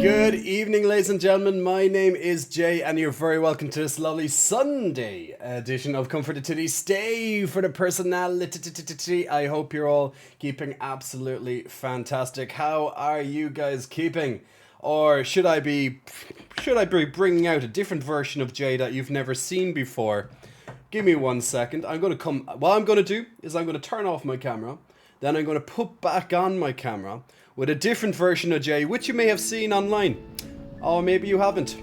Good evening, ladies and gentlemen. My name is Jay, and you're very welcome to this lovely Sunday edition of Comfort the Tiddy. Stay for the personality. I hope you're all keeping absolutely fantastic. How are you guys keeping? Or should I be bringing out a different version of Jay that you've never seen before? Give me 1 second. What I'm going to do is I'm going to turn off my camera. Then I'm going to put back on my camera with a different version of Jay, which you may have seen online. Or maybe you haven't.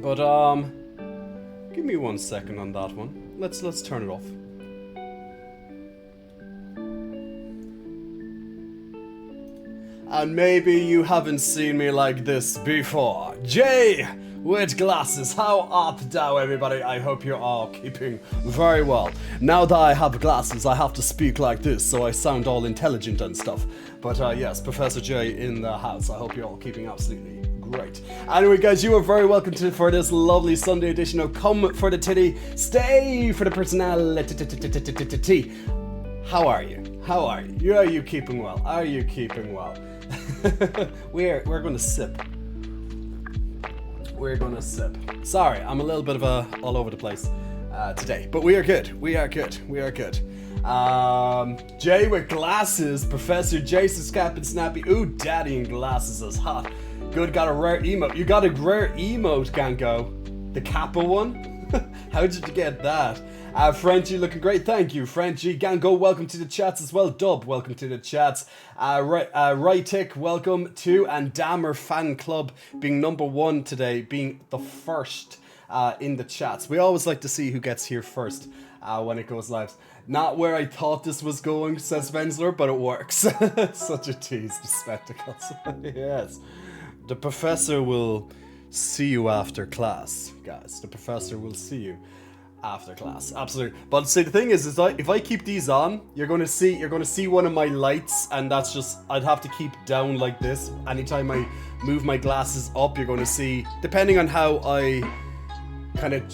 But, give me 1 second on that one. Let's turn it off. And maybe you haven't seen me like this before. Jay with glasses. How art thou, everybody? I hope you're all keeping very well. Now that I have glasses, I have to speak like this, so I sound all intelligent and stuff. But yes, Professor J in the house. I hope you're all keeping absolutely great. Anyway, guys, you are very welcome for this lovely Sunday edition of Come for the Tiddy, Stay for the Personality. How are you? How are you? Are you keeping well? Are you keeping well? We're going to sip. We're going to sip. Sorry, I'm a little bit of all over the place today, but we are good. We are good. We are good. Jay with glasses, Professor Jason's cap and snappy. Ooh, daddy in glasses is hot. Good, got a rare emote. You got a rare emote, Gango. The Kappa one? How did you get that? Frenchie looking great. Thank you, Frenchie. Gango, welcome to the chats as well. Dub, welcome to the chats. Rightick, welcome to. And Dammer Fan Club being number one today, being the first in the chats. We always like to see who gets here first when it goes live. Not where I thought this was going, says Venzler, but it works. Such a tease, the spectacles. Yes. The professor will see you after class, guys. The professor will see you after class, absolutely. But see, the thing is if I keep these on, you're gonna see one of my lights, and that's just, I'd have to keep down like this. Anytime I move my glasses up, you're gonna see, depending on how I kind of,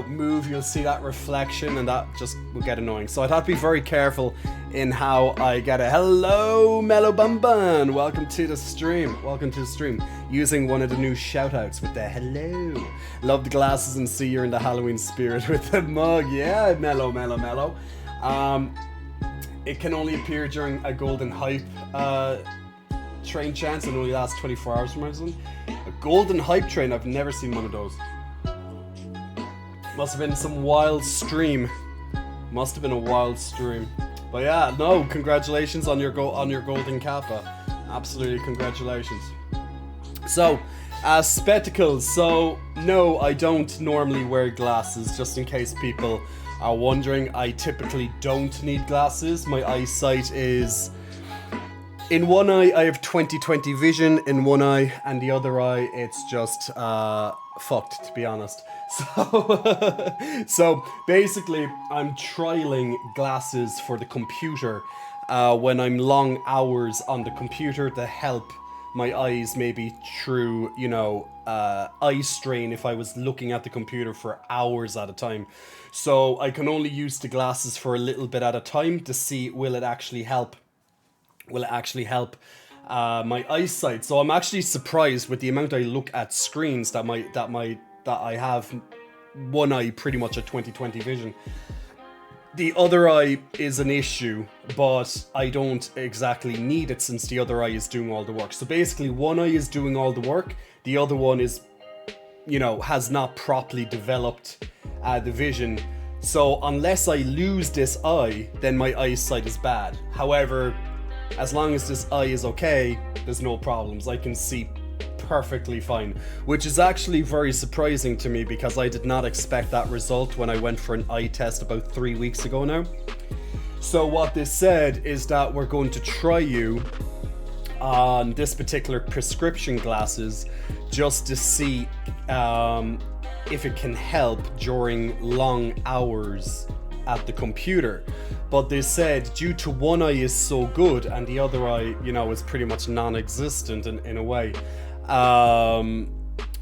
move, you'll see that reflection, and that just will get annoying. So I'd have to be very careful in how I get it. Hello, Mellow Bun Bun. Welcome to the stream. Welcome to the stream. Using one of the new shoutouts with the hello. Love the glasses and see you're in the Halloween spirit with the mug. Yeah, mellow. It can only appear during a golden hype train chance and only lasts 24 hours from my son. A golden hype train, I've never seen one of those. Must have been some wild stream. Must have been a wild stream. But yeah, no, congratulations on your golden kappa. Absolutely, congratulations. So, spectacles. So, no, I don't normally wear glasses, just in case people are wondering. I typically don't need glasses. My eyesight is... In one eye, I have 20/20 vision. In one eye, and the other eye, it's just fucked, to be honest. So basically, I'm trialing glasses for the computer when I'm long hours on the computer to help my eyes, maybe through, eye strain if I was looking at the computer for hours at a time. So I can only use the glasses for a little bit at a time to see will it actually help my eyesight. So I'm actually surprised with the amount I look at screens that I have one eye pretty much at 20/20 vision. The other eye is an issue, but I don't exactly need it since the other eye is doing all the work. So basically one eye is doing all the work, the other one is, has not properly developed the vision. So unless I lose this eye, then my eyesight is bad. However, as long as this eye is okay, there's no problems. I can see perfectly fine, which is actually very surprising to me because I did not expect that result when I went for an eye test about 3 weeks ago now. So what this said is that we're going to try you on this particular prescription glasses just to see if it can help during long hours at the computer. But they said due to one eye is so good and the other eye, is pretty much non-existent in a way,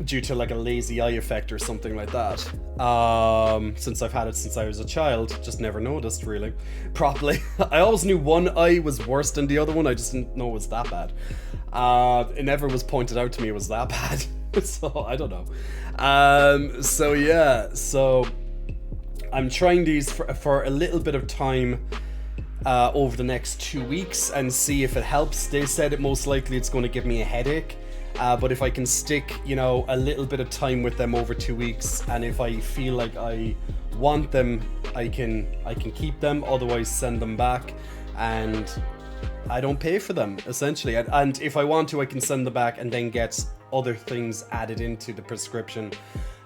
due to like a lazy eye effect or something like that. Since I've had it since I was a child, just never noticed really properly. I always knew one eye was worse than the other one, I just didn't know it was that bad. It never was pointed out to me it was that bad. So I don't know. So yeah, so I'm trying these for a little bit of time over the next 2 weeks and see if it helps. They said it most likely it's going to give me a headache. But if I can stick, you know, a little bit of time with them over 2 weeks, and if I feel like I want them, I can keep them. Otherwise, send them back, and I don't pay for them essentially. And if I want to, I can send them back and then get other things added into the prescription,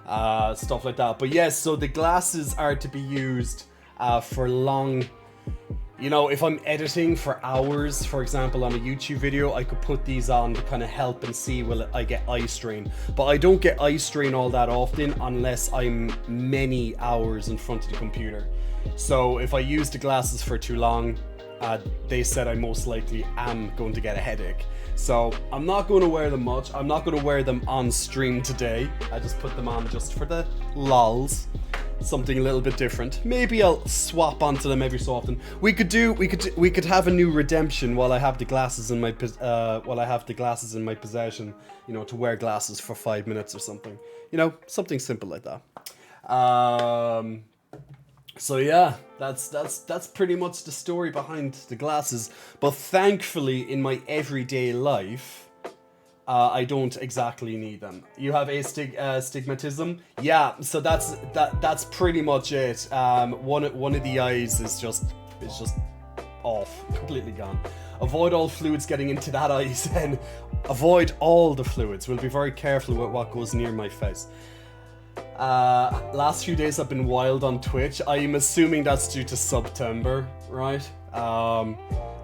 stuff like that. But yes, so the glasses are to be used for long. You know, if I'm editing for hours, for example, on a YouTube video, I could put these on to kind of help and see will I get eye strain. But I don't get eye strain all that often unless I'm many hours in front of the computer. So if I use the glasses for too long, they said I most likely am going to get a headache. So I'm not going to wear them much. I'm not going to wear them on stream today. I just put them on just for the lols. Something a little bit different. Maybe I'll swap onto them every so often. We could have a new redemption while I have the glasses in my possession. You know, to wear glasses for 5 minutes or something. You know, something simple like that. So yeah, that's pretty much the story behind the glasses. But thankfully, in my everyday life, I don't exactly need them. You have astigmatism? Yeah, so that's pretty much it. One of the eyes is just off, completely gone. Avoid all fluids getting into that eye, then avoid all the fluids. We'll be very careful with what goes near my face. Last few days I've been wild on Twitch. I'm assuming that's due to September, right? I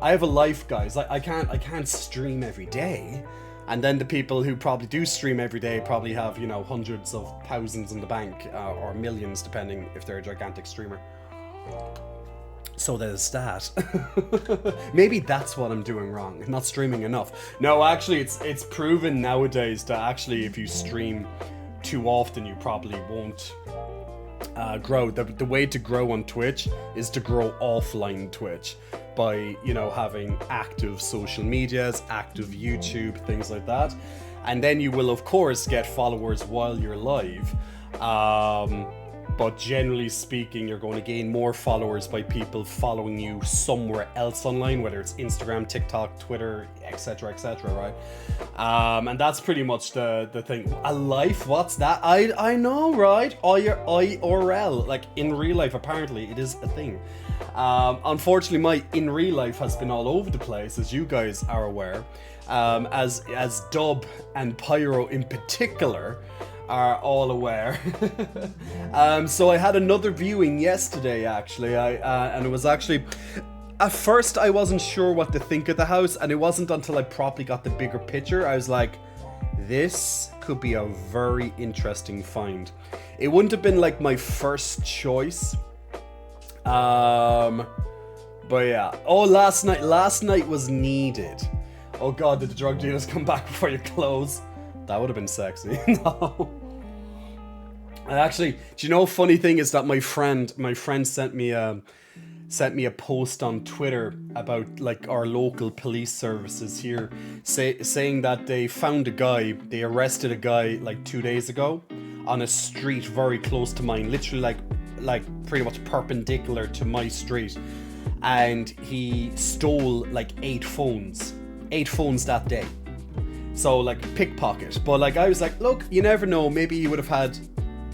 have a life, guys. I can't stream every day. And then the people who probably do stream every day probably have, you know, hundreds of thousands in the bank, or millions, depending if they're a gigantic streamer. So there's that. Maybe that's what I'm doing wrong, not streaming enough. No, actually, it's proven nowadays that actually if you stream too often, you probably won't grow. The way to grow on Twitch is to grow offline Twitch. By, you know, having active social medias, active YouTube, things like that. And then you will, of course, get followers while you're live. But generally speaking, you're going to gain more followers by people following you somewhere else online, whether it's Instagram, TikTok, Twitter, etc., right? And that's pretty much the thing. A life? What's that? I know, right? IRL, like in real life, apparently it is a thing. Unfortunately, my in real life has been all over the place, as you guys are aware, as Dub and Pyro in particular are all aware. So I had another viewing yesterday, actually, and it was actually... At first, I wasn't sure what to think of the house, and it wasn't until I properly got the bigger picture, I was like, this could be a very interesting find. It wouldn't have been like my first choice. But yeah. Oh, last night was needed. Oh god, did the drug dealers come back before you close? That would have been sexy. No. Actually, do you know, funny thing is that my friend sent me a post on Twitter about like our local police services here, saying that they arrested a guy like 2 days ago on a street very close to mine, literally like pretty much perpendicular to my street, and he stole like 8 phones that day. So like pickpocket. But like I was like, look, you never know, maybe he would have had,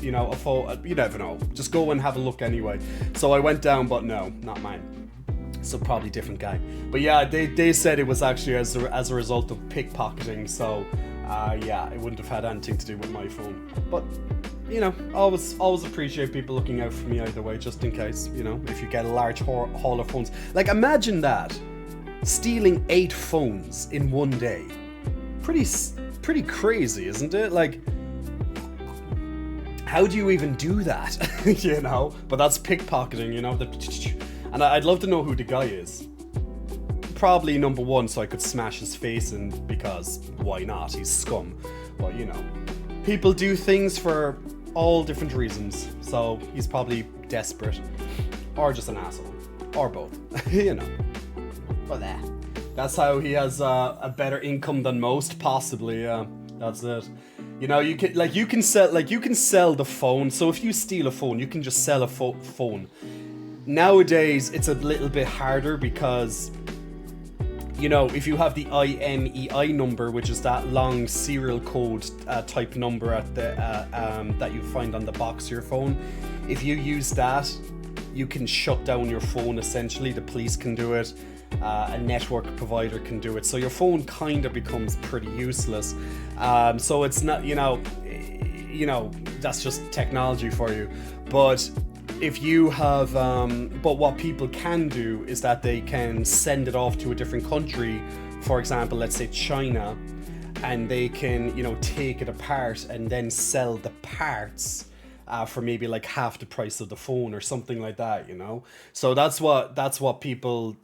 you know, a phone. You never know, just go and have a look anyway. So I went down, but no, not mine. So probably different guy. But yeah, they said it was actually as a result of pickpocketing. So yeah, it wouldn't have had anything to do with my phone. But you know, always appreciate people looking out for me either way, just in case, you know, if you get a large haul of phones. Like imagine that, stealing 8 phones in one day. Pretty crazy, isn't it? Like, how do you even do that? You know? But that's pickpocketing, you know? And I'd love to know who the guy is. Probably number 1, so I could smash his face in, because why not? He's scum. But you know, people do things for all different reasons. So he's probably desperate, or just an asshole, or both. You know. But that's how he has a better income than most, possibly. Yeah, that's it. You know, you can sell the phone. So if you steal a phone, you can just sell a phone. Nowadays, it's a little bit harder because, you know, if you have the IMEI number, which is that long serial code type number at the that you find on the box of your phone, if you use that, you can shut down your phone. Essentially, the police can do it. A network provider can do it, so your phone kind of becomes pretty useless. So it's not, you know, that's just technology for you. But if you have, but what people can do is that they can send it off to a different country, for example, let's say China, and they can, you know, take it apart and then sell the parts for maybe like half the price of the phone or something like that, you know. So that's what people,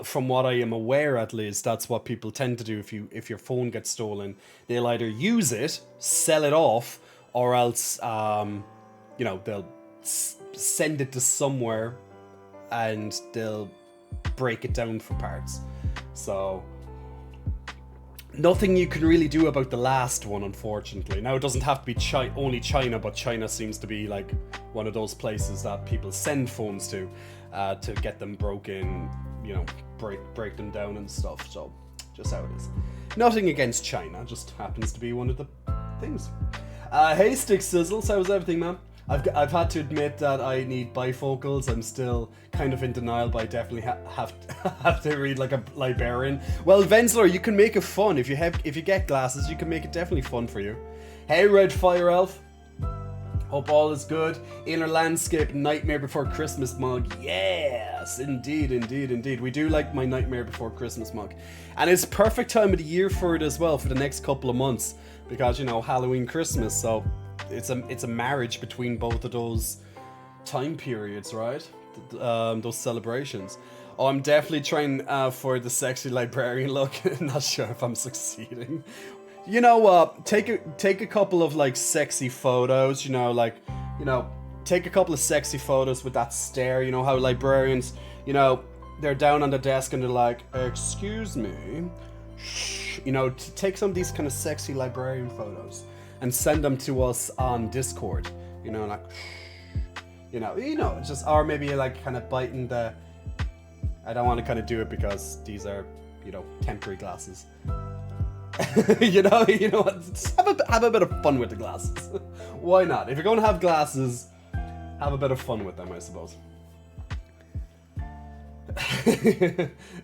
from what I am aware at least, that's what people tend to do. If your phone gets stolen, they'll either use it, sell it off, or else you know, they'll send it to somewhere and they'll break it down for parts. So nothing you can really do about the last one, unfortunately. Now, it doesn't have to be only China, but China seems to be like one of those places that people send phones to get them broken, you know, break them down and stuff. So just how it is. Nothing against China, just happens to be one of the things. Hey Stick Sizzles, how's everything, man? I've had to admit that I need bifocals. I'm still kind of in denial, but I definitely have to read like a librarian. Well, Vensler, you can make it fun. If you get glasses, you can make it definitely fun for you. Hey Red Fire Elf, hope all is good. Inner Landscape Nightmare Before Christmas mug. Yes, indeed. We do like my Nightmare Before Christmas mug, and it's perfect time of the year for it as well, for the next couple of months, because, you know, Halloween, Christmas, so it's a marriage between both of those time periods, right? Those celebrations. Oh, I'm definitely trying for the sexy librarian look. Not sure if I'm succeeding. You know what? Take a couple of like sexy photos. You know, take a couple of sexy photos with that stare. You know how librarians, you know, they're down on the desk and they're like, "Excuse me." Shh. You know, take some of these kind of sexy librarian photos and send them to us on Discord. You know, like, you know, just, or maybe like kind of biting the. I don't want to kind of do it because these are, you know, temporary glasses. you know, just have a bit of fun with the glasses. Why not? If you're going to have glasses, have a bit of fun with them, I suppose.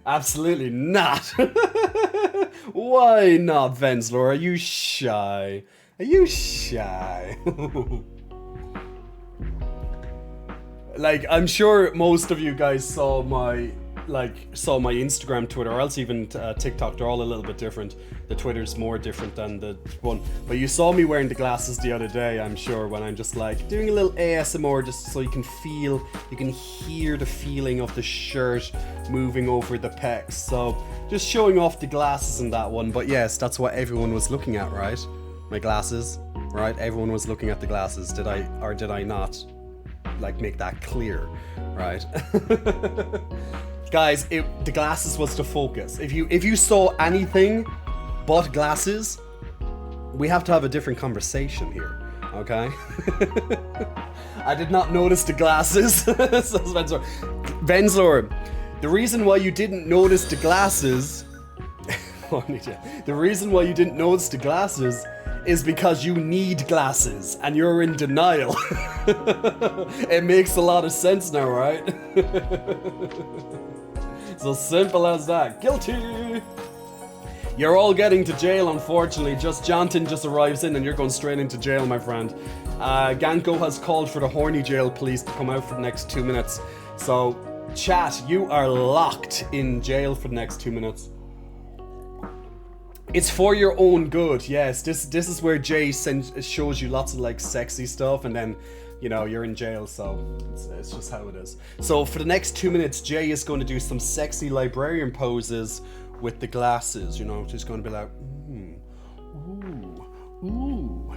Absolutely not. Why not, Vensler? Are you shy? Are you shy? Like, I'm sure most of you guys saw my Instagram, Twitter, or else even TikTok. They're all a little bit different. The Twitter's more different than the one. But you saw me wearing the glasses the other day, I'm sure, when I'm just like doing a little ASMR, just so you can hear the feeling of the shirt moving over the pecs. So just showing off the glasses in that one. But yes, that's what everyone was looking at, right? My glasses, right? Everyone was looking at the glasses. Did I not like make that clear, right? Guys, the glasses was the focus. If you saw anything but glasses, we have to have a different conversation here, okay? I did not notice the glasses. Vensler, the reason why you didn't notice the glasses, the reason why you didn't notice the glasses is because you need glasses and you're in denial. It makes a lot of sense now, right? So simple as that. Guilty! You're all getting to jail, unfortunately. Jonathan just arrives in and you're going straight into jail, my friend. Ganko has called for the horny jail police to come out for the next 2 minutes. So, chat, you are locked in jail for the next 2 minutes. It's for your own good, yes. This is where Jay shows you lots of like sexy stuff, and then, you know, you're in jail, so it's just how it is. So for the next 2 minutes, Jay is going to do some sexy librarian poses with the glasses, you know. She's going to be like, ooh,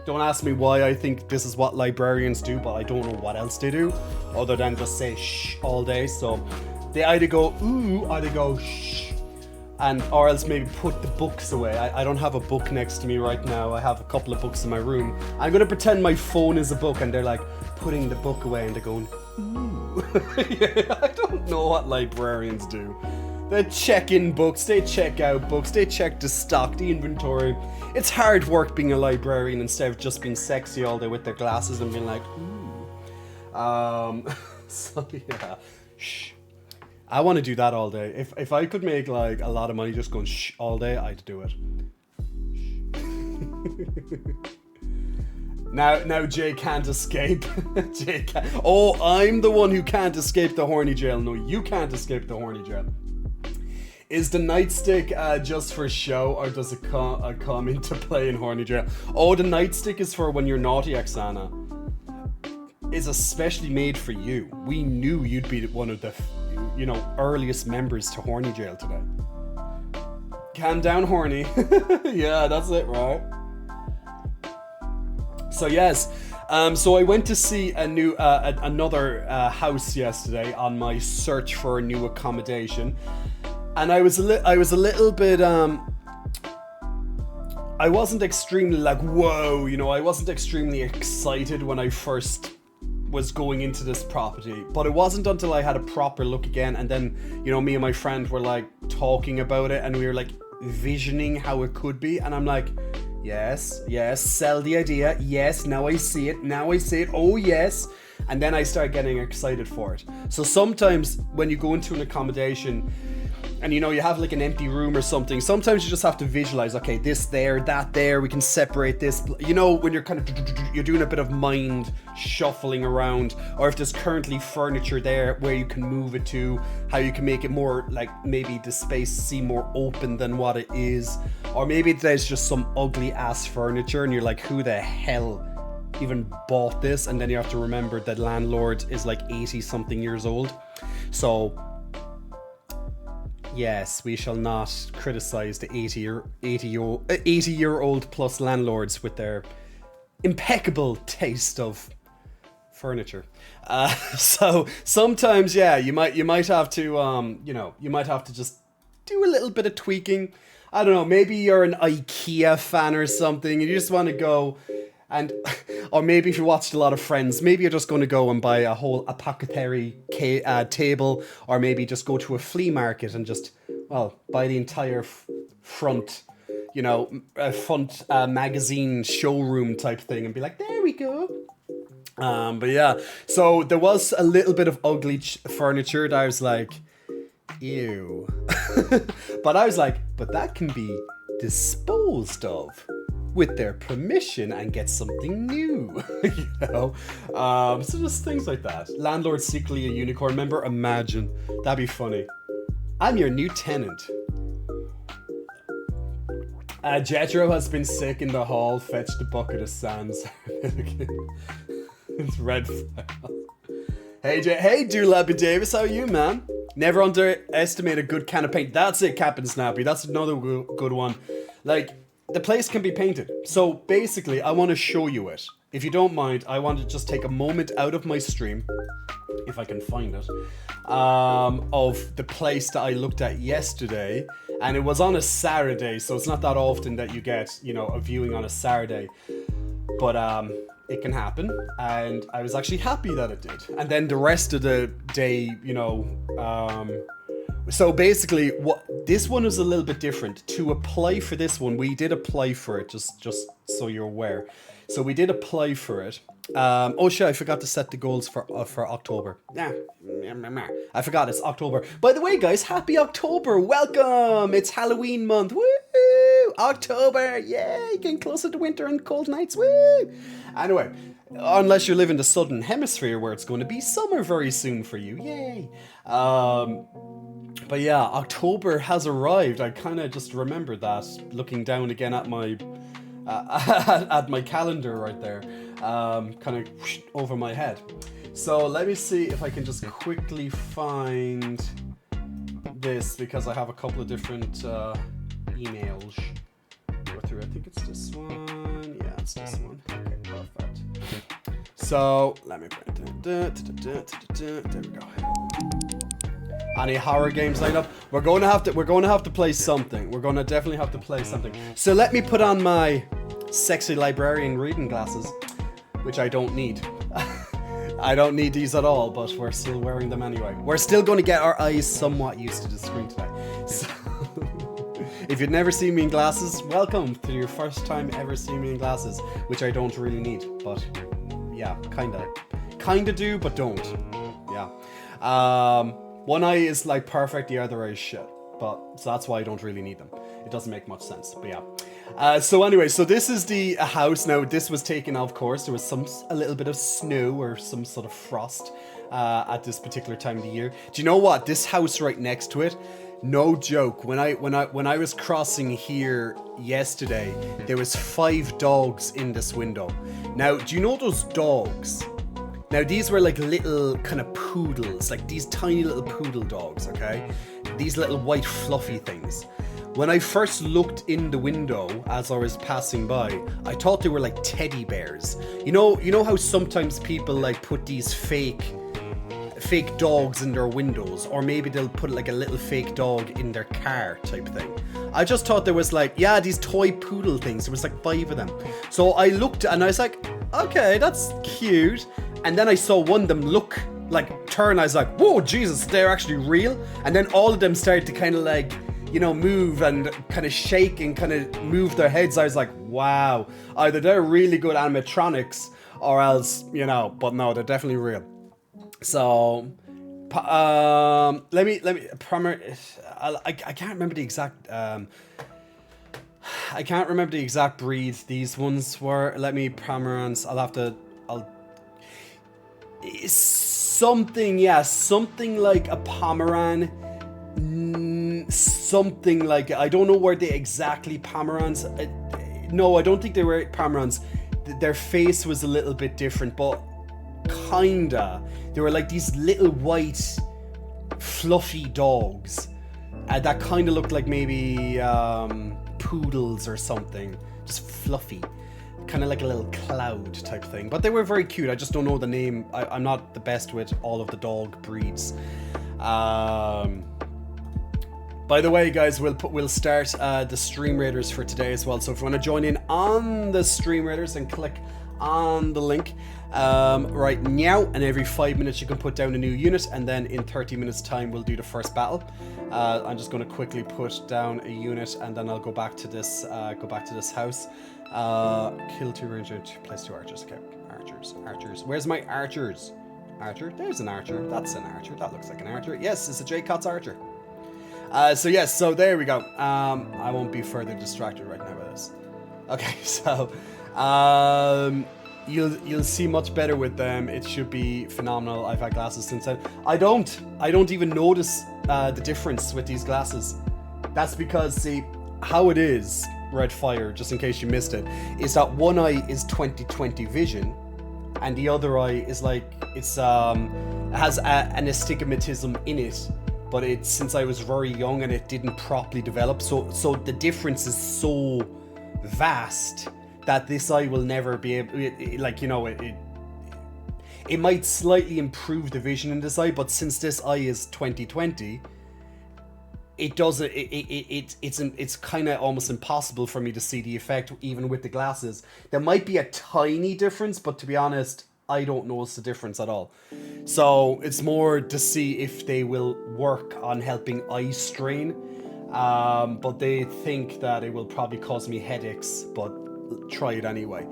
Don't ask me why I think this is what librarians do, but I don't know what else they do other than just say shh all day. So they either go ooh or they go shh, and or else maybe put the books away. I don't have a book next to me right now. I have a couple of books in my room. I'm gonna pretend my phone is a book, and they're like putting the book away, and they're going ooh. Yeah, I don't know what librarians do. They check in books, they check out books, they check the stock, the inventory. It's hard work being a librarian instead of just being sexy all day with their glasses and being like, ooh. So yeah, shh. I want to do that all day. If I could make like a lot of money just going shh all day, I'd do it. Now Jay can't escape. Jay can't. Oh, I'm the one who can't escape the horny jail. No, you can't escape the horny jail. Is the nightstick just for show, or does it come into play in horny jail? Oh, the nightstick is for when you're naughty, Oksana. It's especially made for you. We knew you'd be one of the, earliest members to horny jail today. Calm down, horny. Yeah, that's it, right? So yes, so I went to see another house yesterday on my search for a new accommodation. And I was a little bit, I wasn't extremely like, whoa, I wasn't extremely excited when I first was going into this property. But it wasn't until I had a proper look again, and then, me and my friend were like talking about it, and we were like visioning how it could be. And I'm like, yes, sell the idea. Yes, now I see it. Oh, yes. And then I start getting excited for it. So sometimes when you go into an accommodation, and you have like an empty room or something, sometimes you just have to visualize, okay, this there, that there, we can separate this, when you're you're doing a bit of mind shuffling around, or if there's currently furniture there, where you can move it to, how you can make it more like, maybe the space seem more open than what it is, or maybe there's just some ugly ass furniture and you're like, who the hell even bought this? And then you have to remember that landlord is like 80 something years old. So yes, we shall not criticize the 80-year-old plus landlords with their impeccable taste of furniture. So sometimes, yeah, you might have to, you might have to just do a little bit of tweaking. I don't know, maybe you're an IKEA fan or something, and you just want to go and, or maybe if you watched a lot of Friends, maybe you're just going to go and buy a whole apothecary table, or maybe just go to a flea market and just, buy the entire front, magazine showroom type thing and be like, there we go. But yeah, so there was a little bit of ugly furniture that I was like, ew. But I was like, but that can be disposed of with their permission and get something new. So just things like that. Landlord secretly a unicorn member. Imagine, that'd be funny. I'm your new tenant. Jetro has been sick in the hall. Fetched a bucket of sands. It's red file. Hey, Doolabby Davis, how are you, man? Never underestimate a good can of paint. That's it, Captain Snappy. That's another good one. Like, the place can be painted. So basically, I want to show you it. If you don't mind, I want to just take a moment out of my stream, if I can find it, of the place that I looked at yesterday. And it was on a Saturday, so it's not that often that you get, a viewing on a Saturday. But it can happen, and I was actually happy that it did. And then the rest of the day, so basically, this one is a little bit different. To apply for this one, we did apply for it, just so you're aware. So we did apply for it. Oh shit, I forgot to set the goals for October. I forgot, it's October. By the way, guys, happy October. Welcome. It's Halloween month. Woo! October. Yay, getting closer to winter and cold nights. Woo! Anyway, unless you live in the southern hemisphere where it's going to be summer very soon for you. Yay. But yeah, October has arrived. I kind of just remembered that looking down again at my at my calendar right there, kind of over my head. So let me see if I can just quickly find this, because I have a couple of different emails to go through. I think it's this one. Yeah. That's this one. Okay, perfect. So let me bring it down. There we go. Any horror games lined up? We're going to have to play something. We're going to definitely have to play something. So let me put on my sexy librarian reading glasses, which I don't need. I don't need these at all, but we're still wearing them anyway. We're still going to get our eyes somewhat used to the screen today. So if you've never seen me in glasses, welcome to your first time ever seeing me in glasses, which I don't really need, but yeah, kinda do, but don't. Yeah. One eye is like perfect, the other eye is shit, but so that's why I don't really need them. It doesn't make much sense, but yeah. So anyway, so this is the house. Now this was taken, of course. There was a little bit of snow or some sort of frost at this particular time of the year. Do you know what? This house right next to it, no joke. When I was crossing here yesterday, there was 5 dogs in this window. Now, do you know those dogs? Now these were like little kind of poodles, like these tiny little poodle dogs. Okay, these little white fluffy things. When I first looked in the window as I was passing by, I thought they were like teddy bears. You know how sometimes people like put these fake dogs in their windows, or maybe they'll put like a little fake dog in their car type thing. I just thought there was like, yeah, these toy poodle things. There was like 5 of them. So I looked and I was like, okay, that's cute. And then I saw one of them turn. I was like, whoa, Jesus, they're actually real. And then all of them started to kind of like, move and kind of shake and kind of move their heads. I was like, wow, either they're really good animatronics or else, but no, they're definitely real. So, let me, I can't remember the exact, breed these ones were. Let me, Pomerans, something like a Pomeran. Something like, I don't know where they exactly Pomerans. No, I don't think they were Pomerans. Their face was a little bit different, but kinda. They were like these little white, fluffy dogs that kind of looked like maybe poodles or something. Just fluffy. Kind of like a little cloud type thing. But they were very cute. I just don't know the name. I'm not the best with all of the dog breeds. By the way, guys, we'll start the Stream Raiders for today as well. So if you want to join in on the Stream Raiders, then click on the link right now, and every 5 minutes you can put down a new unit, and then in 30 minutes time we'll do the first battle. I'm just going to quickly put down a unit, and then I'll go back to this house. Kill 2 rangers, place 2 archers. Okay, archers. Where's my archers? Archer, there's an archer. That's an archer. That looks like an archer. Yes, it's a J Cot's archer. So there we go. I won't be further distracted right now by this. Okay, so you'll see much better with them. It should be phenomenal. I've had glasses since then. I don't even notice the difference with these glasses. That's because, see, how it is, Red Fire, just in case you missed it, is that one eye is 20/20 vision, and the other eye is like, it has an astigmatism in it. But it's since I was very young and it didn't properly develop, so the difference is so vast that this eye will never be able, it might slightly improve the vision in this eye, but since this eye is 20/20, it doesn't. It's kind of almost impossible for me to see the effect even with the glasses. There might be a tiny difference, but to be honest, I don't notice the difference at all. So it's more to see if they will work on helping eye strain. But they think that it will probably cause me headaches, but try it anyway.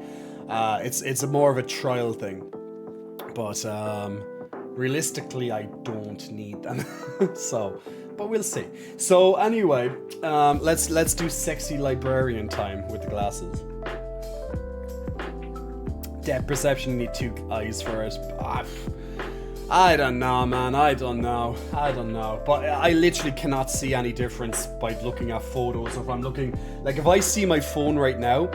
It's more of a trial thing. But realistically, I don't need them. But we'll see. So anyway, let's do sexy librarian time with the glasses. Depth perception, you need 2 eyes for it. I don't know, man. I don't know. But I literally cannot see any difference by looking at photos. If I'm looking, like if I see my phone right now,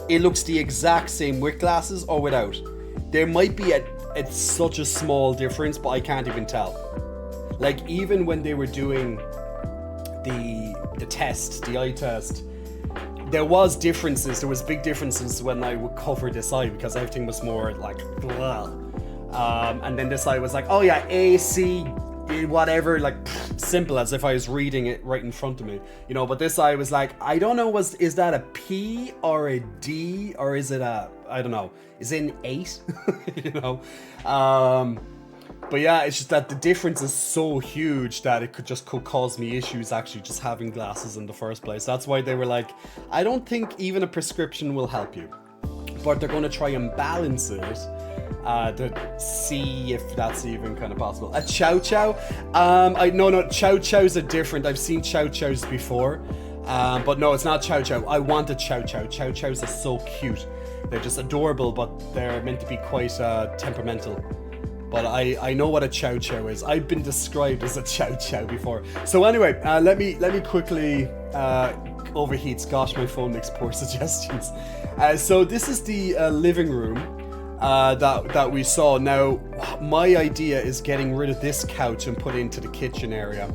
it looks the exact same with glasses or without. There might be it's such a small difference, but I can't even tell. Like even when they were doing the eye test, there was differences. There was big differences when I would cover this eye because everything was more like blah. And then this eye was like, oh yeah, A, C, whatever, like simple, as if I was reading it right in front of me, you know. But this eye was like, I don't know, is that a P or a D, or is it a, I don't know, is it an 8? You know. But yeah, it's just that the difference is so huge that it could cause me issues actually just having glasses in the first place. That's why they were like, I don't think even a prescription will help you, but they're going to try and balance it to see if that's even kind of possible. A chow chow? No, chow chows are different. I've seen chow chows before, but no, it's not chow chow. I want a chow chow. Chow chows are so cute. They're just adorable, but they're meant to be quite temperamental. But I know what a chow chow is. I've been described as a chow chow before. So anyway, let me quickly overheats. Gosh, my phone makes poor suggestions. So this is the living room that we saw. Now, my idea is getting rid of this couch and put it into the kitchen area,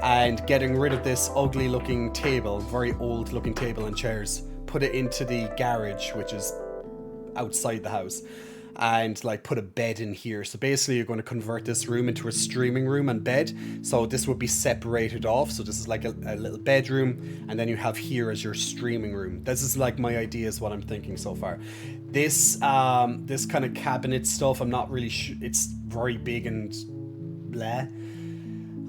and getting rid of this ugly looking table, very old looking table and chairs. Put it into the garage, which is outside the house, and like put a bed in here. So basically you're going to convert this room into a streaming room and bed. So this would be separated off. So this is like a little bedroom, and then you have here as your streaming room. This is like my idea, is what I'm thinking so far. This kind of cabinet stuff, I'm not really sure. It's very big and bleh.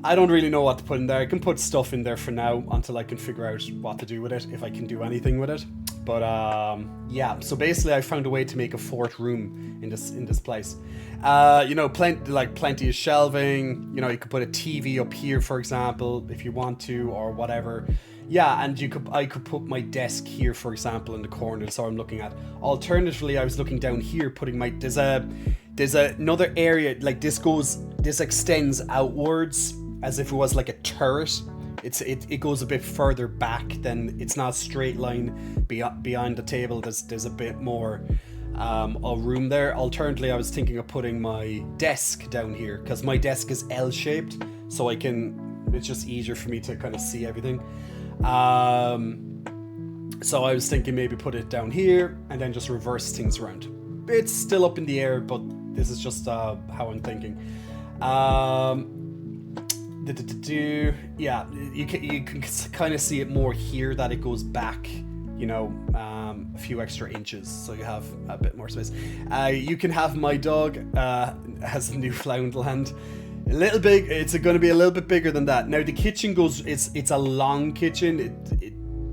I don't really know what to put in there. I can put stuff in there for now until I can figure out what to do with it, if I can do anything with it. But yeah, so basically I found a way to make a fourth room in this place. You know, plenty of shelving. You know, you could put a TV up here, for example, if you want to, or whatever. Yeah, and I could put my desk here, for example, in the corner. So I'm looking at. Alternatively, I was looking down here, putting my there's another area, like this extends outwards as if it was like a turret. It goes a bit further back, then it's not a straight line behind the table. There's a bit more of room there. Alternatively, I was thinking of putting my desk down here, because my desk is L-shaped, so it's just easier for me to kind of see everything. So I was thinking maybe put it down here and then just reverse things around. It's still up in the air, but this is just how I'm thinking. Yeah, you can kind of see it more here, that it goes back, you know, a few extra inches, so you have a bit more space. You can have my dog has a Newfoundland, a little big. It's going to be a little bit bigger than that. Now the kitchen goes. It's a long kitchen.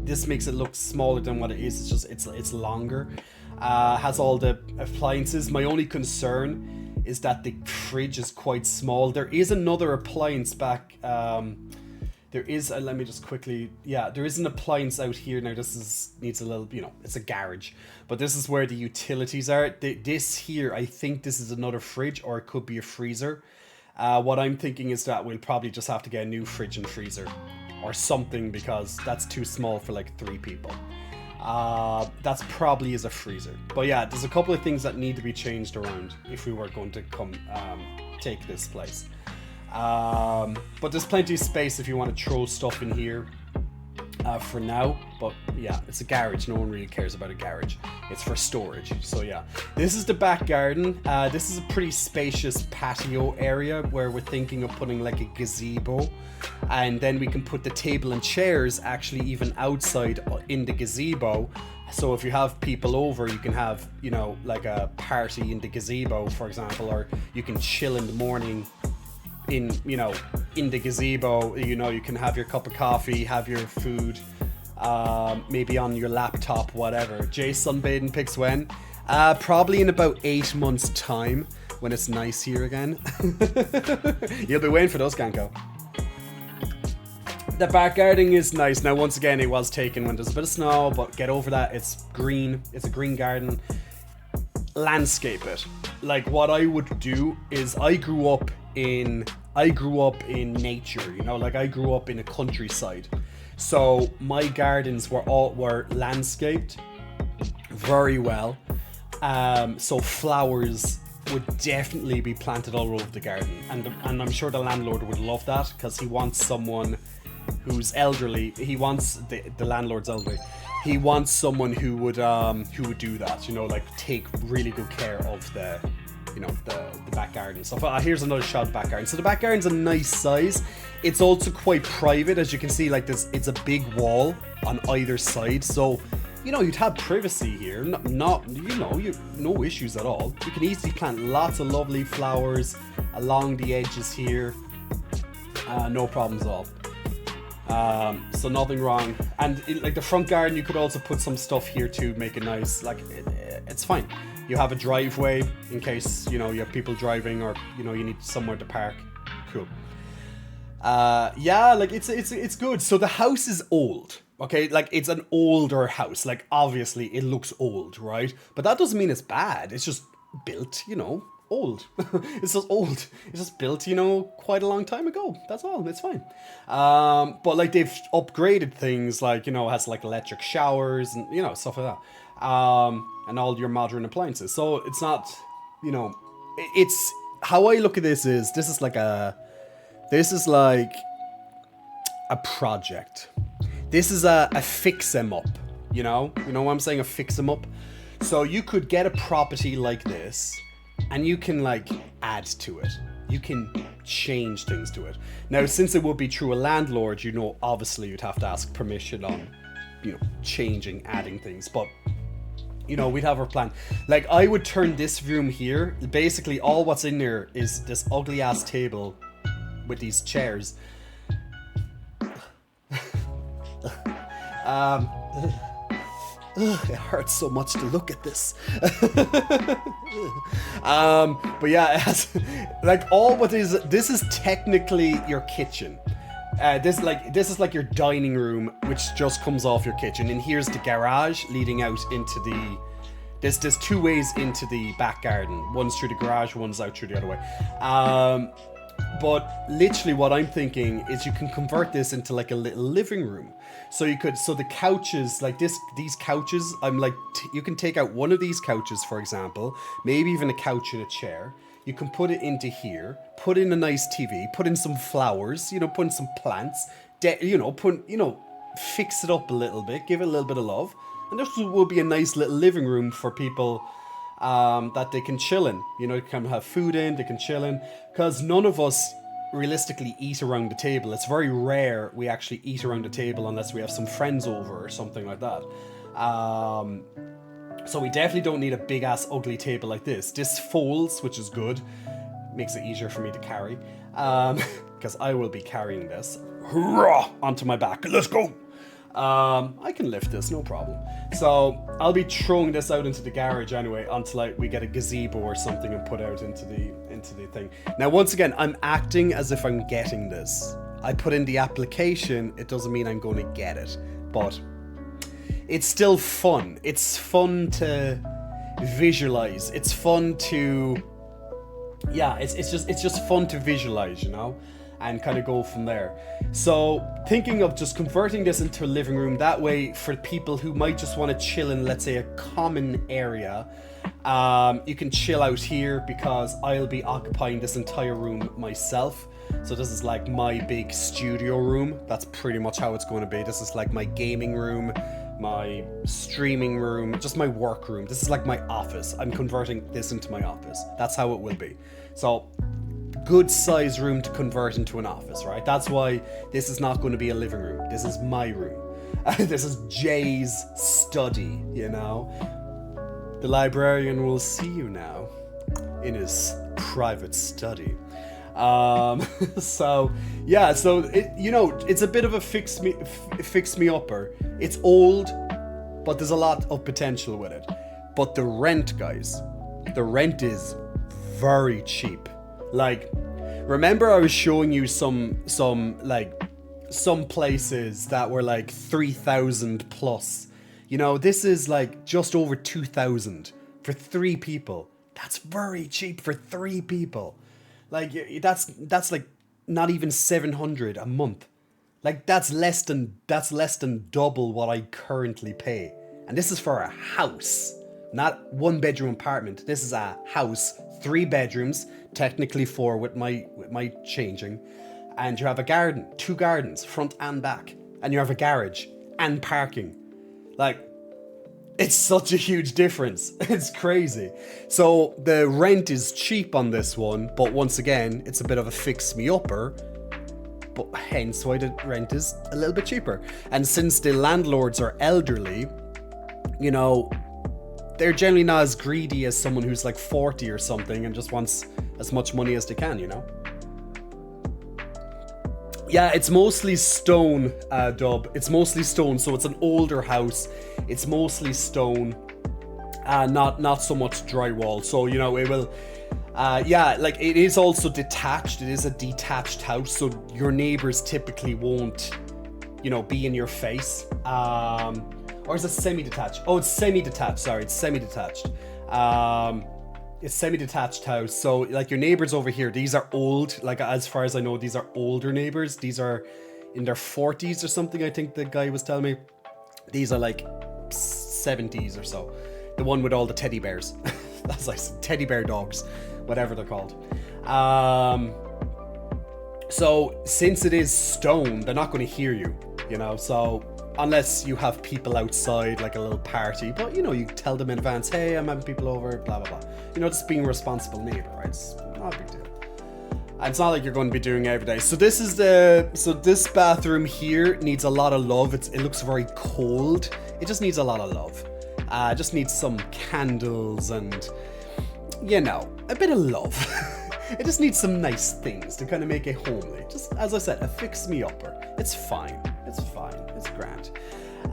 This makes it look smaller than what it is. It's just it's longer. Has all the appliances. My only concern is that the fridge is quite small. There is another appliance back. There is let me just quickly. Yeah, there is an appliance out here. Now this needs a little. You know, it's a garage, but this is where the utilities are. This here, I think this is another fridge, or it could be a freezer. What I'm thinking is that we'll probably just have to get a new fridge and freezer or something, because that's too small for like 3 people. That's probably is a freezer. But yeah, there's a couple of things that need to be changed around if we were going to come take this place. But there's plenty of space if you want to throw stuff in here for now. But yeah, it's a garage. No one really cares about a garage. It's for storage. So yeah, this is the back garden. This is a pretty spacious patio area where we're thinking of putting like a gazebo, and then we can put the table and chairs actually even outside in the gazebo. So if you have people over, you can have, you know, like a party in the gazebo, for example, or you can chill in the morning in the gazebo. You know, you can have your cup of coffee, have your food, maybe on your laptop, whatever. Jay sunbathing pics when? Probably in about 8 months time, when it's nice here again. You'll be waiting for those, Ganko. The back garden is nice. Now, once again, it was taken when there's a bit of snow, but get over that. It's green. It's a green garden. Landscape it. Like, what I would do is I grew up in nature, you know, like I grew up in a countryside. So my gardens were landscaped very well. So flowers would definitely be planted all over the garden, and I'm sure the landlord would love that, because he wants someone who's elderly. He wants the landlord's elderly. He wants someone who would do that. You know, like take really good care of the back garden and stuff. Here's another shot of the back garden. So the back garden's a nice size. It's also quite private, as you can see. Like this, it's a big wall on either side. So, you know, you'd have privacy here. No issues at all. You can easily plant lots of lovely flowers along the edges here. No problems at all. So nothing wrong. And like the front garden, you could also put some stuff here to make it nice. Like it's fine. You have a driveway in case, you know, you have people driving or, you know, you need somewhere to park. Cool. Yeah, like it's good. So the house is old. Okay, like it's an older house. Like obviously it looks old, right? But that doesn't mean it's bad. It's just built, you know, old. It's just old. It's just built, you know, quite a long time ago. That's all. It's fine. But like they've upgraded things, like, you know, it has like electric showers and, you know, stuff like that. And all your modern appliances. So it's not, you know, it's how I look at this is like a project. This is a fix 'em up, you know what I'm saying? A fix 'em up. So you could get a property like this and you can like add to it. You can change things to it. Now, since it would be through a landlord, you know, obviously you'd have to ask permission on, you know, changing, adding things, but you know, we'd have our plan. Like, I would turn this room here. Basically, all what's in there is this ugly ass table with these chairs. It hurts so much to look at this. But yeah, it has, like, this is technically your kitchen. This is like your dining room, which just comes off your kitchen, and here's the garage leading out into the. There's two ways into the back garden. One's through the garage, one's out through the other way. But literally, what I'm thinking is you can convert this into like a little living room. So the couches, like these couches, I'm like, you can take out one of these couches, for example, maybe even a couch and a chair. You can put it into here, put in a nice TV, put in some flowers, you know, put in some plants, fix it up a little bit, give it a little bit of love. And this will be a nice little living room for people that they can chill in. You know, they can have food in, they can chill in. Because none of us realistically eat around the table. It's very rare we actually eat around the table unless we have some friends over or something like that. So we definitely don't need a big ass ugly table like this. This folds, which is good. Makes it easier for me to carry. Because I will be carrying this onto my back. Let's go! I can lift this, no problem. So I'll be throwing this out into the garage anyway until we get a gazebo or something and put out into the thing. Now, once again, I'm acting as if I'm getting this. I put in the application, it doesn't mean I'm going to get it, but it's still fun. It's fun to visualize. It's fun to, yeah, it's just fun to visualize, you know, and kind of go from there. So thinking of just converting this into a living room, that way for people who might just want to chill in, let's say, a common area, you can chill out here because I'll be occupying this entire room myself. So this is like my big studio room. That's pretty much how it's going to be. This is like my gaming room, my streaming room, just my work room. This is like my office. I'm converting this into my office. That's how it will be. So good size room to convert into an office, right? That's why this is not going to be a living room. This is my room. This is Jay's study, you know? The librarian will see you now in his private study. So yeah, so it, you know, it's a bit of a fix me upper. It's old, but there's a lot of potential with it. But the rent, guys, the rent is very cheap. Like, remember I was showing you some places that were like 3,000 plus. You know, this is like just over 2,000 for 3 people. That's very cheap for 3 people. Like, that's like not even 700 a month. Like, that's less than double what I currently pay. And this is for a house, not 1-bedroom apartment. This is a house, 3 bedrooms, technically 4 with my changing. and you have a garden, 2 gardens, front and back, and you have a garage and parking. Like, it's such a huge difference. It's crazy. So the rent is cheap on this one, but once again, it's a bit of a fix-me-upper, but hence why the rent is a little bit cheaper. And since the landlords are elderly, you know, they're generally not as greedy as someone who's like 40 or something and just wants as much money as they can, you know? Yeah, it's mostly stone, Dub. It's mostly stone, so it's an older house. It's mostly stone, not so much drywall. So, you know, it will... yeah, like, it is also detached. It is a detached house, so your neighbors typically won't, you know, be in your face. Or is it semi-detached? Oh, it's semi-detached. Sorry, it's semi-detached. It's semi-detached house. So, like, your neighbors over here, these are old. Like, as far as I know, these are older neighbors. These are in their 40s or something, I think the guy was telling me. These are like 70s or so. The one with all the teddy bears. That's like teddy bear dogs, whatever they're called. So, since it is stone, they're not going to hear you, you know, so... Unless you have people outside, like a little party. But, you know, you tell them in advance, hey, I'm having people over, blah, blah, blah. You know, just being a responsible neighbor, right? It's not a big deal. And it's not like you're going to be doing it every day. So this is so this bathroom here needs a lot of love. It looks very cold. It just needs a lot of love. It just needs some candles and, you know, a bit of love. It just needs some nice things to kind of make it homely. Just, as I said, a fix-me-upper. It's fine. It's fine. It's grand.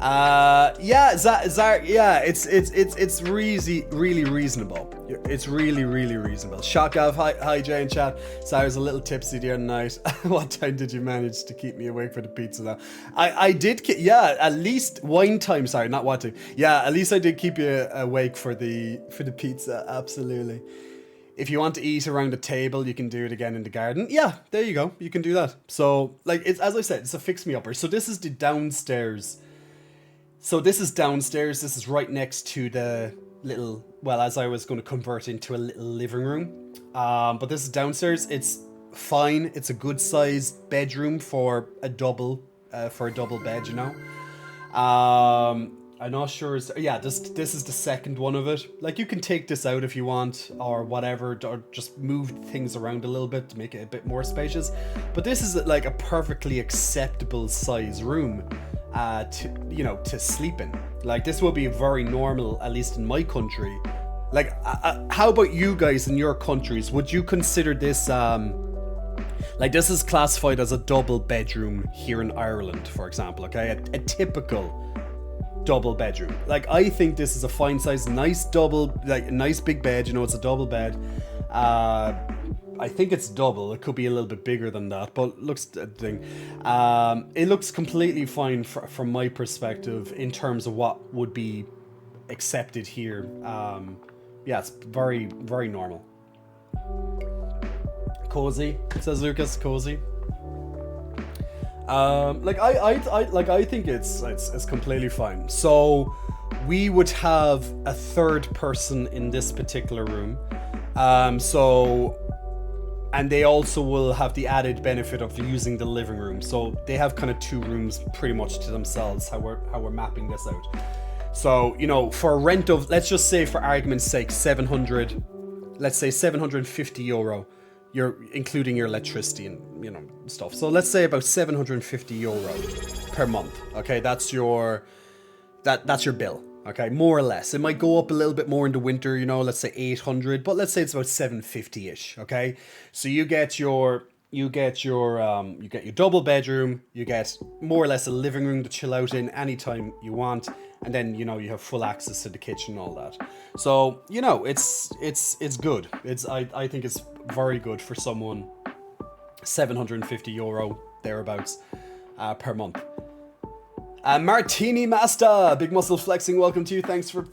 Yeah, yeah, it's really reasonable. It's really reasonable. Shotgav, hi Jay in chat. Sorry, I was a little tipsy the other night. What time did you manage to keep me awake for the pizza now? I did, yeah, at least wine time, sorry, not what time. Yeah, at least I did keep you awake for the pizza, absolutely. If you want to eat around the table, you can do it again in the garden. Yeah, there you go. You can do that. So, like, it's, as I said, it's a fix-me-upper. So this is the downstairs. So this is downstairs. This is right next to the little, well, as I was going to convert into a little living room. But this is downstairs. It's fine. It's a good sized bedroom for a double bed, you know. I'm not sure. Yeah, this is the second one of it. Like, you can take this out if you want, or whatever, or just move things around a little bit to make it a bit more spacious. But this is like a perfectly acceptable size room, to sleep in. Like, this will be very normal, at least in my country. Like, how about you guys in your countries? Would you consider this like, this is classified as a double bedroom here in Ireland, for example? Okay, a typical double bedroom. Like, I think this is a fine size, nice double, like, nice big bed, you know, it's a double bed. I think it's double. It could be a little bit bigger than that, but looks the thing. It looks completely fine from my perspective in terms of what would be accepted here. Yeah, it's very normal. Cozy, says Lucas. Cozy. I think it's completely fine. So we would have a third person in this particular room. And they also will have the added benefit of using the living room. So they have kind of 2 rooms pretty much to themselves, how we're mapping this out. So, you know, for a rent of, let's just say for argument's sake, 750 euro. You're including your electricity and, you know, stuff. So let's say about 750 euro per month. Okay, that's your bill. Okay, more or less. It might go up a little bit more in the winter, you know, let's say 800, but let's say it's about 750-ish, okay? So you get your double bedroom, you get more or less a living room to chill out in anytime you want, and then, you know, you have full access to the kitchen and all that. So, you know, it's good. I think it's very good for someone. 750 euro thereabouts per month. Martini Master, Big Muscle Flexing, welcome to you. Thanks for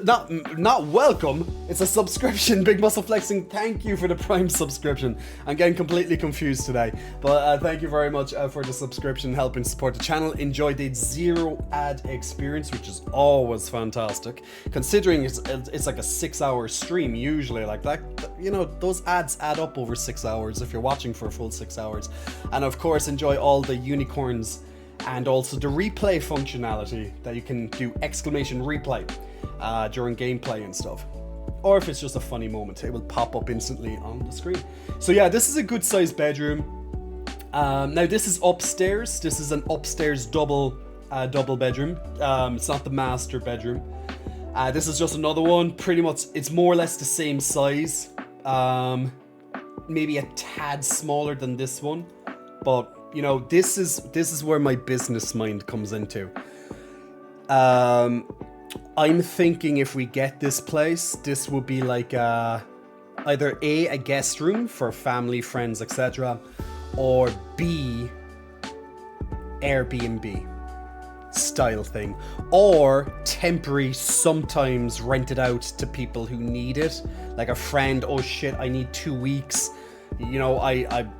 not welcome. It's a subscription. Big Muscle Flexing, thank you for the Prime subscription. I'm getting completely confused today, but thank you very much for the subscription, helping support the channel. Enjoy the 0 ad experience, which is always fantastic. Considering it's like a 6-hour stream usually, like that. you know, those ads add up over 6 hours if you're watching for a full 6 hours. And of course, enjoy all the unicorns and also the replay functionality that you can do exclamation replay during gameplay and stuff. Or if it's just a funny moment, it will pop up instantly on the screen. So yeah, this is a good sized bedroom. Now this is upstairs. This is an upstairs double bedroom. It's not the master bedroom. This is just another one. Pretty much, it's more or less the same size. Maybe a tad smaller than this one, but you know, this is where my business mind comes into. I'm thinking if we get this place, this would be like either a guest room for family, friends, etc., or B, Airbnb style thing, or temporary, sometimes rented out to people who need it, like a friend. Oh shit, I need 2 weeks. You know,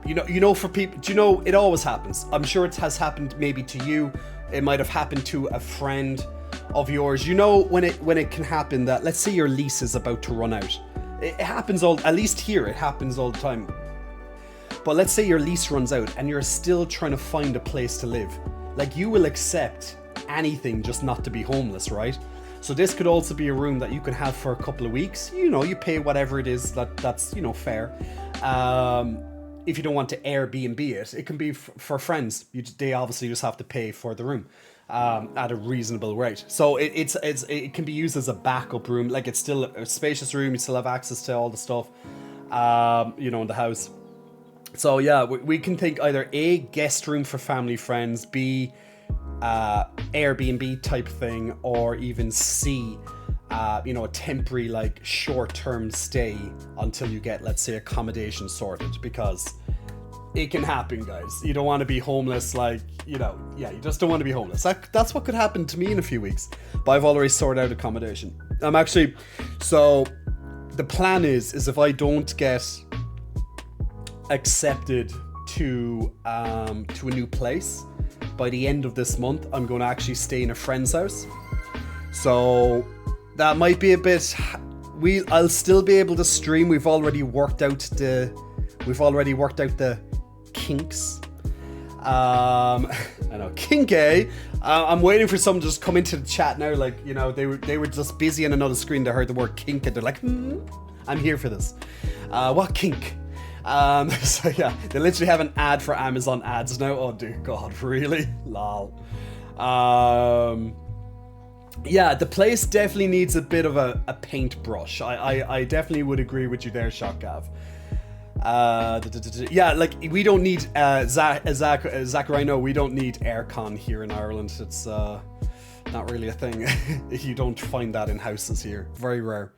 you know, for people, do you know, it always happens. I'm sure it has happened maybe to you. It might have happened to a friend of yours. You know, when it can happen that, let's say your lease is about to run out. It happens at least here, it happens all the time. But let's say your lease runs out and you're still trying to find a place to live. Like, you will accept anything just not to be homeless, right? So this could also be a room that you can have for a couple of weeks. You know, you pay whatever it is that's, you know, fair. If you don't want to Airbnb it, it can be for friends. They obviously just have to pay for the room at a reasonable rate. So it can be used as a backup room. Like, it's still a spacious room. You still have access to all the stuff, you know, in the house. So yeah, we can think either A, guest room for family, friends, B, Airbnb type thing, or even C, you know, a temporary, like, short-term stay until you get, let's say, accommodation sorted, because it can happen, guys. You don't want to be homeless, like, you know, yeah, you just don't want to be homeless. That's what could happen to me in a few weeks, but I've already sorted out accommodation. So the plan is if I don't get accepted to a new place by the end of this month, I'm going to actually stay in a friend's house. So that might be a bit. I'll still be able to stream. We've already worked out the kinks. I know, kinky. I'm waiting for someone to just come into the chat now. Like, you know, they were just busy on another screen. They heard the word kink and they're like, I'm here for this. What kink? So yeah, they literally have an ad for Amazon ads now. Oh dear God, really? Lol. Yeah, the place definitely needs a bit of a paintbrush. I definitely would agree with you there, Shotgav. Yeah, like, we don't need Zachary, no, we don't need aircon here in Ireland. It's not really a thing. You don't find that in houses here. Very rare.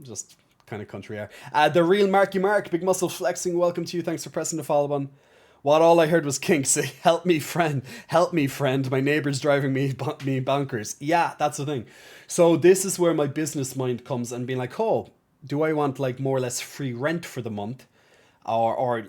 Just kind of country air. The real Marky Mark, big muscle flexing, welcome to you. Thanks for pressing the follow button. What all I heard was King say, help me friend, my neighbor's driving me bonkers. Yeah, that's the thing. So this is where my business mind comes and being like, oh, do I want, like, more or less free rent for the month, or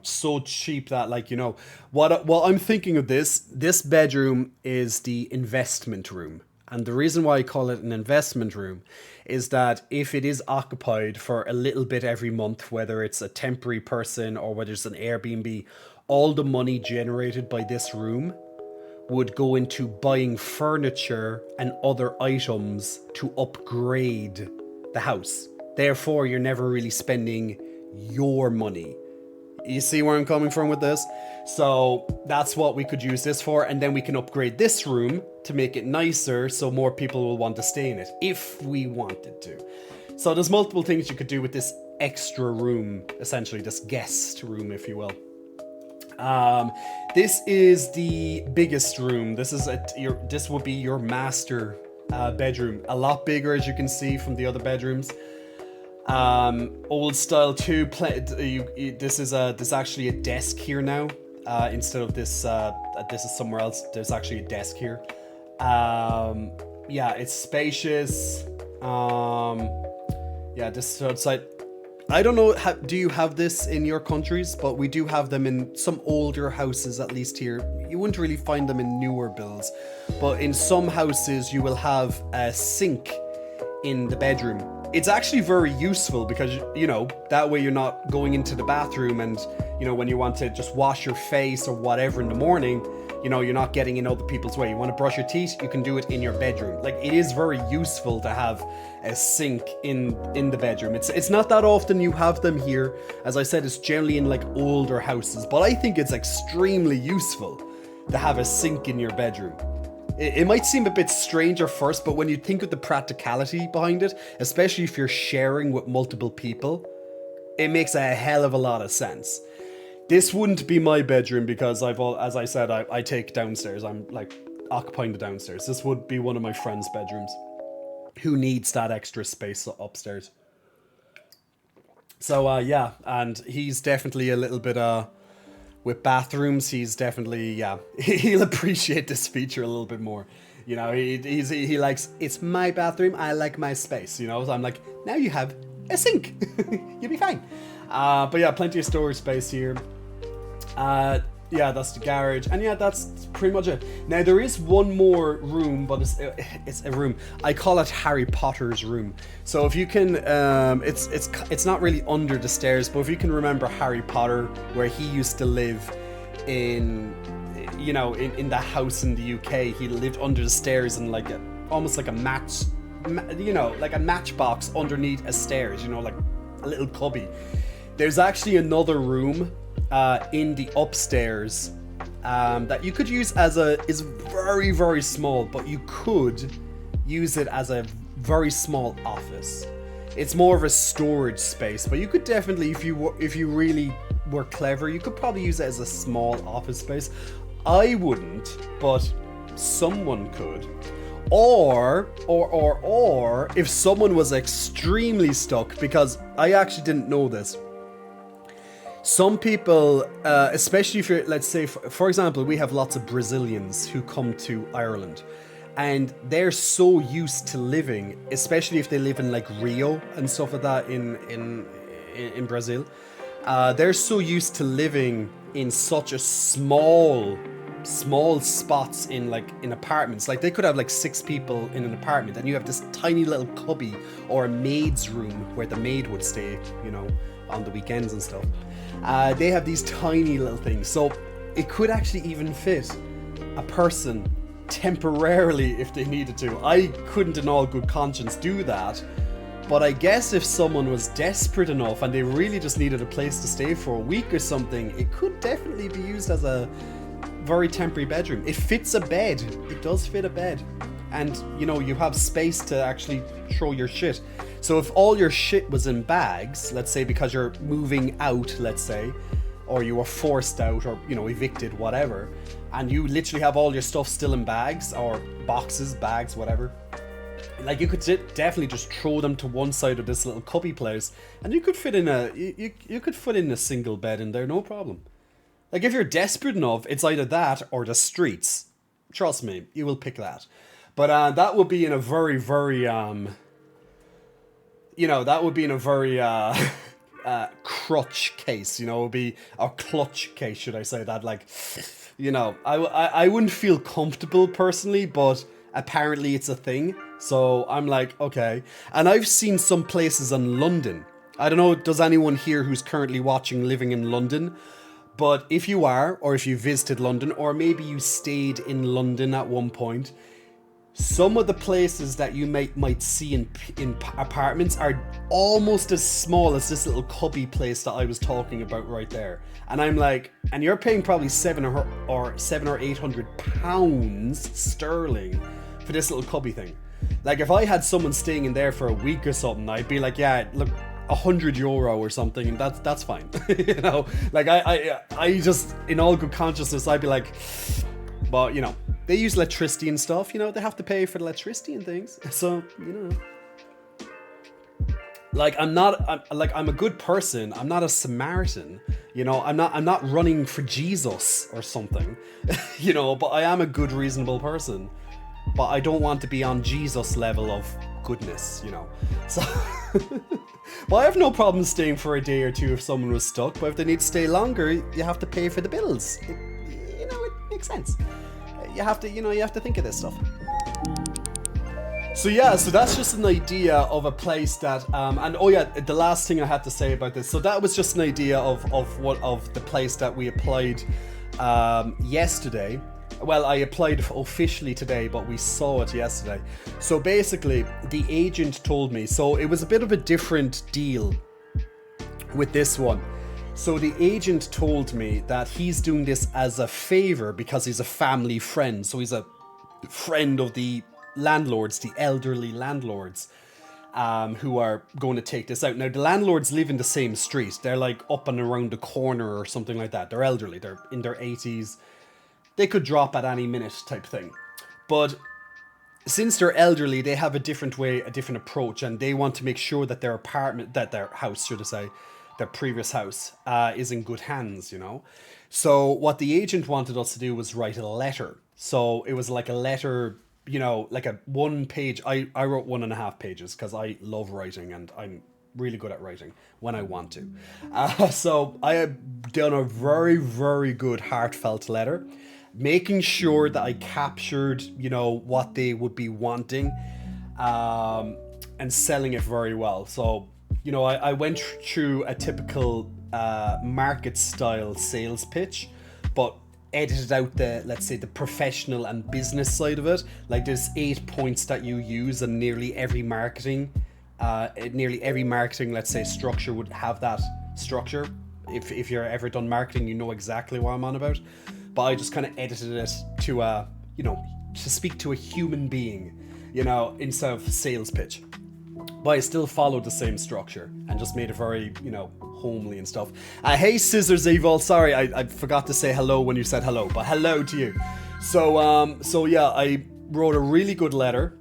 so cheap that, like, you know, what I'm thinking of this bedroom is the investment room. And the reason why I call it an investment room is that if it is occupied for a little bit every month, whether it's a temporary person or whether it's an Airbnb, all the money generated by this room would go into buying furniture and other items to upgrade the house. Therefore, you're never really spending your money. You see where I'm coming from with this? So that's what we could use this for, and then we can upgrade this room to make it nicer so more people will want to stay in it, if we wanted to. So there's multiple things you could do with this extra room, essentially this guest room, if you will. This is the biggest room. This would be your master bedroom. A lot bigger, as you can see from the other bedrooms. Old style too. There's actually a desk here now. Instead of this is somewhere else. There's actually a desk here. Yeah, it's spacious. Yeah, this outside. I don't know, do you have this in your countries? But we do have them in some older houses, at least here. You wouldn't really find them in newer builds. But in some houses, you will have a sink in the bedroom. it's actually very useful because, you know, that way you're not going into the bathroom and, you know, when you want to just wash your face or whatever in the morning, you know, you're not getting in other people's way. You want to brush your teeth, you can do it in your bedroom. Like, it is very useful to have a sink in the bedroom. It's not that often you have them here. As I said, it's generally in like older houses, but I think it's extremely useful to have a sink in your bedroom. It might seem a bit strange at first, but when you think of the practicality behind it, especially if you're sharing with multiple people, it makes a hell of a lot of sense. This wouldn't be my bedroom because as I said, I take downstairs. I'm like occupying the downstairs. This would be one of my friend's bedrooms who needs that extra space upstairs. So yeah, and he's definitely a little bit with bathrooms. He's definitely, yeah, he'll appreciate this feature a little bit more. You know, he likes, it's my bathroom, I like my space, you know. So I'm like, now you have a sink. You'll be fine. But yeah, plenty of storage space here. Yeah, that's the garage, and yeah, that's pretty much it. Now there is one more room, but it's a room. I call it Harry Potter's room. So if you can, it's not really under the stairs, but if you can remember Harry Potter, where he used to live in, you know, in the house in the UK, he lived under the stairs in like almost like a like a matchbox underneath a stairs, you know, like a little cubby. There's actually another room in the upstairs that you could use as is very, very small, but you could use it as a very small office. It's more of a storage space, but you could definitely, if you really were clever, you could probably use it as a small office space. I wouldn't, but someone could. Or if someone was extremely stuck, because I actually didn't know this. Some people, especially if you're, let's say, for example, we have lots of Brazilians who come to Ireland, and they're so used to living, especially if they live in like Rio and stuff like that in Brazil. They're so used to living in such a small spots in apartments. Like, they could have like 6 people in an apartment, and you have this tiny little cubby or a maid's room where the maid would stay, you know, on the weekends and stuff. They have these tiny little things, so it could actually even fit a person temporarily if they needed to. I couldn't in all good conscience do that, but I guess if someone was desperate enough and they really just needed a place to stay for a week or something, it could definitely be used as a very temporary bedroom. It fits a bed. It does fit a bed, and you know, you have space to actually throw your shit. So if all your shit was in bags, let's say because you're moving out, let's say, or you were forced out, or, you know, evicted, whatever, and you literally have all your stuff still in bags or boxes, bags, whatever, like, you could definitely just throw them to one side of this little cubby place, and you could fit in you could fit in a single bed in there, no problem. Like, if you're desperate enough, it's either that or the streets. Trust me, you will pick that. But that would be in a very, very you know, that would be in a very crutch case, you know, it would be a clutch case, should I say that? Like, you know, I wouldn't feel comfortable personally, but apparently it's a thing. So I'm like, okay. And I've seen some places in London. I don't know, does anyone here who's currently watching living in London? But if you are, or if you visited London, or maybe you stayed in London at one point, some of the places that you might see in apartments are almost as small as this little cubby place that I was talking about right there. And I'm like, and you're paying probably £700 or £800 sterling for this little cubby thing. Like, if I had someone staying in there for a week or something, I'd be like, yeah, look, €100 or something, and that's fine. You know, like, I just, in all good consciousness, I'd be like, but, you know, they use electricity and stuff, you know, they have to pay for the electricity and things. So, you know, like, I'm a good person. I'm not a Samaritan, you know, I'm not running for Jesus or something, you know, but I am a good, reasonable person. But I don't want to be on Jesus level of goodness, you know. So, but I have no problem staying for a day or two if someone was stuck. But if they need to stay longer, you have to pay for the bills. You know, it makes sense. You have to think of this stuff. So yeah, so that's just an idea of a place that, and oh yeah, the last thing I had to say about this. So that was just an idea of the place that we applied yesterday. Well, I applied officially today, but we saw it yesterday. So basically, the agent told me. So it was a bit of a different deal with this one. So the agent told me that he's doing this as a favor because he's a family friend. So he's a friend of the landlords, the elderly landlords, who are going to take this out. Now, the landlords live in the same street. They're like up and around the corner or something like that. They're elderly. They're in their 80s. They could drop at any minute type thing. But since they're elderly, they have a different way, a different approach, and they want to make sure that their apartment, that their house, should I say, their previous house, is in good hands, you know? So what the agent wanted us to do was write a letter. So it was like a letter, you know, like a 1 page. I wrote 1.5 pages because I love writing and I'm really good at writing when I want to. So I have done a very, very good heartfelt letter, making sure that I captured, you know, what they would be wanting, and selling it very well. So, you know, I went through a typical market style sales pitch, but edited out the, let's say, the professional and business side of it. Like there's 8 points that you use, and nearly every marketing, let's say, structure would have that structure. If you're ever done marketing, you know exactly what I'm on about. But I just kind of edited it to, you know, to speak to a human being, you know, instead of sales pitch. But I still followed the same structure and just made it very, you know, homely and stuff. Hey, Scissors Evil, sorry, I forgot to say hello when you said hello, but hello to you. So yeah, I wrote a really good letter.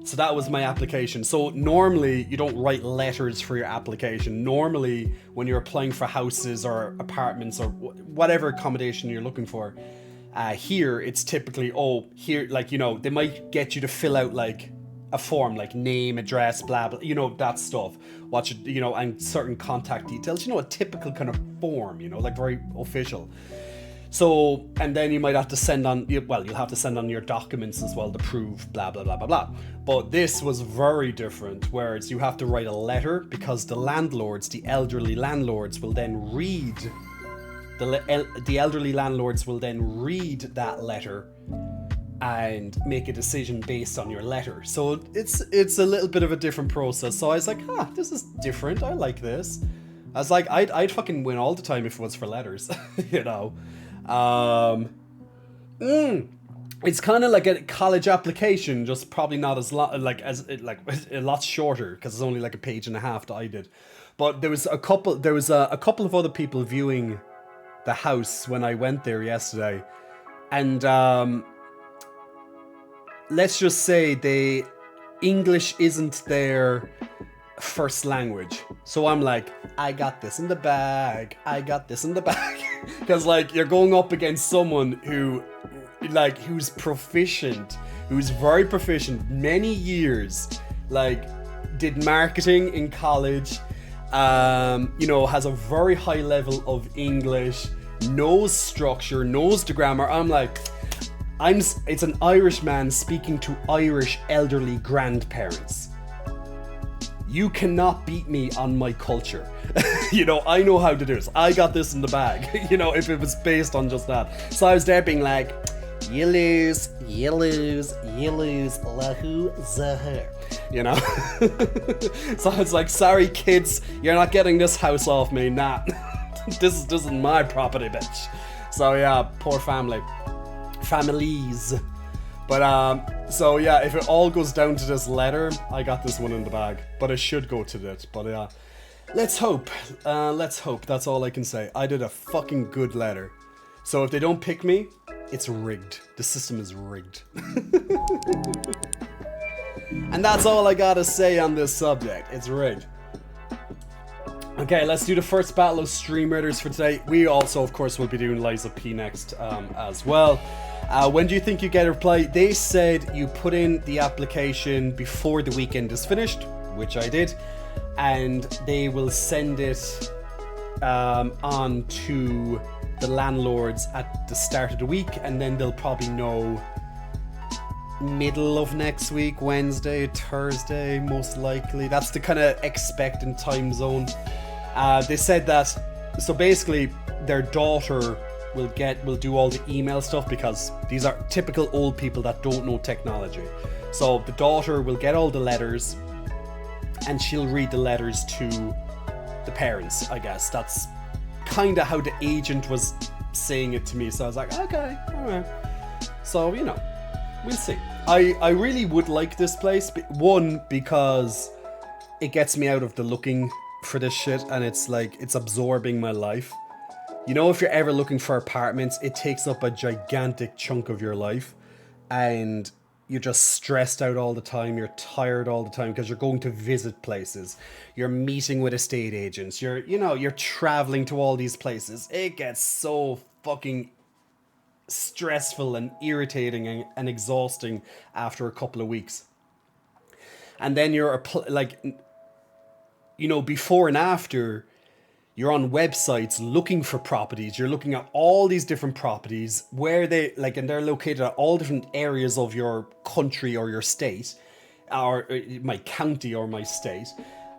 So that was my application. So normally you don't write letters for your application. Normally when you're applying for houses or apartments or whatever accommodation you're looking for, here it's typically, here, like, you know, they might get you to fill out like a form, like name, address, blah, blah, you know, that stuff. You know, and certain contact details, you know, a typical kind of form, you know, like very official. So, and then you might have to send on, well, you'll have to send on your documents as well to prove blah, blah, blah, blah, blah. But this was very different, whereas you have to write a letter because the landlords, the elderly landlords will then read, the elderly landlords will then read that letter and make a decision based on your letter. So it's a little bit of a different process. So I was like, this is different. I like this. I was like, I'd fucking win all the time if it was for letters, you know. It's kind of like a college application, just probably not as a lot shorter because it's only like 1.5 pages that I did. But there was a couple of other people viewing the house when I went there yesterday, and let's just say English isn't their first language. So I'm like, I got this in the bag. Because like you're going up against someone who's proficient, who's very proficient, many years, like did marketing in college, you know, has a very high level of English, knows structure, knows the grammar. I'm like, it's an Irish man speaking to Irish elderly grandparents. You cannot beat me on my culture. You know, I know how to do this. I got this in the bag, you know, if it was based on just that. So I was there being like, you lose, lahu, zahar. You know? So I was like, sorry kids, you're not getting this house off me, nah. This is my property, bitch. So yeah, poor families. But so yeah, if it all goes down to this letter, I got this one in the bag. But it should go to it. But yeah, let's hope. That's all I can say. I did a fucking good letter. So if they don't pick me, it's rigged. The system is rigged. And that's all I gotta say on this subject. It's rigged. Okay, let's do the first battle of stream raiders for today. We also, of course, will be doing Liza P next as well. When do you think you get a reply? They said you put in the application before the weekend is finished, which I did, and they will send it on to the landlords at the start of the week, and then they'll probably know middle of next week, Wednesday, Thursday, most likely. That's the kind of expectant time zone. They said that, so basically their daughter will do all the email stuff, because these are typical old people that don't know technology. So the daughter will get all the letters and she'll read the letters to the parents, I guess. That's kind of how the agent was saying it to me. So I was like, okay, all right. So, you know, we'll see. I really would like this place. One, because it gets me out of the looking for this shit, and it's like, it's absorbing my life. You know, if you're ever looking for apartments, it takes up a gigantic chunk of your life, and you're just stressed out all the time. You're tired all the time because you're going to visit places. You're meeting with estate agents. You're traveling to all these places. It gets so fucking stressful and irritating and exhausting after a couple of weeks. And then you're before and after, you're on websites looking for properties. You're looking at all these different properties where and they're located at all different areas of your country or your state, or my county or my state,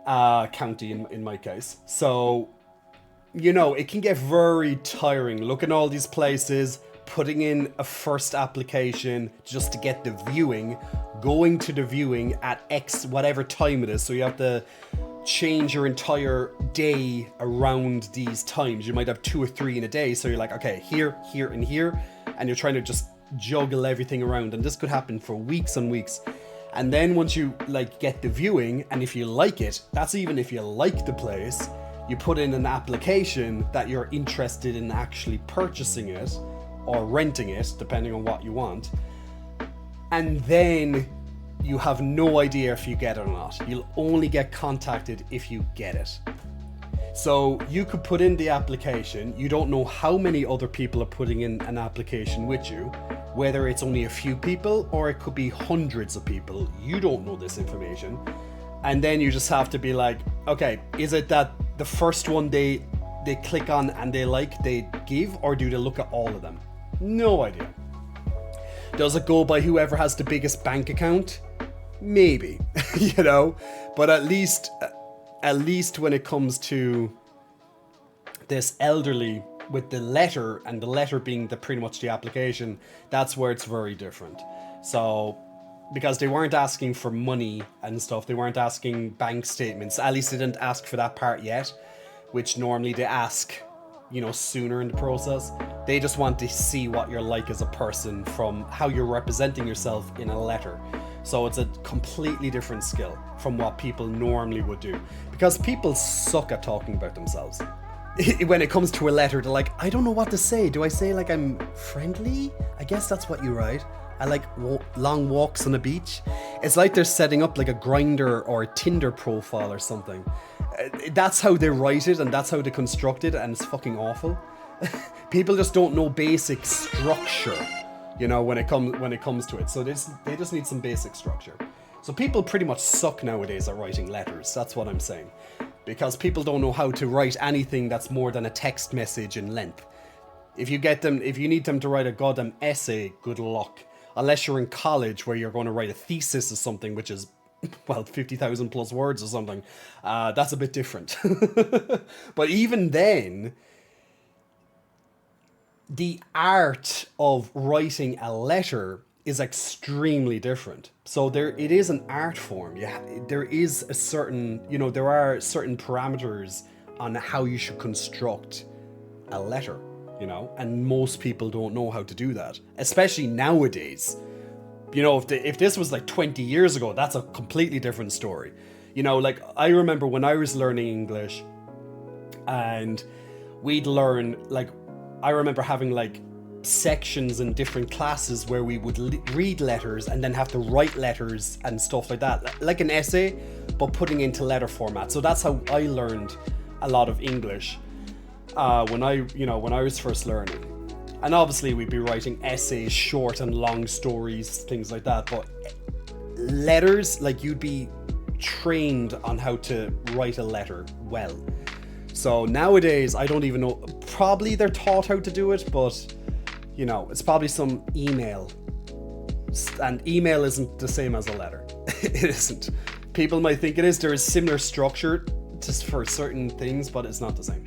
county in my case. So, it can get very tiring looking at all these places, putting in a first application just to get the viewing, going to the viewing at X whatever time it is. So you have to change your entire day around these times. You might have 2 or 3 in a day, so you're like, okay, here, and here, and you're trying to just juggle everything around, and this could happen for weeks and weeks. And then once you get the viewing, and if you like it, that's even if you like the place, you put in an application that you're interested in actually purchasing it or renting it, depending on what you want, and then you have no idea if you get it or not. You'll only get contacted if you get it. So you could put in the application. You don't know how many other people are putting in an application with you, whether it's only a few people or it could be hundreds of people. You don't know this information. And then you just have to be like, okay, is it that the first one they click on and they give, or do they look at all of them? No idea. Does it go by whoever has the biggest bank account? Maybe, but at least when it comes to this elderly with the letter, and the letter being pretty much the application, that's where it's very different. So, because they weren't asking for money and stuff, they weren't asking bank statements, at least they didn't ask for that part yet, which normally they ask, sooner in the process. They just want to see what you're like as a person from how you're representing yourself in a letter. So it's a completely different skill from what people normally would do, because people suck at talking about themselves. When it comes to a letter, they're like, I don't know what to say. Do I say I'm friendly? I guess that's what you write. I like long walks on a beach. It's like they're setting up a Grindr or a Tinder profile or something. That's how they write it, and that's how they construct it, and it's fucking awful. People just don't know basic structure, when it comes to it. So they just need some basic structure. So people pretty much suck nowadays at writing letters. That's what I'm saying. Because people don't know how to write anything that's more than a text message in length. If you need them to write a goddamn essay, good luck. Unless you're in college where you're going to write a thesis or something, which is 50,000 plus words or something. That's a bit different. But even then, the art of writing a letter is extremely different. So it is an art form. There is a certain, there are certain parameters on how you should construct a letter, and most people don't know how to do that, especially nowadays. If this was 20 years ago, that's a completely different story. I remember when I was learning English, and we'd learn, I remember having sections in different classes where we would read letters and then have to write letters and stuff like that, like an essay, but putting into letter format. So that's how I learned a lot of English when I was first learning. And obviously we'd be writing essays, short and long stories, things like that. But letters, you'd be trained on how to write a letter well. So nowadays, I don't even know. Probably they're taught how to do it, but it's probably some email And email isn't the same as a letter. It isn't. People might think it is. There is similar structure just for certain things, but it's not the same.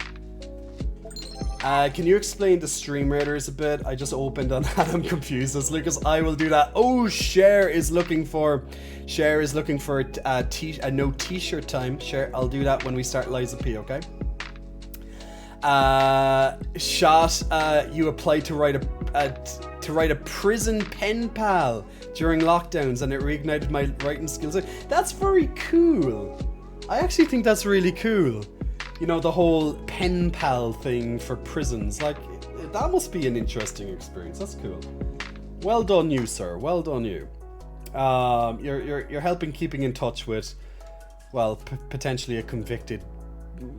Can you explain the stream raiders a bit? I just opened on that. I'm confused. As Lucas, I will do that. Oh, Cher is looking for a no t-shirt time. Cher, I'll do that when we start Liza P. Okay. Shot. You applied to write a prison pen pal during lockdowns, and it reignited my writing skills. That's very cool. I actually think that's really cool. You know, the whole pen pal thing for prisons. Like, that must be an interesting experience. That's cool. Well done, you, sir. Well done, you. You're helping keeping in touch with, well, potentially a convicted,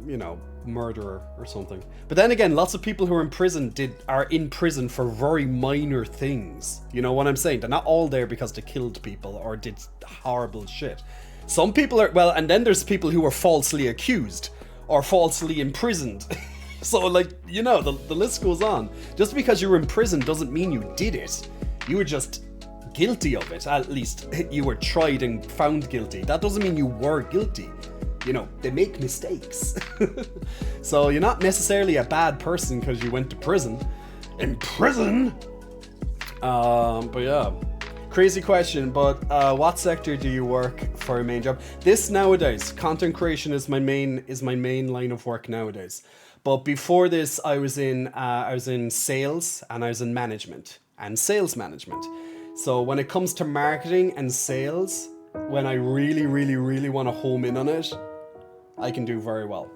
you know, murderer or something. But then again, lots of people who are in prison are in prison for very minor things. You know what I'm saying? They're not all there because they killed people or did horrible shit. Some people are, well, and then there's people who are falsely accused or falsely imprisoned. So, like, you know, the list goes on. Just because you were in prison doesn't mean you did it. You were just guilty of it. At least you were tried and found guilty. That doesn't mean you were guilty. You know, they make mistakes. So you're not necessarily a bad person because you went to prison. In prison? But yeah. Crazy question, but what sector do you work for a main job? This nowadays, content creation is my main line of work nowadays. But before this, I was in sales and I was in management and sales management. So when it comes to marketing and sales, when I really want to home in on it, I can do very well.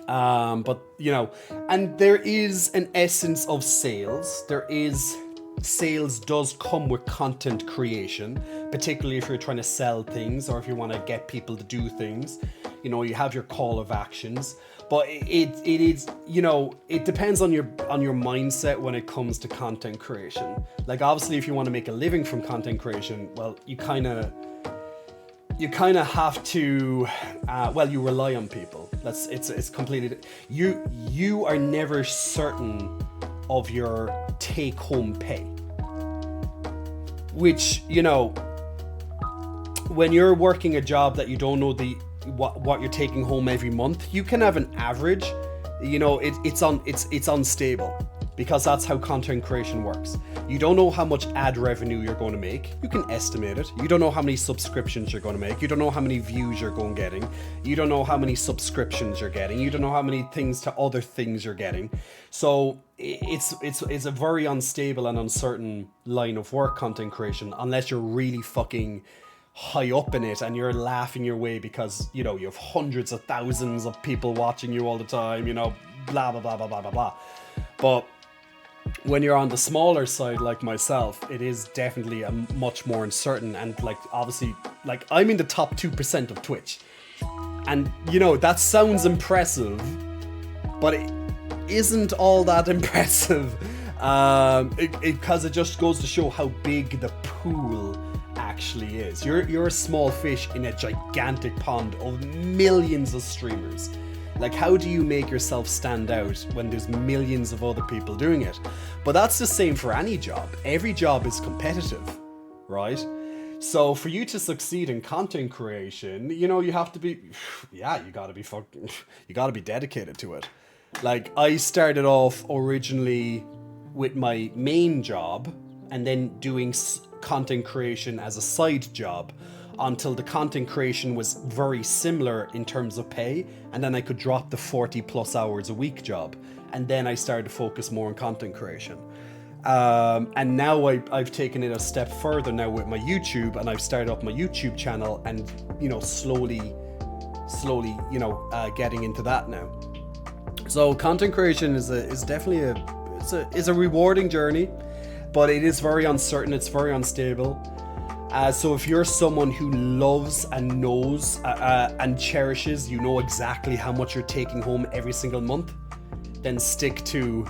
But you know, and there is an essence of sales. Sales does come with content creation, particularly if you're trying to sell things or if you want to get people to do things. You know, you have your call of actions, but it is, you know, it depends on your mindset when it comes to content creation. Like, obviously, if you want to make a living from content creation, well, you kind of have to, you rely on people. It's completely, you are never certain of your take-home pay, which, you know, when you're working a job that you don't know what you're taking home every month, you can have an average. You know, it's unstable, because that's how content creation works. You don't know how much ad revenue you're going to make. You can estimate it. You don't know how many subscriptions you're going to make. You don't know how many views you're going getting. You don't know how many subscriptions you're getting. You don't know how many things to other things you're getting. So it's a very unstable and uncertain line of work, content creation, unless you're really fucking high up in it and you're laughing your way because, you know, you have hundreds of thousands of people watching you all the time, you know, blah, blah, blah, blah, blah, blah, blah. But when you're on the smaller side like myself, it is definitely a much more uncertain, and like, obviously, like, I'm in the top 2% of Twitch, and you know, that sounds impressive, but it isn't all that impressive, because it just goes to show how big the pool actually is. You're a small fish in a gigantic pond of millions of streamers. Like, how do you make yourself stand out when there's millions of other people doing it? But that's the same for any job. Every job is competitive, right? So for you to succeed in content creation, you know, you have to be, yeah, you gotta be dedicated to it. Like, I started off originally with my main job and then doing content creation as a side job, until the content creation was very similar in terms of pay, and then I could drop the 40 plus hours a week job, and then I started to focus more on content creation. And now I've taken it a step further now with my YouTube, and I've started up my YouTube channel, and, you know, slowly, you know, getting into that now. So content creation is definitely a rewarding journey, but it is very uncertain. It's very unstable. So if you're someone who loves and knows and cherishes, you know exactly how much you're taking home every single month, then stick to,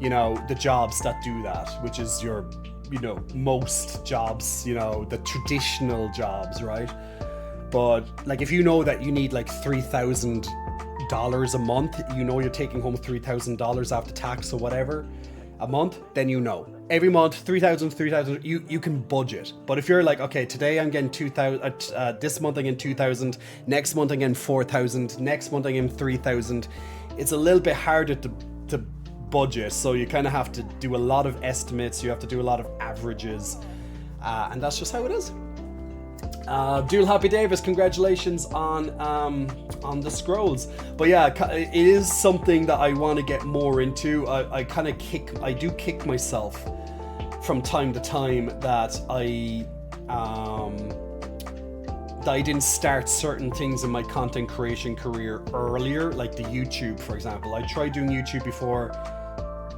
you know, the jobs that do that, which is your, you know, most jobs, you know, the traditional jobs, right? But like, if you know that you need like $3,000 a month, you know you're taking home $3,000 after tax or whatever a month, then you know. every month 3,000, you can budget. But if you're like, okay, today I'm getting 2,000, this month I'm getting 2,000, next month I'm getting 4,000, next month I'm getting 3,000, it's a little bit harder to budget. So you kind of have to do a lot of estimates, you have to do a lot of averages, and that's just how it is. Abdul Happy Davis, congratulations on the scrolls. But yeah, it is something that I want to get more into. I do kick myself from time to time that I didn't start certain things in my content creation career earlier, like the YouTube, for example. I tried doing YouTube before,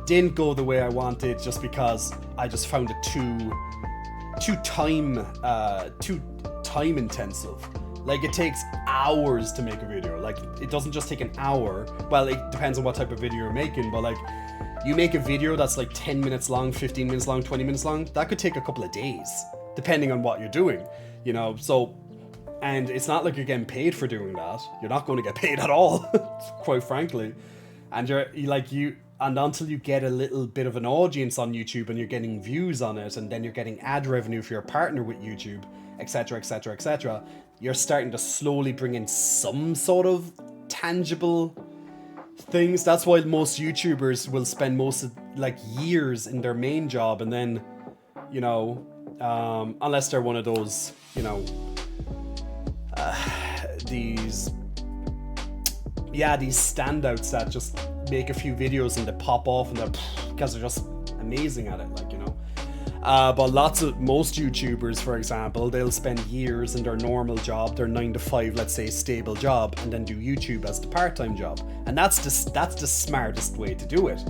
didn't go the way I wanted, just because I just found it too time intensive. Like, it takes hours to make a video. Like, it doesn't just take an hour. Well, it depends on what type of video you're making, but like, you make a video that's like 10 minutes long, 15 minutes long, 20 minutes long, that could take a couple of days, depending on what you're doing, you know. So, and it's not like you're getting paid for doing that. You're not going to get paid at all, quite frankly. And and until you get a little bit of an audience on YouTube and you're getting views on it, and then you're getting ad revenue if you're a partner with YouTube, etc., etc., etc., you're starting to slowly bring in some sort of tangible things. That's why most YouTubers will spend most of like years in their main job, and then, you know, unless they're one of those, you know, these standouts that just make a few videos and they pop off and they're, because they're just amazing at it, like, you know. But most YouTubers, for example, they'll spend years in their normal job, their 9 to 5, let's say, stable job, and then do YouTube as the part-time job. And that's the smartest way to do it.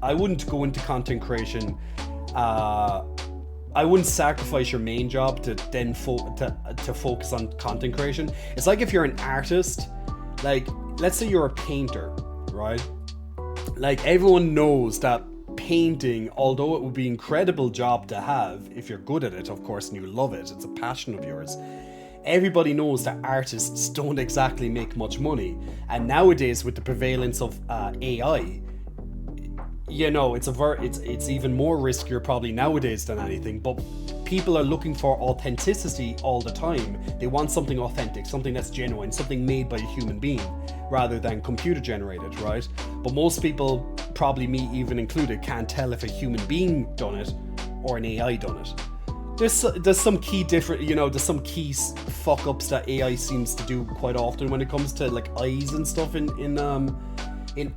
I wouldn't go into content creation. I wouldn't sacrifice your main job to then to focus on content creation. It's like if you're an artist, like, let's say you're a painter, right? Like, everyone knows that painting, although it would be an incredible job to have if you're good at it, of course, and you love it, it's a passion of yours, everybody knows that artists don't exactly make much money. And nowadays, with the prevalence of AI, you know, it's even more riskier probably nowadays than anything. But people are looking for authenticity all the time. They want something authentic, something that's genuine, something made by a human being rather than computer generated, right? But most people, probably me even included, can't tell if a human being done it or an AI done it. There's some key fuck ups that AI seems to do quite often when it comes to like eyes and stuff in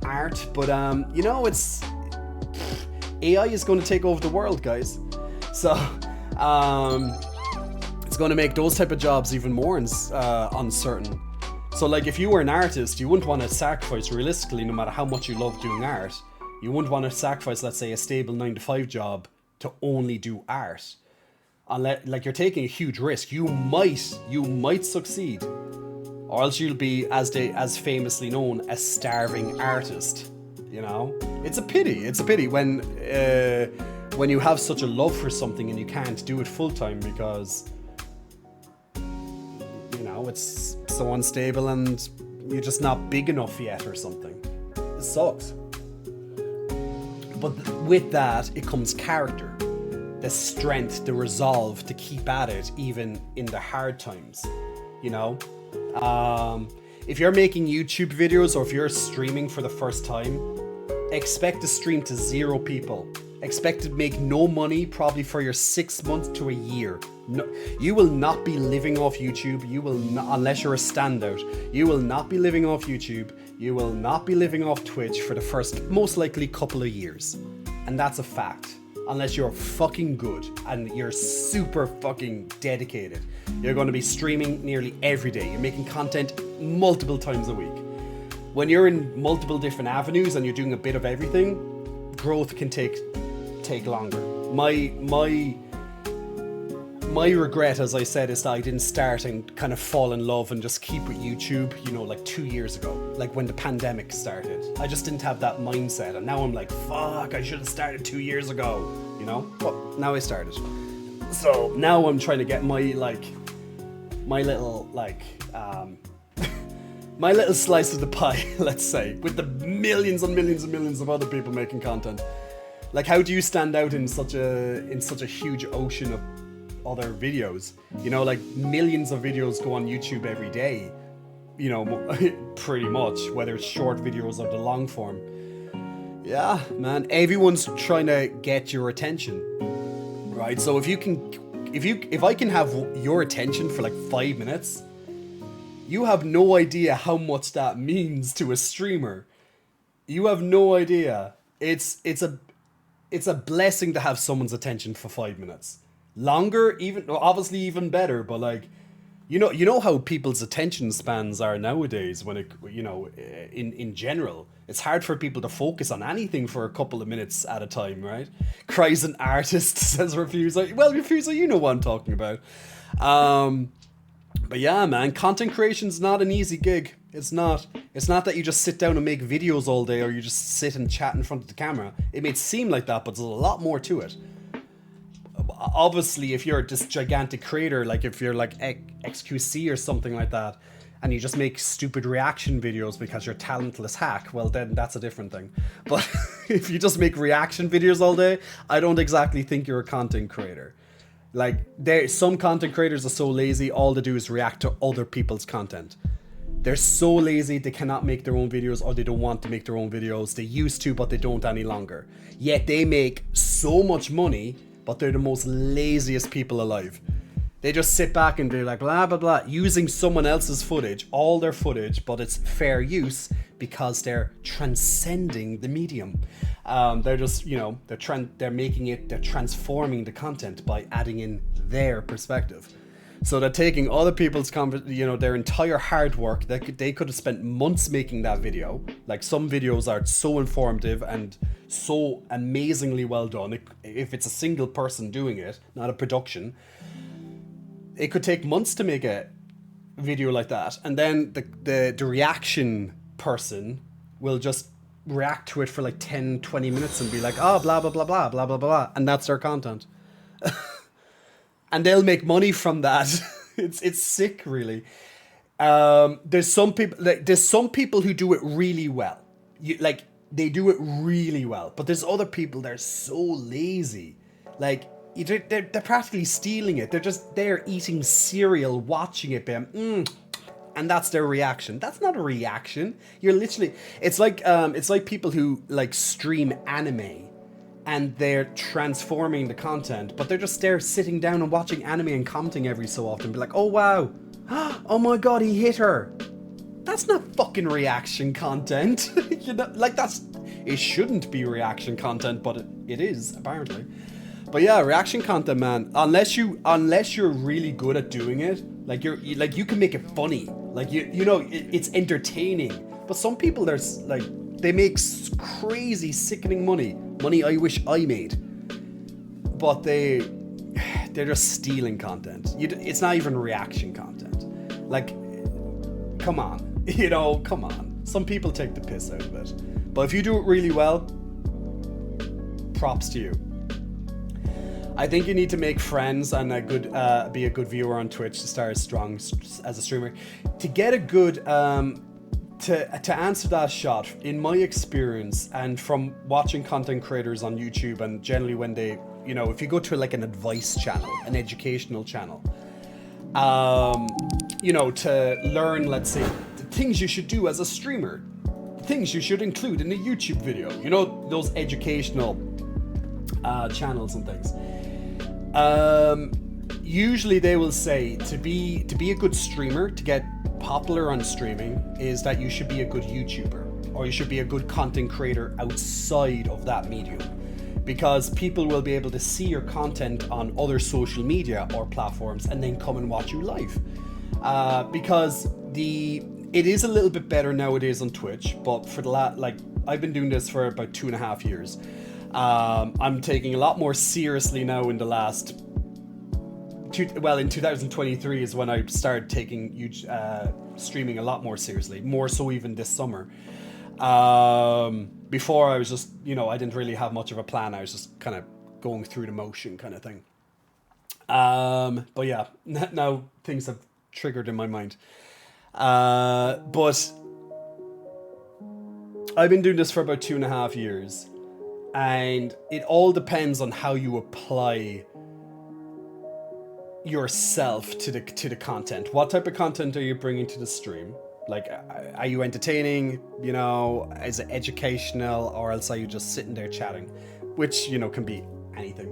art. But you know, it's AI is going to take over the world, guys. So it's going to make those type of jobs even more uncertain. So like, if you were an artist, you wouldn't want to sacrifice, realistically, no matter how much you love doing art, you wouldn't want to sacrifice, let's say, a stable 9 to 5 job to only do art. Unless, like, you're taking a huge risk. You might succeed, or else you'll be, as famously known, a starving artist. You know, it's a pity when you have such a love for something and you can't do it full time because, you know, it's so unstable and you're just not big enough yet or something. It sucks. But with that, it comes character, the strength, the resolve to keep at it even in the hard times, you know. If you're making YouTube videos or if you're streaming for the first time, expect to stream to 0 people. Expect to make no money probably for your 6 months to a year. No, you will not be living off YouTube. You will not, unless you're a standout. You will not be living off YouTube. You will not be living off Twitch for the first, most likely, couple of years. And that's a fact. Unless you're fucking good and you're super fucking dedicated. You're going to be streaming nearly every day. You're making content multiple times a week. When you're in multiple different avenues and you're doing a bit of everything, growth can take longer. My regret, as I said, is that I didn't start and kind of fall in love and just keep with YouTube, you know, like 2 years ago, like when the pandemic started. I just didn't have that mindset, and now I'm like, fuck, I should have started 2 years ago, you know? But now I started. So now I'm trying to get my little my little slice of the pie, let's say, with the millions and millions and millions of other people making content. Like, how do you stand out in such a huge ocean of other videos? You know, like millions of videos go on YouTube every day. You know, pretty much, whether it's short videos or the long form. Yeah, man, everyone's trying to get your attention, right? So if I can have your attention for like 5 minutes, you have no idea how much that means to a streamer. You have no idea. It's a blessing to have someone's attention for 5 minutes. Longer, even obviously even better, but like, you know how people's attention spans are nowadays. When it, in general, it's hard for people to focus on anything for a couple of minutes at a time, right? Cries an artist, says Refuser. Well, Refuser, you know what I'm talking about. But yeah, man, content creation's not an easy gig. It's not. It's not that you just sit down and make videos all day, or you just sit and chat in front of the camera. It may seem like that, but there's a lot more to it. Obviously, if you're this gigantic creator, like if you're like XQC or something like that, and you just make stupid reaction videos because you're a talentless hack, well then that's a different thing. But if you just make reaction videos all day, I don't exactly think you're a content creator. Like, some content creators are so lazy, all they do is react to other people's content. They're so lazy, they cannot make their own videos, or they don't want to make their own videos. They used to, but they don't any longer. Yet they make so much money, but they're the most laziest people alive. They just sit back and they're like, blah, blah, blah, using someone else's footage, all their footage, but it's fair use because they're transcending the medium. They're just, they're making it, they're transforming the content by adding in their perspective. So they're taking other people's, their entire hard work. They could have spent months making that video. Like, some videos are so informative and so amazingly well done. If it's a single person doing it, not a production, it could take months to make a video like that. And then the reaction person will just react to it for like 10, 20 minutes and be like, oh, blah, blah, blah, blah, blah, blah, blah. And that's their content. And they'll make money from that. It's sick, really. There's some people who do it really well. They do it really well. But there's other people that are so lazy. Like, they're practically stealing it. They're just there eating cereal, watching it, and that's their reaction. That's not a reaction. You're literally. It's like people who like stream anime, and they're transforming the content, but they're just there sitting down and watching anime and commenting every so often. Be like, oh wow, oh my god, he hit her. That's not fucking reaction content. It shouldn't be reaction content, but it is apparently. But yeah, reaction content, man. Unless you're really good at doing it, you can make it funny. It's entertaining. But some people, they make crazy, sickening money I wish I made. But they're just stealing content. It's not even reaction content. Like, come on, come on. Some people take the piss out of it. But if you do it really well, props to you. I think you need to make friends and be a good viewer on Twitch to start strong as a streamer. To get a good, to answer that shot, in my experience and from watching content creators on YouTube, and generally when they, if you go to like an advice channel, an educational channel, to learn, let's say, the things you should do as a streamer, things you should include in a YouTube video, those educational channels and things. Usually they will say to be a good streamer, to get popular on streaming, is that you should be a good YouTuber, or you should be a good content creator outside of that medium, because people will be able to see your content on other social media or platforms and then come and watch you live. Because it is a little bit better nowadays on Twitch, but for I've been doing this for about 2.5 years. I'm taking a lot more seriously now in the last in 2023 is when I started taking streaming a lot more seriously, more so even this summer. Before I was just, I didn't really have much of a plan. I was just kind of going through the motion kind of thing. But yeah, now things have triggered in my mind. But I've been doing this for about 2.5 years. And it all depends on how you apply yourself to the content. What type of content are you bringing to the stream? Like, are you entertaining, you know, is it educational, or else are you just sitting there chatting, which, you know, can be anything.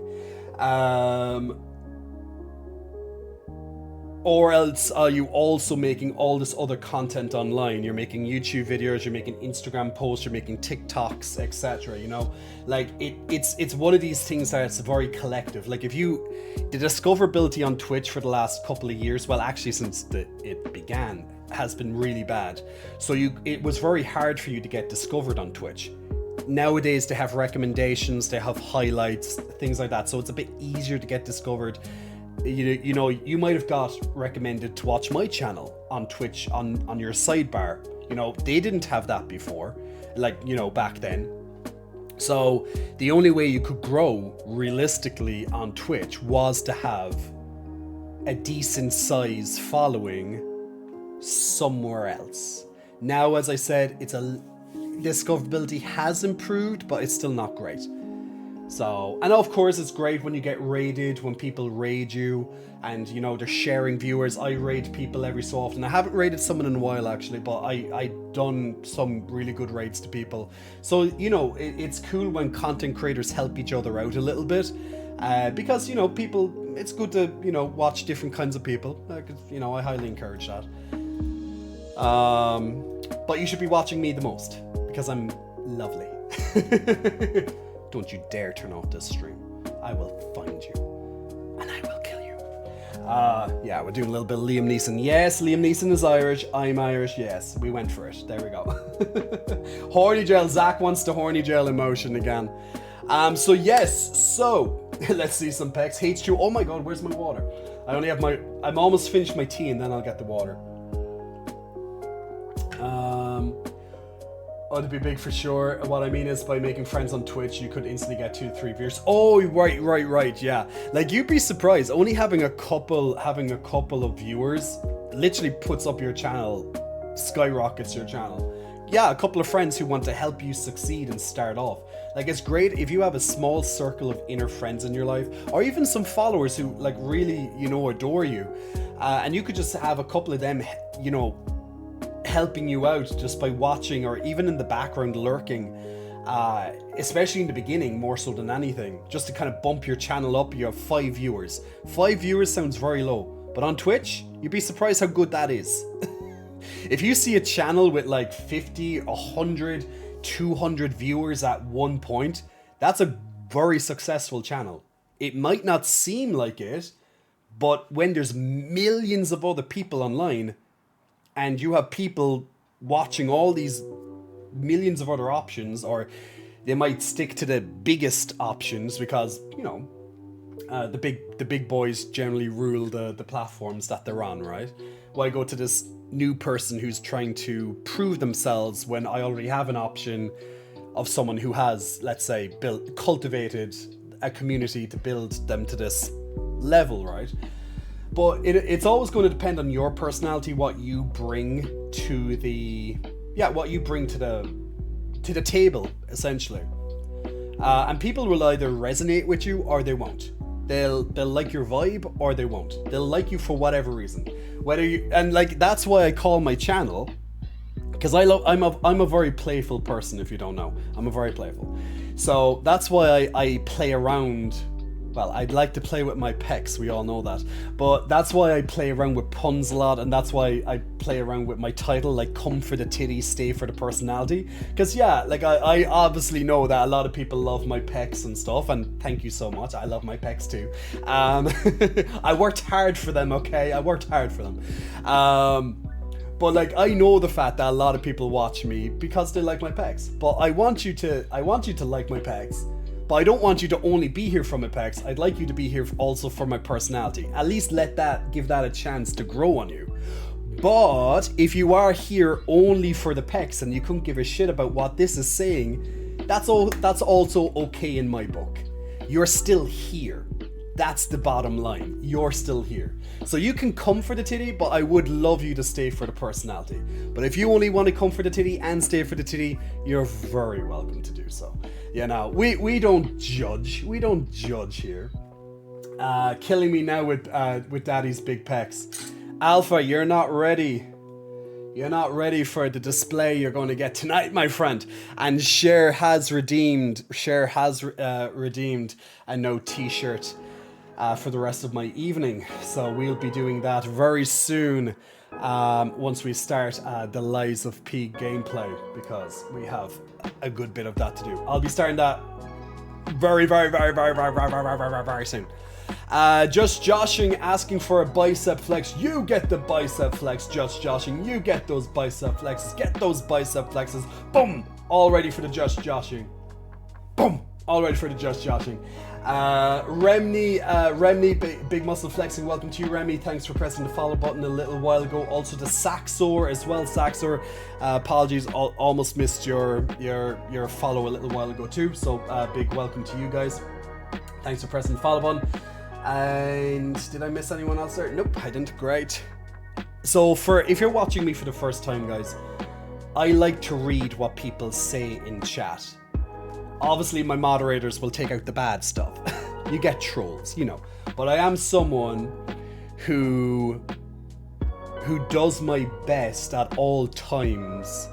Or else are you also making all this other content online? You're making YouTube videos, you're making Instagram posts, you're making TikToks, etc. You know, like it's one of these things that's very collective. Like the discoverability on Twitch for the last couple of years, well, actually since it began, has been really bad. So it was very hard for you to get discovered on Twitch. Nowadays they have recommendations, they have highlights, things like that. So it's a bit easier to get discovered. You know, you might have got recommended to watch my channel on Twitch on your sidebar. You know, they didn't have that before, like, you know, back then. So the only way you could grow realistically on Twitch was to have a decent size following somewhere else. Now, as I said, discoverability has improved, but it's still not great. So, and of course it's great when you get raided, when people raid you, and you know, they're sharing viewers. I raid people every so often. I haven't raided someone in a while actually, but I done some really good raids to people. So, you know, it's cool when content creators help each other out a little bit, because, you know, it's good to, you know, watch different kinds of people. Like, you know, I highly encourage that. But you should be watching me the most, because I'm lovely. Don't you dare turn off this stream. I will find you. And I will kill you. Yeah, we're doing a little bit of Liam Neeson. Yes, Liam Neeson is Irish. I'm Irish. Yes, we went for it. There we go. Horny gel. Zach wants the horny gel emotion again. So yes. So let's see some pecs. H2. Oh my god, where's my water? I'm almost finished my tea and then I'll get the water. Oh, to be big for sure. What I mean is, by making friends on Twitch, you could instantly get 2 to 3 viewers. Oh, right, yeah. Like, you'd be surprised. Only having a couple of viewers literally puts up your channel, skyrockets your channel. Yeah, a couple of friends who want to help you succeed and start off. Like, it's great if you have a small circle of inner friends in your life, or even some followers who, like, really, you know, adore you. And you could just have a couple of them, you know, helping you out just by watching, or even in the background lurking, especially in the beginning more so than anything, just to kind of bump your channel up. You have 5 viewers. 5 viewers sounds very low, but on Twitch you'd be surprised how good that is. If you see a channel with like 50, 100, 200 viewers at one point, that's a very successful channel. It might not seem like it, but when there's millions of other people online, and you have people watching all these millions of other options, or they might stick to the biggest options because, you know, the big boys generally rule the platforms that they're on, right? Why go to this new person who's trying to prove themselves when I already have an option of someone who has, let's say, cultivated a community to build them to this level, right? But it's always going to depend on your personality, what you bring to the table, essentially. And people will either resonate with you or they won't. They'll like your vibe or they won't. They'll like you for whatever reason. That's why I call my channel, because I'm a very playful person. If you don't know, I'm a very playful. So that's why I play around. Well, I'd like to play with my pecs, we all know that. But that's why I play around with puns a lot, and that's why I play around with my title, like, come for the titty, stay for the personality. Because, yeah, like, I obviously know that a lot of people love my pecs and stuff, and thank you so much, I love my pecs too. I worked hard for them, okay? I worked hard for them. But, like, I know the fact that a lot of people watch me because they like my pecs. But I want you to like my pecs. But I don't want you to only be here for my pecs. I'd like you to be here also for my personality. At least give that a chance to grow on you. But if you are here only for the pecs and you couldn't give a shit about what this is saying, that's also okay in my book. You're still here. That's the bottom line. You're still here. So you can come for the titty, but I would love you to stay for the personality. But if you only want to come for the titty and stay for the titty, you're very welcome to do so. You know, we don't judge. We don't judge here. Killing me now with Daddy's big pecs. Alpha, you're not ready. You're not ready for the display you're going to get tonight, my friend. And Cher has redeemed a no t-shirt for the rest of my evening. So we'll be doing that very soon once we start the Lies of P gameplay, because we have a good bit of that to do. I'll be starting that very soon. Just joshing, asking for a bicep flex. You get the bicep flex. Just joshing, you get those bicep flexes. Get those bicep flexes. Boom, all ready for the just joshing. Boom, all ready for the just joshing. Remny, big muscle flexing. Welcome to you, Remy. Thanks for pressing the follow button a little while ago. Also to Saxor as well. Saxor, apologies, almost missed your follow a little while ago too. So big welcome to you guys. Thanks for pressing the follow button. And did I miss anyone else there? Nope, I didn't. Great. So if you're watching me for the first time, guys, I like to read what people say in chat. Obviously, my moderators will take out the bad stuff. You get trolls, you know. But I am someone who does my best at all times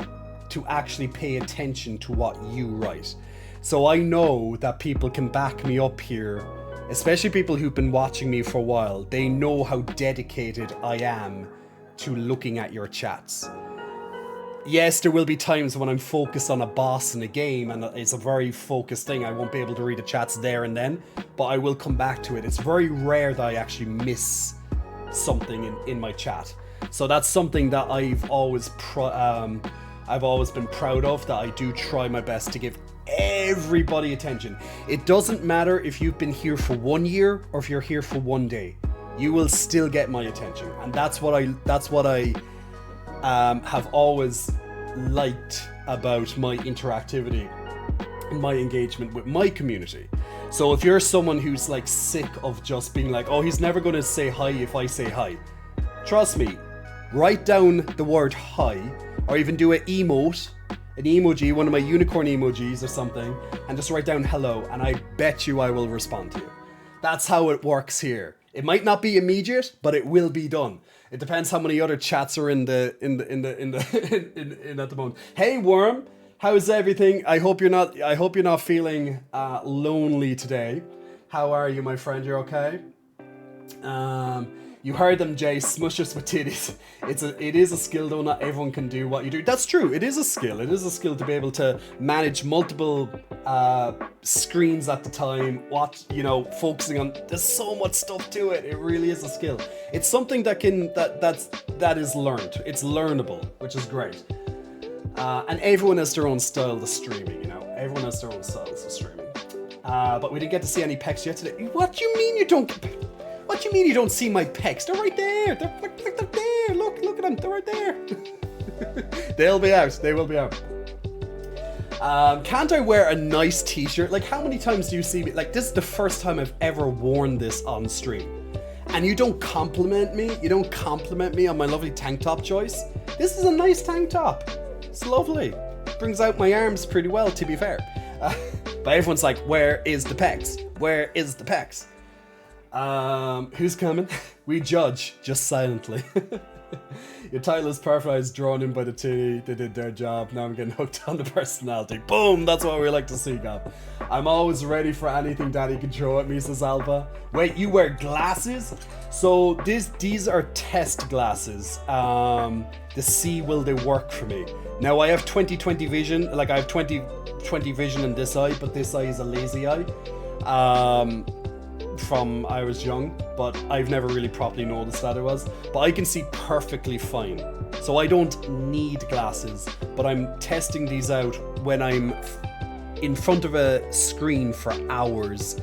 to actually pay attention to what you write. So I know that people can back me up here, especially people who've been watching me for a while. They know how dedicated I am to looking at your chats. Yes, there will be times when I'm focused on a boss in a game and it's a very focused thing. I won't be able to read the chats there and then, but I will come back to it. It's very rare that I actually miss something in my chat. So that's something that I've always been proud of, that I do try my best to give everybody attention. It doesn't matter if you've been here for 1 year or if you're here for 1 day. You will still get my attention, and that's what I have always liked about my interactivity and my engagement with my community. So if you're someone who's like sick of just being like, oh, he's never going to say hi if I say hi, trust me, write down the word hi, or even do an emoji, one of my unicorn emojis or something, and just write down hello, and I bet you I will respond to you. That's how it works here. It might not be immediate, but it will be done. It depends how many other chats are in at the moment. Hey Worm, how's everything? I hope you're not feeling lonely today. How are you, my friend? You're okay? You heard them, Jay. Smushers with titties. It is a skill, though. Not everyone can do what you do. That's true. It is a skill. It is a skill to be able to manage multiple screens at the time. Focusing on. There's so much stuff to it. It really is a skill. It's something that is learned. It's learnable, which is great. And everyone has their own style to streaming. You know, everyone has their own styles to streaming. But we didn't get to see any pecs yet today. What do you mean you don't? What do you mean you don't see my pecs? They're right there. They're there. Look at them. They're right there. They'll be out. They will be out. Can't I wear a nice t-shirt? Like, how many times do you see me? Like, this is the first time I've ever worn this on stream. And you don't compliment me? You don't compliment me on my lovely tank top choice? This is a nice tank top. It's lovely. Brings out my arms pretty well, to be fair. But everyone's like, where is the pecs? Where is the pecs? Who's coming? We judge, just silently. Your title is perfect. I was drawn in by the titty. They did their job. Now I'm getting hooked on the personality. Boom! That's what we like to see, Gav. I'm always ready for anything Daddy can throw at me, says Alpha. Wait, you wear glasses? So these are test glasses. To see will they work for me. Now I have 20/20 vision. Like I have 20/20 vision in this eye, but this eye is a lazy eye. From I was young, but I've never really properly noticed that it was. But I can see perfectly fine, so I don't need glasses. But I'm testing these out when I'm in front of a screen for hours.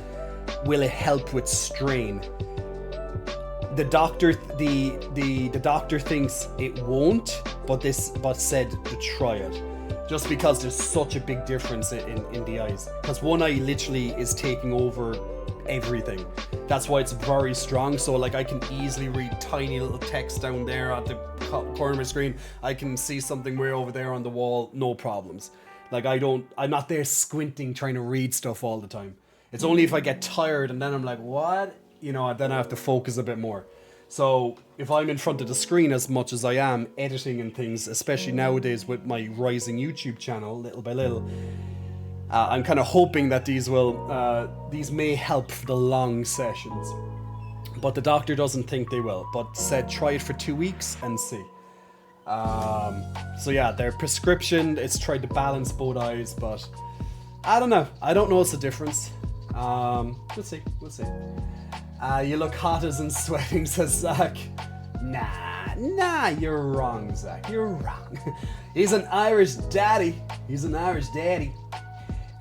Will it help with strain? The doctor thinks it won't, but said to try it. Just because there's such a big difference in the eyes. Because one eye literally is taking over everything. That's why it's very strong. So like I can easily read tiny little text down there at the corner of my screen. I can see something way over there on the wall, no problems. Like I'm not there squinting trying to read stuff all the time. It's only if I get tired and then I'm like, what? You know, then I have to focus a bit more. So if I'm in front of the screen as much as I am editing and things, especially nowadays with my rising YouTube channel, little by little, I'm kind of hoping that these may help for the long sessions. But the doctor doesn't think they will, but said try it for 2 weeks and see. So yeah, their prescription is tried to balance both eyes, but I don't know. I don't know what's the difference. We'll see. You look hot as in sweating, says Zach. Nah, you're wrong, Zach. You're wrong. He's an Irish daddy.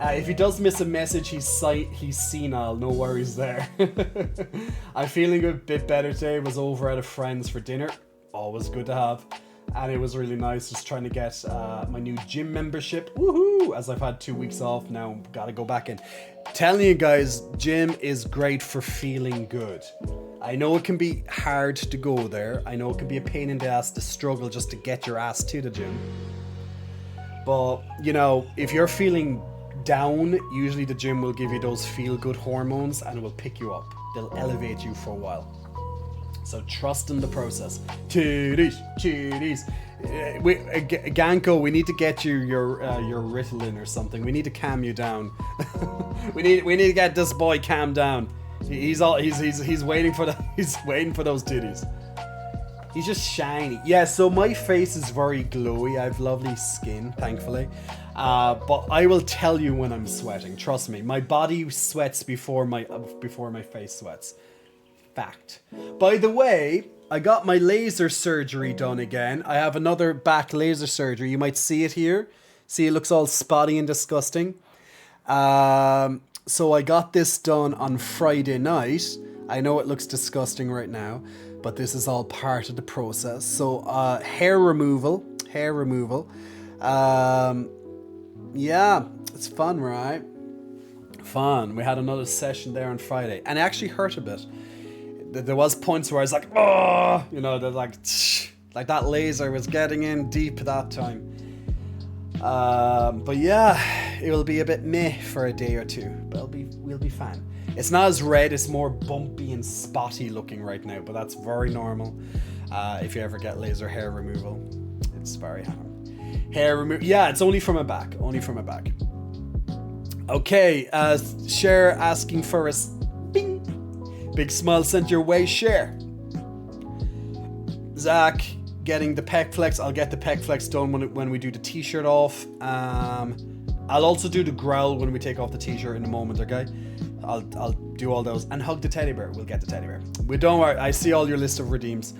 If he does miss a message, he's senile. No worries there. I'm feeling a bit better today. Was over at a friend's for dinner. Always good to have. And it was really nice just trying to get my new gym membership. Woohoo! As I've had 2 weeks off now, gotta go back in. Telling you guys, gym is great for feeling good. I know it can be hard to go there. I know it can be a pain in the ass to struggle just to get your ass to the gym. But, you know, if you're feeling down, usually the gym will give you those feel-good hormones and it will pick you up. They'll elevate you for a while. So trust in the process. Tiddies. Ganko, we need to get you your Ritalin or something. We need to calm you down. we need to get this boy calmed down. He's waiting for he's waiting for those titties. He's just shiny. Yeah, so my face is very glowy. I have lovely skin, thankfully. But I will tell you when I'm sweating. Trust me. My body sweats before my face sweats. Fact. By the way, I got my laser surgery done again. I have another back laser surgery. You might see it here. See, it looks all spotty and disgusting. So I got this done on Friday night. I know it looks disgusting right now, but this is all part of the process. So hair removal. Yeah, it's fun, right? Fun. We had another session there on Friday, and it actually hurt a bit. There was points where I was like, oh, you know, they're like that laser was getting in deep that time. But yeah, it will be a bit meh for a day or two, but we'll be fine. It's not as red, it's more bumpy and spotty looking right now, but that's very normal. If you ever get laser hair removal, it's very hard. Hair removal, yeah, it's only from my back. Okay, Cher asking for a bing. Big smile sent your way, Cher. Zach getting the pec flex. I'll get the pec flex done when we do the t-shirt off. I'll also do the growl when we take off the t-shirt in a moment, okay? I'll do all those. And hug the teddy bear. We'll get the teddy bear. Don't worry, I see all your list of redeems.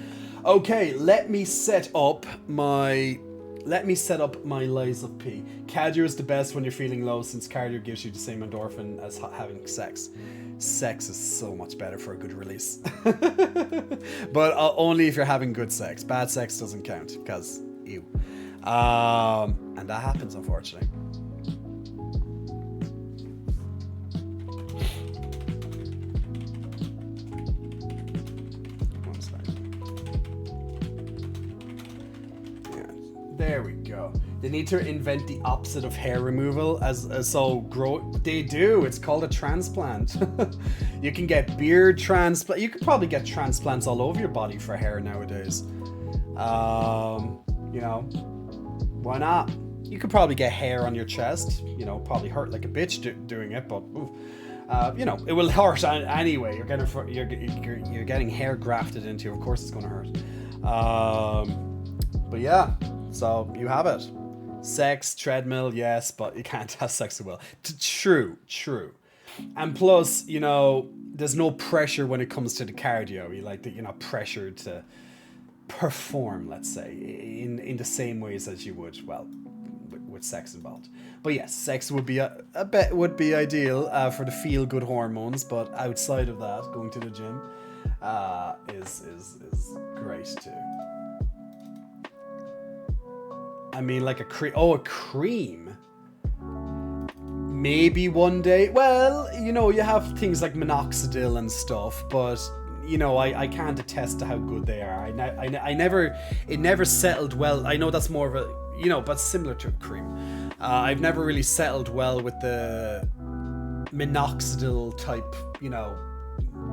Okay, let me set up my lies of P. Cardio is the best when you're feeling low, since cardio gives you the same endorphin as having sex. Sex is so much better for a good release. But only if you're having good sex. Bad sex doesn't count, because ew. And that happens, unfortunately. There we go. They need to invent the opposite of hair removal so grow. They do. It's called a transplant. You can get beard transplant. You could probably get transplants all over your body for hair nowadays. You know, why not? You could probably get hair on your chest. You know, probably hurt like a bitch doing it, but you know, it will hurt anyway. You're getting hair grafted into you. Of course, it's going to hurt. But yeah. So you have it. Sex, treadmill, yes, but you can't have sex as well. True. And plus, you know, there's no pressure when it comes to the cardio. You're not pressured to perform, let's say, in the same ways as you would, well, with sex involved. But yes, sex would be would be ideal for the feel good hormones. But outside of that, going to the gym is great too. I mean, like a cream. maybe one day. Well, you have things like minoxidil and stuff, but I can't attest to how good they are. I never, it never settled well. I know that's more of a, but similar to cream. I've never really settled well with the minoxidil type,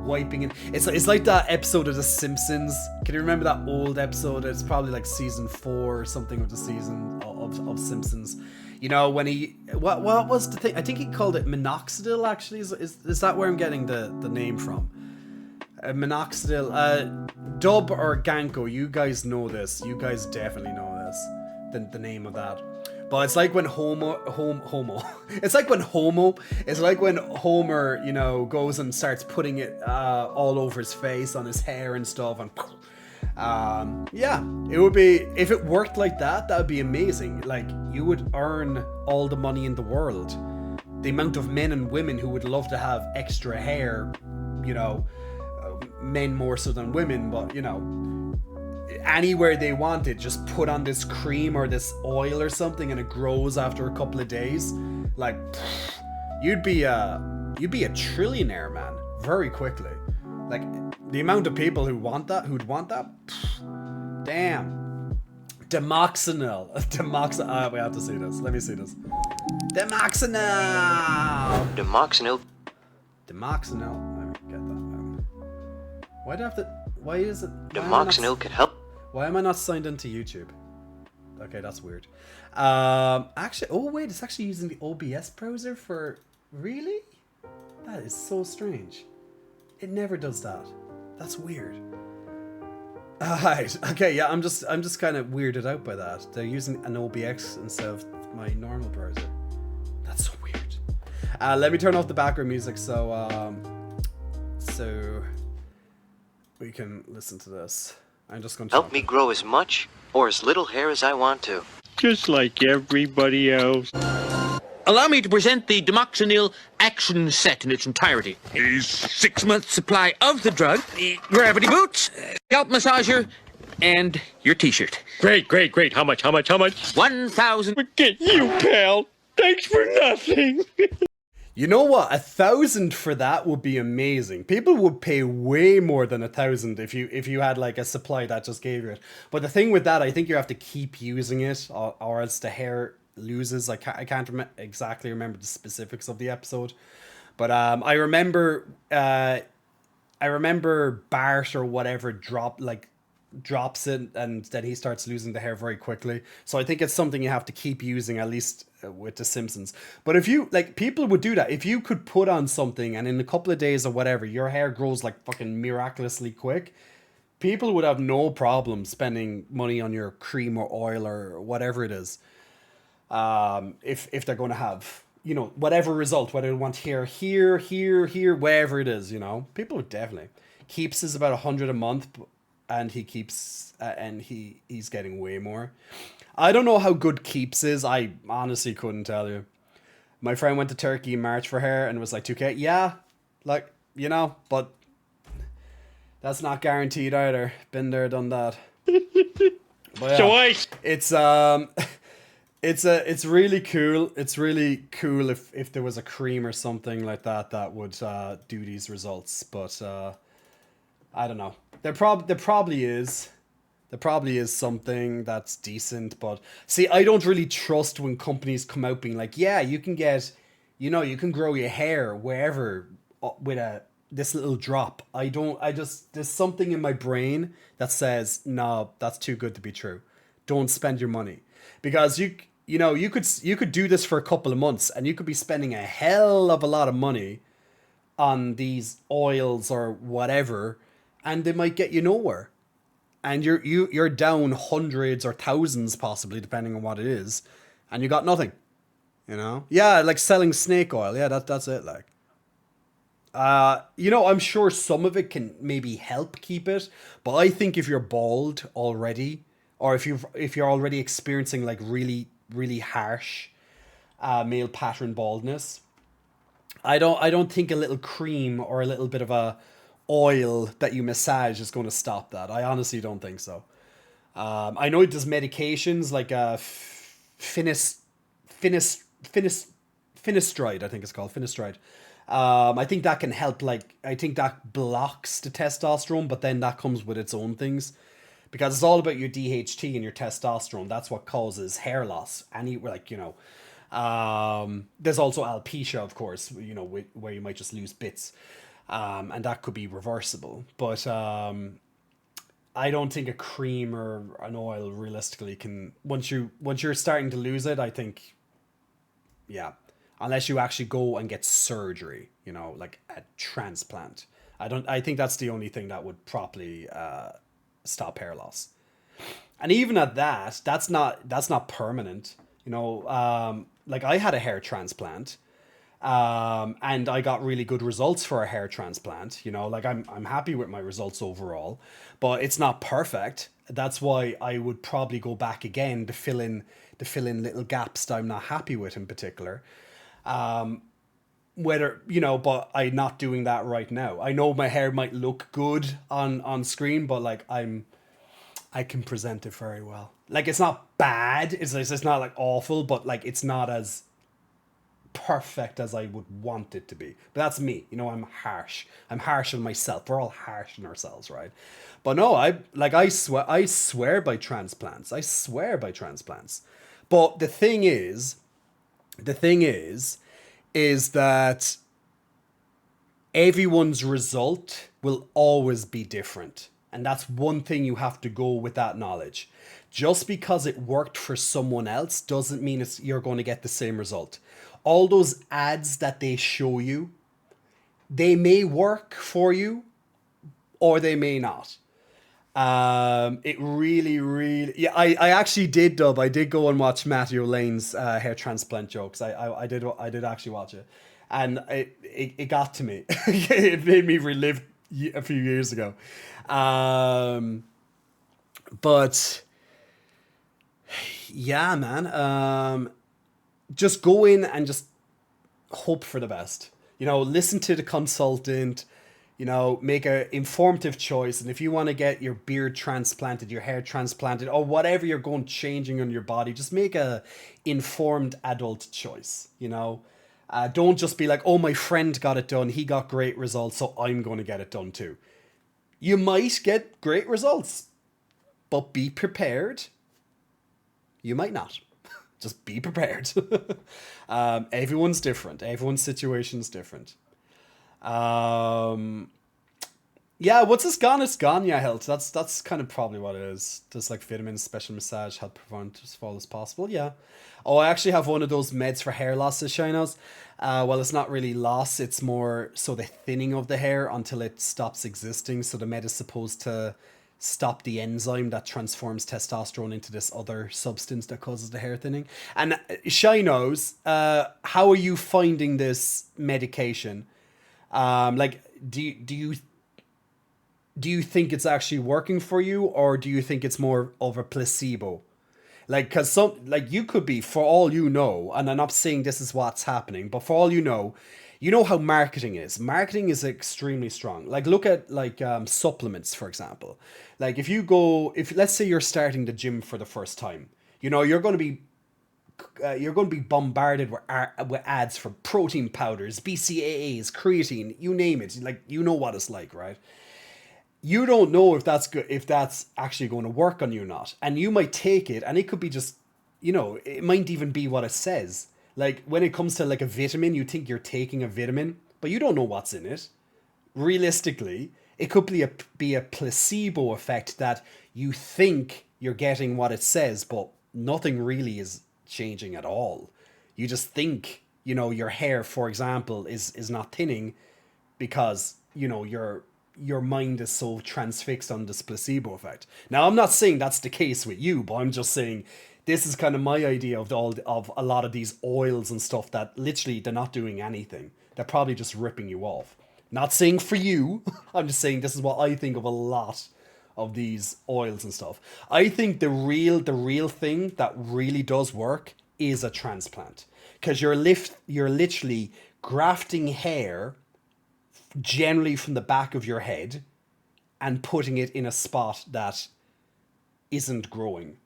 wiping it. It's like that episode of The Simpsons. Can you remember that old episode? It's probably like season 4 or something of the season of Simpsons. When what was the thing? I think he called it minoxidil. Actually, is that where I'm getting the name from? Minoxidil. Dub or Ganko? You guys know this. You guys definitely know this. The name of that. But it's like when Homer. It's like when Homer, goes and starts putting it all over his face, on his hair and stuff, and yeah, it would be, if it worked like that, that would be amazing. Like, you would earn all the money in the world. The amount of men and women who would love to have extra hair, men more so than women, but anywhere they want it, just put on this cream or this oil or something, and it grows after a couple of days. Like, you'd be a trillionaire, man, very quickly. Like, the amount of people who'd want that, damn. Demoxinil. We have to see this. Let me see this. Demoxinil. Let me get that. Why do I have to? Why is it? Demoxinil could help. Why am I not signed into YouTube? Okay, that's weird. Actually, oh wait, it's actually using the OBS browser for. Really? That is so strange. It never does that. That's weird. Alright, okay, yeah, I'm just kind of weirded out by that. They're using an OBS instead of my normal browser. That's so weird. Let me turn off the background music so we can listen to this. I'm just going to help me grow as much or as little hair as I want to. Just like everybody else. Allow me to present the Demoxinil action set in its entirety. A 6-month supply of the drug, the gravity boots, scalp massager, and your t-shirt. Great. How much? 1,000. Forget you, pal. Thanks for nothing. You know what? 1,000 for that would be amazing. People would pay way more than 1,000 if you had like a supply that just gave you it. But the thing with that, I think you have to keep using it, or else the hair loses. I can't exactly remember the specifics of the episode, but I remember Bart or whatever drops it, and then he starts losing the hair very quickly. So I think it's something you have to keep using, at least with The Simpsons. But if you, like, people would do that. If you could put on something and in a couple of days or whatever, your hair grows like fucking miraculously quick, people would have no problem spending money on your cream or oil or whatever it is. If they're going to have, whatever result, whether they want here, wherever it is, people would definitely. Keeps is about 100 a month, and he keeps, and he's getting way more. I don't know how good Keeps is. I honestly couldn't tell you. My friend went to Turkey in March for hair and was like 2K. Yeah, like, but that's not guaranteed either. Been there, done that. But yeah, it's really cool. It's really cool if there was a cream or something like that would do these results. But I don't know. There probably is. There probably is something that's decent, but see, I don't really trust when companies come out being like, yeah, you can get, you can grow your hair wherever with this little drop. There's something in my brain that says, no, that's too good to be true. Don't spend your money, because you could do this for a couple of months and you could be spending a hell of a lot of money on these oils or whatever, and they might get you nowhere. And you're down hundreds or thousands possibly, depending on what it is, and you got nothing. Yeah, like selling snake oil. Yeah, that's it. Like, I'm sure some of it can maybe help keep it, but I think if you're bald already, or if you're already experiencing like really, really harsh male pattern baldness, I don't think a little cream or a little bit of a oil that you massage is going to stop that. I honestly don't think so. I know it does medications like finasteride, I think it's called finasteride. I think that can help. Like, I think that blocks the testosterone, but then that comes with its own things, because it's all about your DHT and your testosterone. That's what causes hair loss. There's also alopecia, of course, where you might just lose bits, and that could be reversible. But I don't think a cream or an oil realistically can, once you're starting to lose it, I think, yeah, unless you actually go and get surgery, like a transplant. I think that's the only thing that would properly stop hair loss. And even at that, that's not permanent. Like, I had a hair transplant, and I got really good results for a hair transplant. Like, I'm happy with my results overall, but it's not perfect. That's why I would probably go back again to fill in little gaps that I'm not happy with in particular. But I'm not doing that right now. I know my hair might look good on screen, but like, I can present it very well. Like, it's not bad. It's not like awful, but like, it's not as perfect as I would want it to be. But that's me. I'm harsh. I'm harsh on myself. We're all harsh on ourselves, right? But no, I swear by transplants. I swear by transplants. But the thing is that everyone's result will always be different. And that's one thing you have to go with that knowledge. Just because it worked for someone else doesn't mean you're going to get the same result. All those ads that they show you, they may work for you or they may not. It really, really, yeah. I actually did, Dub. I did go and watch Matthew Lane's hair transplant jokes. I did actually watch it, and it got to me. It made me relive a few years ago. But yeah, man. Just go in and just hope for the best. Listen to the consultant. Make a informative choice. And if you want to get your beard transplanted, your hair transplanted, or whatever you're going changing on your body, just make a informed adult choice. Don't just be like, oh, my friend got it done. He got great results, so I'm going to get it done too. You might get great results, but be prepared. You might not. Just be prepared. Everyone's different. Everyone's situation's different. Yeah, what's this gone? It's gone, yeah, health. That's kind of probably what it is. Just like vitamins, special massage, help prevent as fall as possible. Yeah. Oh, I actually have one of those meds for hair loss, Shinos. Well, it's not really loss. It's more so the thinning of the hair until it stops existing. So the med is supposed to stop the enzyme that transforms testosterone into this other substance that causes the hair thinning. And Shinos, how are you finding this medication? Like, do you think it's actually working for you, or do you think it's more of a placebo? Like, because you could be, for all you know, and I'm not saying this is what's happening, but for all you know how marketing is. Marketing is extremely strong. Like, look at supplements, for example. Like, if let's say you're starting the gym for the first time, you're going to be bombarded with ads for protein powders, BCAAs, creatine, you name it. Like, what it's like, right? You don't know if that's good, if that's actually going to work on you or not. And you might take it, and it could be just, it might even be what it says. Like, when it comes to like a vitamin, you think you're taking a vitamin, but you don't know what's in it. Realistically, it could be a placebo effect that you think you're getting what it says, but nothing really is changing at all. You just think, your hair, for example, is not thinning because, your mind is so transfixed on this placebo effect. Now, I'm not saying that's the case with you, but I'm just saying this is kind of my idea of a lot of these oils and stuff that literally they're not doing anything. They're probably just ripping you off. Not saying for you. I'm just saying this is what I think of a lot of these oils and stuff. I think the real thing that really does work is a transplant, because you're literally grafting hair generally from the back of your head and putting it in a spot that isn't growing,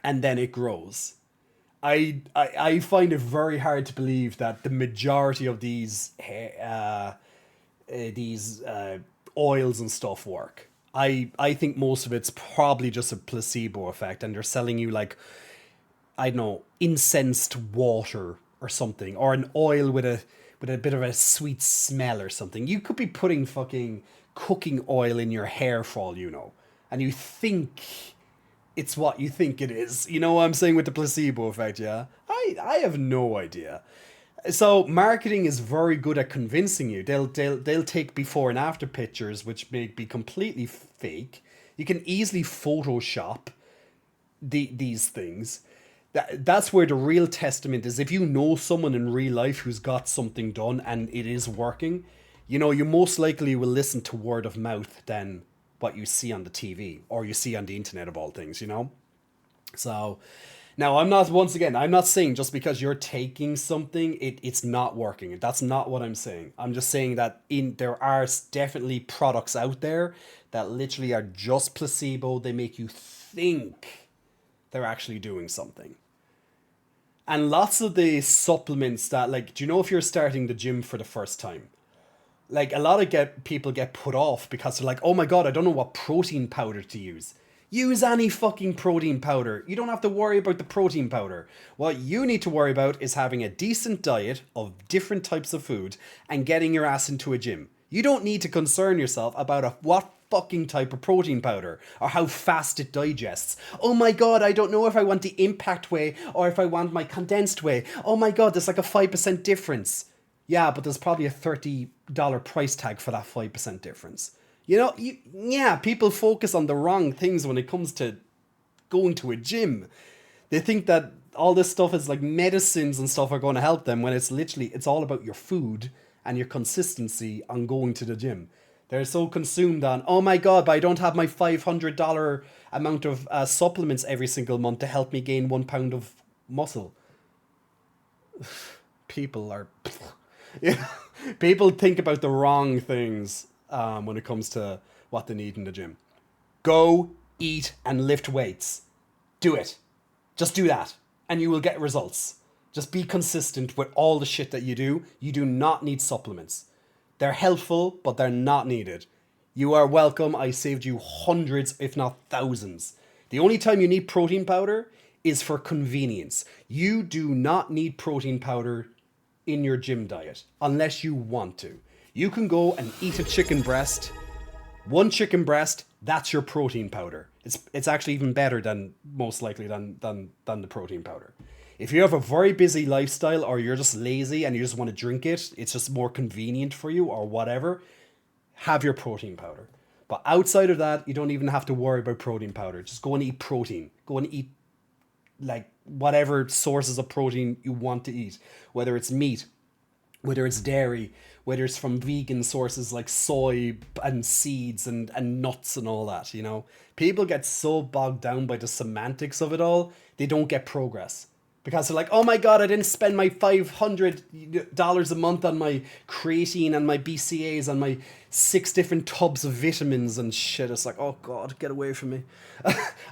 and then it grows. I find it very hard to believe that the majority of these oils and stuff work. I think most of it's probably just a placebo effect, and they're selling you like, I don't know, incensed water or something, or an oil with a bit of a sweet smell or something. You could be putting fucking cooking oil in your hair for all you know, and you think it's what you think it is. You know what I'm saying with the placebo effect, yeah? I have no idea. So marketing is very good at convincing you. They'll take before and after pictures, which may be completely fake. You can easily Photoshop these things. That's where the real testament is. If you know someone in real life who's got something done and it is working, you know, you most likely will listen to word of mouth than what you see on the TV or you see on the internet of all things, you know? So now I'm not saying just because you're taking something, it's not working. That's not what I'm saying. I'm just saying that there are definitely products out there that literally are just placebo. They make you think they're actually doing something. And lots of the supplements that, like, do you know if you're starting the gym for the first time? Like, a lot of people get put off because they're like, oh my god, I don't know what protein powder to use. Use any fucking protein powder. You don't have to worry about the protein powder. What you need to worry about is having a decent diet of different types of food and getting your ass into a gym. You don't need to concern yourself about what fucking type of protein powder or how fast it digests. Oh my god, I don't know if I want the impact whey or if I want my condensed whey. Oh my god, there's like a 5% difference. Yeah, but there's probably a $30 price tag for that 5% difference. You know, people focus on the wrong things when it comes to going to a gym. They think that all this stuff is like medicines and stuff are going to help them, when it's all about your food and your consistency on going to the gym. They're so consumed on, oh my god, but I don't have my $500 amount of supplements every single month to help me gain 1 pound of muscle. People are... People think about the wrong things when it comes to what they need in the gym. Go, eat, and lift weights. Do it. Just do that, and you will get results. Just be consistent with all the shit that you do. You do not need supplements. They're helpful, but they're not needed. You are welcome. I saved you hundreds, if not thousands. The only time you need protein powder is for convenience. You do not need protein powder in your gym diet unless you want to. You can go and eat a chicken breast. One chicken breast, that's your protein powder. It's actually even better than, most likely, than the protein powder. If you have a very busy lifestyle or you're just lazy and you just want to drink it, it's just more convenient for you or whatever, have your protein powder. But outside of that, you don't even have to worry about protein powder. Just go and eat protein. Go and eat like whatever sources of protein you want to eat, whether it's meat, whether it's dairy, whether it's from vegan sources like soy and seeds and nuts and all that, you know. People get so bogged down by the semantics of it all, they don't get progress. Because they're like, oh my god, I didn't spend my $500 a month on my creatine and my BCAAs and my 6 different tubs of vitamins and shit. It's like, oh god, get away from me.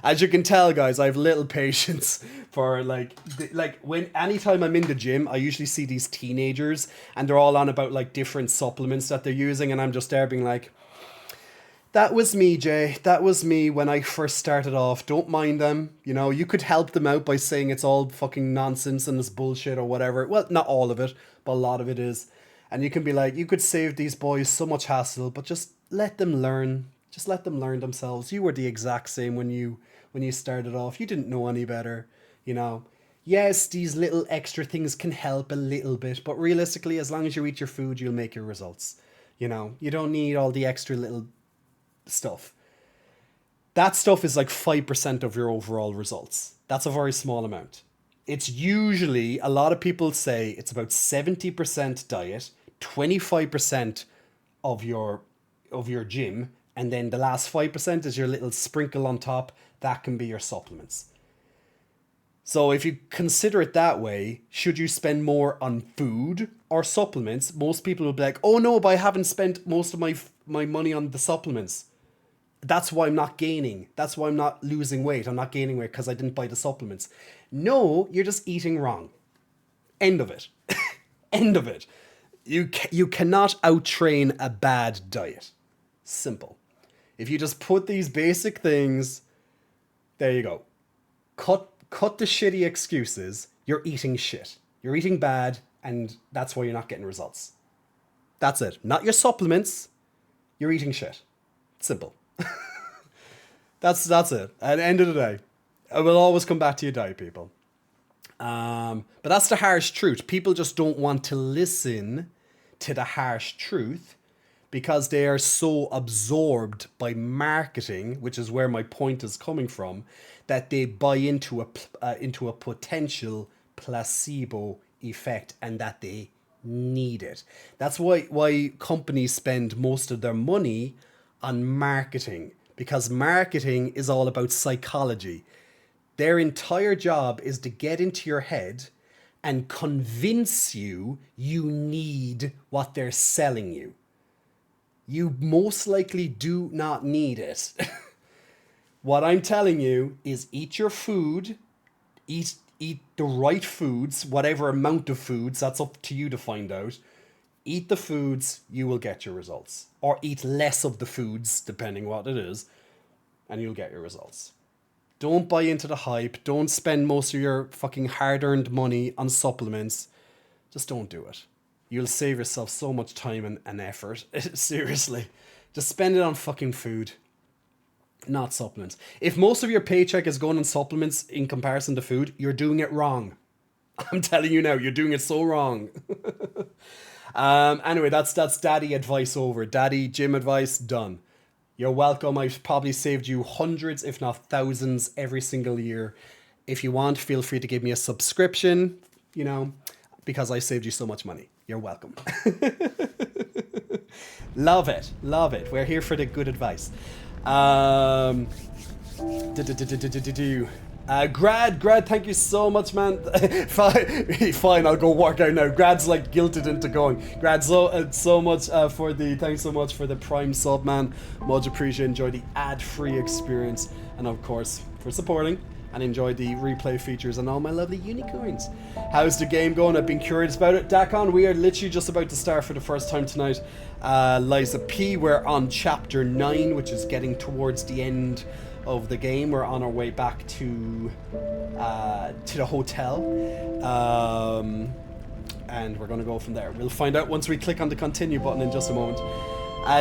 As you can tell, guys, I have little patience for anytime I'm in the gym, I usually see these teenagers and they're all on about like different supplements that they're using, and I'm just there being like, that was me, Jay. That was me when I first started off. Don't mind them. You know, you could help them out by saying it's all fucking nonsense and it's bullshit or whatever. Well, not all of it, but a lot of it is. And you can be like, you could save these boys so much hassle, but just let them learn. Just let them learn themselves. You were the exact same when you started off. You didn't know any better, you know. Yes, these little extra things can help a little bit, but realistically, as long as you eat your food, you'll make your results. You know, you don't need all the extra little stuff. That stuff is like 5% of your overall results. That's a very small amount. It's usually, a lot of people say it's about 70% diet, 25% of your gym, and then the last 5% is your little sprinkle on top. That can be your supplements. So if you consider it that way, should you spend more on food or supplements? Most people will be like, oh no, but I haven't spent most of my money on the supplements. That's why I'm not gaining. That's why I'm not losing weight. I'm not gaining weight because I didn't buy the supplements. No, you're just eating wrong. End of it. End of it. You cannot out-train a bad diet. Simple. If you just put these basic things, there you go. Cut the shitty excuses. You're eating shit. You're eating bad, and that's why you're not getting results. That's it. Not your supplements. You're eating shit. Simple. That's it. At the end of the day, I will always come back to your diet, people. But that's the harsh truth. People just don't want to listen to the harsh truth because they are so absorbed by marketing, which is where my point is coming from, that they buy into a potential placebo effect and that they need it. That's why companies spend most of their money on marketing, because marketing is all about psychology. Their entire job is to get into your head and convince you need what they're selling you. You most likely do not need it. What I'm telling you is eat your food, eat the right foods, whatever amount of foods, that's up to you to find out. Eat the foods, you will get your results. Or eat less of the foods, depending what it is, and you'll get your results. Don't buy into the hype. Don't spend most of your fucking hard-earned money on supplements. Just don't do it. You'll save yourself so much time and effort. Seriously. Just spend it on fucking food, not supplements. If most of your paycheck is going on supplements in comparison to food, you're doing it wrong. I'm telling you now, you're doing it so wrong. Anyway, that's daddy advice over. Daddy gym advice done. You're welcome. I've probably saved you hundreds, if not thousands, every single year. If you want, feel free to give me a subscription, because I saved you so much money. You're welcome. Love it. Love it. We're here for the good advice. Grad, thank you so much, man. Fine, I'll go work out now. Grad's like guilted into going. Grad, thanks so much for the Prime sub, man. Much appreciated. Enjoy the ad-free experience, and of course for supporting and enjoy the replay features and all my lovely unicorns. How's the game going? I've been curious about it. Dakon, we are literally just about to start for the first time tonight. Liza P, we're on chapter 9, which is getting towards the end of the game. We're on our way back to the hotel, and we're gonna go from there. We'll find out once we click on the continue button in just a moment.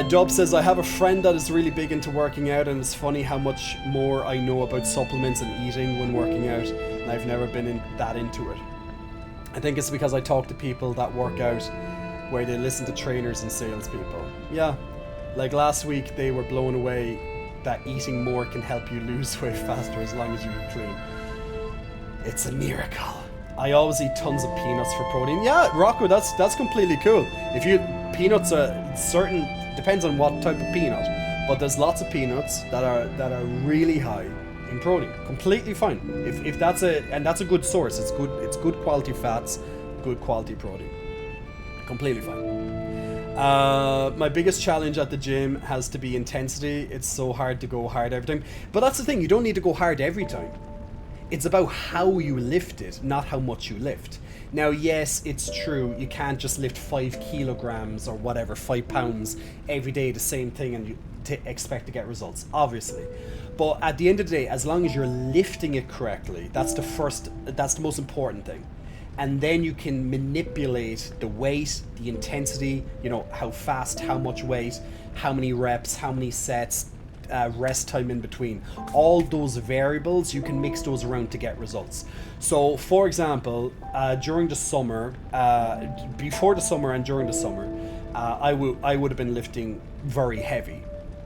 Dub says, I have a friend that is really big into working out, and it's funny how much more I know about supplements and eating when working out, and I've never been that into it. I think it's because I talk to people that work out where they listen to trainers and salespeople. Yeah, like last week they were blown away that eating more can help you lose weight faster as long as you eat clean. It's a miracle. I always eat tons of peanuts for protein. Yeah, Rocco, that's completely cool. If you peanuts are certain, depends on what type of peanut, but there's lots of peanuts that are really high in protein. Completely fine. If that's a good source. It's good quality fats, good quality protein. Completely fine. My biggest challenge at the gym has to be intensity. It's so hard to go hard every time. But that's the thing, you don't need to go hard every time. It's about how you lift it, not how much you lift. Now, yes, it's true, you can't just lift 5 kilograms or whatever, 5 pounds every day, the same thing, and you expect to get results, obviously. But at the end of the day, as long as you're lifting it correctly, that's the most important thing. And then you can manipulate the weight, the intensity, how fast, how much weight, how many reps, how many sets, rest time in between. All those variables, you can mix those around to get results. So, for example, during the summer, before the summer and during the summer, I would have been lifting very heavy.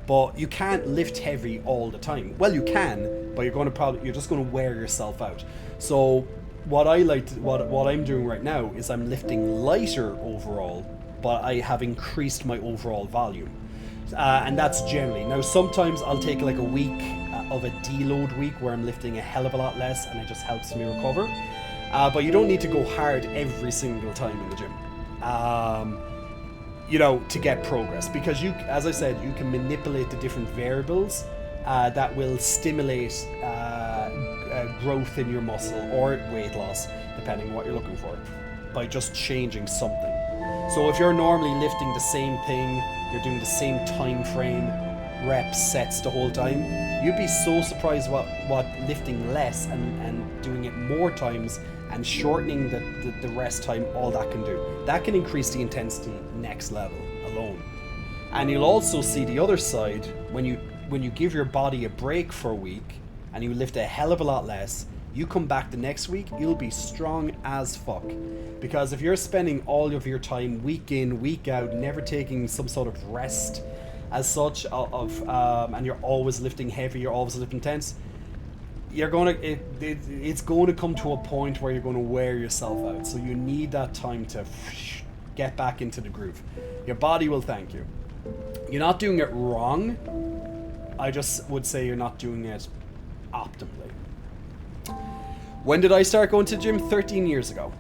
But you can't lift heavy all the time. Well, you can, but you're just going to wear yourself out. So what I'm doing right now is I'm lifting lighter overall, but I have increased my overall volume. And that's generally. Now, sometimes I'll take like a week of a deload week where I'm lifting a hell of a lot less, and it just helps me recover. But you don't need to go hard every single time in the gym. you know, to get progress, because you, as I said, you can manipulate the different variables that will stimulate growth in your muscle or weight loss, depending on what you're looking for, by just changing something. So if you're normally lifting the same thing, you're doing the same time frame, reps, sets the whole time, you'd be so surprised what lifting less and doing it more times and shortening the rest time, all that can do. That can increase the intensity next level alone. And you'll also see the other side, when you give your body a break for a week and you lift a hell of a lot less, you come back the next week, you'll be strong as fuck. Because if you're spending all of your time week in, week out, never taking some sort of rest as such, and you're always lifting heavy, you're always lifting intense, it's going to come to a point where you're going to wear yourself out. So you need that time to get back into the groove. Your body will thank you. You're not doing it wrong. I just would say you're not doing it optimally. When did I start going to the gym? 13 years ago.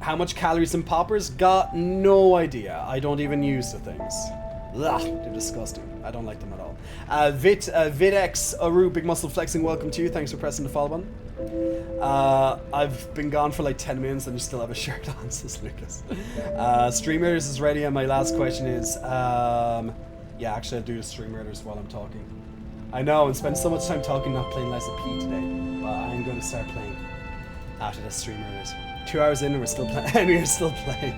How much calories in poppers? Got no idea. I don't even use the things. Ugh, they're disgusting. I don't like them at all. Videx Aru, Big Muscle Flexing, welcome to you. Thanks for pressing the follow button. I've been gone for like 10 minutes and you still have a shirt on, says Lucas. Stream Raiders is ready, and my last question is, yeah, actually I'll do the Stream Raiders while I'm talking. I know, and spend so much time talking, not playing less of P today, but I'm going to start playing after the Stream Raiders. 2 hours in and we're still playing. We're still playing.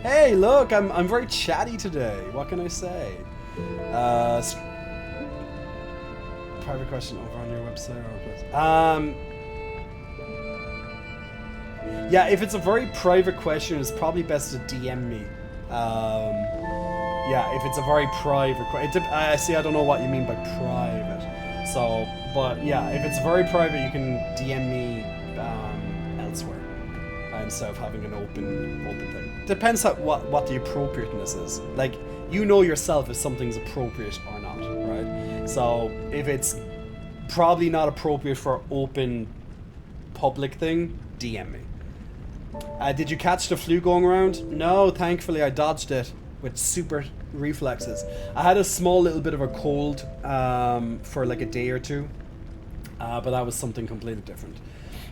Hey, look, I'm very chatty today. What can I say? Private question over on your website or yeah, if it's a very private question, it's probably best to DM me. Yeah, if it's a very private question, see, I don't know what you mean by private. So, but yeah, if it's very private, you can DM me elsewhere instead of having an open thing. Depends on what the appropriateness is. Like, you know yourself if something's appropriate or not, right? So if it's probably not appropriate for open public thing, DM me. Did you catch the flu going around? No, thankfully I dodged it with super reflexes. I had a small little bit of a cold for like a day or two, but that was something completely different.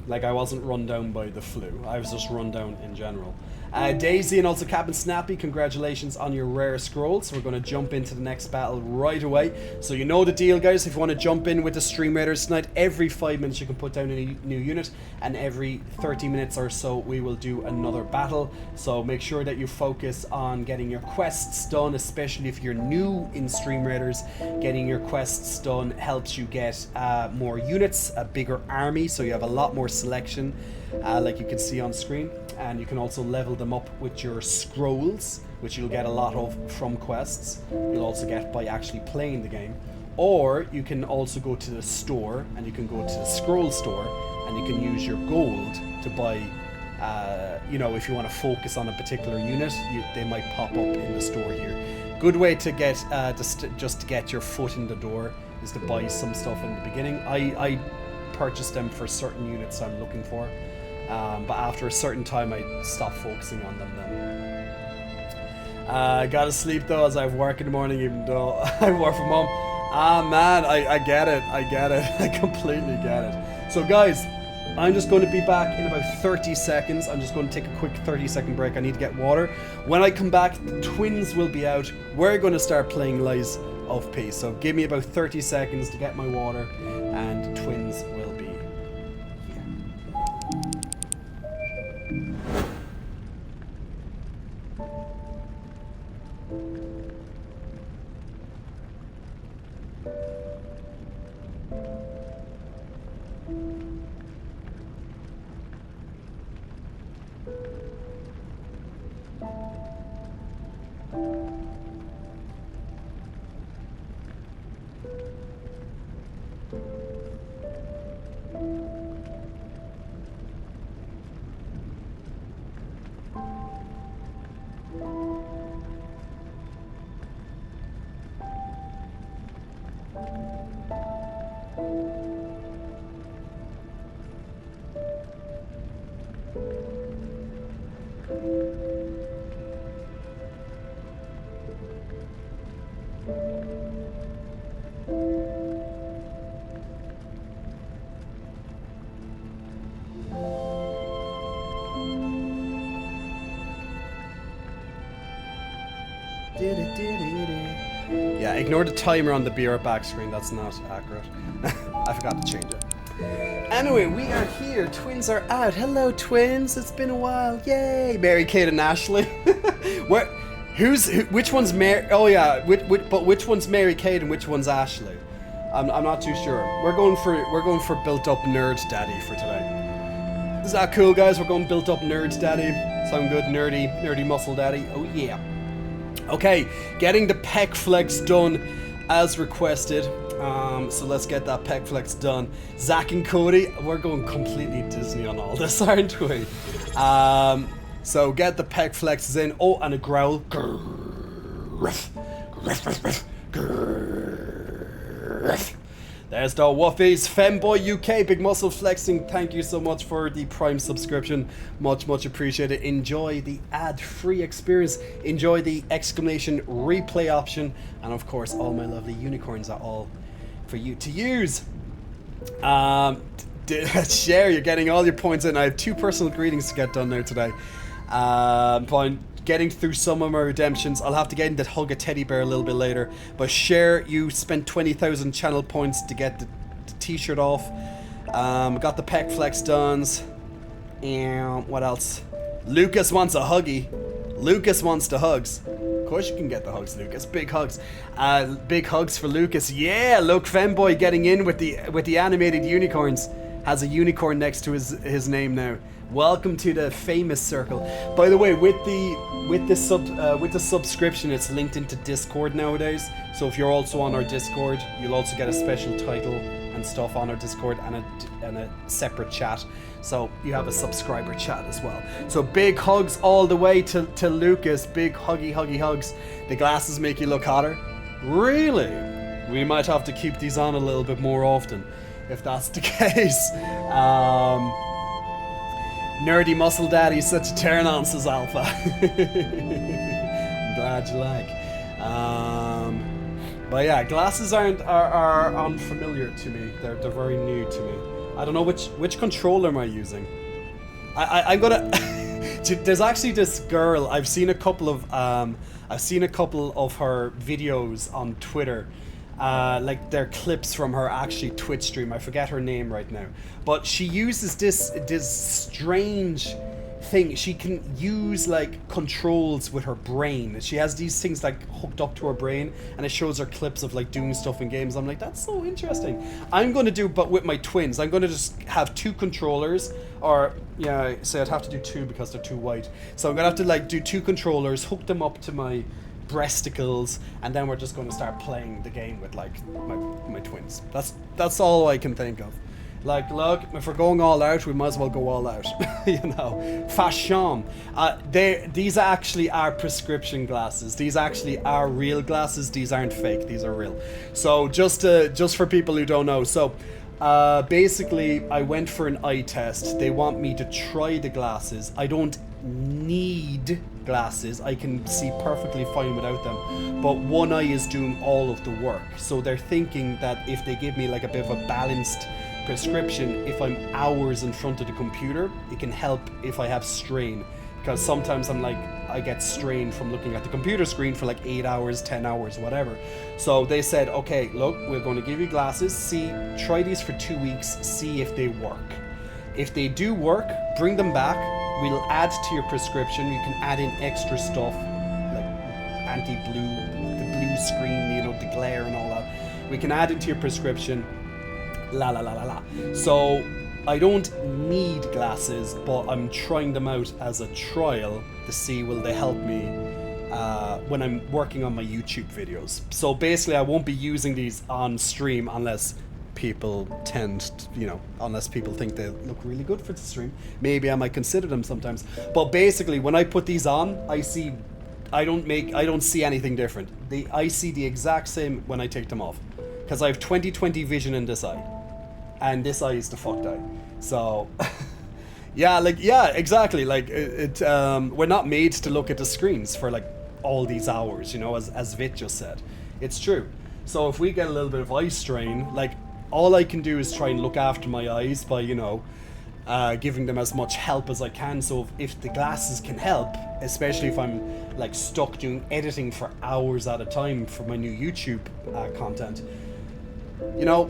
Like, I wasn't run down by the flu, I was just run down in general. Daisy and also Captain Snappy, congratulations on your rare scroll. So we're going to jump into the next battle right away. So you know the deal, guys. If you want to jump in with the Stream Raiders tonight, every 5 minutes you can put down a new unit, and every 30 minutes or so we will do another battle. So make sure that you focus on getting your quests done, especially if you're new in Stream Raiders. Getting your quests done helps you get more units, a bigger army, so you have a lot more selection, like you can see on screen. And you can also level them up with your scrolls, which you'll get a lot of from quests. You'll also get by actually playing the game. Or you can also go to the store, and you can go to the scroll store, and you can use your gold to buy, you know, if you want to focus on a particular unit, they might pop up in the store here. Good way to get, just to get your foot in the door is to buy some stuff in the beginning. I purchase them for certain units I'm looking for. But after a certain time, I stopped focusing on them then. Gotta sleep though, as I have work in the morning, even though I work from home. Ah man, I get it, I completely get it. So guys, I'm just going to be back in about 30 seconds. I'm just going to take a quick 30-second break. I need to get water. When I come back, the twins will be out. We're going to start playing Lies of P. So give me about 30 seconds to get my water, and twins will be here. ignore the timer on the Be Right Back screen. That's not accurate. I forgot to change it. Anyway, we are here. Twins are out. Hello, twins. It's been a while. Yay. Mary Kate and Ashley. Where? Which one's Mary? Oh yeah. But which one's Mary Kate and which one's Ashley? I'm not too sure. We're going for built up nerd daddy for today. Is that cool, guys? We're going built up nerd daddy. Sound good? Nerdy muscle daddy. Oh yeah. Okay, getting the pec flex done as requested. So let's get that pec flex done. Zach and Cody, we're going completely Disney on all this, aren't we? So get the pec flexes in. Oh, and a growl. There's the Wuffies. Femboy UK, big muscle flexing. Thank you so much for the Prime subscription. Much appreciated. Enjoy the ad-free experience. Enjoy the exclamation replay option. And of course, all my lovely unicorns are all for you to use. Share, you're getting all your points in. I have 2 personal greetings to get done there today. Getting through some of my redemptions. I'll have to get into hug a teddy bear a little bit later. But Share, you spent 20,000 channel points to get the t-shirt off. Got the pec flex done. And what else? Lucas wants a huggy. Lucas wants the hugs. Of course you can get the hugs, Lucas. Big hugs. Big hugs for Lucas. Yeah, look, Femboy getting in with the animated unicorns. Has a unicorn next to his name now. Welcome to the famous circle. By the way, with the subscription, it's linked into Discord nowadays. So if you're also on our Discord, you'll also get a special title and stuff on our Discord and a separate chat. So you have a subscriber chat as well. So big hugs all the way to Lucas. Big huggy hugs. The glasses make you look hotter. Really? We might have to keep these on a little bit more often if that's the case. Nerdy muscle daddy, such a turn on, says Alpha. I'm glad you like. But yeah, glasses are unfamiliar to me. They're very new to me. I don't know which controller am I using. I'm gonna. There's actually this girl. I've seen a couple of her videos on Twitter. Like they're clips from her actually Twitch stream. I forget her name right now, but she uses this strange thing. She can use like controls with her brain. She has these things like hooked up to her brain, and it shows her clips of like doing stuff in games. I'm like, that's so interesting. I'm going to do, but with my twins, I'm going to just have 2 controllers, or yeah, say I'd have to do 2 because they're too wide. So I'm gonna have to like do 2 controllers, hook them up to my breasticles, and then we're just going to start playing the game with like my twins. That's all I can think of. Like, look, if we're going all out, we might as well go all out. You know, fashion. These actually are prescription glasses. These actually are real glasses. These aren't fake. These are real. So just for people who don't know, so basically I went for an eye test. They want me to try the glasses. I don't need glasses. I can see perfectly fine without them, but one eye is doing all of the work. So they're thinking that if they give me like a bit of a balanced prescription, if I'm hours in front of the computer, it can help if I have strain, because sometimes I get strain from looking at the computer screen for like 8 hours, 10 hours, whatever. So they said, okay, look, we're going to give you glasses, try these for 2 weeks, see if they work. If they do work, bring them back. We'll add to your prescription. You can add in extra stuff like anti-blue, the blue screen, you know, the glare and all that. We can add it to your prescription. La la la la la. So I don't need glasses, but I'm trying them out as a trial to see will they help me when I'm working on my YouTube videos. So basically, I won't be using these on stream unless people unless people think they look really good for the stream. Maybe I might consider them sometimes. But basically, when I put these on, I don't see anything different. I see the exact same when I take them off, because I have 20/20 vision in this eye, and this eye is the fucked eye. So yeah, exactly. Like we're not made to look at the screens for like all these hours, you know, as Vit just said. It's true. So if we get a little bit of eye strain, like all I can do is try and look after my eyes by, you know, giving them as much help as I can. So if the glasses can help, especially if I'm like stuck doing editing for hours at a time for my new YouTube content, you know,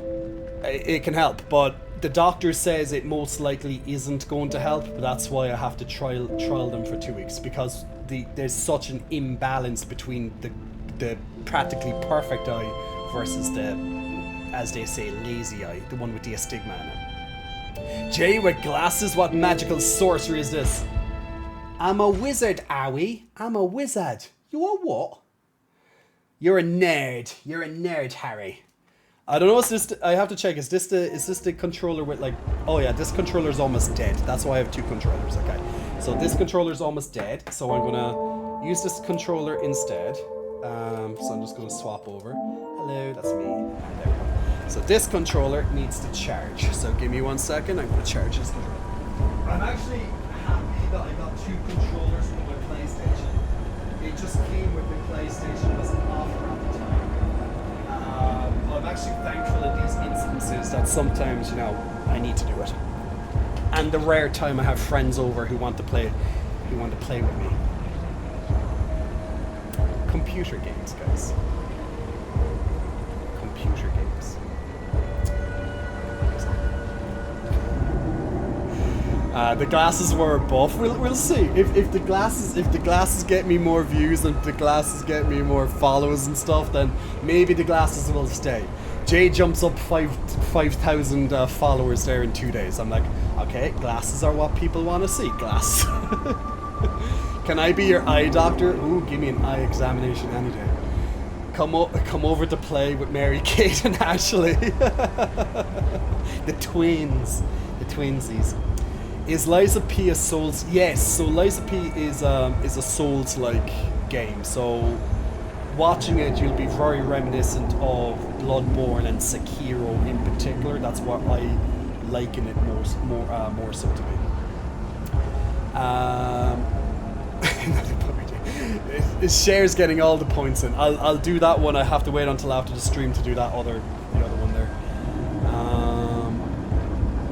it can help. But the doctor says it most likely isn't going to help. But that's why I have to trial them for 2 weeks, because there's such an imbalance between the practically perfect eye versus the, as they say, lazy eye, the one with the astigma in it. Jay with glasses, what magical sorcery is this? I'm a wizard, Owie. I'm a wizard. You are what? You're a nerd. You're a nerd, Harry. I don't know, is this I have to check, is this the controller with like, oh yeah, this controller's almost dead. That's why I have 2 controllers, okay. So this controller's almost dead, so I'm gonna use this controller instead. So I'm just gonna swap over. Hello, that's me. And there we go. So this controller needs to charge. So give me 1 second, I'm gonna charge this controller. I'm actually happy that I got 2 controllers for my PlayStation. It just came with the PlayStation, it was an offer at the time. I'm actually thankful in these instances that sometimes, you know, I need to do it. And the rare time I have friends over who want to play with me. Computer games, guys. Computer games. The glasses were a buff. We'll see if the glasses get me more views and the glasses get me more followers and stuff, then maybe the glasses will stay. Jay jumps up 5,000 followers there in 2 days. I'm like, okay, glasses are what people want to see. Glasses. Can I be your eye doctor? Ooh, give me an eye examination any day. Come over to play with Mary Kate and Ashley. The twinsies. Is Liza P a Souls? Yes. So Liza P is a Souls-like game. So watching it, you'll be very reminiscent of Bloodborne and Sekiro in particular. That's what I liken it more so to be. Cher's getting all the points in. I'll do that one. I have to wait until after the stream to do the other one there.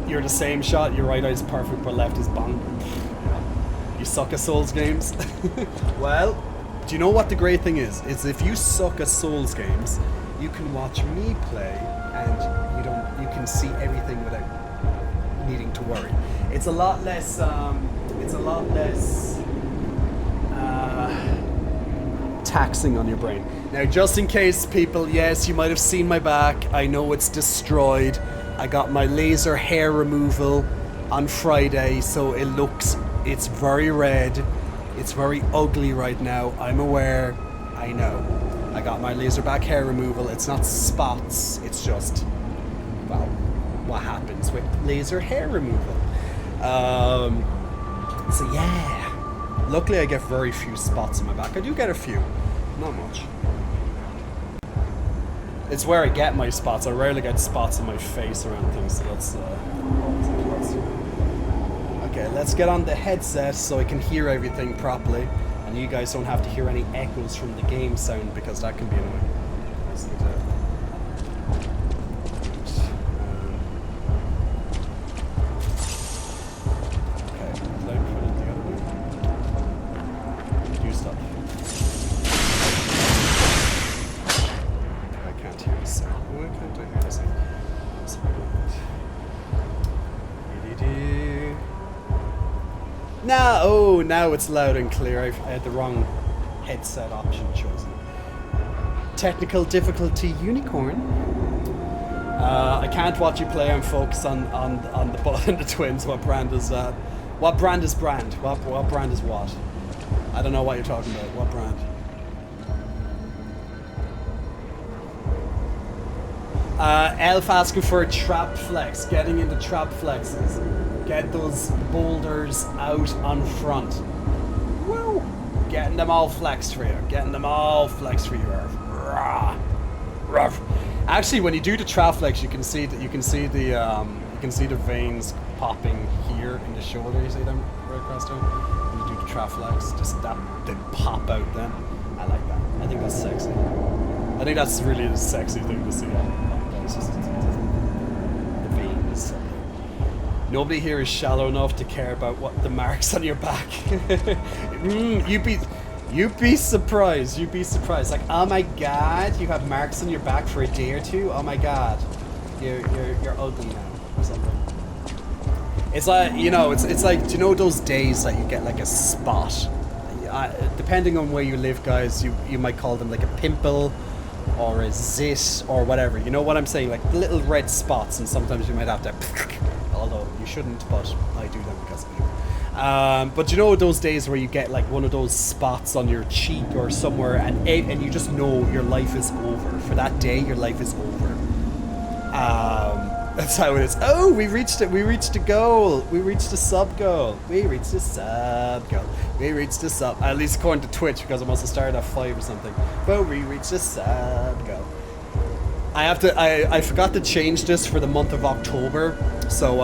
You're the same shot. Your right eye is perfect, but left is bang. You suck at Souls games. Well, do you know what the great thing is? Is if you suck at Souls games, you can watch me play, and you can see everything without needing to worry. It's a lot less. Taxing on your brain. Now, just in case people, yes, you might have seen my back. I know it's destroyed. I got my laser hair removal on Friday, so it's very red. It's very ugly right now. I'm aware. I know. I got my laser back hair removal. It's not spots. It's just, well, what happens with laser hair removal. So yeah. Luckily, I get very few spots on my back. I do get a few. Not much. It's where I get my spots. I rarely get spots on my face around things, so that's okay, let's get on the headset so I can hear everything properly, and you guys don't have to hear any echoes from the game sound, because that can be annoying. Now it's loud and clear. I had the wrong headset option chosen. Technical difficulty unicorn. I can't watch you play. I'm focused on the ball and the twins. What brand is that? What brand is brand? What brand is what? I don't know what you're talking about. What brand? Elf asking for a trap flex. Getting into trap flexes. Get those boulders out on front. Woo! Getting them all flexed for you. Ruff. Actually, when you do the trap flex, you can see the veins popping here in the shoulder. You see them right across there. When you do the trap flex, just that they pop out. Then I like that. I think that's sexy. I think that's really a sexy thing to see. It's just the veins. Nobody here is shallow enough to care about what the marks on your back. You'd be surprised. You'd be surprised. Like, oh my god, you have marks on your back for a day or two. Oh my god, you're ugly now or something. It's like, you know, it's like, do you know those days that you get like a spot? Depending on where you live, guys, you might call them like a pimple or a zit or whatever. You know what I'm saying? Like little red spots, and sometimes you might have to. Although you shouldn't, but I do them because of you. But you know those days where you get like one of those spots on your cheek or somewhere, and you just know your life is over for that day. Your life is over. That's how it is. Oh, we reached it. We reached a goal. We reached a sub goal. We reached a sub goal. We reached a sub. At least according to Twitch, because I must have started at 5 or something. But we reached a sub goal. I forgot to change this for the month of October. So,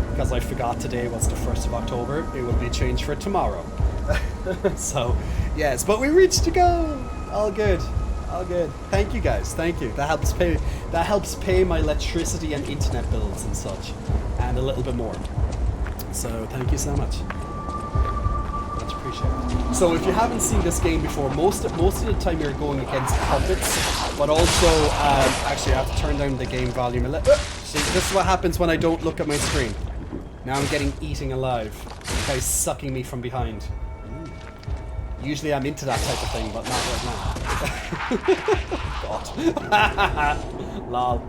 because I forgot today was the 1st of October, it will be changed for tomorrow. So, yes, but we reached a goal. All good. All good. Thank you guys. Thank you. That helps pay my electricity and internet bills and such, and a little bit more. So thank you so much. Much appreciated. So if you haven't seen this game before, most of the time you're going against puppets, but also actually I have to turn down the game volume a little. See, this is what happens when I don't look at my screen. Now I'm getting eaten alive. The guy's sucking me from behind. Usually I'm into that type of thing, but not right now. God. Lol.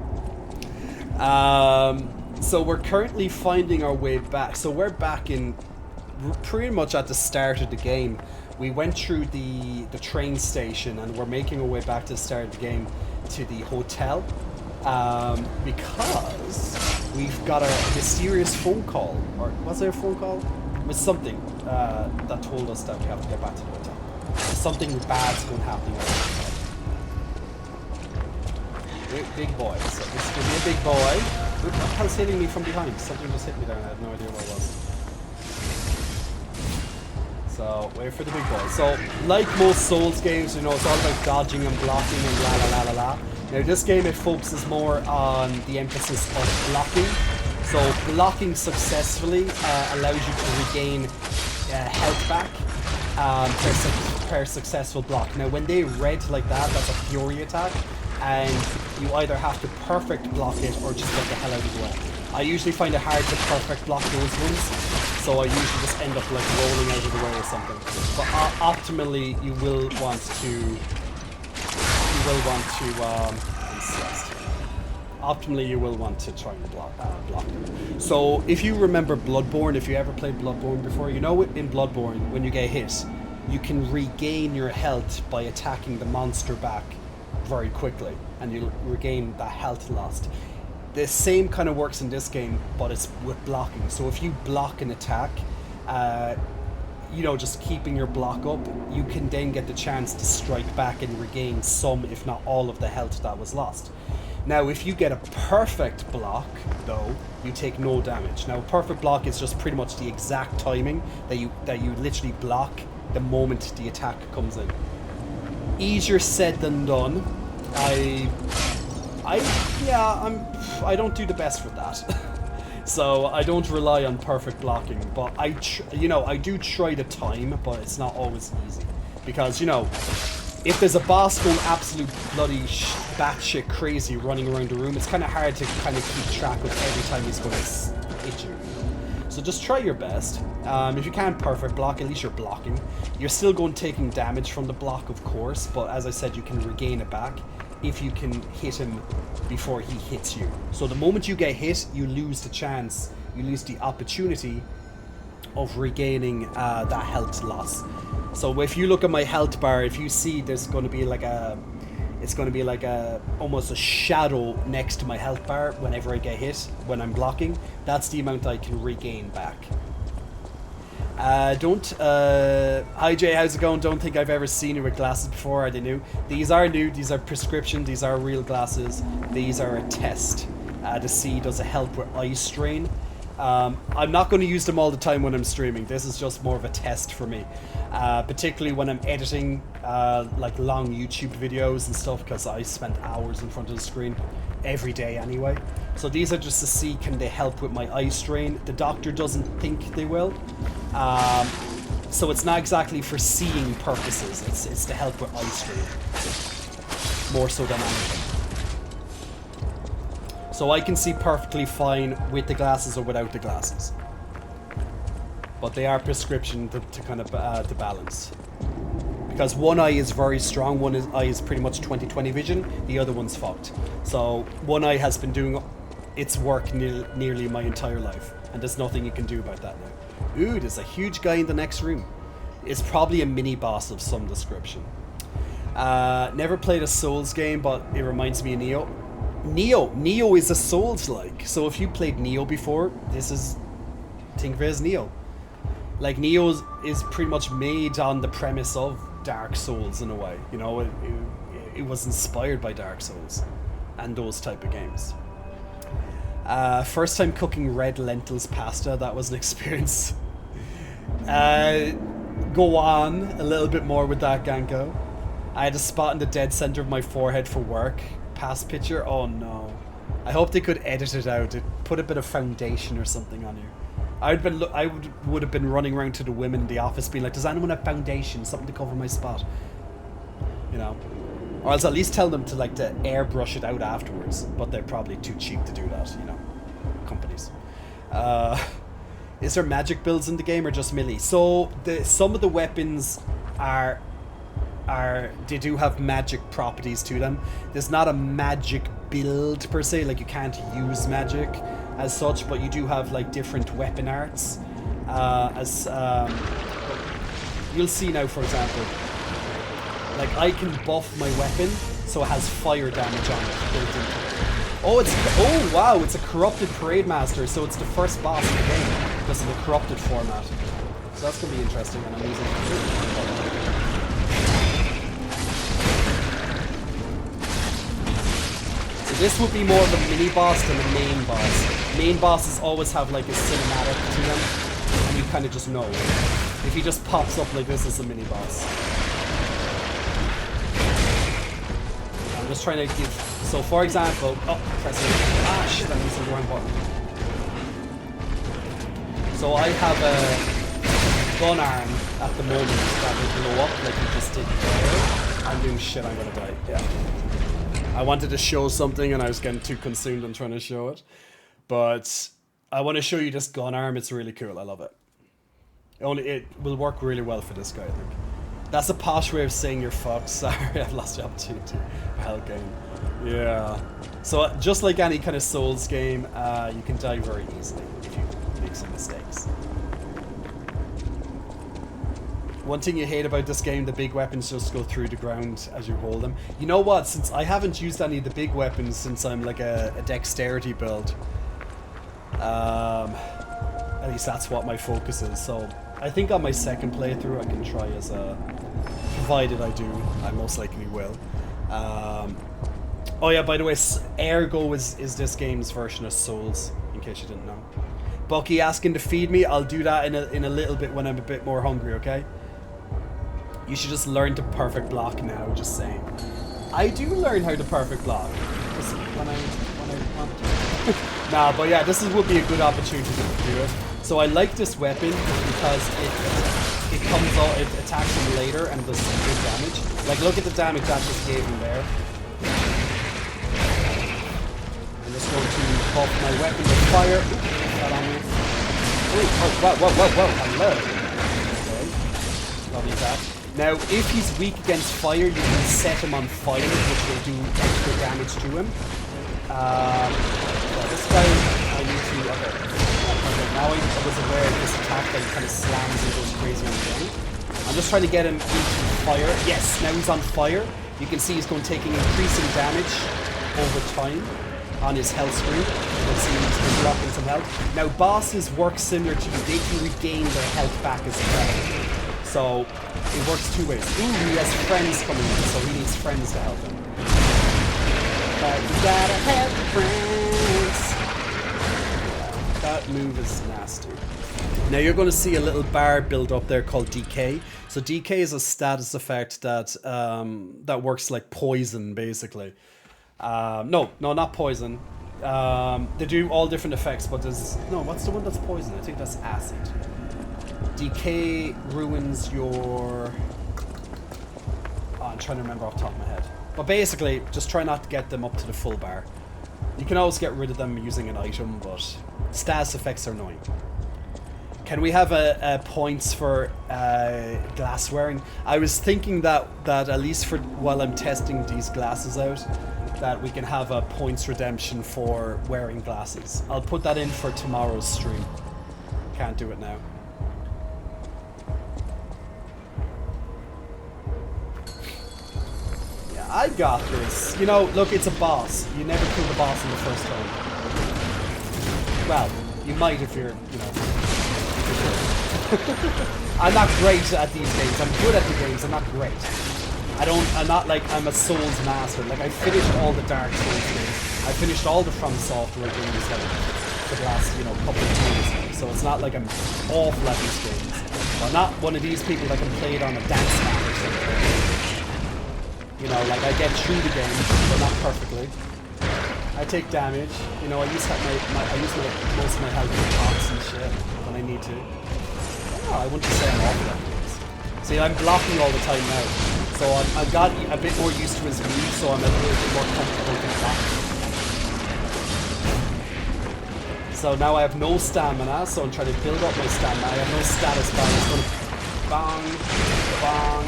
So we're currently finding our way back. So we're back in pretty much at the start of the game. We went through the train station and we're making our way back to the start of the game to the hotel. Because we've got a mysterious phone call. Or was there a phone call? It was something that told us that we have to get back to the hotel. Something bad's going to happen. Big boy. So this is going to be a big boy. What the hell's hitting me from behind? Something just hit me there and I had no idea what it was. So, wait for the big boy. So, like most Souls games, you know, it's all about dodging and blocking and la la la la la. Now, this game, it focuses more on the emphasis of blocking. So, blocking successfully allows you to regain health back per successful block. Now, when they red like that, that's a fury attack, and you either have to perfect block it or just get the hell out of the way. I usually find it hard to perfect block those ones, so I usually just end up like rolling out of the way or something. But optimally, you will want to. Optimally, you will want to try and block them. So, if you remember Bloodborne, if you ever played Bloodborne before, you know in Bloodborne, when you get hit, you can regain your health by attacking the monster back very quickly, and you'll regain that health lost. The same kind of works in this game, but it's with blocking. So if you block an attack, you know, just keeping your block up, you can then get the chance to strike back and regain some, if not all, of the health that was lost. Now, if you get a perfect block, though, you take no damage. Now, a perfect block is just pretty much the exact timing that you literally block the moment the attack comes in. Easier said than done. I don't do the best with that. So I don't rely on perfect blocking, but I do try to time, but it's not always easy. Because, you know, if there's a boss going absolute bloody batshit crazy running around the room, it's kind of hard to kind of keep track of every time he's going to hit you. So just try your best. If you can't perfect block, at least you're blocking. You're still going taking damage from the block, of course, but as I said, you can regain it back if you can hit him before he hits you. So the moment you get hit, you lose the chance, you lose the opportunity of regaining that health loss. So if you look at my health bar, if you see there's going to be like almost a shadow next to my health bar whenever I get hit, when I'm blocking, that's the amount I can regain back. Hi Jay, how's it going? Don't think I've ever seen you with glasses before. Are they new? These are new, these are prescription, these are real glasses. These are a test to see does it help with eye strain. I'm not going to use them all the time when I'm streaming. This is just more of a test for me. Particularly when I'm editing like long YouTube videos and stuff, because I spend hours in front of the screen every day anyway. So these are just to see, can they help with my eye strain. The doctor doesn't think they will. So it's not exactly for seeing purposes. It's to help with eye strain. More so than anything. So I can see perfectly fine with the glasses or without the glasses. But they are prescription to kind of to balance. Because one eye is very strong, eye is pretty much 20/20 vision, the other one's fucked. So one eye has been doing its work nearly my entire life. And there's nothing you can do about that now. Ooh, there's a huge guy in the next room. It's probably a mini boss of some description. Never played a Souls game, but it reminds me of Neo is a Souls-like. So if you played Neo before, think of it as Neo. Like, Neo is pretty much made on the premise of Dark Souls in a way. You know, it was inspired by Dark Souls and those type of games. First time cooking red lentils pasta, that was an experience. Go on a little bit more with that, Ganko. I had a spot in the dead center of my forehead for work. Past picture? Oh no. I hope they could edit it out. Put a bit of foundation or something on here. I would have been running around to the women in the office being like, does anyone have foundation? Something to cover my spot. You know? Or else at least tell them to airbrush it out afterwards. But they're probably too cheap to do that, you know. Companies. Is there magic builds in the game or just melee? So some of the weapons they do have magic properties to them. There's not a magic build per se, like you can't use magic as such, but you do have like different weapon arts. You'll see now, for example, like I can buff my weapon so it has fire damage on it built into it. Oh wow, it's a corrupted parade master, so it's the first boss in the game because of the corrupted format. So that's gonna be interesting, and I'm using it. This would be more of a mini boss than a main boss. Main bosses always have like a cinematic to them, and you kind of just know. If he just pops up like this, it's a mini boss. I'm just trying to give. So, for example, pressing. Shit! That means the wrong button. So I have a gun arm at the moment that will blow up like you just did there. I'm doing shit. I'm gonna die. Yeah. I wanted to show something and I was getting too consumed on trying to show it. But I want to show you this gun arm. It's really cool. I love it. It will work really well for this guy, I think. That's a posh way of saying you're fucked. Sorry, I've lost the opportunity. Hell game. Yeah. So just like any kind of Souls game, you can die very easily if you make some mistakes. One thing you hate about this game, the big weapons just go through the ground as you hold them. You know what? Since I haven't used any of the big weapons since I'm like a dexterity build, at least that's what my focus is. So I think on my second playthrough I can try as a, provided I do, I most likely will. Oh yeah, by the way, Ergo is this game's version of Souls, in case you didn't know. Bucky asking to feed me, I'll do that in a little bit when I'm a bit more hungry, okay? You should just learn to perfect block now, just saying. I do learn how to perfect block. Just when I want to. Nah, but yeah, this would be a good opportunity to do it. So I like this weapon because it comes out, it attacks him later and does some good damage. Like, look at the damage that just gave him there. I'm just going to buff my weapon with fire. Ooh, that on me. Ooh, whoa, hello. Okay, lovely that. Now, if he's weak against fire, you can set him on fire, which will do extra damage to him. Well, this guy, I need to. Okay, now I was aware of this attack that he kind of slams and goes crazy on the ground. I'm just trying to get him into fire. Yes, now he's on fire. You can see he's taking increasing damage over time on his health screen. You can see he's been dropping some health. Now, bosses work similar to you. They can regain their health back as well. So it works two ways. Ooh, he has friends coming in, so he needs friends to help him. But you gotta have friends. move is nasty. Now you're going to see a little bar build up there called Decay. So Decay is a status effect that that works like poison, basically. No, not poison. They do all different effects, but there's... No, what's the one that's poison? I think that's acid. Decay ruins your... Oh, I'm trying to remember off the top of my head. But basically, just try not to get them up to the full bar. You can always get rid of them using an item, but status effects are annoying. Can we have a points for glass wearing? I was thinking that at least for while I'm testing these glasses out, that we can have a points redemption for wearing glasses. I'll put that in for tomorrow's stream. Can't do it now. Yeah, I got this. You know, look, it's a boss. You never kill the boss in the first time. Well, you might if you're, you know. I'm not great at these games. I'm good at the games. I'm not great. I'm not like I'm a Souls master. Like I finished all the Dark Souls games. I finished all the From Software games like for the last, you know, couple of years. So it's not like I'm awful at these games. I'm not one of these people that can play it on a dance mat or something. You know, like I get through the game, but not perfectly. I take damage. You know, I use most of my health for pots and shit when I need to. Oh, I wouldn't say I'm awful at games. See, I'm blocking all the time now. So I've got a bit more used to his move, so I'm a little bit more comfortable with blocking. So now I have no stamina, so I'm trying to build up my stamina. I have no status bar. I'm just going to bang, bang.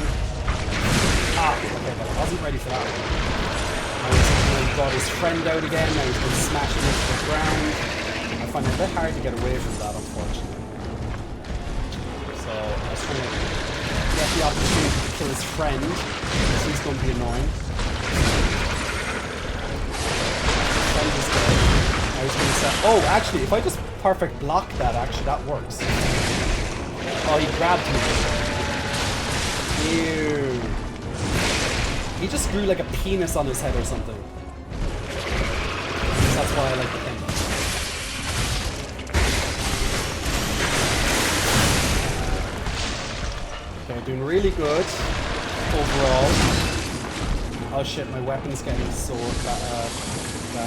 Ah, okay, but I wasn't ready for that. Now he's got his friend out again. Now he's been smashing into the ground. I find it a bit hard to get away from that, unfortunately. So I was trying to get the opportunity to kill his friend, because he's going to be annoying. Friend is dead. I was going to say, oh, actually, if I just perfect block that, actually, that works. Oh, he grabbed me. Ew. He just grew like a penis on his head or something. That's why I like the thing. Okay, doing really good overall. Oh shit, my weapon's getting so bad. So I'm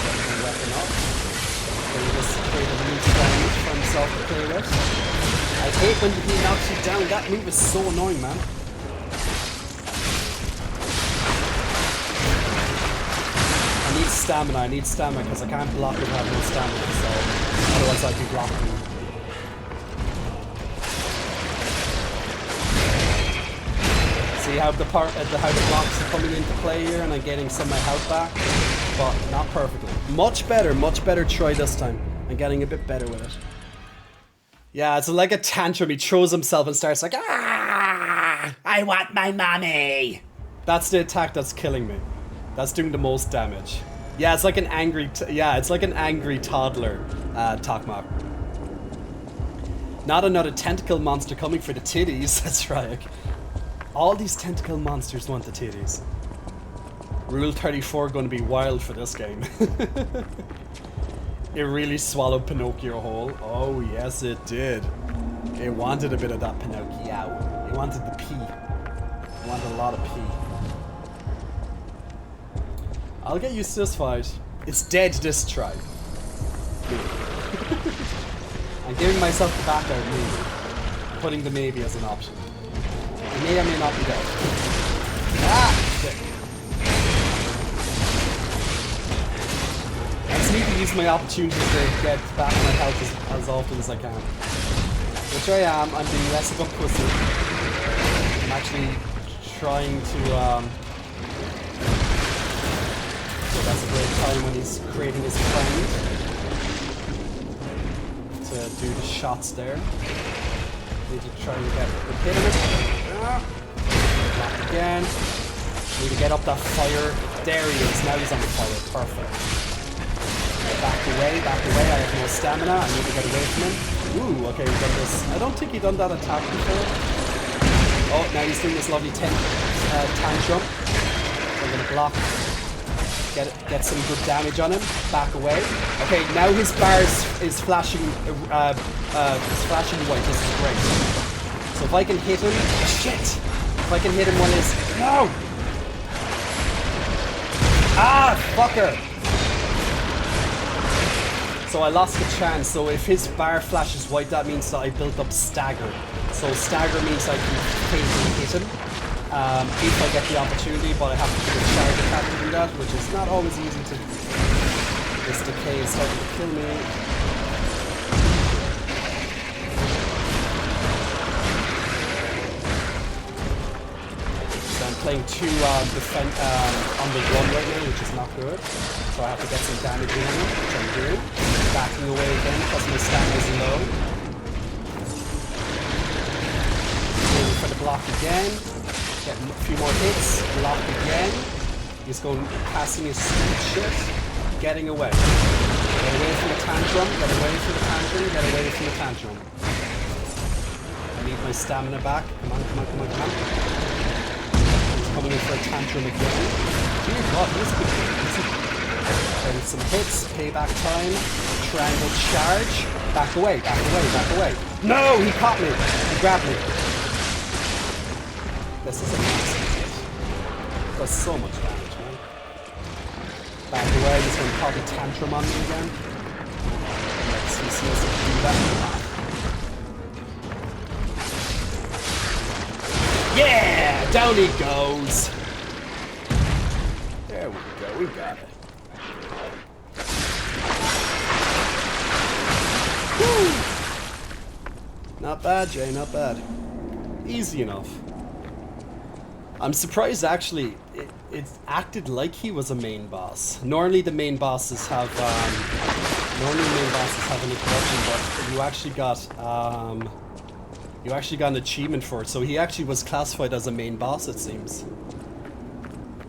getting my weapon up. So he just created a new damage for himself to play with. I hate when he knocks you down. That move is so annoying, man. I need stamina because I can't block if I have no stamina, so otherwise I'd be blocking. See how the blocks are coming into play here, and I'm getting some of my health back, but not perfectly. Much better try this time. I'm getting a bit better with it. Yeah, it's like a tantrum. He throws himself and starts like, ah, I want my mommy. That's the attack that's killing me. That's doing the most damage. Yeah, it's like an angry, toddler, Tokmak. Not another tentacle monster coming for the titties, that's right. All these tentacle monsters want the titties. Rule 34 going to be wild for this game. It really swallowed Pinocchio whole. Oh yes it did. It wanted a bit of that Pinocchio. It wanted the pee. It wanted a lot of pee. I'll get used to this fight. It's dead this try. I'm giving myself the back out maybe. I'm putting the maybe as an option. I may or may not be dead. Ah! Shit. I just need to use my opportunities to get back my health as often as I can. Which I am. I'm being less of a pussy. I'm actually trying to so that's a great time when he's creating his friend to do the shots there. Need to try and get a hit of it. Back again. Need to get up that fire. There he is. Now he's on the fire. Perfect. Back away. I have no stamina. I need to get away from him. Ooh, okay, we've done this. I don't think he's done that attack before. Oh, now he's doing this lovely tantrum. So I'm going to block. Get some good damage on him. Back away. Okay, now his bar is flashing. Is flashing white. This is great. So if I can hit him, shit! If I can hit him when his no. Ah, fucker! So I lost the chance. So if his bar flashes white, that means that I built up stagger. So stagger means I can occasionally hit him. If I get the opportunity, but I have to do a charge attack to do that, which is not always easy to do. This decay is starting to kill me. So I'm playing two on the run right now, which is not good. So I have to get some damage in him, which I'm doing. Backing away again because my stamina is low. Going for the block again. Getting a few more hits, block again. He's going passing his sweet shit. Getting away. Get away from the tantrum, get away from the tantrum, get away from the tantrum. I need my stamina back. Come on, come on, come on, come on. He's coming in for a tantrum again. Dear God, he's good. Getting some hits, payback time, triangle charge. Back away, back away, back away. No, he caught me. He grabbed me. This is amazing. Does so much damage, man. Back away, he's going to probably tantrum on me again. Let's see if he can do that. Yeah! Down he goes! There we go, we got it. Woo! Not bad, Jay, not bad. Easy enough. I'm surprised actually it acted like he was a main boss. Normally the main bosses have an introduction, but you actually got an achievement for it. So he actually was classified as a main boss, it seems.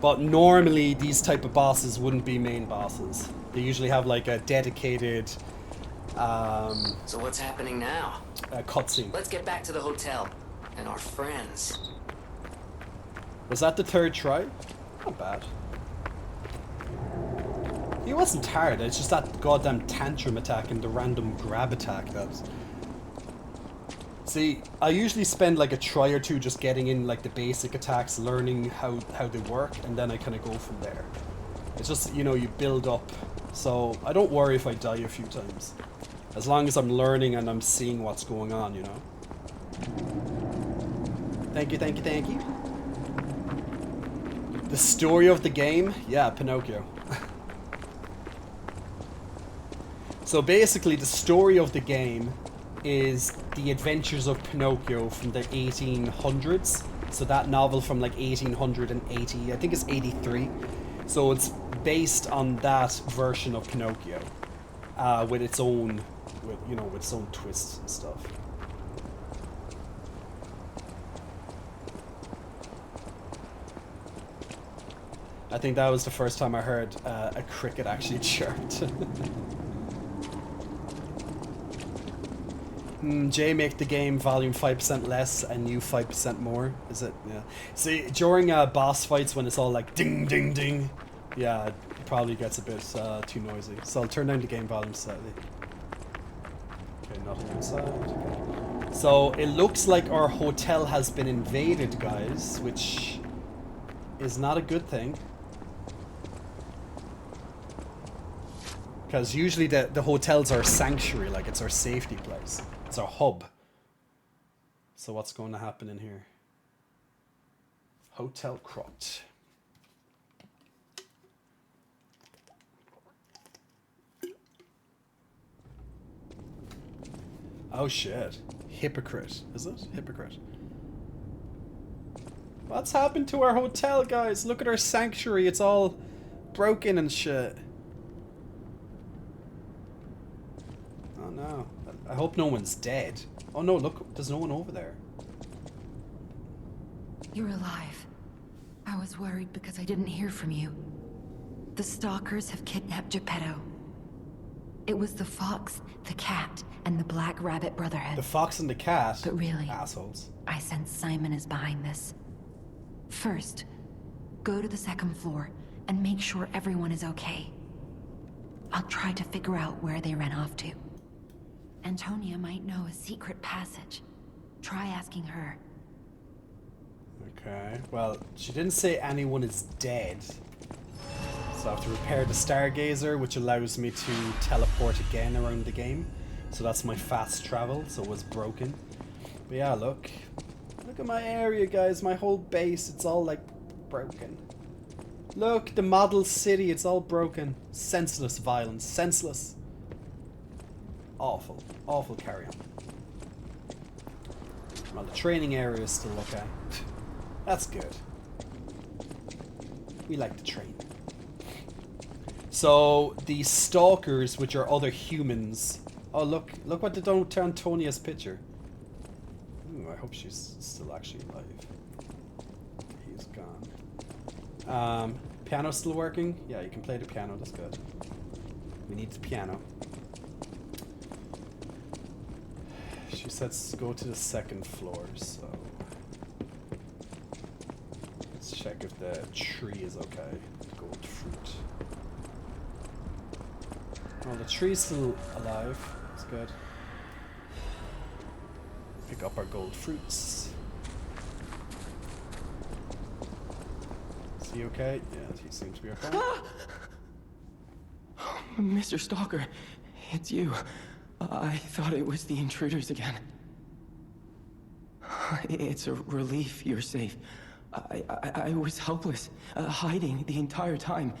But normally these type of bosses wouldn't be main bosses. They usually have like a dedicated So what's happening now? a cutscene. Let's get back to the hotel and our friends. Was that the third try? Not bad. He wasn't hard, it's just that goddamn tantrum attack and the random grab attack that's... See, I usually spend like a try or two just getting in like the basic attacks, learning how they work, and then I kind of go from there. It's just, you know, you build up. So I don't worry if I die a few times. As long as I'm learning and I'm seeing what's going on, you know. Thank you, thank you, thank you. The story of the game? Yeah, Pinocchio. So basically the story of the game is the adventures of Pinocchio from the 1800s. So that novel from like 1880, I think it's 83. So it's based on that version of Pinocchio, with its own, with its own twists and stuff. I think that was the first time I heard a cricket actually chirped. Jay, make the game volume 5% less and you 5% more. Is it? Yeah. See, during boss fights when it's all like ding, ding, ding, yeah, it probably gets a bit too noisy. So I'll turn down the game volume slightly. Okay, nothing inside. Okay. So it looks like our hotel has been invaded, guys, which is not a good thing. Because usually the hotels are a sanctuary, like it's our safety place. It's our hub. So what's going to happen in here? Hotel Crotte. Oh shit. Hypocrite. Is it? Hypocrite. What's happened to our hotel, guys? Look at our sanctuary. It's all broken and shit. Oh no. I hope no one's dead. Oh no, look, there's no one over there. You're alive. I was worried because I didn't hear from you. The stalkers have kidnapped Geppetto. It was the fox, the cat, and the Black Rabbit Brotherhood. The fox and the cat? But really, assholes. I sense Simon is behind this. First, go to the second floor. and make sure everyone is okay. I'll try to figure out where they ran off to. Antonia might know a secret passage. Try asking her. Okay, well, she didn't say anyone is dead. So I have to repair the Stargazer, which allows me to teleport again around the game. So that's my fast travel, so it was broken. But yeah, look. Look at my area, guys. My whole base, it's all like broken. Look, the model city, it's all broken. Senseless violence, senseless. Awful, awful carry on. Well, the training area is still okay. That's good. We like to train. So, the stalkers, which are other humans... Oh, look what they done to Antonia's picture. Ooh, I hope she's still actually alive. He's gone. Piano still working? Yeah, you can play the piano, that's good. We need the piano. She says go to the second floor, so... Let's check if the tree is okay. Gold fruit. Oh, the tree's still alive. That's good. Pick up our gold fruits. Is he okay? Yeah, he seems to be okay. Mr. Stalker, it's you. I thought it was the intruders again. It's a relief you're safe. I was helpless, hiding the entire time.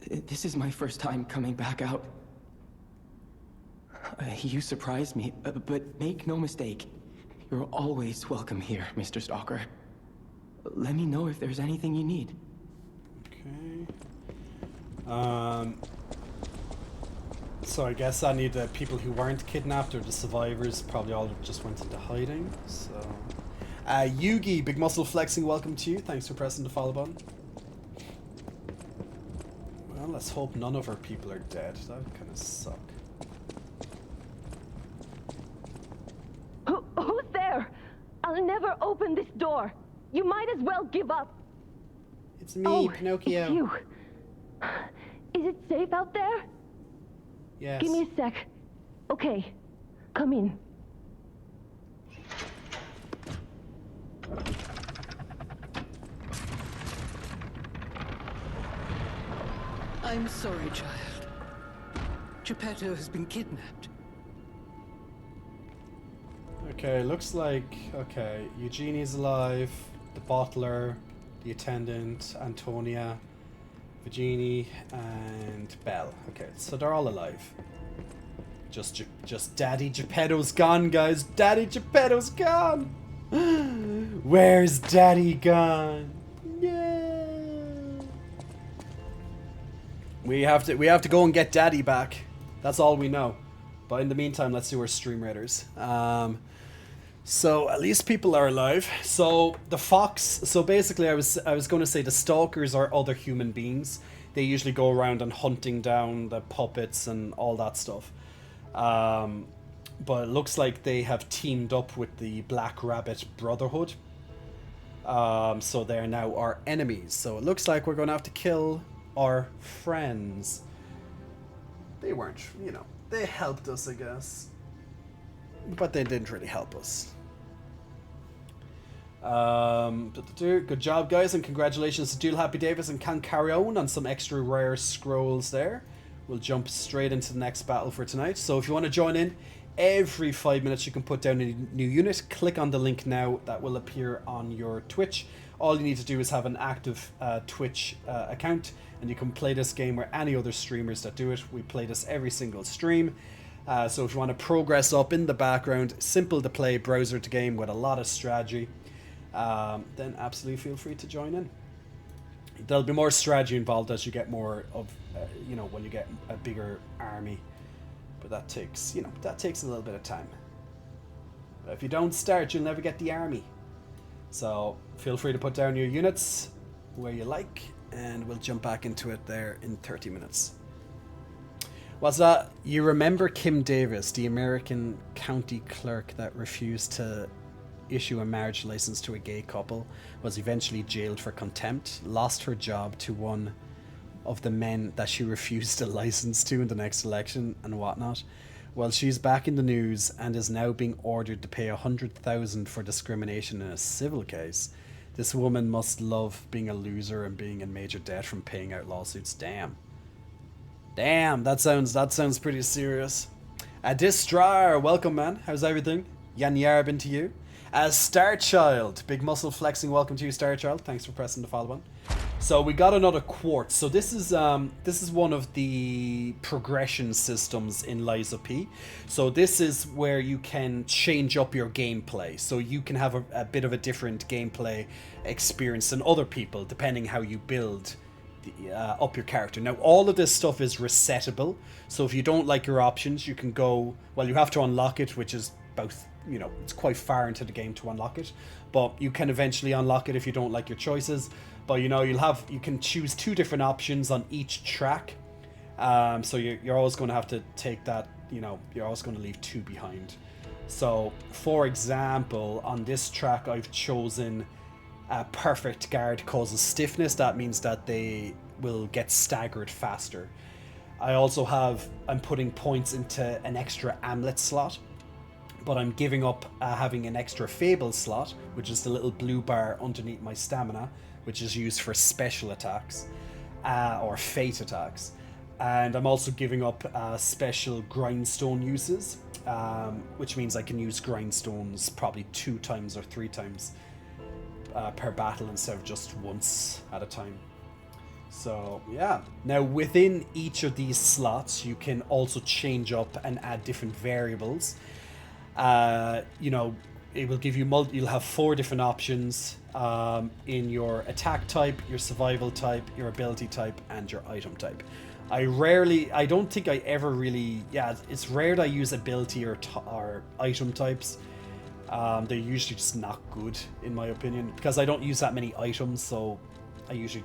This is my first time coming back out. You surprised me, but make no mistake. You're always welcome here, Mr. Stalker. Let me know if there's anything you need. Okay. So I guess I need the people who weren't kidnapped or the survivors probably all just went into hiding. So, Yugi, Big Muscle Flexing, welcome to you. Thanks for pressing the follow button. Well, let's hope none of our people are dead. That would kind of suck. Who's there? I'll never open this door. You might as well give up. It's me, Pinocchio. It's you. Is it safe out there? Yes. Give me a sec. Okay, come in. I'm sorry, child. Geppetto has been kidnapped. Okay, looks like... Okay, Eugenie's alive, the bottler, the attendant, Antonia, Virginie, and Belle. Okay, so they're all alive. Just Daddy Geppetto's gone, guys. Daddy Geppetto's gone! Where's Daddy gone? Yeah! We have to go and get Daddy back. That's all we know. But in the meantime, let's do our stream raiders. So at least people are alive. So the fox. So basically, I was going to say the stalkers are other human beings. They usually go around and hunting down the puppets and all that stuff. But it looks like they have teamed up with the Black Rabbit Brotherhood. So they're now our enemies. So it looks like we're going to have to kill our friends. They weren't, you know, they helped us, I guess. But they didn't really help us. Good job, guys, and congratulations to Dual Happy Davis and Can Carry on some extra rare scrolls there. We'll jump straight into the next battle for tonight. So if you want to join in, every 5 minutes you can put down a new unit. Click on the link now that will appear on your Twitch. All you need to do is have an active Twitch account, and you can play this game with any other streamers that do it. We play this every single stream. So if you want to progress up in the background, simple to play browser to game with a lot of strategy, then absolutely feel free to join in. There'll be more strategy involved as you get more of, you know, when you get a bigger army. But that takes, you know, that takes a little bit of time. But if you don't start, you'll never get the army. So feel free to put down your units where you like, and we'll jump back into it there in 30 minutes. Was that, you remember Kim Davis, the American county clerk that refused to issue a marriage license to a gay couple, was eventually jailed for contempt, lost her job to one of the men that she refused a license to in the next election and whatnot. Well, she's back in the news and is now being ordered to pay 100,000 for discrimination in a civil case. This woman must love being a loser and being in major debt from paying out lawsuits. Damn, that sounds pretty serious. Distrar, welcome man. How's everything? Yan Yarbin to you. Starchild, big muscle flexing. Welcome to you, Starchild. Thanks for pressing the follow button. So we got another quartz. So this is one of the progression systems in Lies of P. So this is where you can change up your gameplay. So you can have a bit of a different gameplay experience than other people, depending how you build up your character. Now all of this stuff is resettable. So if you don't like your options, you can go. Well, you have to unlock it, which is both. You know, it's quite far into the game to unlock it, but you can eventually unlock it if you don't like your choices. But you know, you can choose 2 different options on each track. So you're always going to have to take that. You know, you're always going to leave 2 behind. So, for example, on this track, I've chosen perfect guard causes stiffness. That means that they will get staggered faster. I also I'm putting points into an extra amulet slot. But I'm giving up having an extra Fable slot, which is the little blue bar underneath my stamina, which is used for special attacks or fate attacks. And I'm also giving up special grindstone uses, which means I can use grindstones probably 2 times or 3 times per battle instead of just once at a time. So yeah, now within each of these slots you can also change up and add different variables. You know, it will give you you'll have 4 different options in your attack type, your survival type, your ability type, and your item type. I don't think I ever really, it's rare that I use ability or item types. They're usually just not good in my opinion, because I don't use that many items, so I usually,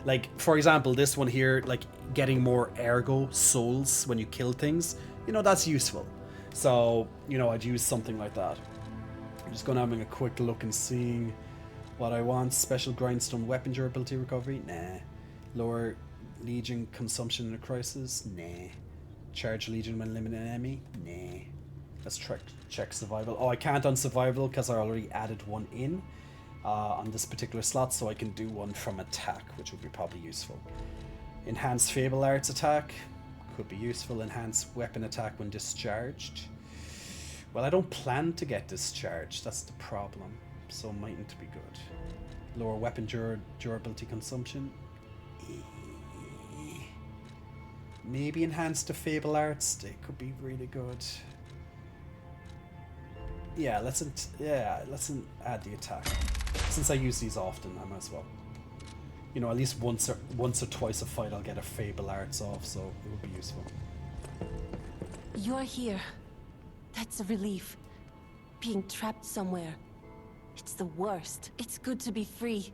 like for example, this one here, like getting more ergo souls when you kill things, you know, that's useful. So, you know, I'd use something like that. I'm just going to having a quick look and seeing what I want. Special grindstone weapon durability recovery? Nah. Lower legion consumption in a crisis? Nah. Charge legion when limiting an enemy? Nah. Let's check survival. Oh, I can't on survival because I already added one in on this particular slot, so I can do one from attack, which would be probably useful. Enhanced Fable Arts attack. Could be useful. Enhanced weapon attack when discharged. Well, I don't plan to get discharged. That's the problem. So mightn't be good. Lower weapon durability consumption. Maybe enhanced to Fable Arts. They could be really good. Yeah, let's add the attack. Since I use these often, I might as well. You know, at least once or twice a fight I'll get a Fable Arts off, so it would be useful. You're here. That's a relief. Being trapped somewhere. It's the worst. It's good to be free.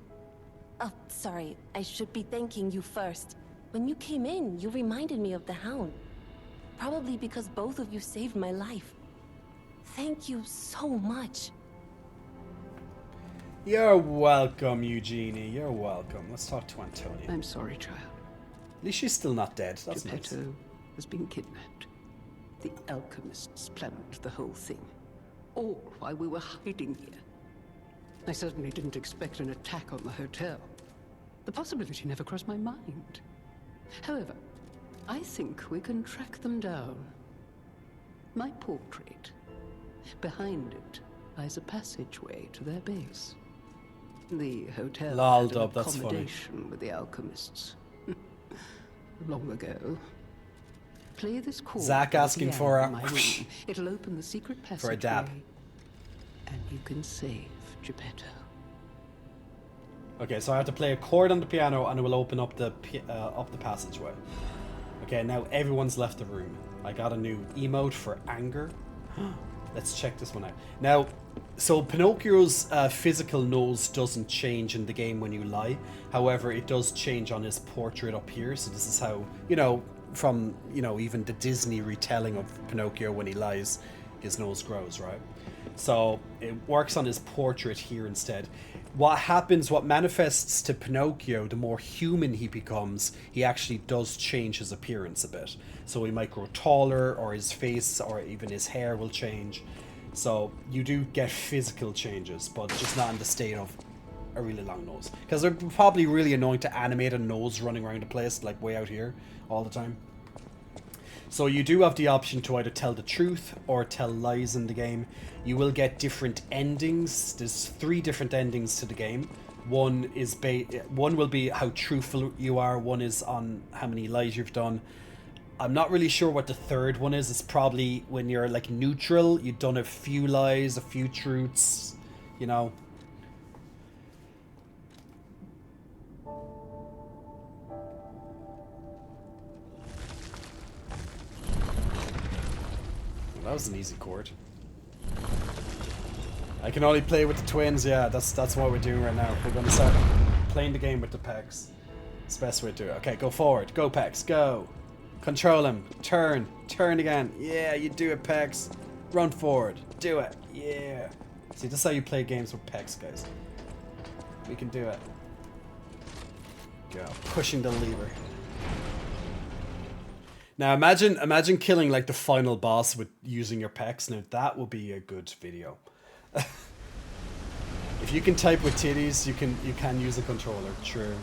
Oh, sorry. I should be thanking you first. When you came in, you reminded me of the Hound. Probably because both of you saved my life. Thank you so much. You're welcome, Eugenie. You're welcome. Let's talk to Antonia. I'm sorry, child. At least she's still not dead. That's nice. Geppetto has been kidnapped. The alchemists planned the whole thing. All while we were hiding here. I certainly didn't expect an attack on the hotel. The possibility never crossed my mind. However, I think we can track them down. My portrait. Behind it lies a passageway to their base. The hotel had an accommodation with the alchemists. Long ago. Play this chord. Zach asking for a It'll open the secret passageway. for a dab. And you can save Geppetto. Okay, so I have to play a chord on the piano and it will open up the passageway. Okay, now everyone's left the room. I got a new emote for anger. Let's check this one out. Now, so Pinocchio's physical nose doesn't change in the game when you lie. However, it does change on his portrait up here. So this is how, you know, from, you know, even the Disney retelling of Pinocchio when he lies, his nose grows, right? So it works on his portrait here instead. What happens, what manifests to Pinocchio, the more human he becomes, he actually does change his appearance a bit. So he might grow taller, or his face, or even his hair will change. So you do get physical changes, but just not in the state of a really long nose. Because they're probably really annoying to animate a nose running around the place, like way out here, all the time. So you do have the option to either tell the truth or tell lies in the game. You will get different endings. There's 3 different endings to the game. One will be how truthful you are. One is on how many lies you've done. I'm not really sure what the third one is. It's probably when you're like neutral. You've done a few lies, a few truths, you know. That was an easy chord. I can only play with the twins. Yeah, that's what we're doing right now. We're going to start playing the game with the pecs. It's the best way to do it. Okay, go forward. Go, pecs. Go. Control him. Turn. Turn again. Yeah, you do it, pecs. Run forward. Do it. Yeah. See, this is how you play games with pecs, guys. We can do it. Go. Pushing the lever. Now imagine killing like the final boss with using your pecs. Now that would be a good video. If you can type with titties, you can use a controller. True.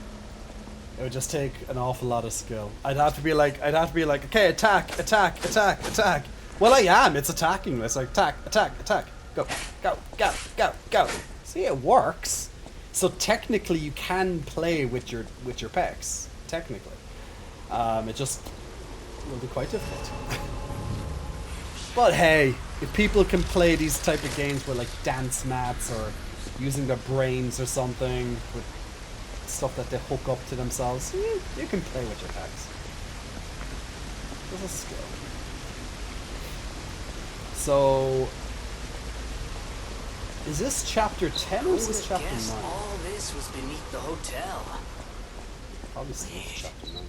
It would just take an awful lot of skill. I'd have to be like, okay, attack, attack, attack, attack. Well, I am. It's attacking. It's like attack, attack, attack. Go, go, go, go, go. See, it works. So technically, you can play with your pecs. Technically, it just will be quite difficult. But hey, if people can play these type of games with like dance mats or using their brains or something with stuff that they hook up to themselves, you can play with your pecs. There's a skill. So, is this chapter 10 or is this chapter 9? All this was beneath the hotel. Probably still chapter 9.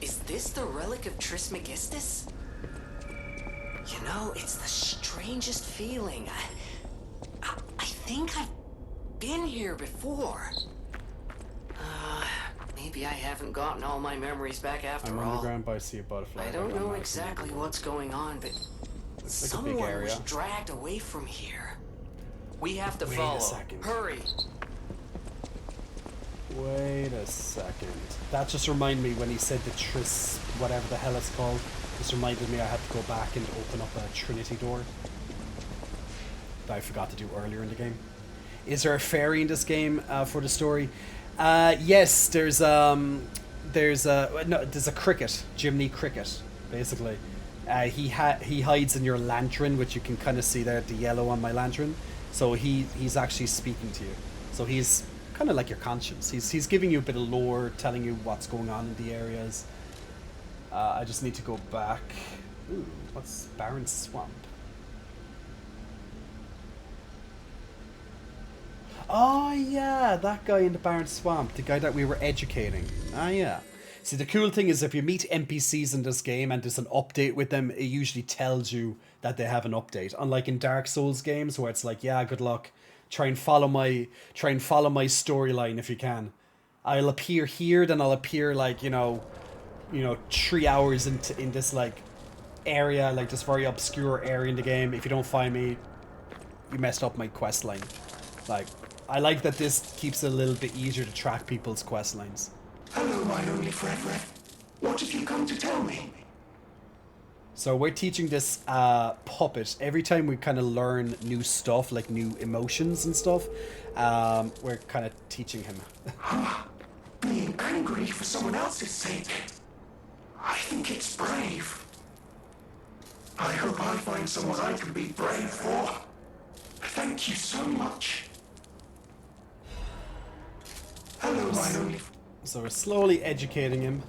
Is this the relic of Trismegistus? You know, it's the strangest feeling. I think I've been here before. Maybe I haven't gotten all my memories back after all. I'm underground, but I see a butterfly. I don't know exactly what's going on, but someone was dragged away from here. We have to follow. Wait a second. Hurry. Wait a second. That just reminded me when he said the whatever the hell it's called. This reminded me I had to go back and open up a Trinity door that I forgot to do earlier in the game. Is there a fairy in this game for the story? Yes, there's a cricket, Jiminy Cricket, basically. He hides in your lantern, which you can kind of see there, the yellow on my lantern. So he's actually speaking to you. So he's kind of like your conscience. He's giving you a bit of lore, telling you what's going on in the areas. I just need to go back. Ooh, what's Barren Swamp? Oh yeah, that guy in the Barren Swamp, the guy that we were educating. Ah yeah. See, the cool thing is if you meet NPCs in this game and there's an update with them, it usually tells you that they have an update. Unlike in Dark Souls games where it's like, yeah, good luck. Try and follow my storyline if you can. I'll appear here, then I'll appear like, you know, 3 hours in this like area, like this very obscure area in the game. If you don't find me, you messed up my quest line. Like, I like that this keeps it a little bit easier to track people's quest lines. Hello, my only friend. What have you come to tell me? So we're teaching this puppet. Every time we kind of learn new stuff, like new emotions and stuff, we're kind of teaching him. Being angry for someone else's sake. I think it's brave. I hope I find someone I can be brave for. Thank you so much. Hello, my only... So we're slowly educating him.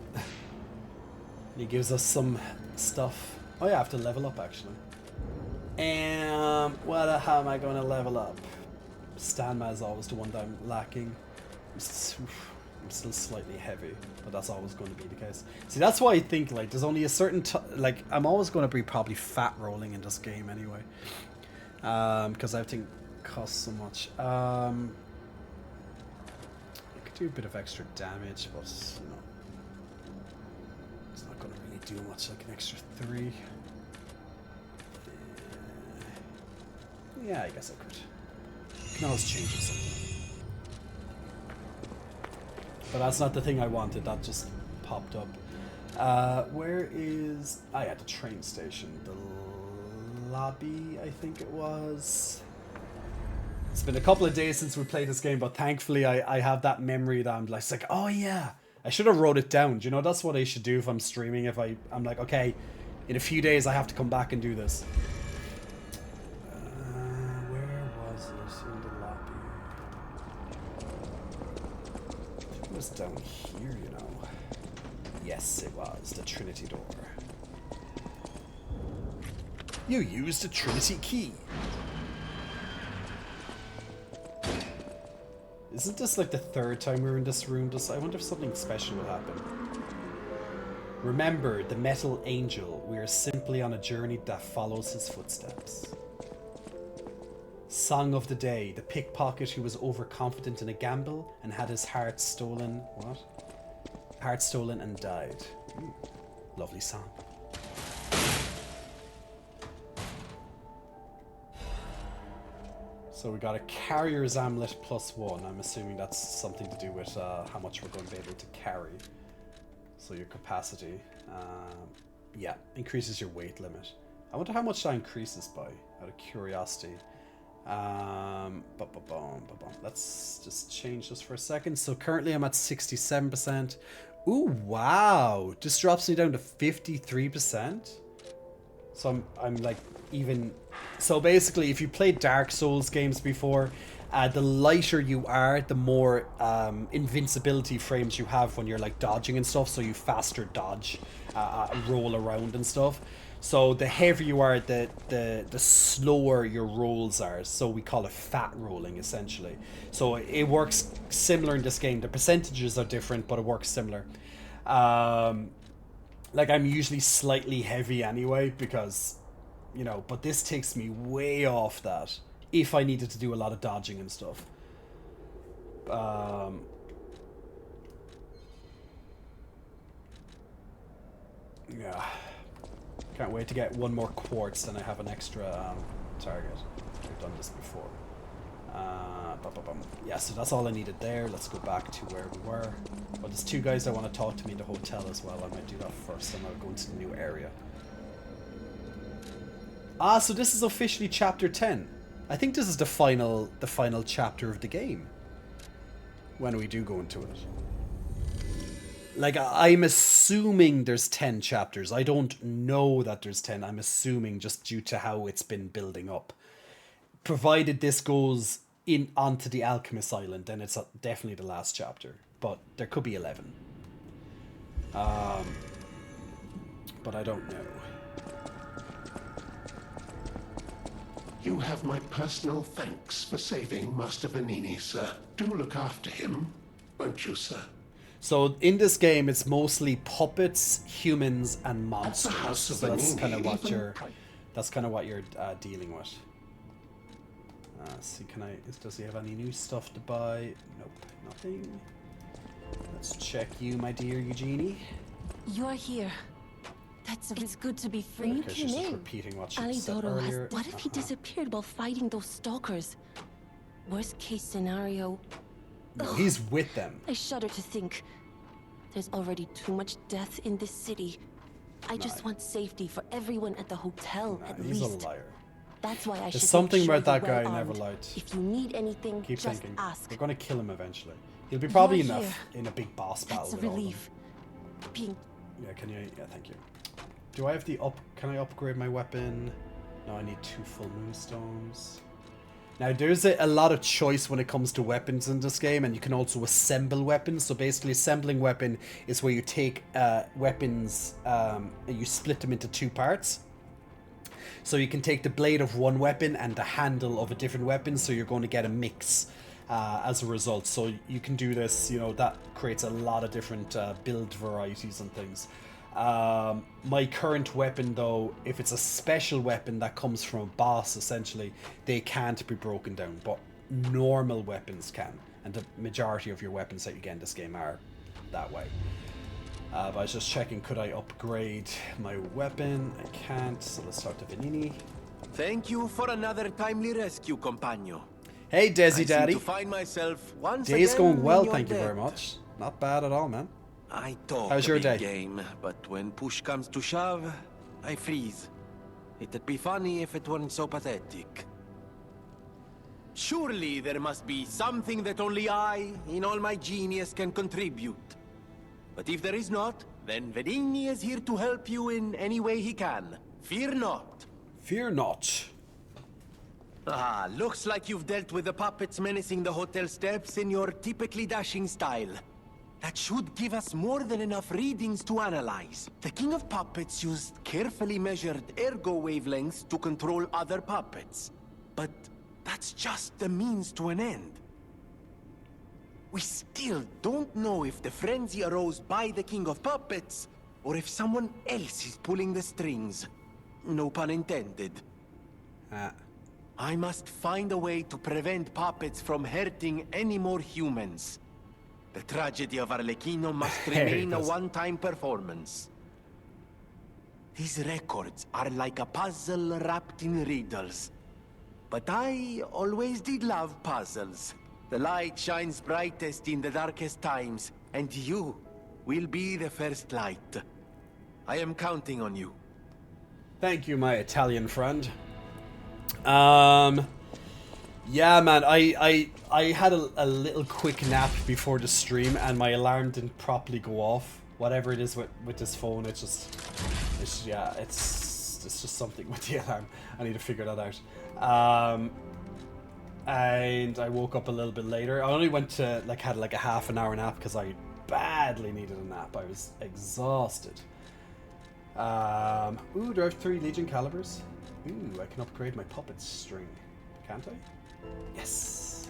He gives us some stuff. Oh yeah, I have to level up actually. How am I going to level up? Stanma is always the one that I'm lacking. I'm still slightly heavy, but that's always going to be the case. See, that's why I think like there's only a certain like I'm always going to be probably fat rolling in this game anyway. because everything costs so much. I could do a bit of extra damage, but you know, it's not going to really do much. Like an extra 3. Yeah, I guess I could. Can always change it something. But that's not the thing I wanted. That just popped up. Where is... I at the train station. The lobby, I think it was. It's been a couple of days since we played this game, but thankfully I have that memory that I'm like, oh yeah, I should have wrote it down. Do you know, that's what I should do if I'm streaming. If I'm like, okay, in a few days I have to come back and do this. Where was it in the lobby? It was down here, you know. Yes, it was the Trinity door. You used the Trinity key. Isn't this like the 3rd time we're in this room? I wonder if something special will happen. Remember the metal angel. We are simply on a journey that follows his footsteps. Song of the day. The pickpocket who was overconfident in a gamble and had his heart stolen. What? Heart stolen and died. Ooh, lovely song. So we got a carrier's amulet +1. I'm assuming that's something to do with how much we're going to be able to carry. So your capacity. Yeah, increases your weight limit. I wonder how much that increases by, out of curiosity. Let's just change this for a second. So currently I'm at 67%. Ooh, wow. This drops me down to 53%. So I'm like even... So basically, if you played Dark Souls games before, the lighter you are, the more invincibility frames you have when you're like dodging and stuff. So you faster dodge, roll around and stuff. So the heavier you are, the slower your rolls are. So we call it fat rolling, essentially. So it works similar in this game. The percentages are different, but it works similar. Like I'm usually slightly heavy anyway, because, you know, but this takes me way off that if I needed to do a lot of dodging and stuff. Yeah. Can't wait to get one more quartz, then I have an extra target. We've done this before. Yeah, so that's all I needed there. Let's go back to where we were. But there's 2 guys that want to talk to me in the hotel as well. I might do that first, and I'll go into the new area. Ah, so this is officially chapter 10. I think this is the final chapter of the game. When we do go into it. Like, I'm assuming there's 10 chapters. I don't know that there's 10. I'm assuming just due to how it's been building up. Provided this goes onto the Alchemist Island, then it's definitely the last chapter. But there could be 11. But I don't know. You have my personal thanks for saving Master Vanini, sir. Do look after him, won't you, sir? So in this game, it's mostly puppets, humans, and monsters. So that's kind of what you're dealing with. See, does he have any new stuff to buy? Nope, nothing. Let's check you, my dear Eugenie. You're here. It's good to be free. Okay, she's just repeating what she said earlier. What if he disappeared while fighting those stalkers? Worst case scenario. No, he's with them. I shudder to think. There's already too much death in this city. I just want safety for everyone at the hotel, at least. He's a liar. That's why I should There's something sure about that you're guy well never armed. lied. If you need anything, Keep just thinking. ask. We're gonna kill him eventually. He'll be probably You're enough here. in a big boss battle. That's a with all of them. relief. Being Yeah, can you? Yeah, thank you. Do I have the Can I upgrade my weapon? No, I need 2 full moonstones. Now, there's a lot of choice when it comes to weapons in this game, and you can also assemble weapons. So basically, assembling weapon is where you take weapons and you split them into 2 parts. So you can take the blade of one weapon and the handle of a different weapon, so you're going to get a mix as a result. So you can do this, you know, that creates a lot of different build varieties and things. My current weapon, though, if it's a special weapon that comes from a boss, essentially, they can't be broken down, but normal weapons can. And the majority of your weapons that you get in this game are that way. But I was just checking, could I upgrade my weapon? I can't, so let's start the Vanini. Thank you for another timely rescue, companion. Hey, Desi I Daddy. seem to find myself once Day's again going well, in your thank you very debt. much. Not bad at all, man. I talk How's a your big day? game, but when push comes to shove, I freeze. It'd be funny if it weren't so pathetic. Surely there must be something that only I, in all my genius, can contribute. But if there is not, then Venigni is here to help you in any way he can. Fear not. Fear not. Ah, looks like you've dealt with the puppets menacing the hotel steps in your typically dashing style. That should give us more than enough readings to analyze. The King of Puppets used carefully measured ergo wavelengths to control other puppets. But that's just the means to an end. We still don't know if the frenzy arose by the King of Puppets, or if someone else is pulling the strings. No pun intended. I must find a way to prevent puppets from hurting any more humans. The tragedy of Arlecchino must remain a one-time performance. These records are like a puzzle wrapped in riddles. But I always did love puzzles. The light shines brightest in the darkest times, and you will be the first light. I am counting on you. Thank you, my Italian friend. Yeah, man, I had a little quick nap before the stream, and my alarm didn't properly go off. Whatever it is with this phone, it's just something with the alarm. I need to figure that out. And I woke up a little bit later. I only went to had a half an hour nap because I badly needed a nap. I was exhausted. Ooh, do I have 3 Legion calibers? Ooh, I can upgrade my puppet string. Can't I? Yes.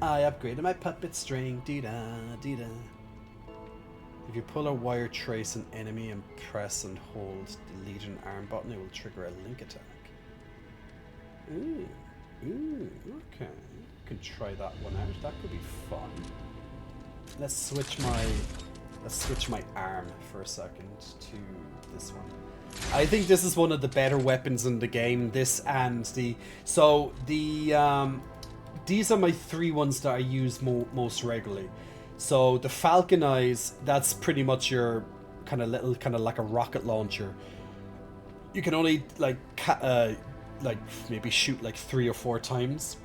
I upgraded my puppet string. Dee-da, dee-da. If you pull a wire trace an enemy and press and hold the Legion arm button, it will trigger a link attack. Ooh. Ooh, okay. Can try that one out. That could be fun. Let's switch my arm for a second to this one. I think this is one of the better weapons in the game. This and the these are my 3 ones that I use most regularly. So the Falcon Eyes, that's pretty much your kind of like a rocket launcher. You can only like maybe shoot like 3 or 4 times,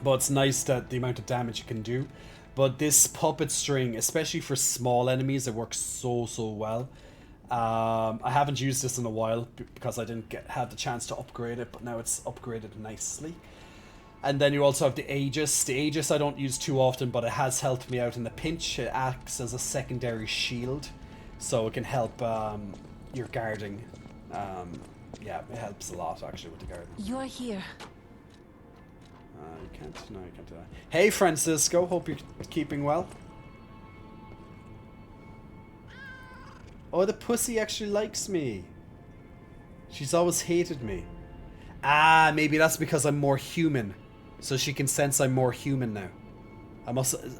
but it's nice that the amount of damage you can do. But this puppet string, especially for small enemies, it works so well. I haven't used this in a while because I didn't have the chance to upgrade it, but now it's upgraded nicely. And then you also have the Aegis. The Aegis I don't use too often, but it has helped me out in the pinch. It acts as a secondary shield, so it can help your guarding. Yeah, it helps a lot actually with the guarding. You're here. You can't. No, you can't do that. Hey, Francisco. Hope you're keeping well. Oh, the pussy actually likes me. She's always hated me. Ah, maybe that's because I'm more human, so she can sense I'm more human now.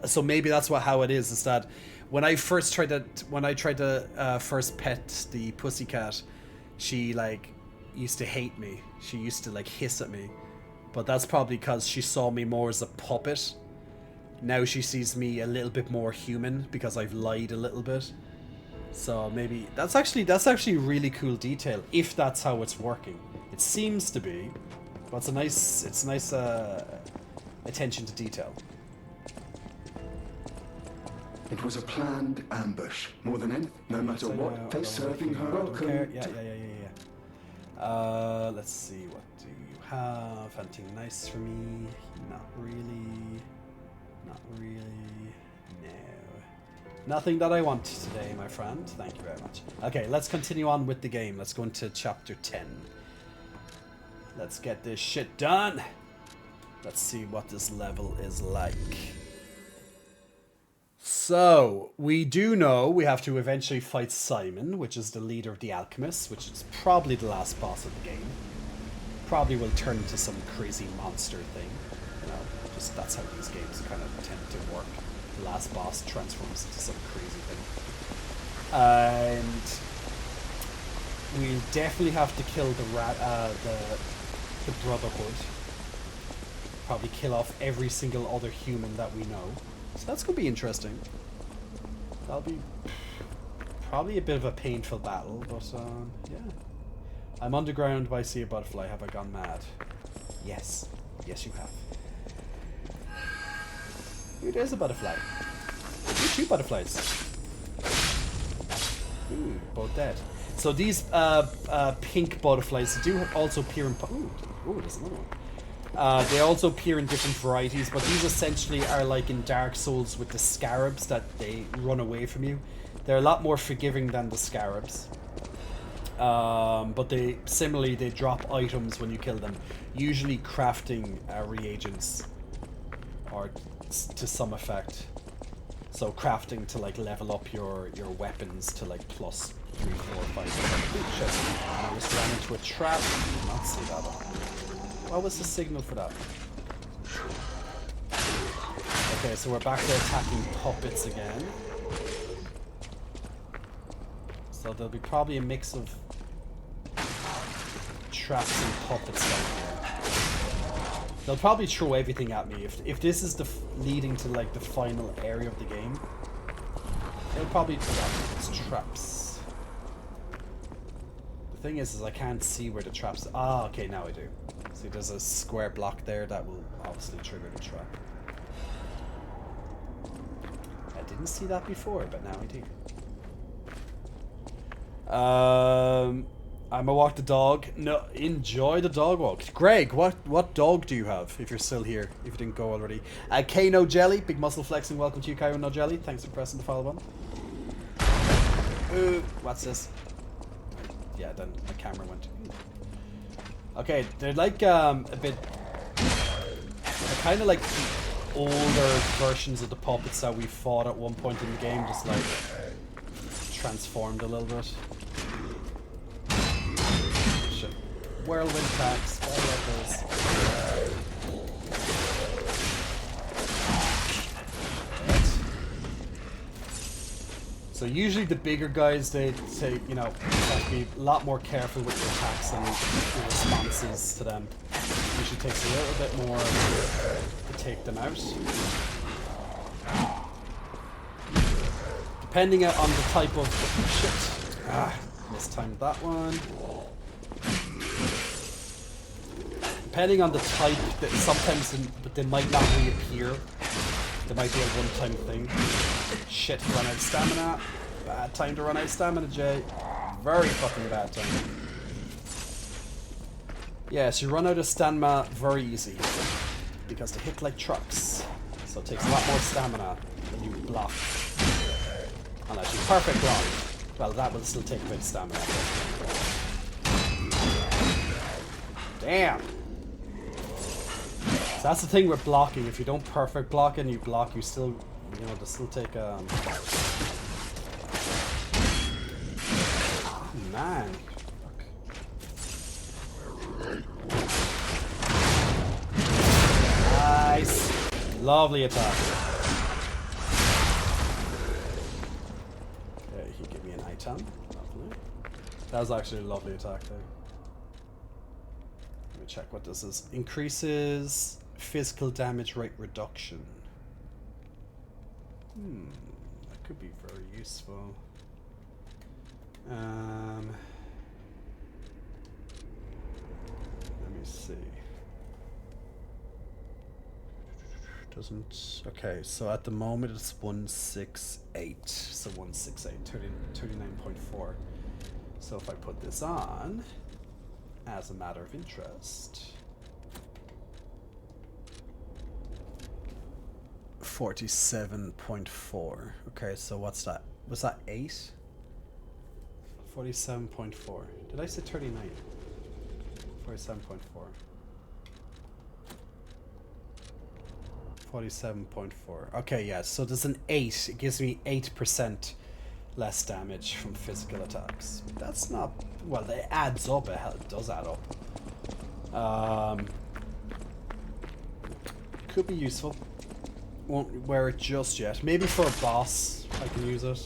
So maybe that's how it is that when I first tried to first pet the pussycat, she used to hate me. She used to hiss at me. But that's probably because she saw me more as a puppet. Now she sees me a little bit more human because I've lied a little bit. So maybe that's actually a really cool detail if that's how it's working. It seems to be, but it's a nice attention to detail. It was a planned ambush. More than anything, no matter what, they're serving her welcome. Yeah. Let's see, what do you have? Anything nice for me? Not really. No. Nothing that I want today, my friend. Thank you very much. Okay, let's continue on with the game. Let's go into chapter 10. Let's get this shit done. Let's see what this level is like. So, we do know we have to eventually fight Simon, which is the leader of the Alchemists, which is probably the last boss of the game. Probably will turn into some crazy monster thing. You know, just that's how these games kind of tend to work. The last boss transforms into some crazy thing. And we definitely have to kill the Brotherhood. Probably kill off every single other human that we know. So that's going to be interesting. That'll be probably a bit of a painful battle, but yeah. I'm underground, but I see a butterfly. Have I gone mad? Yes. Yes, you have. Ooh, there's a butterfly. Ooh, 2 butterflies. Ooh, both dead. So these pink butterflies do also appear in... Ooh, there's another one. They also appear in different varieties, but these essentially are like in Dark Souls with the scarabs that they run away from you. They're a lot more forgiving than the scarabs. But they drop items when you kill them. Usually crafting reagents or to some effect. So crafting to like level up your weapons to like plus 3, 4, 5, 6. Ooh, shit. And I just ran into a trap. I did not see that. What was the signal for that? Okay, so we're back to attacking puppets again. So there'll be probably a mix of traps and puppets down here. They'll probably throw everything at me. If this is the leading to like the final area of the game, they'll probably it's traps. The thing is I can't see where the traps. Ah, okay, now I do. See, there's a square block there that will obviously trigger the trap. I didn't see that before, but now I do. I'm gonna walk the dog. No, enjoy the dog walk. Greg, what dog do you have? If you're still here, if you didn't go already. K No Jelly, big muscle flexing. Welcome to you, Kyro No Jelly. Thanks for pressing the follow button. Ooh, what's this? Yeah, then my camera went. Okay, they're like a bit. They're kind of like the older versions of the puppets that we fought at one point in the game, just like transformed a little bit. Shit. Whirlwind attacks, all like those. So usually the bigger guys, they say, you know, have to be a lot more careful with your attacks and your responses to them. Usually takes a little bit more to take them out. Depending on the type of shit. Mistimed that one. Depending on the type, that sometimes they might not reappear. There might be a one-time thing. Shit, run out of stamina. Bad time to run out of stamina, Jay. Very fucking bad time. Yes, you run out of stamina very easy. Because they hit like trucks. So it takes a lot more stamina when you block. Unless you perfect block. Well, that will still take a bit of stamina. Damn! So that's the thing with blocking. If you don't perfect block and you block, you still, you know, they still take man. Nice. Lovely attack. Okay, he give me an item. Lovely. That was actually a lovely attack there. Let me check what this is. Increases physical damage rate reduction. That could be very useful. Let me see. Doesn't. Okay, so at the moment it's 168. So 168, 39.4. So if I put this on as a matter of interest. 47.4. Okay, so what's that? Was that 8? 47.4. Did I say 39? 47.4. 47.4. Okay, yeah, so there's an 8. It gives me 8% less damage from physical attacks. That's not... Well, it adds up. It does add up. Could be useful. Won't wear it just yet. Maybe for a boss I can use it.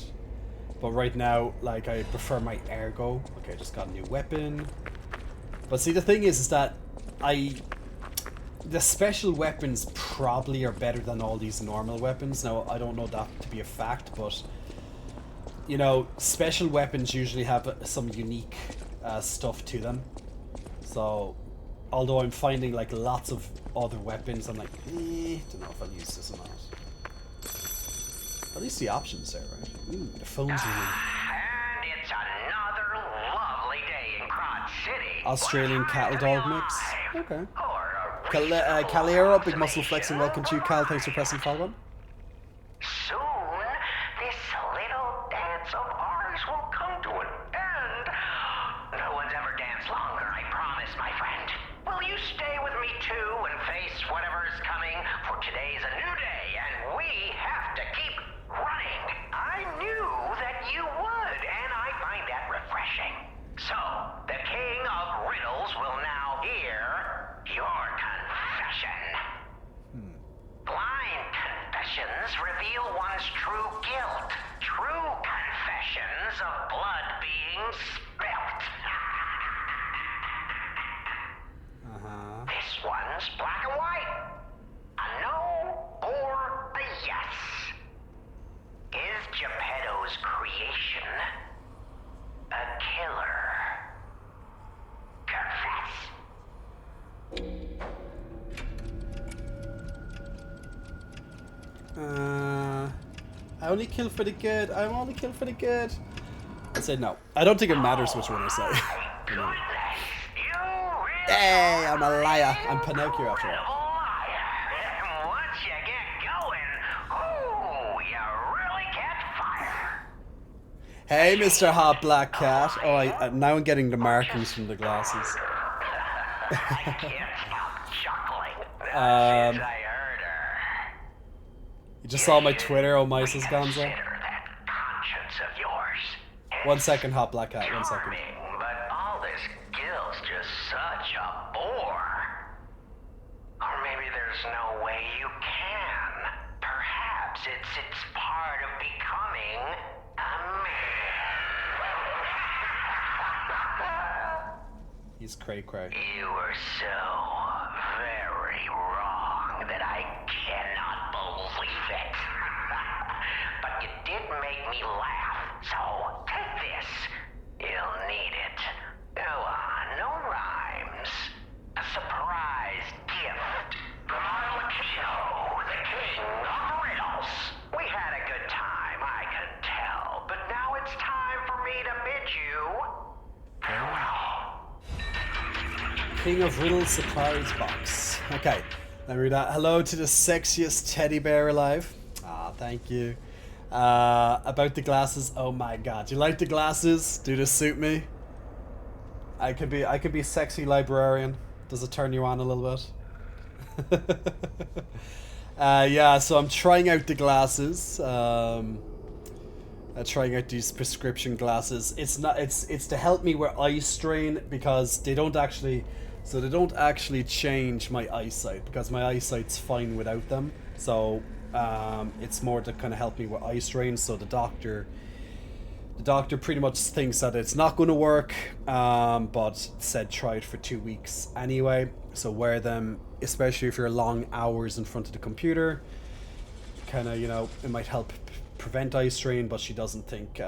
But right now, like, I prefer my ergo. Okay, just got a new weapon. But see, the thing is that the special weapons probably are better than all these normal weapons. Now, I don't know that to be a fact, but you know, special weapons usually have some unique stuff to them. So, although I'm finding like lots of other weapons, I'm like, don't know if I'll use this or not. At least the options there, right? Ooh, the phone's ringing. And it's another lovely day in Crod City. Australian cattle dog mix. Okay. Calero, big muscle flexing. Welcome to you, Cal. Thanks for pressing follow. Soon, this little dance of ours will come to an end. No one's ever danced longer, I promise, my friend. Will you stay with me too and face whatever is coming? For today's a new day, and we have to keep running. I knew that you would, and I find that refreshing. So, the king of riddles will now hear your confession. Blind confessions reveal one's true guilt. True confessions of blood being spilt. This one's black and white. A no or a yes. Is Geppetto's creation a killer? Confess. I only kill for the good. I only kill for the good. I said no. I don't think it matters which one I say. You know. Hey, I'm a liar. I'm Pinocchio after all. Once you get going, ooh, you really get fire. Hey, Mr. Hot Black Cat. Oh, now I'm getting the markings from the glasses. I can't stop chuckling. Since I heard her. You just saw my Twitter, oh my, says Gonzo. That conscience of yours. 1 second, Hot Black Cat, 1 second. But all this guilt's just such a bore. Or maybe there's no way you can. Perhaps it's part of becoming a man. He's cray-cray. You were so very wrong that I cannot believe it. But you did make me laugh, so take this. You'll need it. Go on, no rhymes. A surprise gift from our Lucchino, the king of riddles. We had a good time, I can tell, but now it's time for me to bid you farewell. King of Riddles surprise box. Okay, let me read that. Hello to the sexiest teddy bear alive. Ah, thank you. About the glasses. Oh my god, do you like the glasses? Do they suit me? I could be sexy librarian. Does it turn you on a little bit? Yeah, so I'm trying out the glasses. Trying out these prescription glasses. It's to help me with eye strain because they don't actually change my eyesight because my eyesight's fine without them. So it's more to kind of help me with eye strain. So the doctor pretty much thinks that it's not going to work, but said try it for 2 weeks anyway. So wear them, especially if you're long hours in front of the computer. Kind of, you know, it might help prevent eye strain, but she doesn't think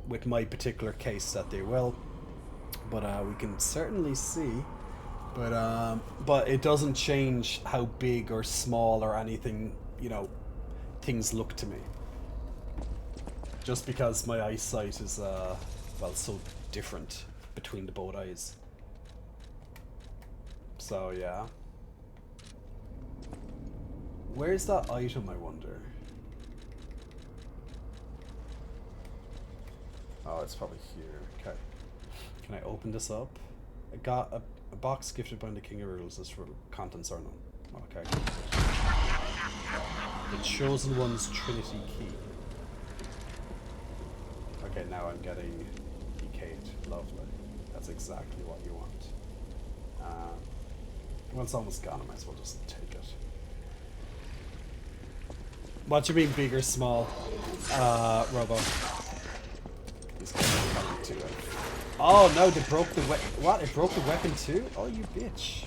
with my particular case that they will. But we can certainly see. But it doesn't change how big or small or anything, you know, things look to me. Just because my eyesight is, well, so different between the both eyes. So, yeah. Where's that item, I wonder? Oh, it's probably here. Okay. Can I open this up? I got a box gifted by the King of Riddles. This for contents or none. Okay. The Chosen One's Trinity Key. Okay, now I'm getting decayed. Lovely. That's exactly what you want. Well, it's almost gone. I might as well just take it. What do you mean big or small, Robo? These guys are coming to it. Oh no, they broke the what? It broke the weapon too? Oh, you bitch.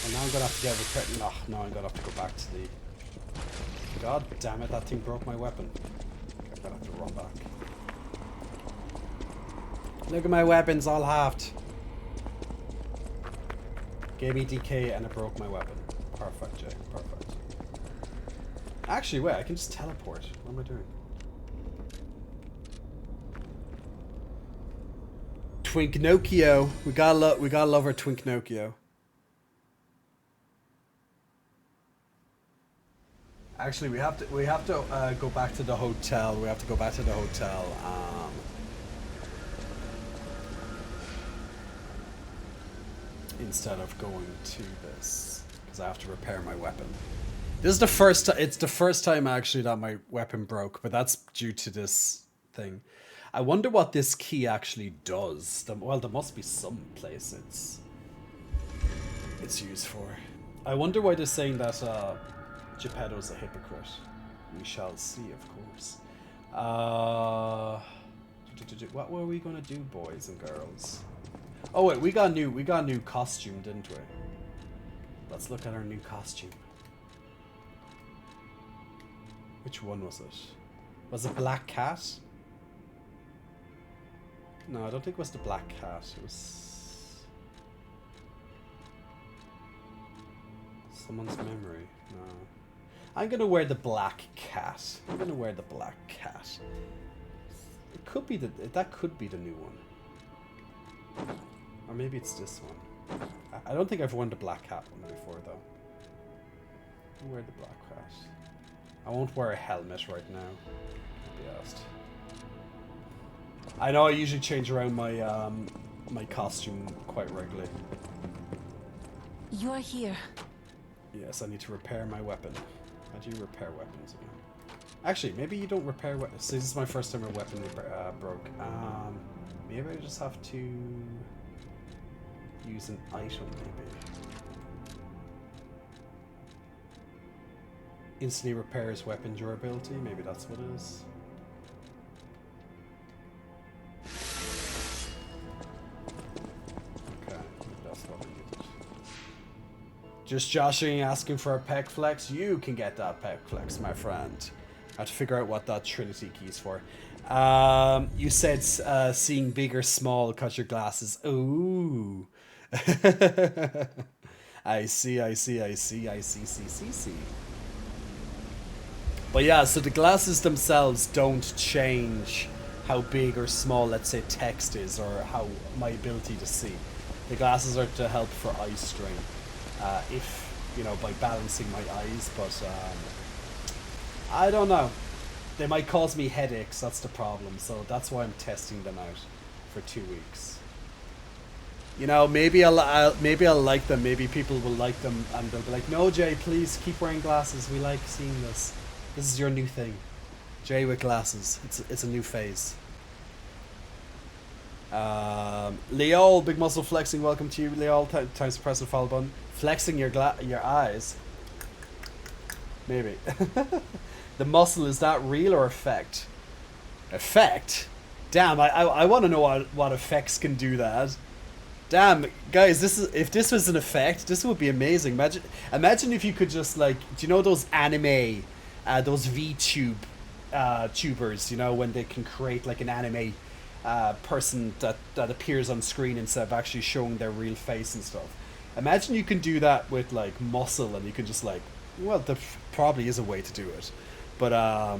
And now I'm gonna have to get repaired. No, I'm gonna have to go back to the... God damn it, that thing broke my weapon. Okay, I'm gonna have to run back. Look at my weapons all halved. Gave me decay and it broke my weapon. Perfect, Jay. Perfect. Actually, wait, I can just teleport. What am I doing? Twinknokio. We gotta love our Twinknokio. Actually, we have to go back to the hotel. We have to go back to the hotel. Instead of going to this, because I have to repair my weapon. This is the first. It's the first time actually that my weapon broke, but that's due to this thing. I wonder what this key actually does. Well, there must be some place it's used for. I wonder why they're saying that Geppetto's a hypocrite. We shall see, of course. What were we gonna do, boys and girls? Oh wait, we got a new costume, didn't we? Let's look at our new costume. Which one was it? Was it Black Cat? No, I don't think it was the Black Cat. It was someone's memory. No. I'm gonna wear the Black Cat. I'm gonna wear the Black Cat. It could be that could be the new one. Or maybe it's this one. I don't think I've worn the Black Cat one before though. I'll wear the Black Cat. I won't wear a helmet right now. To be honest. I know I usually change around my my costume quite regularly. You're here. Yes, I need to repair my weapon. How do you repair weapons again? Actually, maybe you don't repair weapons. This is my first time a weapon broke. Maybe I just have to use an item, maybe. Instantly repairs weapon durability. Maybe that's what it is. Okay, that's what I needed. Just joshing, asking for a pec flex. You can get that pec flex, my friend. I have to figure out what that Trinity key is for. You said seeing big or small, cut your glasses. Ooh. I see. But yeah, so the glasses themselves don't change how big or small, let's say, text is, or how my ability to see. The glasses are to help for eye strain, if, you know, by balancing my eyes, but I don't know. They might cause me headaches, that's the problem, so that's why I'm testing them out for 2 weeks. You know, maybe I'll like them, maybe people will like them, and they'll be like, no, Jay, please keep wearing glasses, we like seeing this. This is your new thing. Jay with glasses, it's a new phase. Leol, big muscle flexing, welcome to you, Leol, times to press the follow button. Flexing your eyes. Maybe. The muscle, is that real or effect? Effect? Damn, I want to know what effects can do that. Damn, guys, if this was an effect, this would be amazing. Imagine if you could just, like, do you know those anime, those VTube tubers, you know, when they can create like an anime person that appears on screen instead of actually showing their real face and stuff. Imagine you can do that with like muscle, and you can just like, well, there probably is a way to do it, but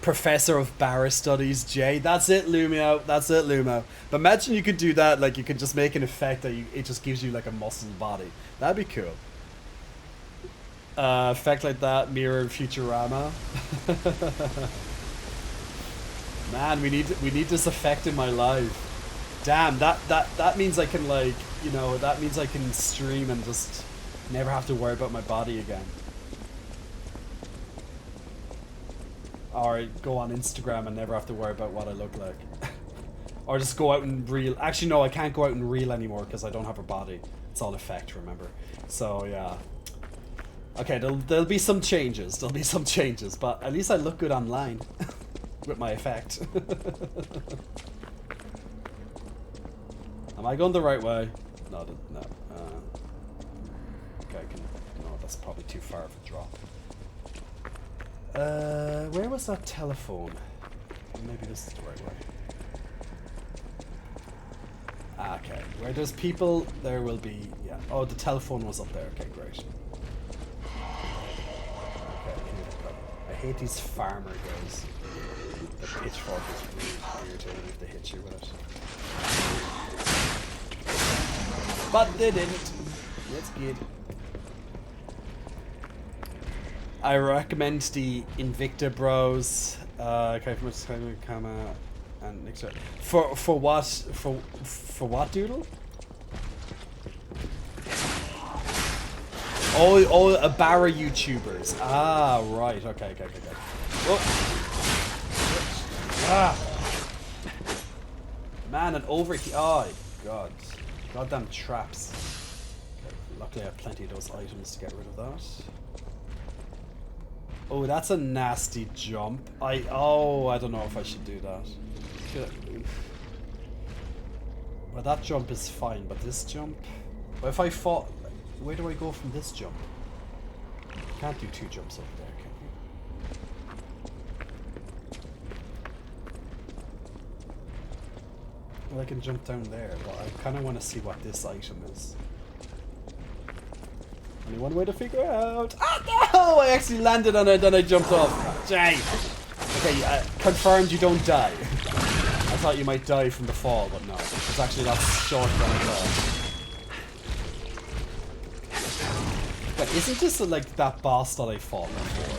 Professor of Barra Studies, Jay, that's it, Lumio, that's it, Lumo. But imagine you could do that, like you could just make an effect that it just gives you like a muscle body. That'd be cool. Effect like that, mirror Futurama. Man, we need this effect in my life. Damn, that means I can, like, you know, that means I can stream and just Never have to worry about my body again. Or go on Instagram and never have to worry about what I look like. Or just go out and reel. Actually, no, I can't go out and reel anymore because I don't have a body. It's all effect, remember? So, yeah. Okay, there'll be some changes. There'll be some changes, but at least I look good online with my effect. Am I going the right way? No, no. Okay, no, that's probably too far of a drop. Where was that telephone? Maybe this is the right way. Okay, where there's people, there will be, yeah. Oh, the telephone was up there. Okay, great. Okay, here we go. I hate these farmer guys. The pitchfork is really irritating if they hit you with it. But they didn't. That's good. I recommend the Invicta Bros. Okay, from a camera and next for what for what, Doodle? Oh, a Barra YouTubers. Ah, right. Okay. Oh. Ah. Man, and over here. Oh God, goddamn traps. Okay, luckily I have plenty of those items to get rid of that. Oh, that's a nasty jump. I don't know if I should do that. Well, that jump is fine, but this jump... Well, if I fall... Where do I go from this jump? Can't do two jumps over there, can you? Well, I can jump down there, but I kind of want to see what this item is. Only one way to figure out. Ah, no! I actually landed on it, then I jumped off. Jay! Okay, confirmed you don't die. I thought you might die from the fall, but no. It's actually that short run fall. But isn't this like that boss that I fought before?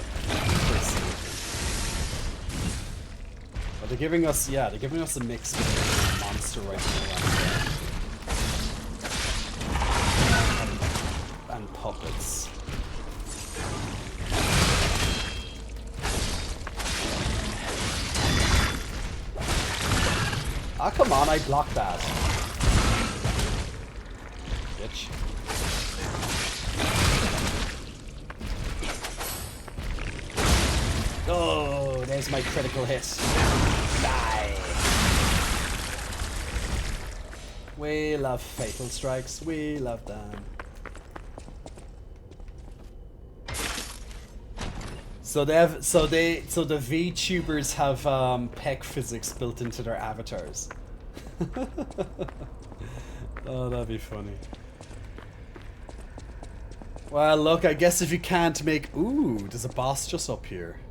But they're giving us, yeah, they're giving us a mix with a monster right now. And puppets. Ah, come on, I blocked that. Bitch. Oh, there's my critical hit. Die. We love fatal strikes. We love them. So the VTubers have pec physics built into their avatars. Oh, that'd be funny. Well, look, I guess if you can't make... Ooh, there's a boss just up here.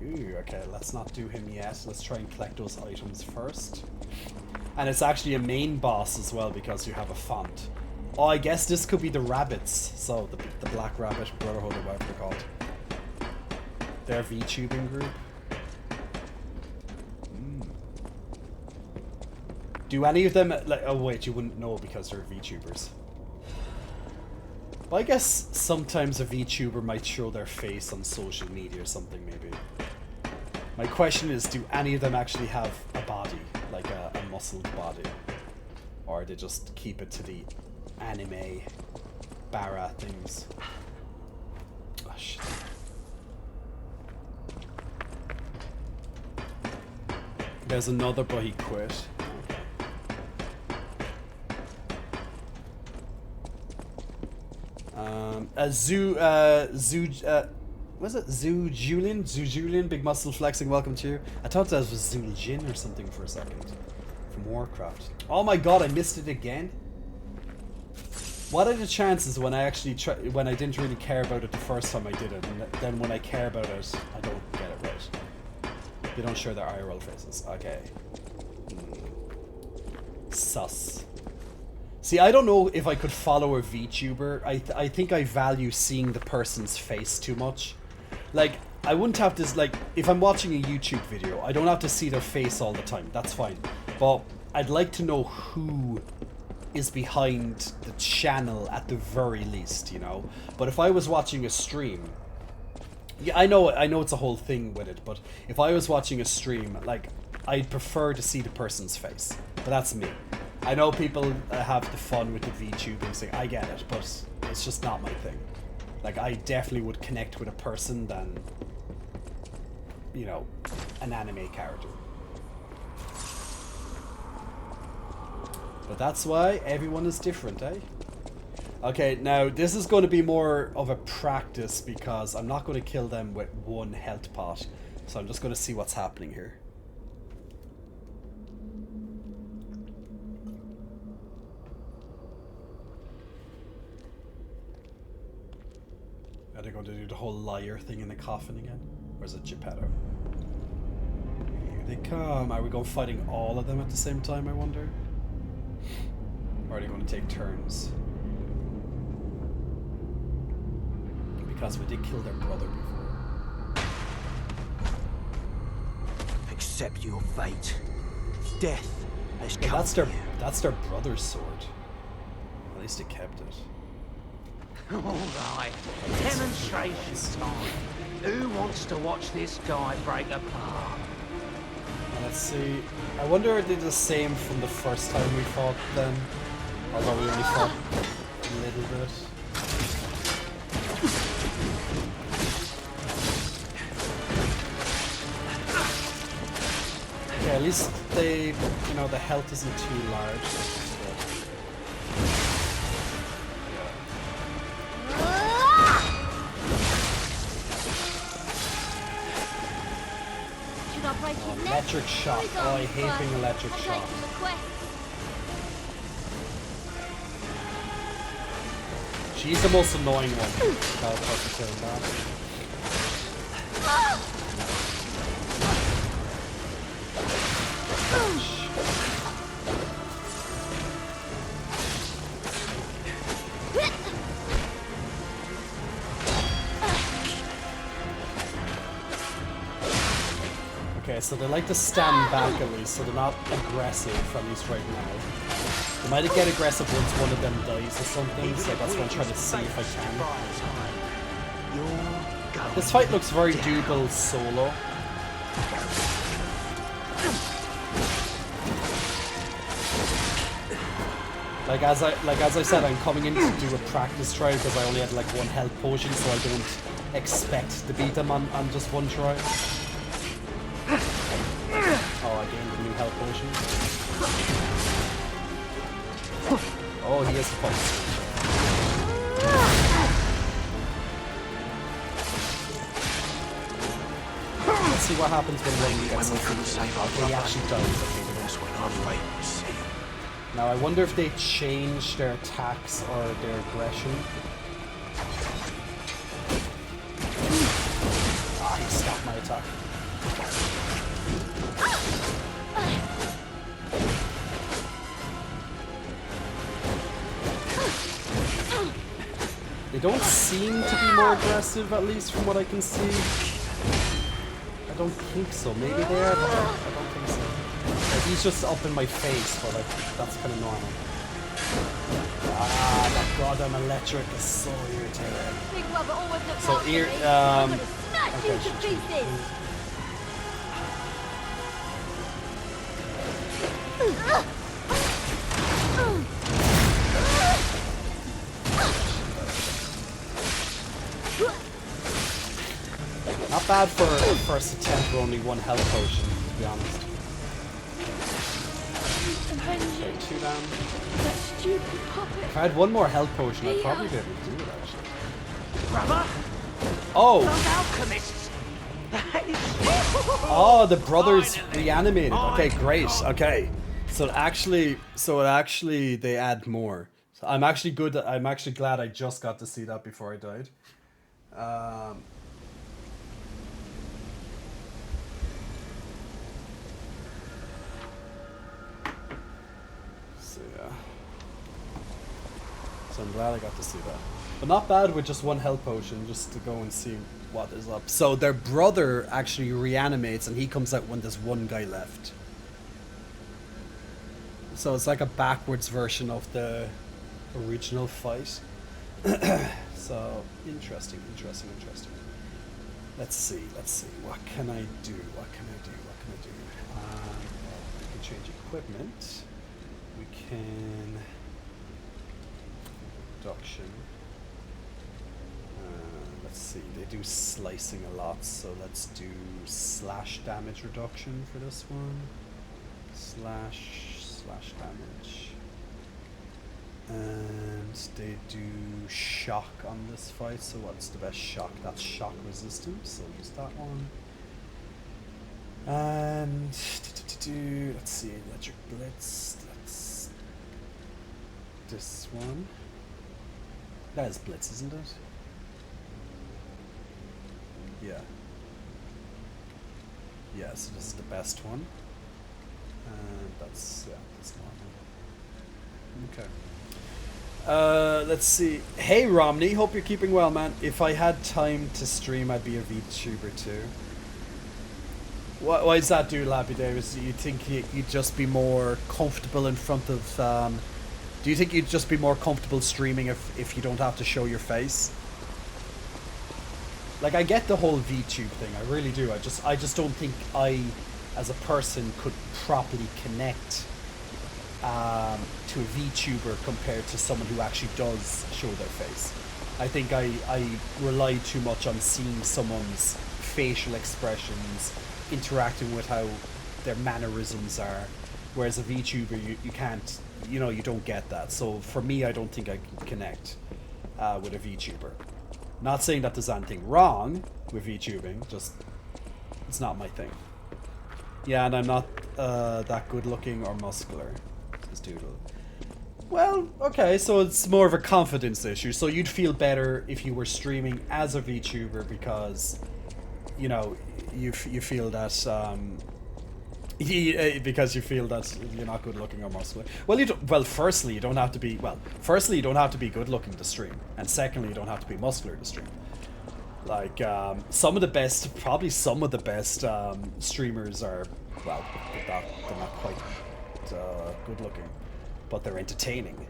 Ooh, okay, let's not do him yet. Let's try and collect those items first. And it's actually a main boss as well because you have a font. Oh, I guess this could be the rabbits. So, the Black Rabbit Brotherhood or whatever they're called. Their VTubing group. Do any of them... like? Oh, wait, you wouldn't know because they're VTubers. Well, I guess sometimes a VTuber might show their face on social media or something, maybe. My question is, do any of them actually have a body? Like a muscled body? Or they just keep it to the anime Barra things? Oh, shit. There's another, but he quit. Was it Zoo Julian? Zoo Julian, big muscle flexing, welcome to you. I thought that was Zuljin or something for a second. From Warcraft. Oh my god, I missed it again? What are the chances when I actually when I didn't really care about it the first time I did it, and then when I care about it, I don't get it right? They don't show their IRL faces. Okay. Sus. See, I don't know if I could follow a VTuber. I think I value seeing the person's face too much. Like, I wouldn't have to, like, if I'm watching a YouTube video, I don't have to see their face all the time. That's fine. But I'd like to know who is behind the channel at the very least, you know. But if I was watching a stream, yeah, I know it's a whole thing with it, but if I was watching a stream, like, I'd prefer to see the person's face. But that's me. I know people have the fun with the VTubing thing. I get it, but it's just not my thing. Like, I definitely would connect with a person than, you know, an anime character. But that's why everyone is different, eh? Okay, now this is going to be more of a practice because I'm not going to kill them with one health pot. So I'm just going to see what's happening here. Are they going to do the whole liar thing in the coffin again? Or is it Geppetto? Here they come. Are we going fighting all of them at the same time, I wonder? Or are they going to take turns? Because we did kill their brother before. Accept your fate. Death has Yeah, come. that's their brother's sword. At least they kept it. All right, demonstration time. Who wants to watch this guy break apart? Let's see. I wonder if they did the same from the first time we fought then. Although we only fought a little bit. Okay, at least they, you know, the health isn't too large. Oh, electric shock. Oh, I hate being electric shock. She's the most annoying one. I'll fucking kill that. Okay, so they like to stand back at least, so they're not aggressive, at least right now. They might get aggressive once one of them dies or something, so that's what I'm trying to see if I can. This fight looks very doable solo. Like as I said, I'm coming in to do a practice try because I only had like one health potion, so I don't expect to beat them on just one try. Oh, I gained a new health potion. Oh, he has a pulse. Let's see what happens when one gets okay, he actually does. Now I wonder if they change their attacks or their aggression. Ah, he stopped my attack. They don't seem to be more aggressive, at least from what I can see. I don't think so. Maybe they are, but I don't think so. Like, he's just up in my face, but like, that's kind of normal. Ah, that goddamn electric is so irritating. So okay. Not bad for a first attempt for only one health potion, to be honest. Okay, 2 down. If I had one more health potion, I'd probably be able to do it, actually. Brother? Oh! Those alchemists! Oh, the brothers reanimated. Okay, great. Okay. So it actually they add more. So I'm actually glad I just got to see that before I died. So yeah. So I'm glad I got to see that. But not bad with just one health potion, just to go and see what is up. So their brother actually reanimates and he comes out when there's one guy left. So it's like a backwards version of the original fight. So interesting. Let's see. What can I do? Well, we can change equipment. We can reduction. Let's see. They do slicing a lot, so let's do slash damage reduction for this one. Slash damage. And they do shock on this fight, so what's the best shock? That's shock resistant, so use that one. And let's see, electric blitz, that's this one. That is blitz, isn't it? Yeah. Yeah, so this is the best one. And that's normal. Okay. Let's see. Hey Romney, hope you're keeping well, man. If I had time to stream, I'd be a VTuber too. Why is that, dude, Lappy Davis? Do you think you'd just be more comfortable in front of... do you think you'd just be more comfortable streaming if you don't have to show your face? Like, I get the whole VTube thing, I really do. I just don't think I, as a person, could properly connect to a VTuber compared to someone who actually does show their face. I think I rely too much on seeing someone's facial expressions, interacting with how their mannerisms are, whereas a VTuber you can't, you don't get that. So for me, I don't think I can connect with a VTuber. Not saying that there's anything wrong with VTubing, just it's not my thing. Yeah, and I'm not that good looking or muscular. This Doodle. Well, okay, so it's more of a confidence issue. So you'd feel better if you were streaming as a VTuber because, you feel that because you feel that you're not good looking or muscular. Well, firstly, you don't have to be good looking to stream, and secondly, you don't have to be muscular to stream. Like probably some of the best streamers are, well, they're not quite good looking, but they're entertaining,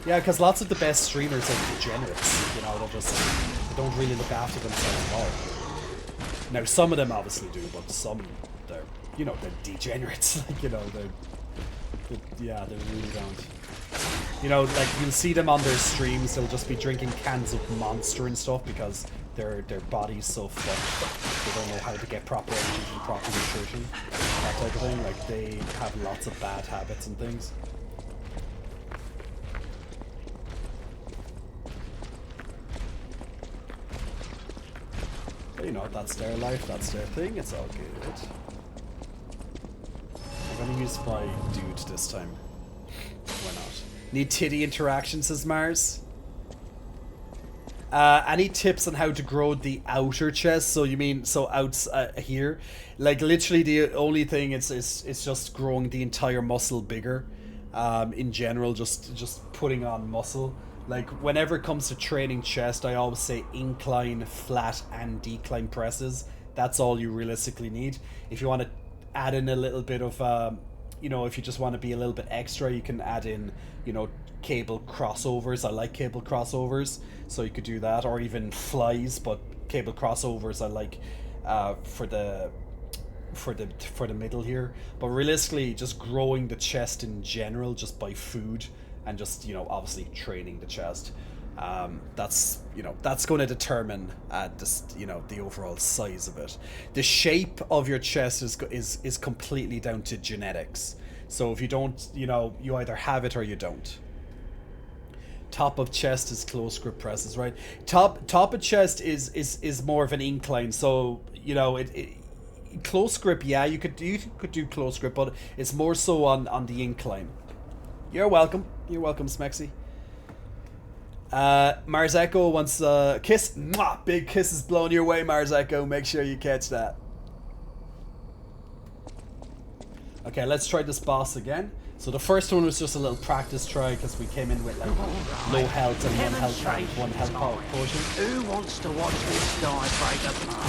Yeah, because lots of the best streamers are degenerates, they don't really look after themselves at all. Now, some of them obviously do, but some, they're degenerates, they really don't. Like, you'll see them on their streams, they'll just be drinking cans of Monster and stuff because their body's so fucked. They don't know how to get proper energy and proper nutrition, that type of thing. Like, they have lots of bad habits and things. But that's their life, that's their thing, it's all good. I'm gonna use my dude this time. Why not? Need titty interaction, says Mars. Any tips on how to grow the outer chest? So you mean out here? Like literally the only thing it's just growing the entire muscle bigger. In general, just putting on muscle. Like whenever it comes to training chest, I always say incline, flat, and decline presses. That's all you realistically need. If you want to add in a little bit of if you just want to be a little bit extra, you can add in cable crossovers. I like cable crossovers, so you could do that, or even flies, but cable crossovers I like for the middle here. But realistically, just growing the chest in general just by food and just obviously training the chest, that's going to determine the overall size of it. The shape of your chest is completely down to genetics. So if you don't, you either have it or you don't. Top of chest is close grip presses, right? Top of chest is more of an incline. So close grip, yeah, you could do close grip, but it's more so on the incline. You're welcome, Smexy. Mars Echo wants a kiss. Mwah! Big kisses blown your way, Mars Echo. Make sure you catch that. Okay, let's try this boss again. So the first one was just a little practice try because we came in with like low health and one health potion. Who wants to watch this guy break apart?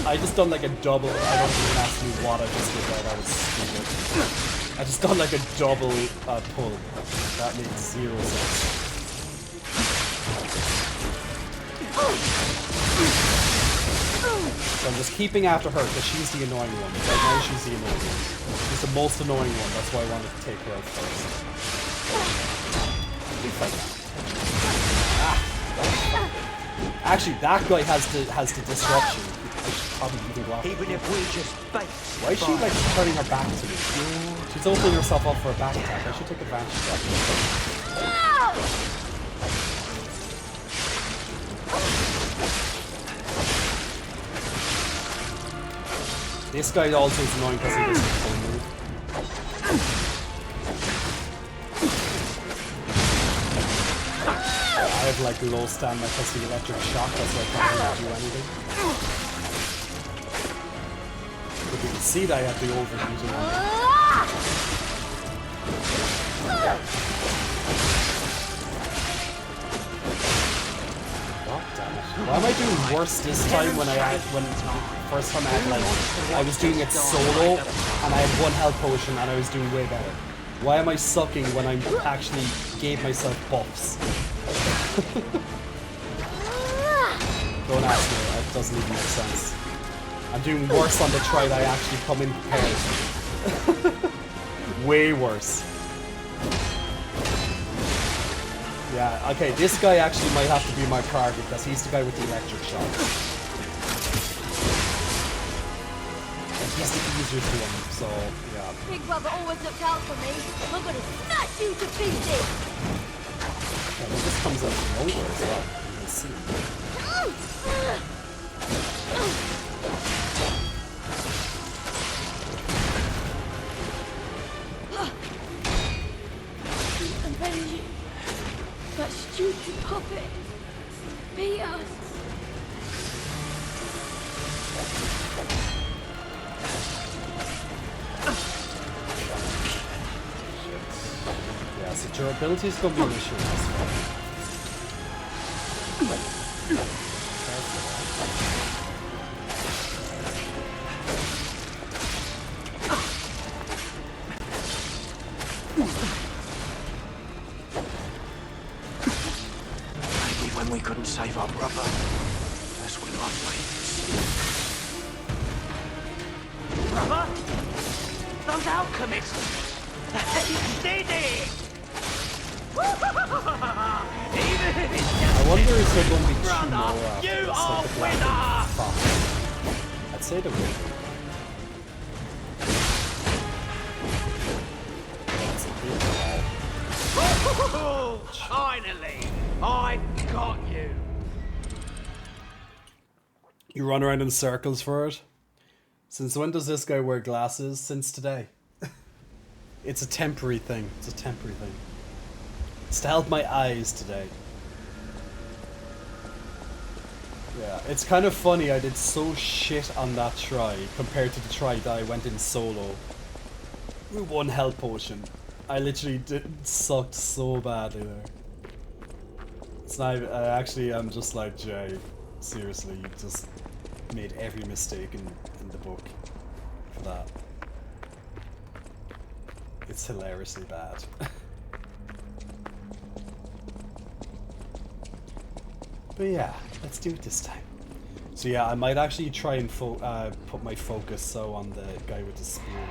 I just done like a double. I don't even ask me what I just did there. That was stupid. I just done like a double pull. That made 0 sense. So I'm just keeping after her because she's the annoying one. Right now she's the annoying one. She's the most annoying one. That's why I wanted to take her out first. We fight that. Actually, that guy has the disruption. I should probably even go after. Even if we just fight. Why is she like turning her back to me? She's opening herself up for a back attack. I should take advantage of that. This guy also is annoying because he doesn't full move. I have like low stamina because the electric shock, that's why I can't really do anything. But you can see that I have the overheating on me. God damn it. Why am I doing worse this time when first time I was doing it solo and I had 1 health potion and I was doing way better. Why am I sucking when I actually gave myself buffs? Don't ask me, it doesn't even make sense. I'm doing worse on the try that I actually come in prepared. Way worse. Yeah, okay, this guy actually might have to be my target because he's the guy with the electric shock. And he's the easier to him, so yeah. Big brother always looked out for me. I'm gonna smash you to pieces! Yeah, well, this comes out of nowhere as well. You'll see. And then you, that stupid puppet, beat us. Yeah, so durability is going to be an issue in this one. Maybe when we couldn't save our brother, that's when I played this. Brother? Those alchemists! Tiddy! I wonder if they're going to be two more after You this, are like the black and fox. I'd say they will. That's a big wall. Finally! I've got you! You run around in circles for it? Since when does this guy wear glasses? Since today. It's a temporary thing. It's a temporary thing. It's to help my eyes today. Yeah, it's kind of funny I did so shit on that try compared to the try that I went in solo. With 1 health potion. I literally sucked so badly there. It's not I'm just like, Jay, seriously, you just made every mistake in the book for that. It's hilariously bad. But yeah, let's do it this time. So yeah, I might actually try and put my focus so on the guy with the spear,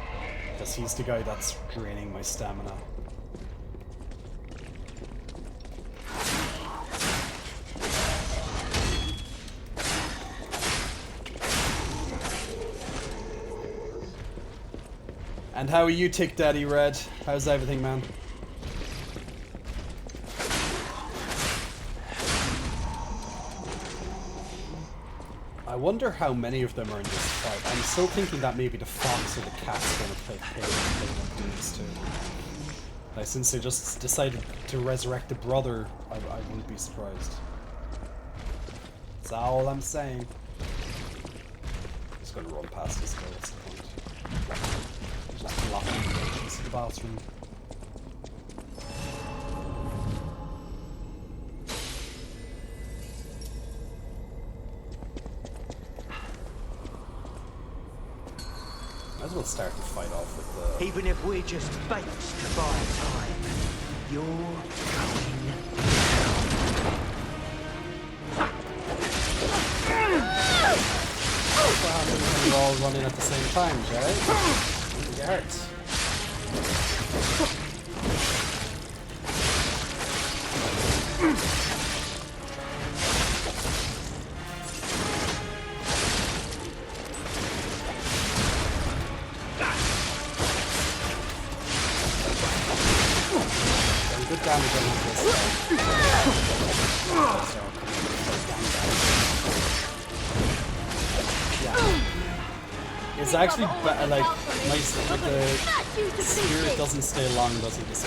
because he's the guy that's draining my stamina. And how are you, Tick Daddy Red? How's everything, man? I wonder how many of them are in this fight. I'm still thinking that maybe the fox or the cat's gonna play one of these two. Like, since they just decided to resurrect the brother, I wouldn't be surprised. That's all I'm saying. Just gonna run past this guy, what's the point? Just blocking the entrance to the bathroom. Might as well start the fight off with the... Even if we're just bait to buy time, you're going What happens when you're all running at the same time, Jay? You get hurt. Good damage on this. Yeah. It's actually like nice. Like the spirit doesn't stay long, does it? Okay,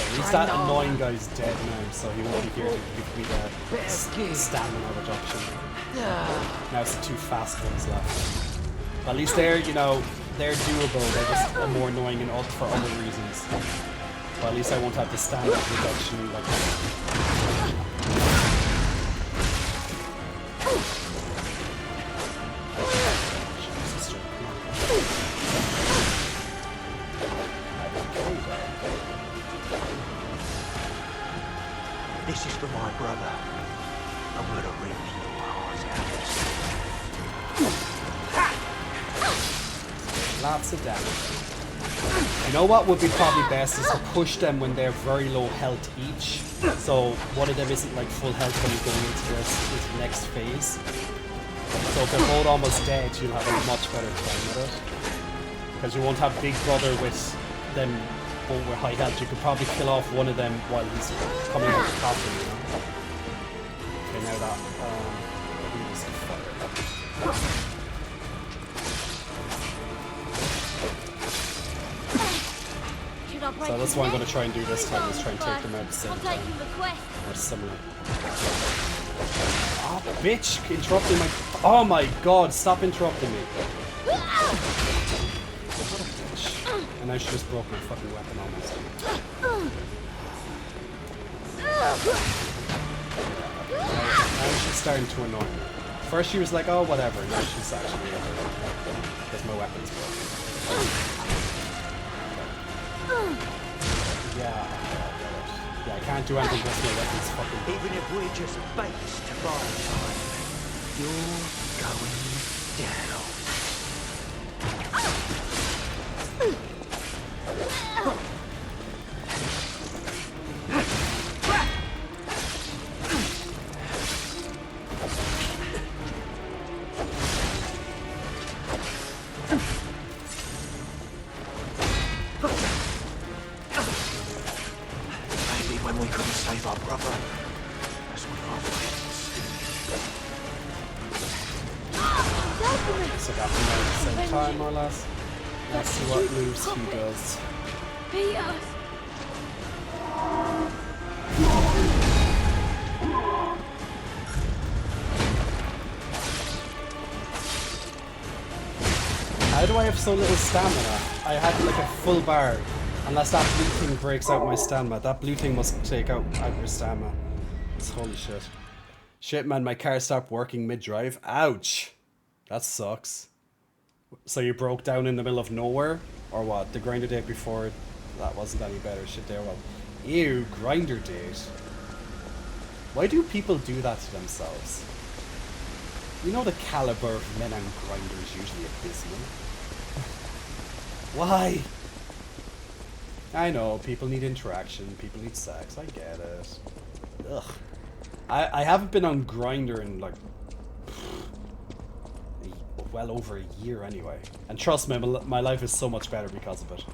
at least that annoying guy's dead now, so he won't be here to give me the stamina reduction. Now it's the 2 fast ones left. But at least they're, you know, they're doable. They're just more annoying and odd for other reasons. But at least I won't have the stamina reduction like This is for my brother. I'm gonna rip your heart out. Lots of damage. You know what would be probably best is to push them when they're very low health each. So one of them isn't like full health when you're going into the next phase. So if they're both almost dead, you'll have a much better time with it. Because you won't have Big Brother with them both with high health. You could probably kill off one of them while he's coming out of the coffin, you know? Okay, now that he needs to fire. So that's what I'm going to try and do this time, is try and take them out at the same time. Or similar. Oh, bitch! Interrupting my... Oh my god, stop interrupting me. What a bitch. And now she just broke my fucking weapon almost. Now she's starting to annoy me. First she was like, oh whatever, now she's actually because my weapon's broken. Yeah, I can't do anything because my weapon's fucking broken. Even if we're just bait to buy time, you're going down. When we couldn't save our brother, as we So got them at the same time, more or less. Let's see what moves he does. Beat us. How do I have so little stamina? I had like a full bar. Unless that blue thing breaks out my stamina. That blue thing must take out your stamina. It's holy shit. Shit, man, my car stopped working mid-drive. Ouch! That sucks. So you broke down in the middle of nowhere? Or what? The grinder date before, that wasn't any better. Shit there, well. Ew, grinder date. Why do people do that to themselves? You know the caliber of men on Grindr is usually abysmal. Why? I know, people need interaction, people need sex, I get it. Ugh. I haven't been on Grindr in like... well over a year anyway. And trust me, my life is so much better because of it.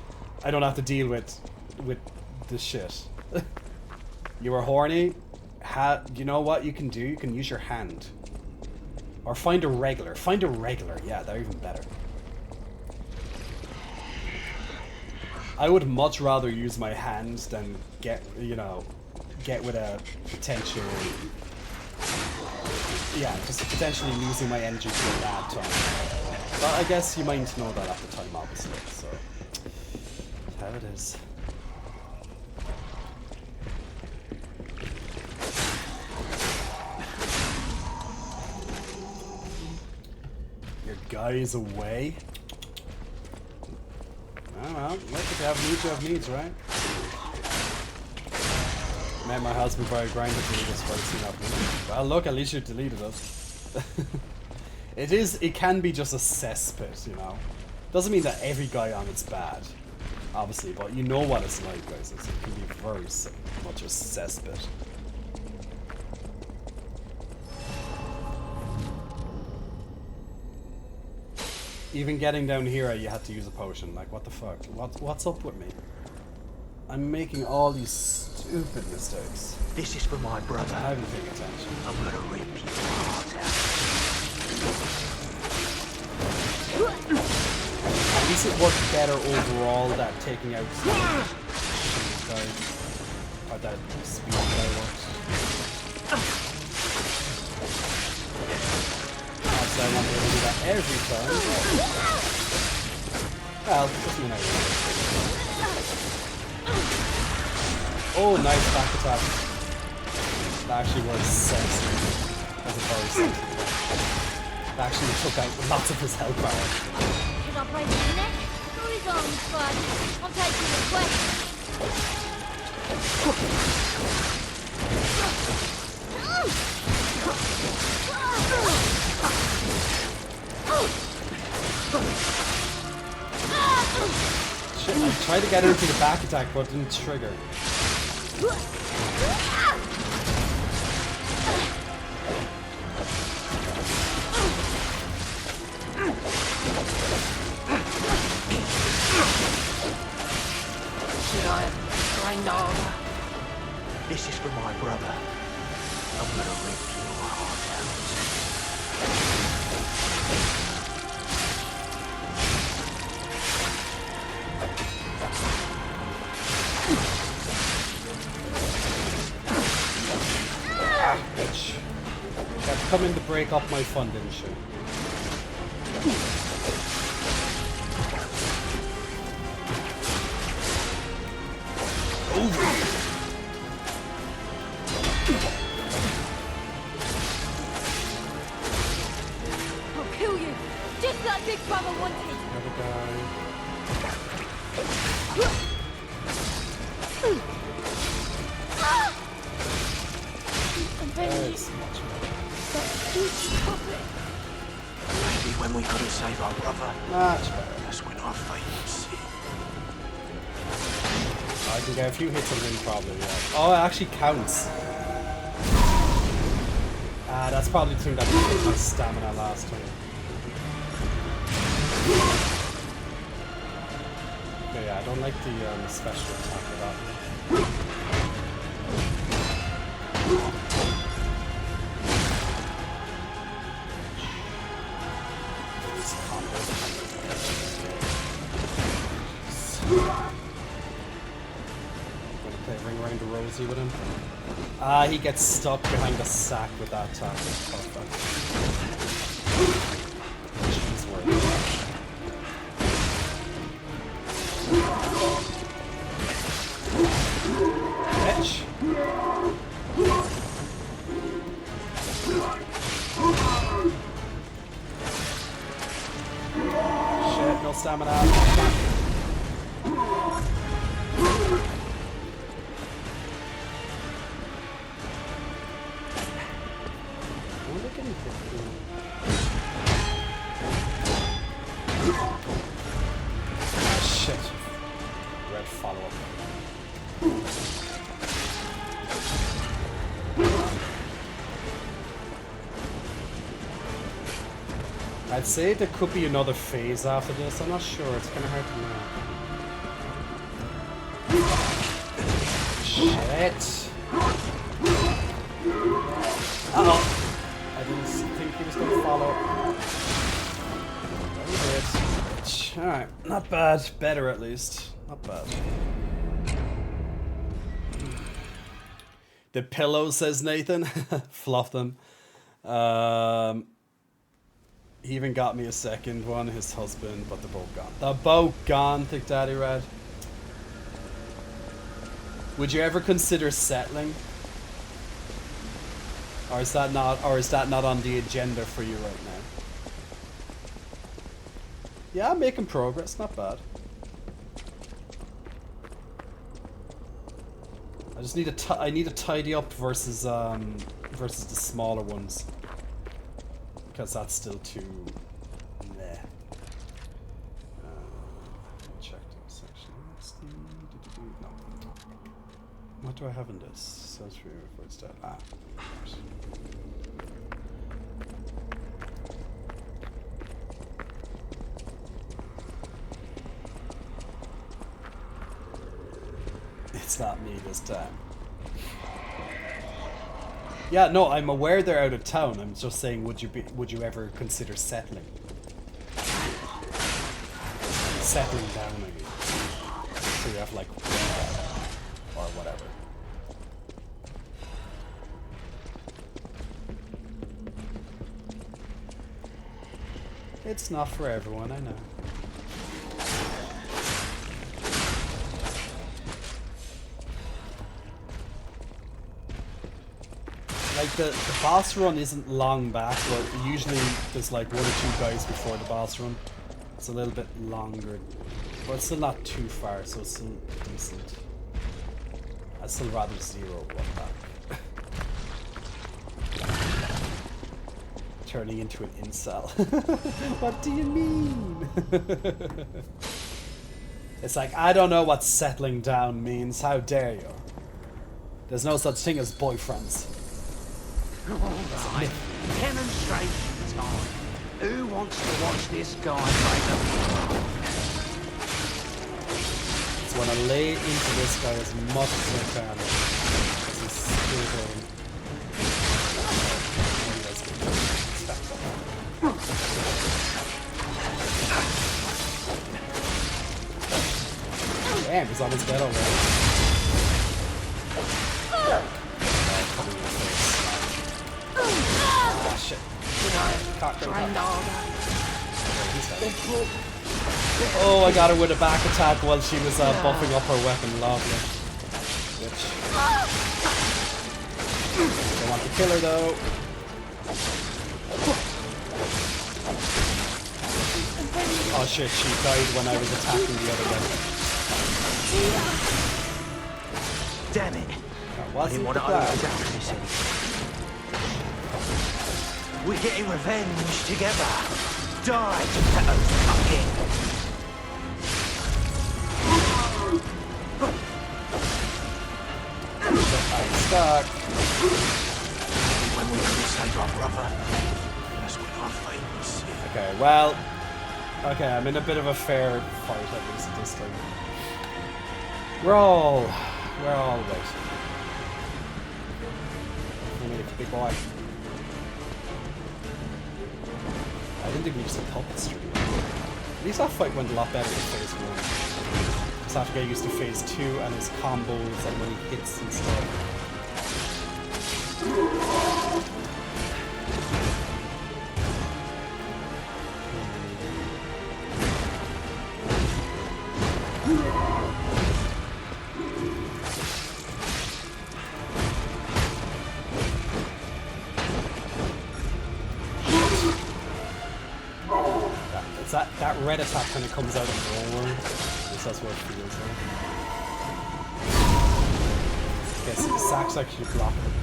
I don't have to deal with this shit. You are horny? You know what you can do? You can use your hand. Or find a regular. Find a regular, yeah, they're even better. I would much rather use my hands than get with a potential... yeah, just potentially losing my energy to a bad time. But I guess you might know that at the time, obviously, so... that's how it is. Your guy is away? Oh well, look, if you have needs, right? Made my husband very grinder to delete this first scene of me. Well, look, at least you deleted it. It can be just a cesspit, you know. Doesn't mean that every guy on it's bad, obviously, but you know what it's like, guys. It can be very much a cesspit. Even getting down here, you had to use a potion. Like, what the fuck? What's up with me? I'm making all these stupid mistakes. This is for my brother. I haven't paid attention. I'm gonna rip your heart out. At least it worked better overall, that taking out some guys. Or that speed guy works. Obviously, I won't be able to do that every time. Well, doesn't mean I will. Oh, nice back attack. That actually was sexy. As opposed to... That actually took out lots of his health bar. Should I break his neck? Or his arms, bud? I'm taking the quest. Shit, I tried to get her into the back attack, but it didn't trigger. Should I grind over? This is for my brother. I'm gonna rip your heart out. Bitch. Kept coming to break up my fun, didn't she? Over. I'll kill you, just like Big Brother wanted. Another guy. That's much Maybe when we couldn't save our brother, much better. that's when our fate would see. I can get a few hits and win probably, yeah. Oh, it actually counts. That's probably the thing that took my stamina last time. But yeah, I don't like the special attack of that. With him. He gets stuck behind the sack with that attack. Perfect. She's worth it. Bitch. Shit, no stamina. Shit. Red follow-up. I'd say there could be another phase after this. I'm not sure. It's kind of hard to know. Shit. Uh-oh. I didn't think he was going to follow. Alright, not bad. Better at least. Not bad. The pillows, says Nathan. Fluff them. He even got me a second one, his husband, but they're both gone. They're both gone, Thick Daddy Red. Would you ever consider settling? Or is that not on the agenda for you right now? Yeah, I'm making progress, not bad. I just need to I need to tidy up versus versus the smaller ones, because that's still too meh. Check this section. No. What do I have in this? Sounds familiar before it's dead. Ah. It's not me this time. Yeah, no, I'm aware they're out of town. I'm just saying, would you ever consider settling? Settling down, I mean. So you have like or whatever. It's not for everyone, I know. Like the boss run isn't long back, but usually there's like 1 or 2 guys before the boss run. It's a little bit longer, but it's still not too far, so it's still decent. I'd still rather 0 one back. Turning into an incel. What do you mean? It's like, I don't know what settling down means. How dare you? There's no such thing as boyfriends. Alright, demonstration time. Who wants to watch this guy break a... So when I lay into this guy as much as I can. He's still going. Damn, he's on his bed already. Ah, shit. Oh, I got her with a back attack while she was buffing up her weapon. Lovely. Bitch. Don't want to kill her though. Oh shit, she died when I was attacking the other guy. Damn it. I didn't want to this. We're getting revenge together. Die, Geppetto fucking. I'm stuck. When we could save our brother, that's when our fate was sealed. Okay, well. Okay, I'm in a bit of a fair fight at least at this time. We're all waiting. Big boy. I didn't think we used to puppet stream. At least that fight went a lot better than phase 1. Just have to get used to phase 2 and his combos and when he hits and stuff. That red attack kind of comes out of nowhere. At least that's what it feels like. Okay, so Zack's actually blocking.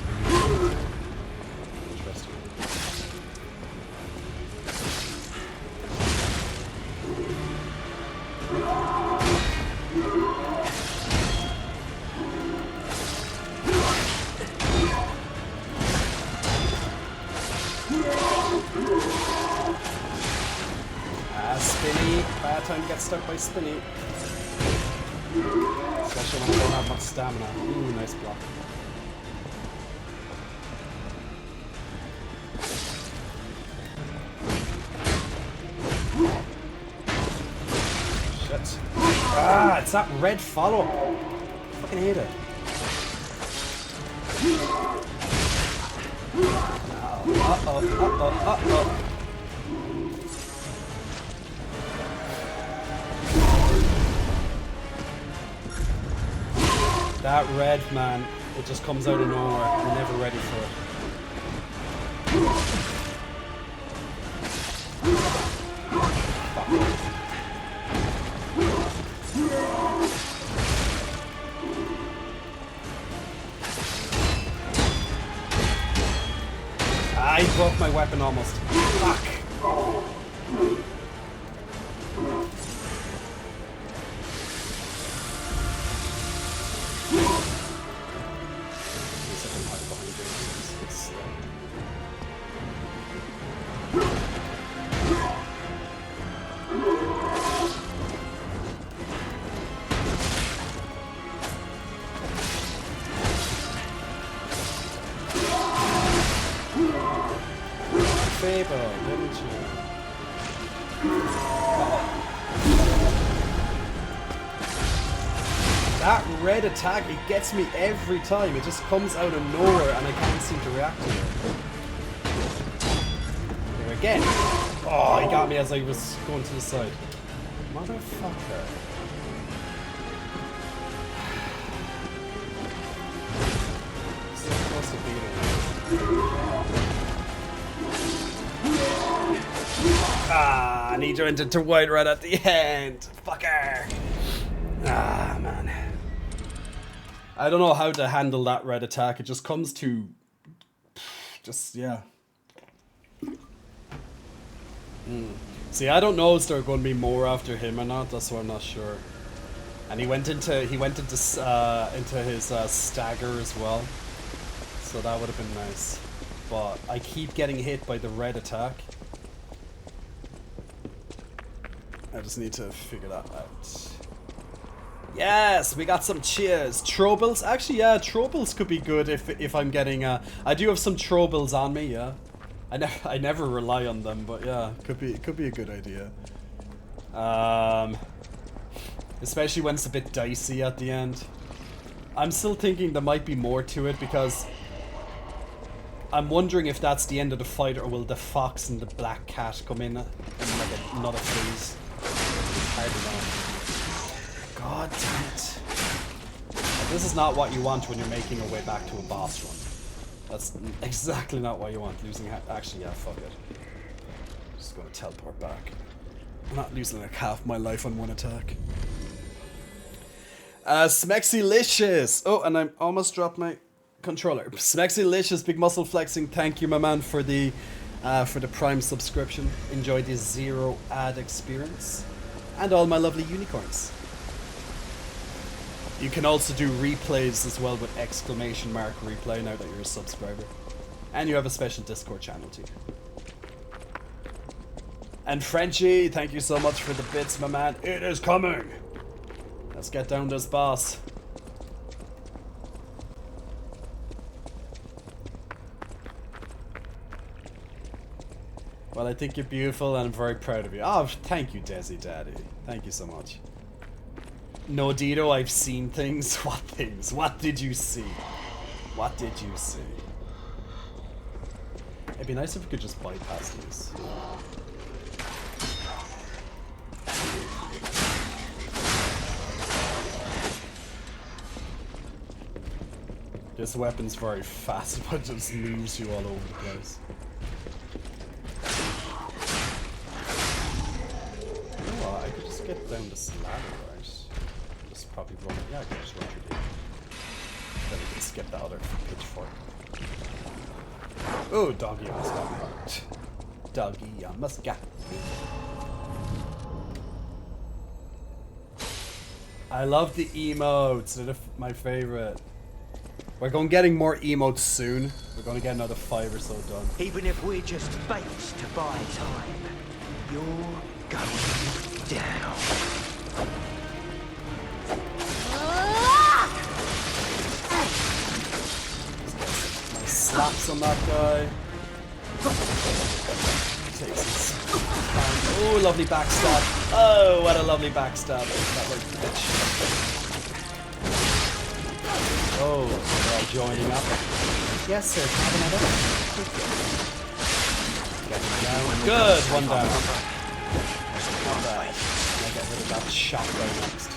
Interesting. Spinny. Bad time to get stuck by Spinny. Especially when I don't have much stamina. Ooh, nice block. Shit. Ah, it's that red follow-up. I fucking hate it. Uh-oh, uh-oh, uh-oh. That red, man, it just comes out of nowhere. We're never ready for it. broke my weapon almost. Fuck. Favor, didn't you? That red attack, it gets me every time. It just comes out of nowhere and I can't seem to react to it. Here again. Oh, he got me as I was going to the side. Motherfucker. So close to beating him. Ah, I need to enter to white right at the end. Fucker. Ah, man. I don't know how to handle that red attack. It just comes to... Just, yeah. See, I don't know if there are going to be more after him or not. That's why I'm not sure. And he went into his stagger as well. So that would have been nice. But I keep getting hit by the red attack. I just need to figure that out. Yes, we got some cheers. Troubles? Actually, yeah, troubles could be good if I'm getting I do have some troubles on me, yeah. I never rely on them, but yeah, it could be a good idea. Especially when it's a bit dicey at the end. I'm still thinking there might be more to it because I'm wondering if that's the end of the fight or will the fox and the black cat come in like another phase. It's hard to know. God damn it. This is not what you want when you're making your way back to a boss run. That's exactly not what you want. Losing actually, yeah, fuck it. Just gonna teleport back. I'm not losing like half my life on one attack. Smexylicious! Oh, and I almost dropped my controller. Smexylicious, big muscle flexing. Thank you, my man, for the Prime subscription. Enjoy the zero ad experience. And all my lovely unicorns. You can also do replays as well with exclamation mark replay now that you're a subscriber. And you have a special Discord channel too. And Frenchie, thank you so much for the bits, my man. It is coming! Let's get down this boss. Well, I think you're beautiful and I'm very proud of you. Oh, thank you, Desi Daddy. Thank you so much. No, Dito, I've seen things. What things? What did you see? What did you see? It'd be nice if we could just bypass these. This weapon's very fast, but just moves you all over the place. Oh, I could just get down this ladder, right? Just probably run it. Yeah, I can just run through there. Then we can skip the other pitchfork. Oh, doggy almost got me. Doggy almost got me. I love the emotes. They're my favorite. We're going getting more emotes soon. We're going to get another 5 or so done. Even if we're just bait to buy time, you're going down. Slaps on that guy. Takes his time. Oh, lovely backstab. Oh, what a lovely backstab. That worked, bitch. Oh, they're all joining up. Yes, sir. Have another. Get him down. Good. One down. Not bad. I'll get rid of that shotgun next.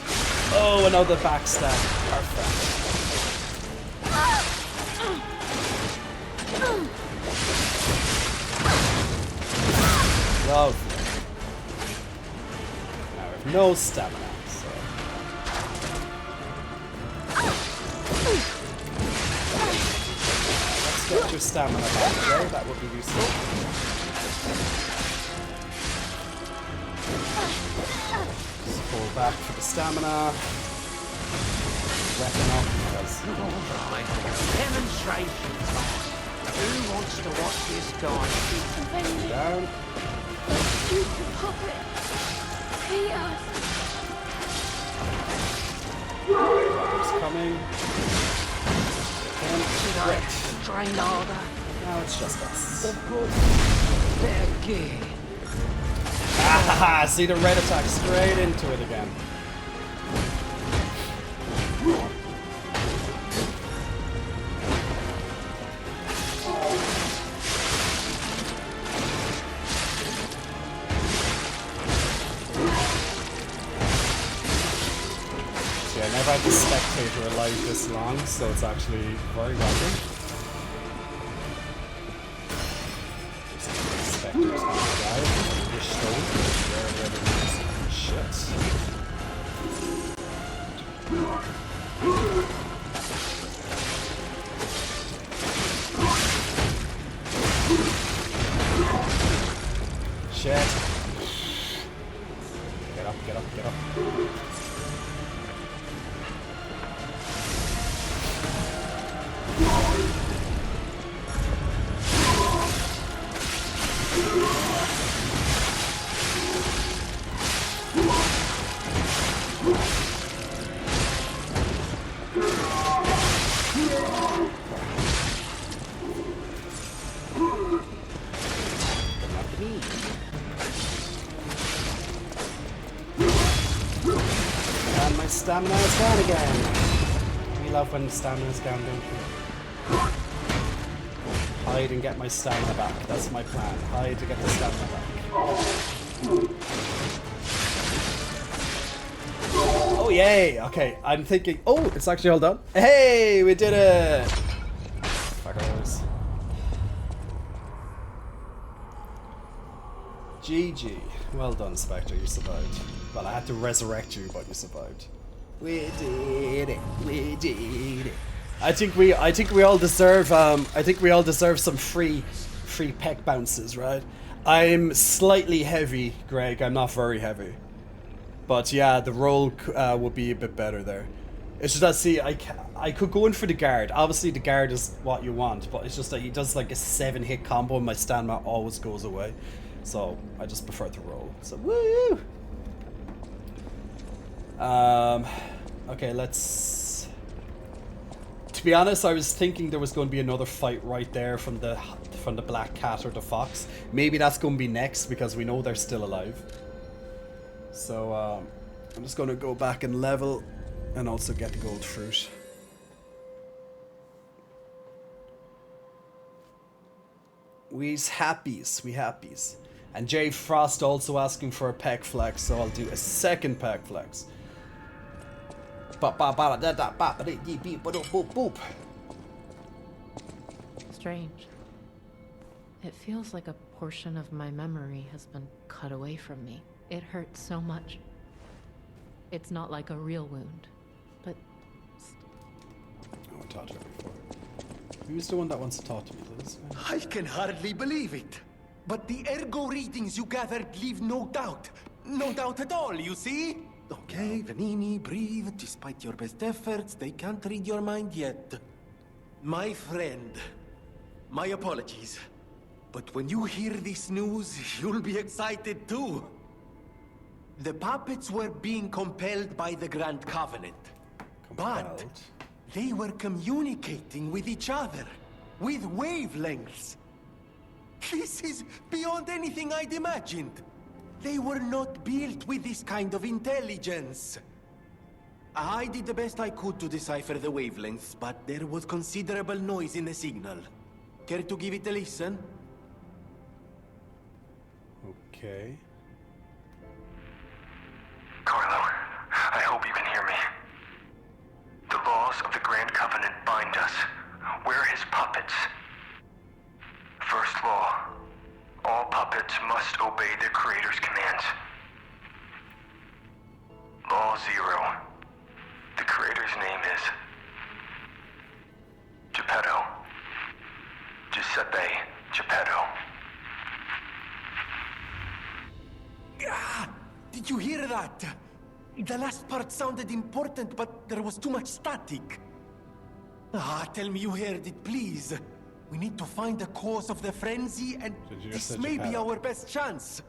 Oh, another backstab. Perfect. Lovely. Now we have no stamina, so. Let's get your stamina back there, that would be useful. Just pull back for the stamina. Weapon up because... Alright, demonstration time. Who wants to watch this guy? Down. You can pop it. Peter. It's coming. And Should train harder? now it's just us. Of course. Better gear. Ah, see the red attack straight into it again. I never had the spectator alive this long, so it's actually very welcome. Spectator's gonna die. Wish stone. Shit. Shit. Get up, get up, get up. And my stamina is gone again. We love when stamina is gone, don't we? Hide and get my stamina back. That's my plan. Hide to get the stamina back. Oh yay! Okay, I'm thinking. Oh, it's actually all done. Hey, we did it! Fuckers. GG. Well done, Spectre. You survived. Well, I had to resurrect you, but you survived. We did it. We did it. I think we all deserve some free peck bounces, right? I'm slightly heavy, Greg. I'm not very heavy. But yeah, the roll would be a bit better there. It's just that, see, I could go in for the guard. Obviously, the guard is what you want, but it's just that he does like a 7-hit combo and my stamina always goes away. So I just prefer to roll. So woo! Okay, let's... To be honest, I was thinking there was going to be another fight right there from the black cat or the fox. Maybe that's going to be next because we know they're still alive. So I'm just going to go back and level and also get the gold fruit. We's happies, we happies. And Jay Frost also asking for a pec flex, so I'll do a second pec flex. Strange. It feels like a portion of my memory has been cut away from me. It hurts so much. It's not like a real wound, but... I talked to her before. Who's the one that wants to talk to me, Liz? I can hardly believe it. But the ergo readings you gathered leave no doubt. No doubt at all, you see? Okay, Vanini, breathe. Despite your best efforts, they can't read your mind yet. My friend, my apologies. But when you hear this news, you'll be excited too. The puppets were being compelled by the Grand Covenant. But they were communicating with each other, with wavelengths. This is beyond anything I'd imagined. They were not built with this kind of intelligence. I did the best I could to decipher the wavelengths, but there was considerable noise in the signal. Care to give it a listen? Okay. Carlo, I hope you can hear me. The laws of the Grand Covenant bind us. We're his puppets. First law, all puppets must obey their creator's commands. Law 0, the creator's name is Geppetto. that? The last part sounded important, but there was too much static. Tell me you heard it, please. We need to find the cause of the frenzy, and this may be our best chance.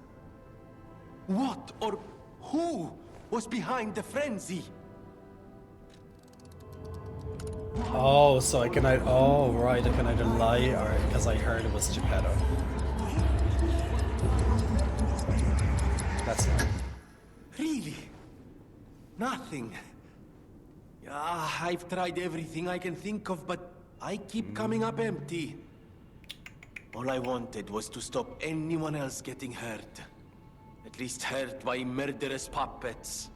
What or who was behind the frenzy? Oh, so I can either... Oh, right, I can either lie or... Because I heard it was Geppetto. That's not... Really? Nothing. I've tried everything I can think of, but I keep coming up empty. All I wanted was to stop anyone else getting hurt. At least hurt by murderous puppets.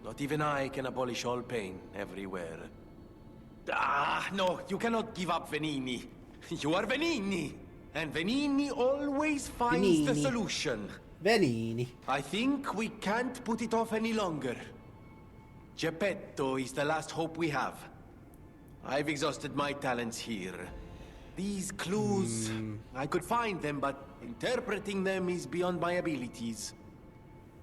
Not even I can abolish all pain everywhere. No, you cannot give up Venini. You are Venini. And Venini always finds the solution. Venini. I think we can't put it off any longer. Geppetto is the last hope we have. I've exhausted my talents here. These clues, I could find them, but interpreting them is beyond my abilities.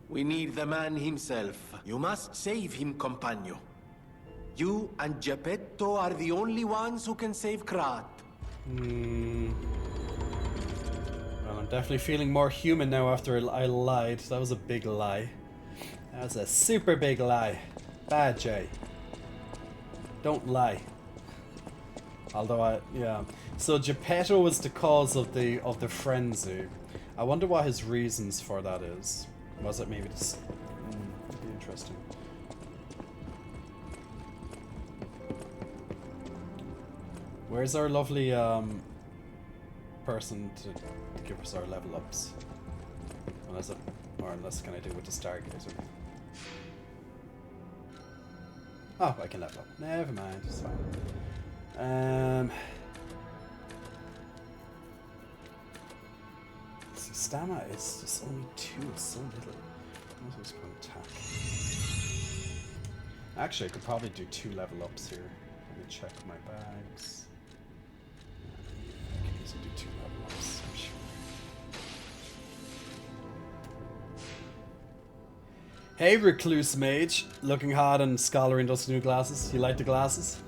We need the man himself. You must save him, Compagno. You and Geppetto are the only ones who can save Krat. Well, I'm definitely feeling more human now after I lied. That was a big lie. That was a super big lie. Bad, Jay. Don't lie. Although yeah. So Geppetto was the cause of the frenzy. I wonder what his reasons for that is. Was it maybe just... It'd be interesting. Where's our lovely person to give us our level ups? Unless can I do with the Stargazer? Oh, I can level up. Never mind, it's fine. See, stamina is just only 2, it's so little. I was going to attack. Actually, I could probably do 2 level ups here. Let me check my bags. I can easily do 2 level ups, I'm sure. Hey, Recluse Mage, looking hot and scholar in those new glasses. You like the glasses?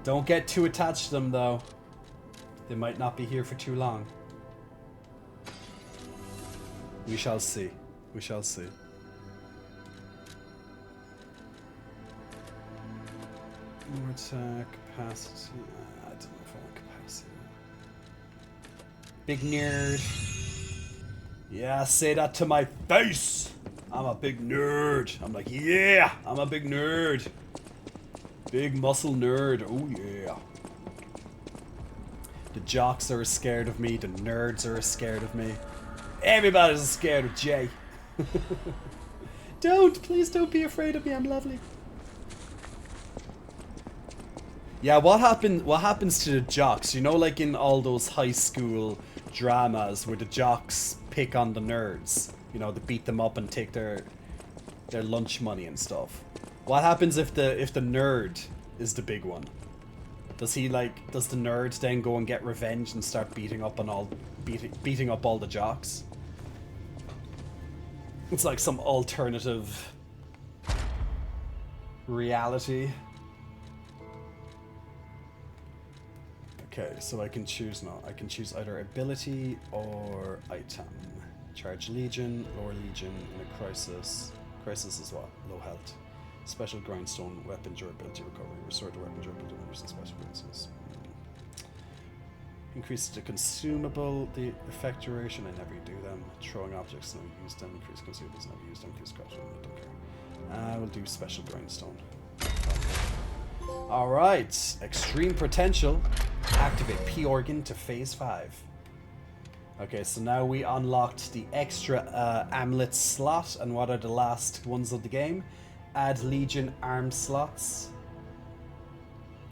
Don't get too attached to them, though. They might not be here for too long. We shall see. We shall see. More attack, capacity. I don't know if I want capacity. Big nerd. Yeah, say that to my face! I'm a big nerd. I'm like, yeah, I'm a big nerd. Big muscle nerd. Oh yeah. The jocks are scared of me. The nerds are scared of me. Everybody's scared of Jay. Please don't be afraid of me. I'm lovely. Yeah, what happens to the jocks? You know, like in all those high school dramas where the jocks pick on the nerds. You know, they beat them up and take their lunch money and stuff. What happens if the nerd is the big one? Does the nerd then go and get revenge and start beating up all the jocks? It's like some alternative reality. Okay, so I can choose now. I can choose either ability or item. Charge Legion, lower Legion in a crisis. Crisis is what? Low health. Special grindstone, weapon durability recovery. Restore the weapon durability when using special crisis. Increase the consumable, the effect duration. I never do them. Throwing objects, never use them. Increase consumables, never use them. Increase crafting, I don't care. We'll do special grindstone. Alright, extreme potential. Activate P organ to phase 5. Okay, so now we unlocked the extra amulet slot, and what are the last ones of the game? Add Legion arm slots.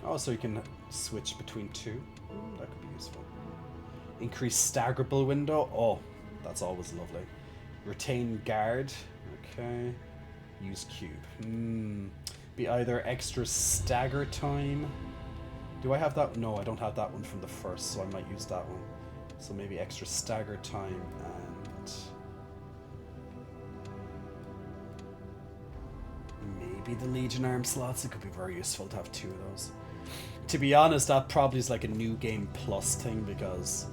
Oh, so you can switch between 2. That could be useful. Increase staggerable window. Oh, that's always lovely. Retain guard. Okay. Use cube. Be either extra stagger time. Do I have that? No, I don't have that one from the first, so I might use that one. So maybe extra stagger time and maybe the Legion arm slots. It could be very useful to have 2 of those. To be honest, that probably is like a new game plus thing, because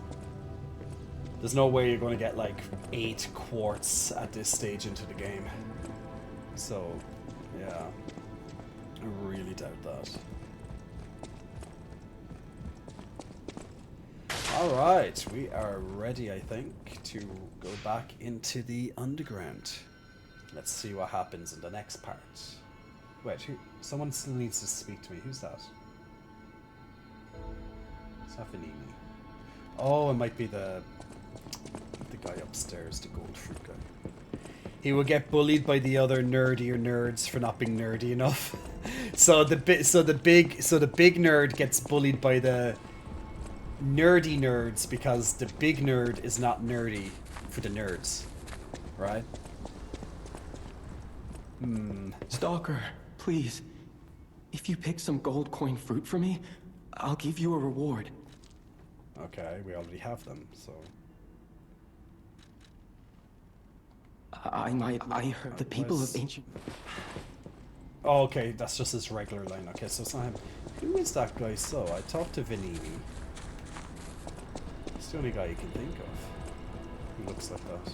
there's no way you're going to get like 8 quartz at this stage into the game. So, yeah, I really doubt that. Alright, we are ready, I think, to go back into the underground. Let's see what happens in the next part. Wait, someone still needs to speak to me. Who's that? It's not Vanini. Oh, it might be the guy upstairs, the gold fruit guy. He will get bullied by the other nerdier nerds for not being nerdy enough. So the big nerd gets bullied by the nerdy nerds because the big nerd is not nerdy for the nerds, right? Stalker, please. If you pick some gold coin fruit for me, I'll give you a reward. Okay, we already have them, so... I heard the people of ancient... Oh, okay, that's just his regular line. Okay, so it's not him. Who is that guy? So, I talked to Vanini. It's the only guy you can think of who looks like that.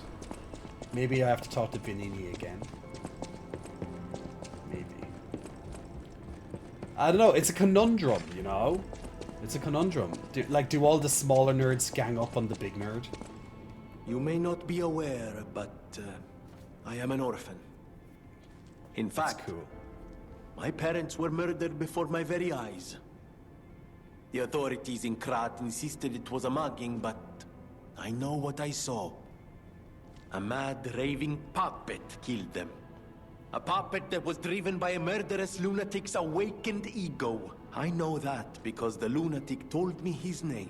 Maybe I have to talk to Vanini again. Maybe. I don't know, it's a conundrum, you know? It's a conundrum. Do all the smaller nerds gang up on the big nerd? You may not be aware, but I am an orphan. In fact, cool. My parents were murdered before my very eyes. The authorities in Krat insisted it was a mugging, but I know what I saw. A mad, raving puppet killed them. A puppet that was driven by a murderous lunatic's awakened ego. I know that because the lunatic told me his name.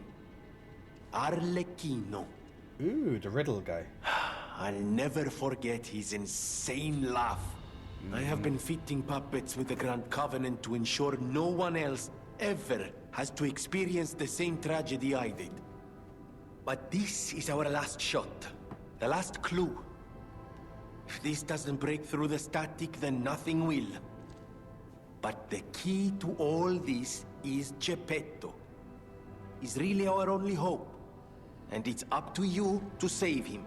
Arlecchino. Ooh, the riddle guy. I'll never forget his insane laugh. I have been fitting puppets with the Grand Covenant to ensure no one else ever has to experience the same tragedy I did. But this is our last shot. The last clue. If this doesn't break through the static, then nothing will. But the key to all this is Geppetto. He's really our only hope. And it's up to you to save him.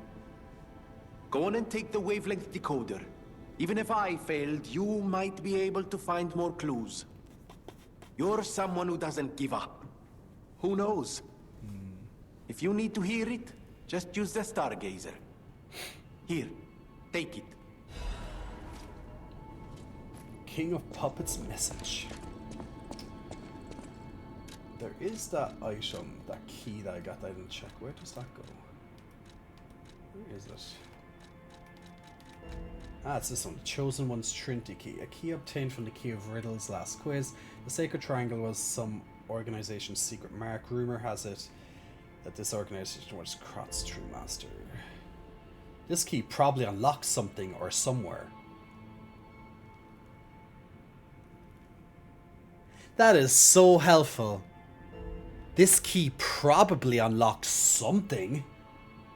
Go on and take the wavelength decoder. Even if I failed, you might be able to find more clues. You're someone who doesn't give up. Who knows? If you need to hear it, just use the Stargazer. Here, take it. King of Puppets message. There is that item, that key that I got that I didn't check. Where does that go? Where is it? Ah, it's this one. Chosen One's Trinity Key. A key obtained from the Key of Riddle's last quiz. The Sacred Triangle was some organization's secret mark. Rumor has it that this organization was Krat's true master. This key probably unlocks something or somewhere. That is so helpful. This key probably unlocks something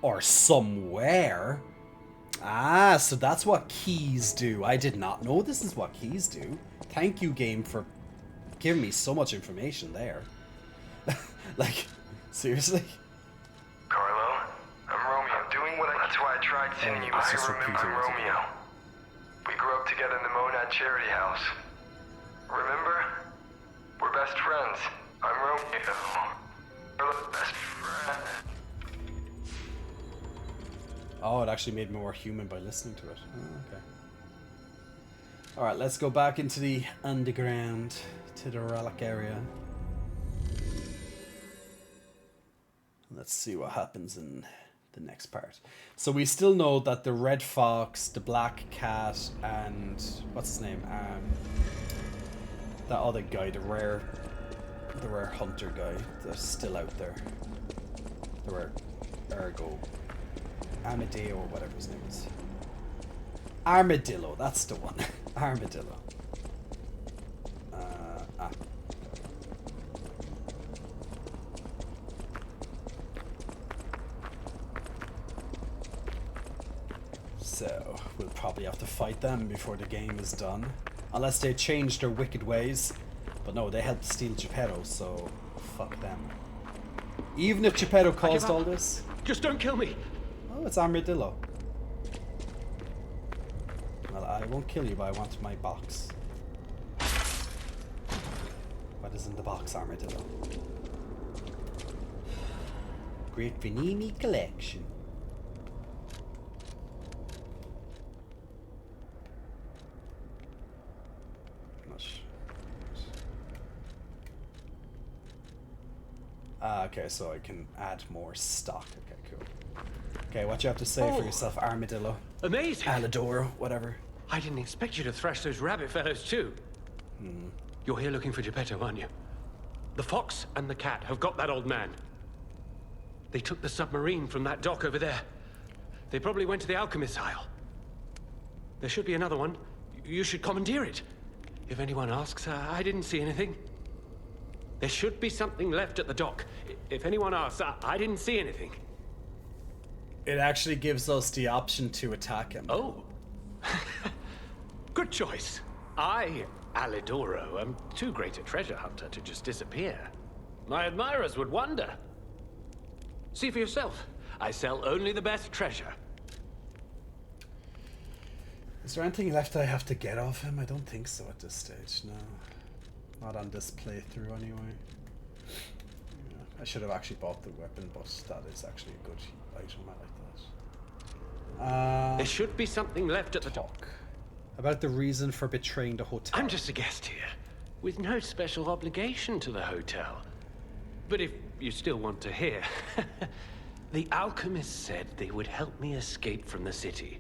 or somewhere. Ah, so that's what keys do. I did not know this is what keys do. Thank you, game, for giving me so much information there. Like, seriously? Carlo, I'm Romeo. Doing what I... That's why I tried sending you. I remember I'm Romeo. We grew up together in the Monad Charity House. Remember? We're best friends. I'm Romeo. We're best friends. Oh, it actually made me more human by listening to it. Oh, okay. Alright, let's go back into the underground, to the relic area. Let's see what happens in the next part. So we still know that the red fox, the black cat, and what's his name? That other guy, the rare hunter guy, they're still out there. The rare Ergo. Amadeo, or whatever his name is. Armadillo, that's the one. Armadillo. So, we'll probably have to fight them before the game is done. Unless they changed their wicked ways. But no, they helped steal Geppetto, so fuck them. Even if Geppetto caused all this. Just don't kill me. Oh, it's Armadillo. Well, I won't kill you, but I want my box. What is in the box, Armadillo? Great Vanini collection. Okay, so I can add more stock. Okay, cool. Okay, what you have to say for yourself, Armadillo? Amazing. Alidoro, whatever. I didn't expect you to thrash those rabbit fellows too. You're here looking for Geppetto, aren't you? The fox and the cat have got that old man. They took the submarine from that dock over there. They probably went to the alchemist's aisle. There should be another one. You should commandeer it. If anyone asks, I didn't see anything. There should be something left at the dock. If anyone asks, I didn't see anything. It actually gives us the option to attack him. Oh. Good choice. I, Alidoro, am too great a treasure hunter to just disappear. My admirers would wonder. See for yourself. I sell only the best treasure. Is there anything left I have to get off him? I don't think so at this stage, no. Not on this playthrough, anyway. Yeah, I should have actually bought the weapon, but that is actually a good item. I like that. There should be something left at the dock. About the reason for betraying the hotel. I'm just a guest here, with no special obligation to the hotel. But if you still want to hear, the alchemist said they would help me escape from the city.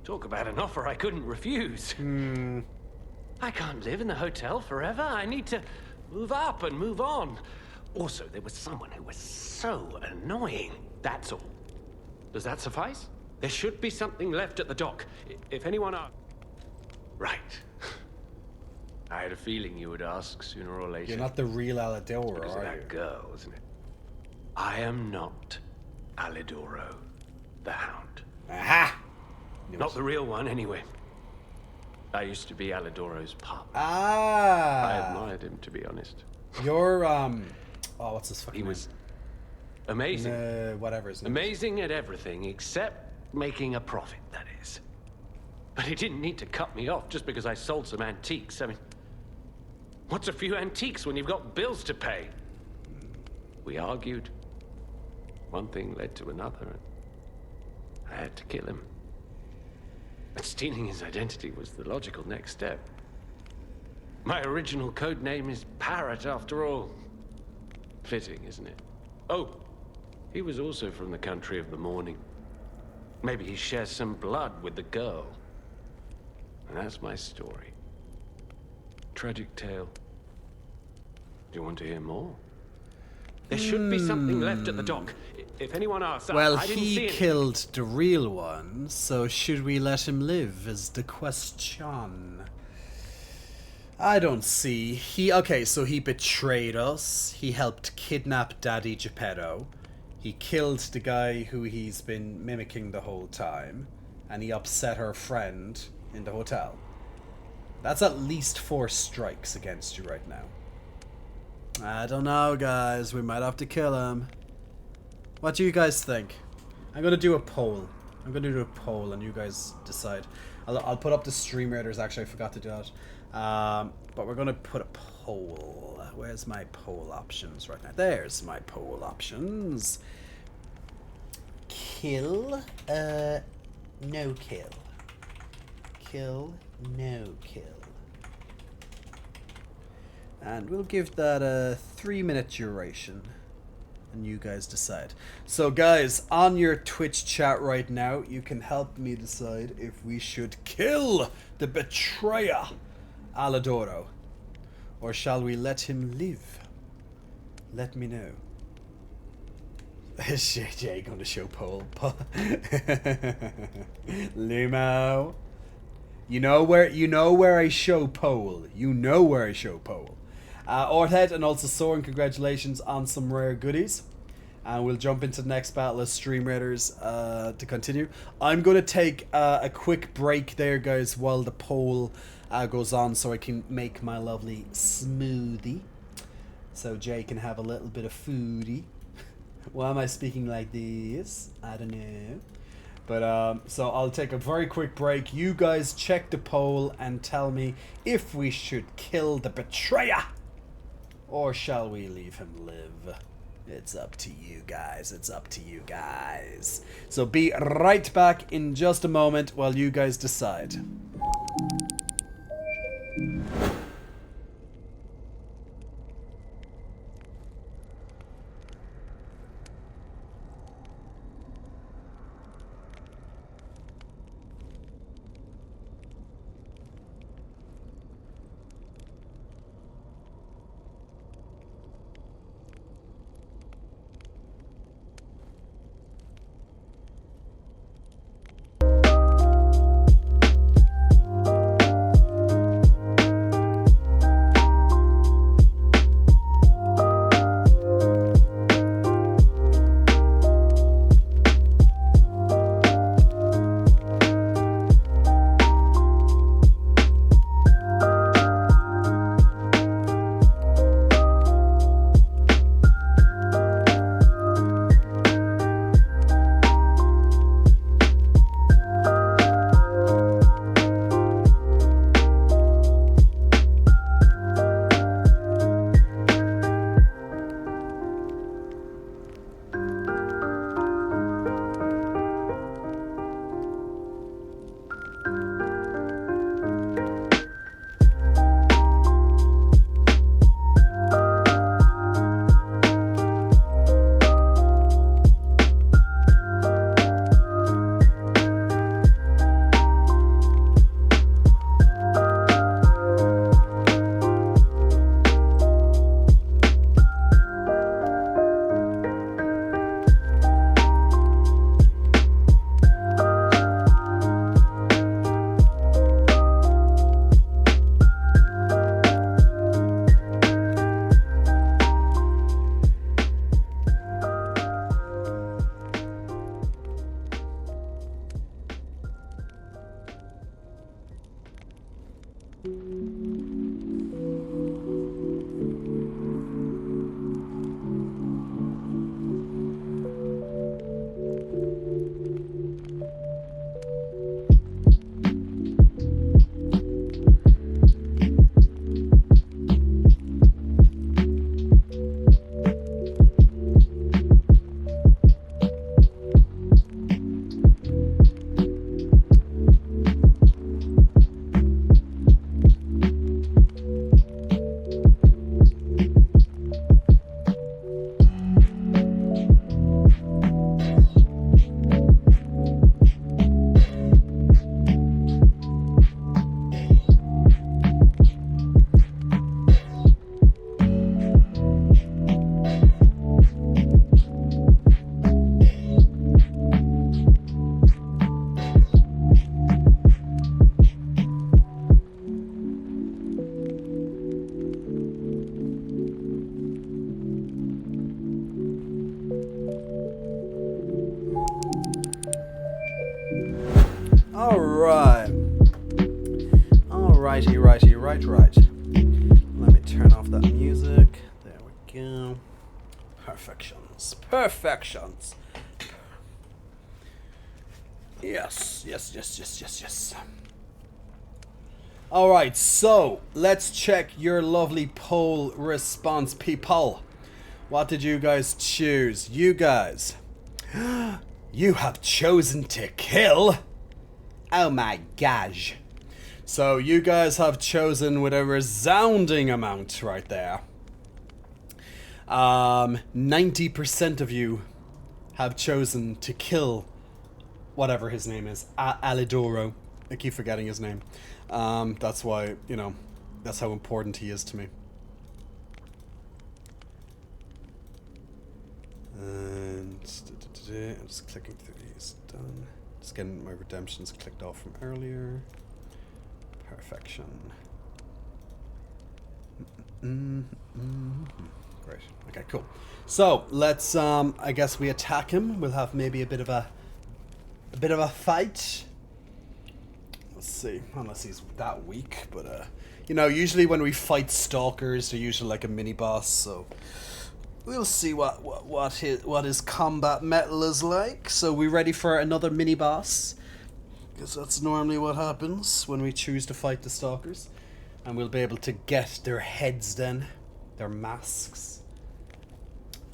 Talk about an offer I couldn't refuse. I can't live in the hotel forever. I need to move up and move on. Also, there was someone who was so annoying. That's all. Does that suffice? There should be something left at the dock. If anyone asks... Right. I had a feeling you would ask sooner or later. You're not the real Alidoro, Because of are that you? girl, isn't it? I am not Alidoro, the Hound. Aha! Not the real one, anyway. I used to be Alidoro's pup. Ah! I admired him, to be honest. You're, oh, what's his fucking He was amazing. Whatever his name is. Amazing at everything except making a profit, that is. But he didn't need to cut me off just because I sold some antiques. I mean, what's a few antiques when you've got bills to pay? We argued. One thing led to another, and I had to kill him. But stealing his identity was the logical next step. My original code name is Parrot, after all. Fitting, isn't it? Oh, he was also from the country of the morning. Maybe he shares some blood with the girl. And that's my story. Tragic tale. Do you want to hear more? There should be something left at the dock. If anyone asks, Well, I didn't see he anything. killed the real one, so should we let him live is the question. I don't see. Okay, so he betrayed us. He helped kidnap Daddy Geppetto. He killed the guy who he's been mimicking the whole time. And he upset her friend in the hotel. That's at least 4 strikes against you right now. I don't know, guys. We might have to kill him. What do you guys think? I'm gonna do a poll. I'm gonna do a poll and you guys decide. I'll put up the stream raiders. Actually, I forgot to do that. But we're gonna put a poll. Where's my poll options right now? There's my poll options. Kill, no kill. Kill, no kill. And we'll give that a 3-minute duration. And you guys decide. So guys, on your Twitch chat right now, you can help me decide if we should kill the betrayer, Alidoro. Or shall we let him live? Let me know. Is JJ going to show poll? Lumo. You know where I show poll. You know where I show poll. Orthead and also Soren, congratulations on some rare goodies. and we'll jump into the next battle as Stream Raiders to continue. I'm going to take a quick break there, guys, while the poll goes on, so I can make my lovely smoothie. So Jay can have a little bit of foodie. Why am I speaking like this? I don't know. But so I'll take a very quick break. You guys check the poll and tell me if we should kill the betrayer or shall we leave him live. It's up to you guys. It's up to you guys. So be right back in just a moment while you guys decide. Right. Let me turn off that music. There we go. Perfections. Yes. Alright, so let's check your lovely poll response, people. What did you guys choose? You guys. You have chosen to kill. Oh my gosh. So you guys have chosen with a resounding amount right there. 90% of you have chosen to kill whatever his name is, Alidoro. I keep forgetting his name. That's why, you know, that's how important he is to me. And I'm just clicking through these. Done. Just getting my redemptions clicked off from earlier. Perfection. Great. Okay, cool. So let's I guess we attack him. We'll have maybe a bit of a fight. Let's see. Unless he's that weak, but you know, usually when we fight stalkers, they're usually like a mini boss, so we'll see what his combat metal is like. So we ready for another mini boss? Because that's normally what happens when we choose to fight the stalkers. And we'll be able to get their heads then. Their masks.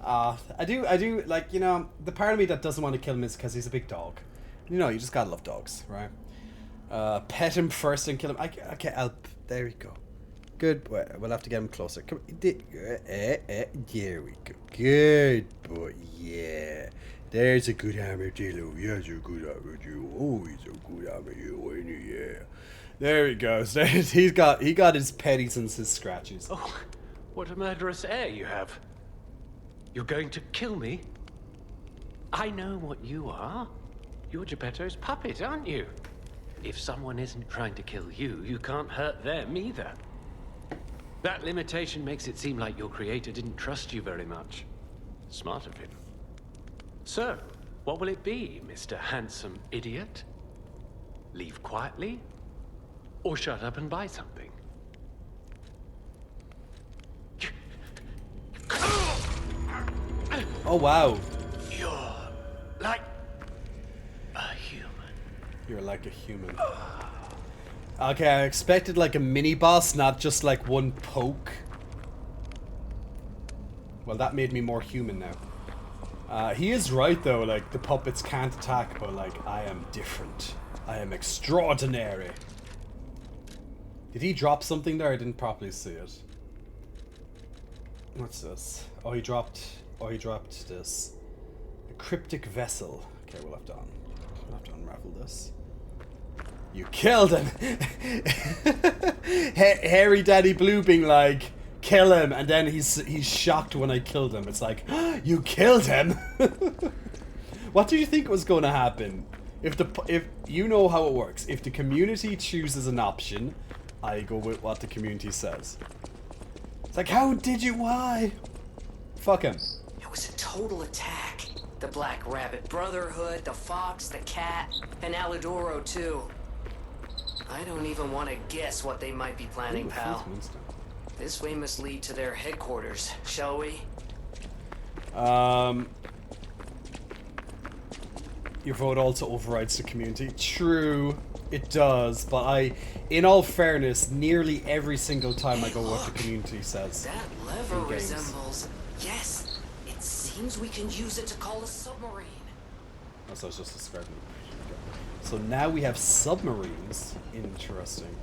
I do, like, you know, the part of me that doesn't want to kill him is because he's a big dog. You know, you just gotta love dogs, right? Pet him first and kill him. Okay, there we go. Good. We'll have to get him closer. Come on. There we go. Good boy. Yeah. There's a good armadillo. Yes, a good armadillo. Oh, he's a good armadillo, ain't he? Yeah. There he goes. He got his petties and his scratches. Oh, what a murderous air you have. You're going to kill me? I know what you are. You're Geppetto's puppet, aren't you? If someone isn't trying to kill you, you can't hurt them either. That limitation makes it seem like your creator didn't trust you very much. Smart of him. So, what will it be, Mr. Handsome Idiot? Leave quietly? Or shut up and buy something? Oh, wow. You're like a human. You're like a human. Okay, I expected like a mini boss, not just like one poke. Well, that made me more human now. He is right though, like the puppets can't attack, but like I am different. I am extraordinary. Did he drop something there? I didn't properly see it. What's this? Oh, he dropped this. A cryptic vessel. Okay, we'll have to unravel this. You killed him! Hairy Daddy Blue being like, kill him, and then he's shocked when I killed him. It's like, you killed him? What do you think was going to happen? If you know how it works, if the community chooses an option, I go with what the community says. It's like, how did you? Why? Fuck him. It was a total attack. The Black Rabbit Brotherhood, the Fox, the Cat, and Alidoro too. I don't even want to guess what they might be planning, pal. This way must lead to their headquarters, shall we? Your vote also overrides the community. True, it does, but in all fairness, nearly every single time I go what the community says. That lever resembles... Yes, it seems we can use it to call a submarine. That's what I was just describing. So now we have submarines. Interesting.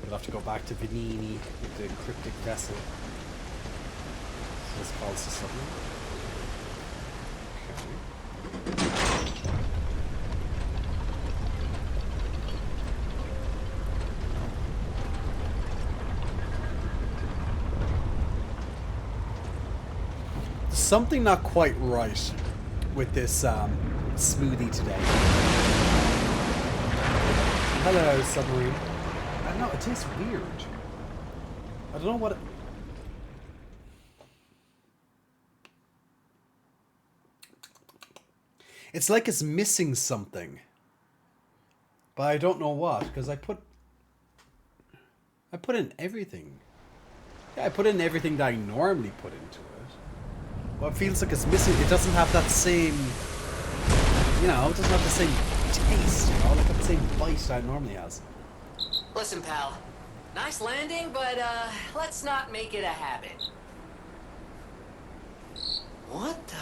We'll have to go back to Venini with the cryptic vessel. So this calls the submarine. Okay. Something not quite right with this smoothie today. Hello, submarine. I don't know, it tastes weird. I don't know what it... It's like it's missing something. But I don't know what, because I put in everything. Yeah, I put in everything that I normally put into it. But it feels like it's missing. It doesn't have that same... You know, it doesn't have the same taste, you know, like that same bite that it normally has. Listen, pal. Nice landing, but let's not make it a habit. What the...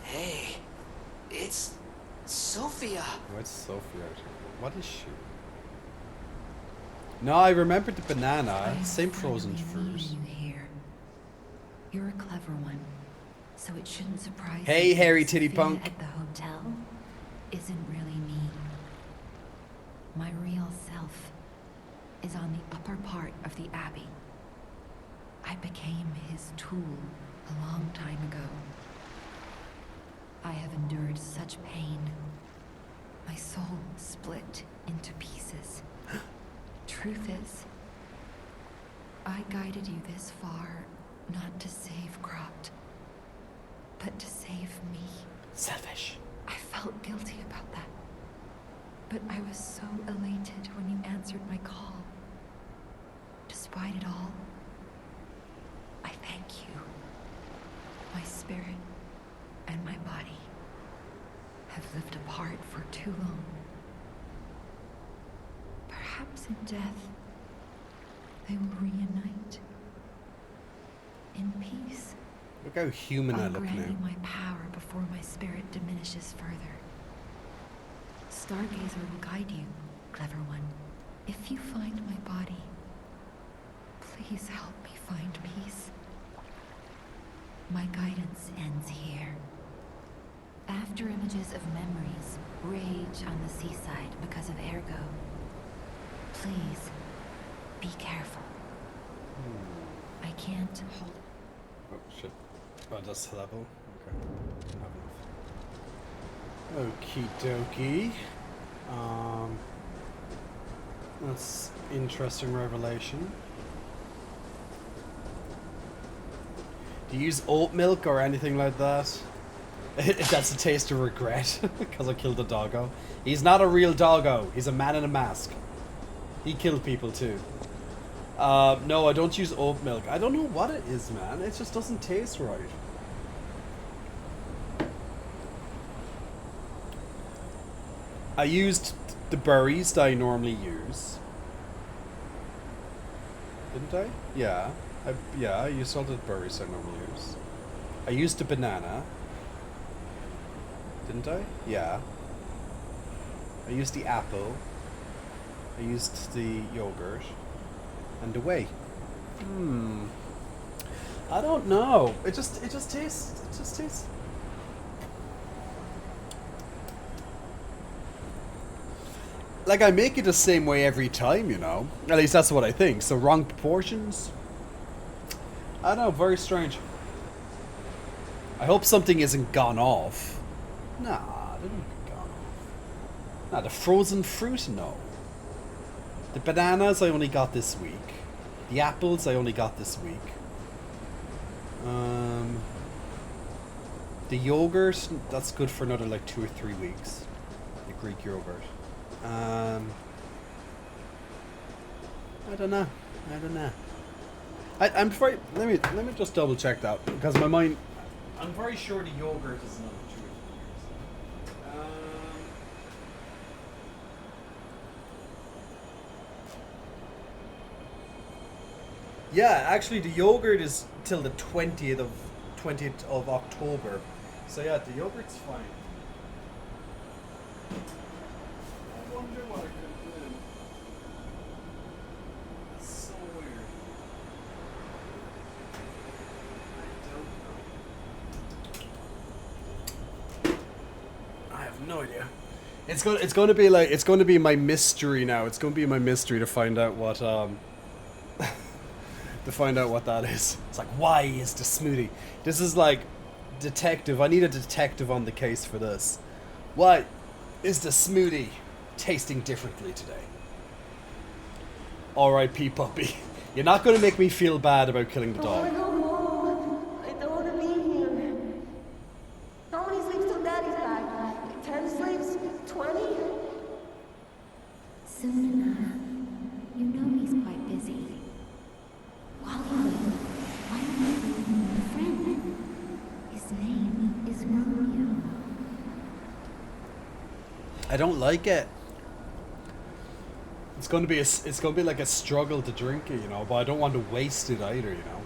Hey, it's Sophia. What's Sophia? What is she? No, I remembered the banana. Same frozen fruit. You here. You're a clever one, so it shouldn't surprise Hey, you. hairy titty Sophia punk. at the hotel isn't really me. My real self is on the upper part of the Abbey. I became his tool a long time ago. I have endured such pain. My soul split into pieces. Truth is, I guided you this far Not to save Croft, but to save me. Selfish. I felt guilty about that. But I was so elated when you answered my call. Despite it all, I thank you. My spirit and my body have lived apart for too long. Perhaps in death, they will reunite. In peace. Look how human I I'll look grant now. you my power before my spirit diminishes further. Stargazer will guide you, clever one. If you find my body, please help me find peace. My guidance ends here. After images of memories rage on the seaside because of Ergo, please be careful. I can't hold. Oh shit. Oh, that's the level? Okay. Okie dokie. That's interesting revelation. Do you use oat milk or anything like that? That's a taste of regret because I killed a doggo. He's not a real doggo. He's a man in a mask. He killed people too. No, I don't use oat milk. I don't know what it is, man. It just doesn't taste right. I used the berries that I normally use. Didn't I? Yeah. I used all the berries I normally use. I used the banana. Didn't I? Yeah. I used the apple. I used the yogurt. And the whey. I don't know. It just tastes. Like, I make it the same way every time, you know? At least that's what I think. So, wrong proportions? I don't know, very strange. I hope something isn't gone off. Nah, it didn't get gone off. Nah, the frozen fruit, no. The bananas I only got this week. The apples I only got this week. The yogurt, that's good for another like 2 or 3 weeks. The Greek yogurt. I don't know. I'm very. Let me just double check that because my mind. I'm very sure the yogurt is another 2 or 3 years. Yeah, actually, the yogurt is till the 20th of October. So yeah, the yogurt's fine. I wonder what I could do. It's so weird. I have no idea. It's going to be my mystery now. It's going to be my mystery to find out what what that is. It's like, why is the smoothie? This is like detective. I need a detective on the case for this. Why is the smoothie tasting differently today? R.I.P. puppy. You're not going to make me feel bad about killing the dog. I don't want to be here. How many sleeps till Daddy's back? 10 sleeps? 20? Soon enough. You know he's quite busy. While you wait, why don't you bring him a friend? His name is Romeo. I don't like it. It's going to be like a struggle to drink it, you know, but I don't want to waste it either, you know.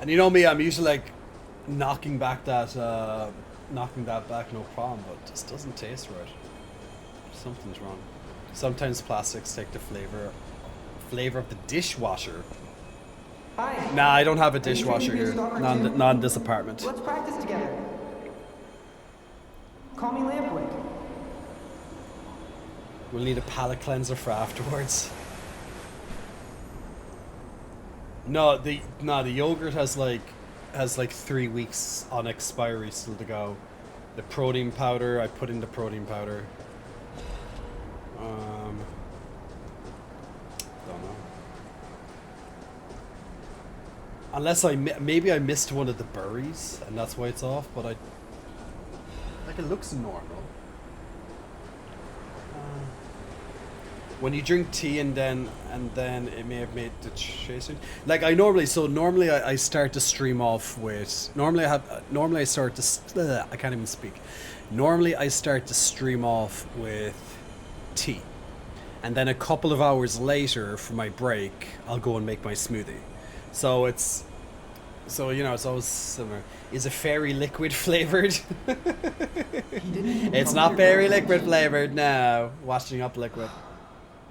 And you know me, I'm usually like knocking that back no problem, but it just doesn't taste right. Something's wrong. Sometimes plastics take the flavor of the dishwasher. Hi. Nah, I don't have a dishwasher here. Not in this apartment. Let's practice together. Call me Lampwick. We'll need a palate cleanser for afterwards. No, the yogurt has like 3 weeks on expiry still to go. The protein powder, I put in the protein powder. Don't know. Unless maybe I missed one of the berries, and that's why it's off, but like it looks normal. When you drink tea and then it may have made the chasing. Like normally I start the stream off with normally I start to I can't even speak. Normally I start the stream off with tea, and then a couple of hours later for my break I'll go and make my smoothie. So it's always similar. Is it fairy liquid flavored? It's not fairy liquid flavored, no. Washing up liquid.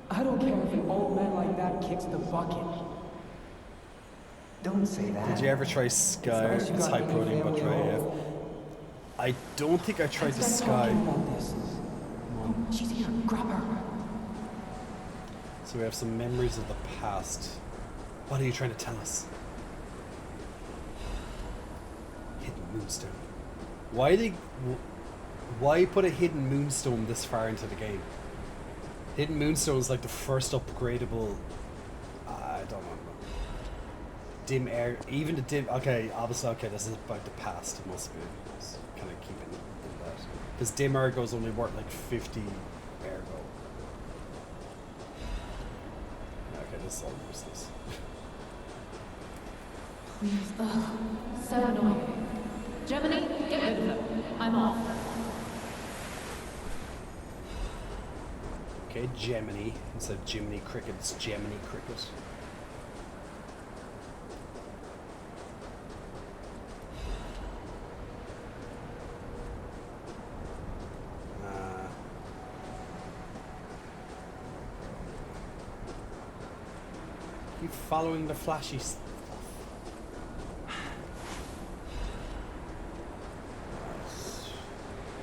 I don't care if an old man like that kicks the bucket. Don't say that. Did you ever try Sky? It's high protein but dry AF. I don't think I tried the Sky. She's here. Grab her. So we have some memories of the past. What are you trying to tell us? Hidden moonstone. Why put a hidden moonstone this far into the game? Hidden moonstone is like the first upgradable. I don't know. Dim air, even the dim. Okay, obviously, okay. This is about the past. It must be. Just kind of keep it in that. Because dim ergo's only worth like 50 ergo. Okay, this is all useless. Please. So annoying. Gemini, get rid of him. I'm off. Okay, Gemini. Instead of Jiminy Cricket, it's Gemini Cricket. Keep following the flashy stuff.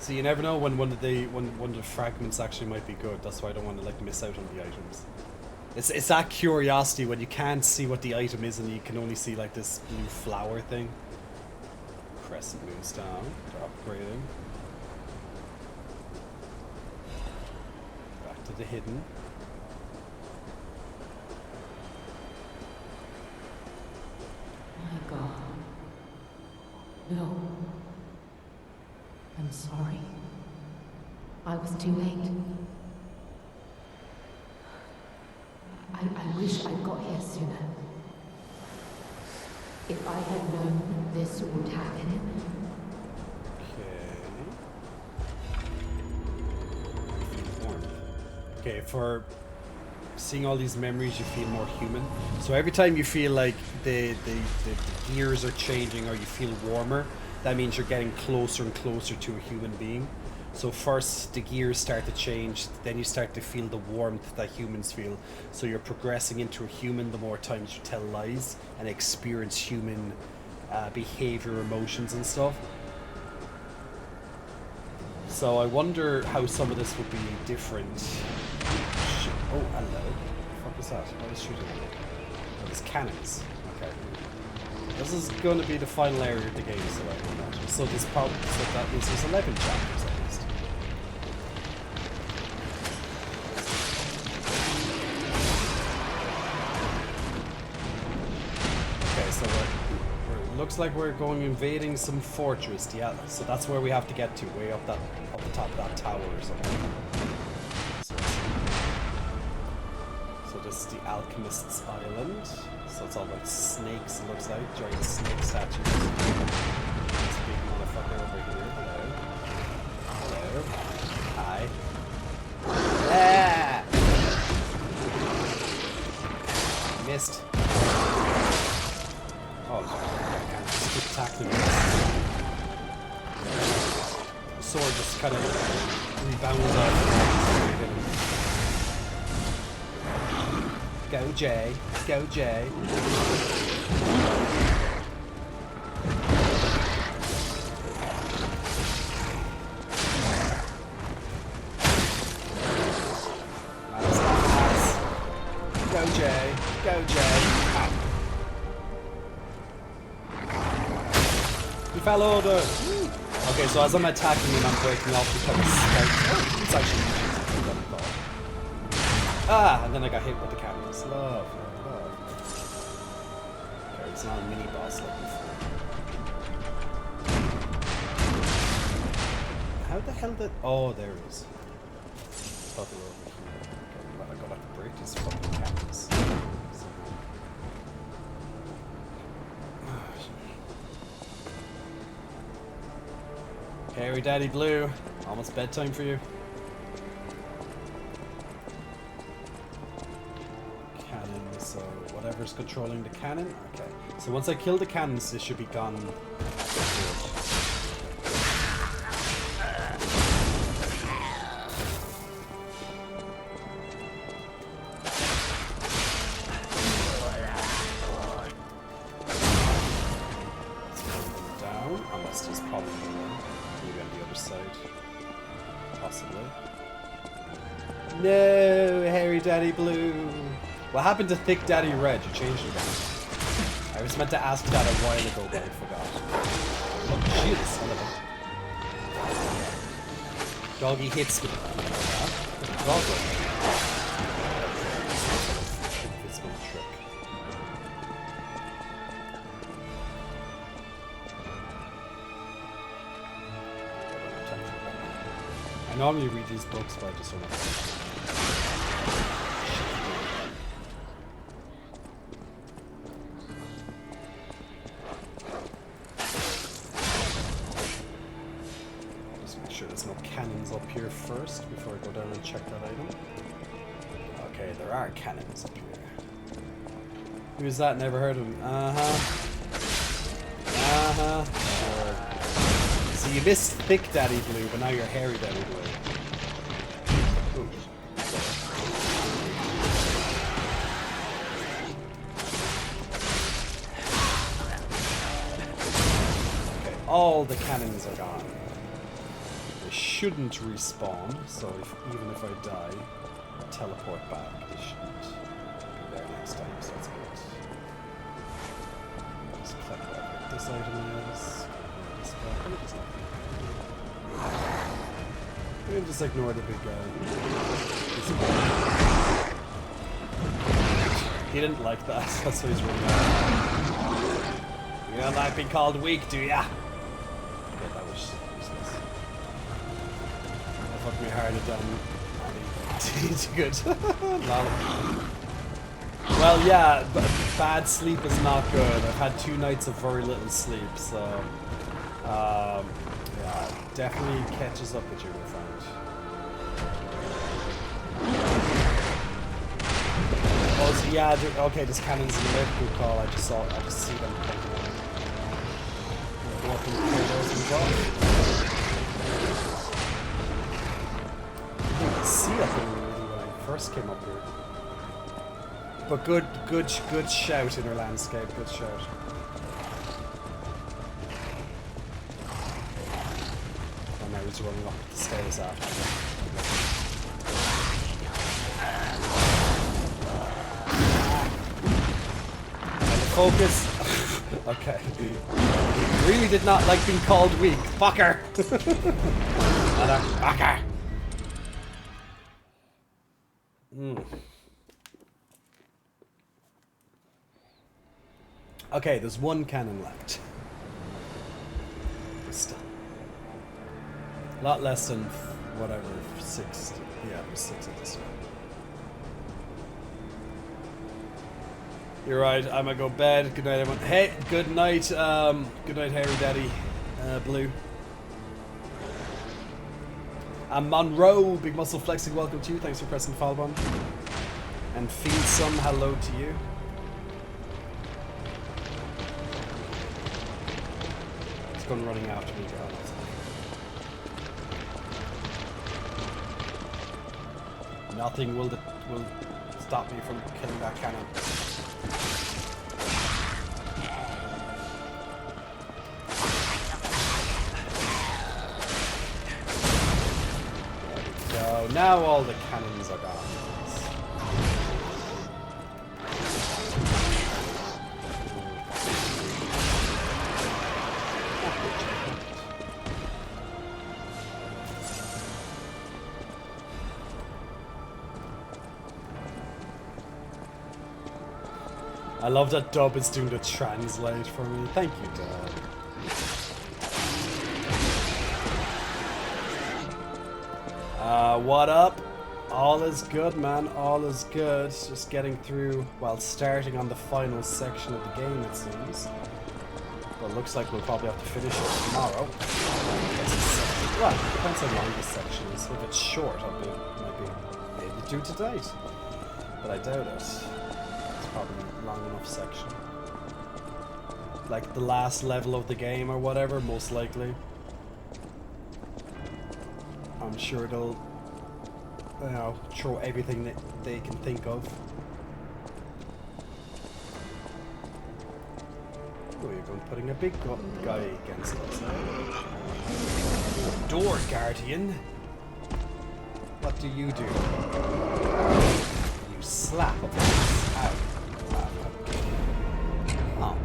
So you never know when one of the fragments actually might be good. That's why I don't want to like miss out on the items. It's that curiosity when you can't see what the item is and you can only see like this blue flower thing. Crescent moonstone. They're upgrading. Back to the hidden. My God. No. I'm sorry. I was too late. I wish I'd got here sooner. If I had known this would happen. Okay, for seeing all these memories, you feel more human. So every time you feel like the gears are changing or you feel warmer, that means you're getting closer and closer to a human being. So first the gears start to change, then you start to feel the warmth that humans feel. So you're progressing into a human the more times you tell lies and experience human behavior, emotions and stuff. So I wonder how some of this would be different. Oh, hello. What the fuck is that? What is shooting at me? Oh, it's cannons. Okay. This is going to be the final area of the game, so I can imagine. So this probably, so that means there's 11 chapters at least. Okay, so looks like we're going invading some fortress. Yeah, so that's where we have to get to, way up the top of that tower or something. So this is the Alchemist's Island. So it's all about snakes, it looks like. Giant snake statues. This big motherfucker over here. Hello. Hello. Hi. Ah! Missed. Oh, I can't just keep tackling this. The sword just kind of rebounds off. Go Jay. Go Jay. Go Jay. Go Jay. Ow. He fell over. Okay, so as I'm attacking him, I'm breaking off the cover scout. It's actually easier than I thought. Ah, and then I got hit with the cannons. Love. It's not a mini boss like before. How the hell did... Oh, there it is. Thought they were over here. Okay, well, I gotta have to break these fucking cannons. Hairy Daddy Blue. Almost bedtime for you. Cannon, so whatever's controlling the cannon. Okay. So once I kill the cannons, this should be gone. No, Hairy Daddy Blue. What happened to Thick Daddy Red? You changed it again. I was meant to ask that a while ago, but I forgot. Look, she is son of a... Doggy hits me. Doggy. Invisible trick. I normally read these books, but I just don't know. Up here first before I go down and check that item. Okay, there are cannons up here. Who's that? Never heard of him. So you missed Thick Daddy Blue, but now you're Hairy Daddy Blue. Ooh. Okay, all the cannons are gone. Shouldn't respawn, so even if I die, I'll teleport back. They shouldn't be there next time, so that's good. Just collect whatever this item is. This guy. We can just ignore the big guy. He didn't like that, that's why he's really mad. You don't like being called weak, do ya? Okay, that was useless. Fuck me harder than it's good. Well, yeah, but bad sleep is not good. I've had 2 nights of very little sleep, so yeah, definitely catches up with you, my friend. Oh, so yeah, okay, there's cannons in the medical call. I just see them pointing out. Go up and clear those ones off. See that thing really when I first came up here. But good shout in her landscape, good shout. And now he's running up the stairs after me. And the focus. Okay. Really did not like being called weak. Fucker! Motherfucker! Okay, there's 1 cannon left. A lot less than whatever, 6. Yeah, it was 6 at this time. You're right, I'm gonna go bed. Good night, everyone. Hey, good night, Hairy Daddy Blue. And Monroe, big muscle flexing, welcome to you. Thanks for pressing the follow button. And feed some hello to you. It's gone running after me, God. Nothing will stop me from killing that cannon. There we go. Now all the cannons are gone. I love that Dub is doing the translate for me. Thank you, Dub. What up? All is good, man. All is good. Just getting through, well, starting on the final section of the game, it seems. Well, looks like we'll probably have to finish it tomorrow. Well, it depends how long this section is. If it's short, might be able to do it tonight. But I doubt it. It's probably a long enough section. Like the last level of the game or whatever, most likely. I'm sure they'll, you know, throw everything that they can think of. Oh, you're going putting a big guy against us. Door Guardian. What do? You slap a face. Ow. Oh,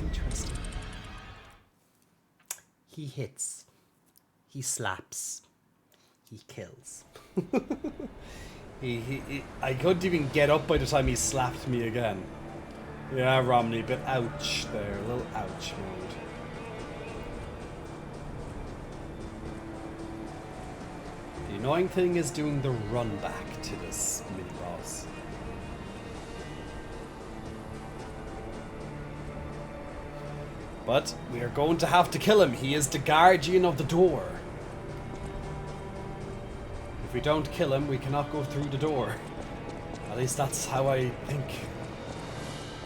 interesting. He hits. He slaps. He kills. I couldn't even get up by the time he slapped me again. Yeah, Romney, but ouch there. A little ouch mode. The annoying thing is doing the run back to this mini-boss. But we are going to have to kill him. He is the guardian of the door. If we don't kill him, we cannot go through the door. At least that's how I think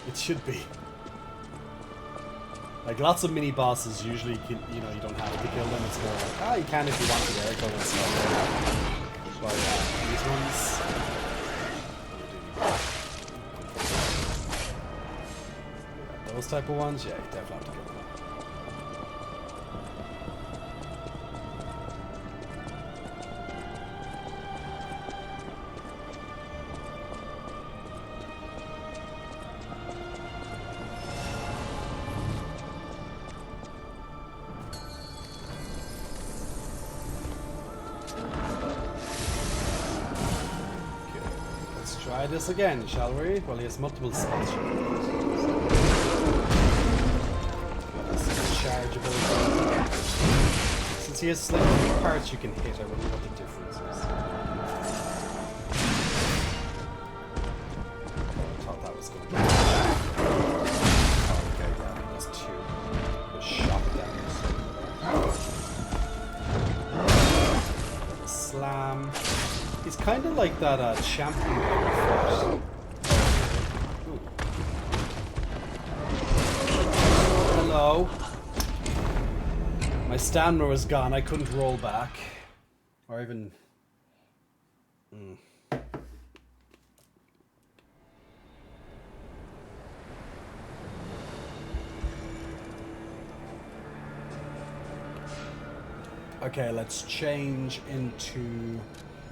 it should be. Like lots of mini bosses usually can, you know, you don't have to kill them. It's more like, ah, you can if you want to there, go and stuff. But these ones, those type of ones, yeah, you definitely have to kill them. Try this again, shall we? Well, he has multiple spots. Chargeable. Since he has like 3 parts you can hit, I wonder what the difference is. I thought that was going to be. Oh, okay, yeah, that's 2. The shock damage. Slam. He's kind of like that champion before. Hello. My stamina was gone. I couldn't roll back. Or even... Okay, let's change into...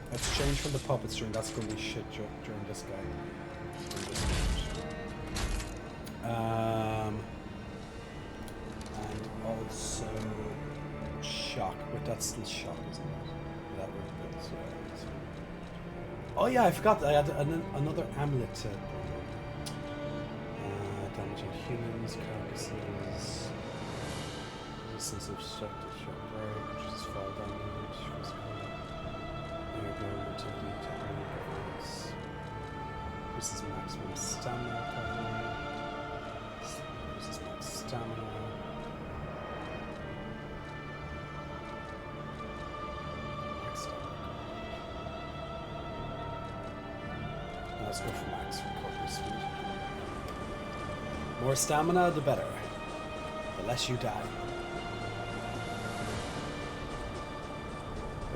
Let's change from the puppet string. That's going to be shit during this guy. And also shock, but that's still shock, isn't it? That would be good. Oh yeah, I forgot. I had another amulet to damage on humans, carcasses, resistance of destructive shock break, which is fall damage. This is maximum stamina coverage. This is max stamina. Max stamina. Let's go for max recovery speed. More stamina, the better. The less you die.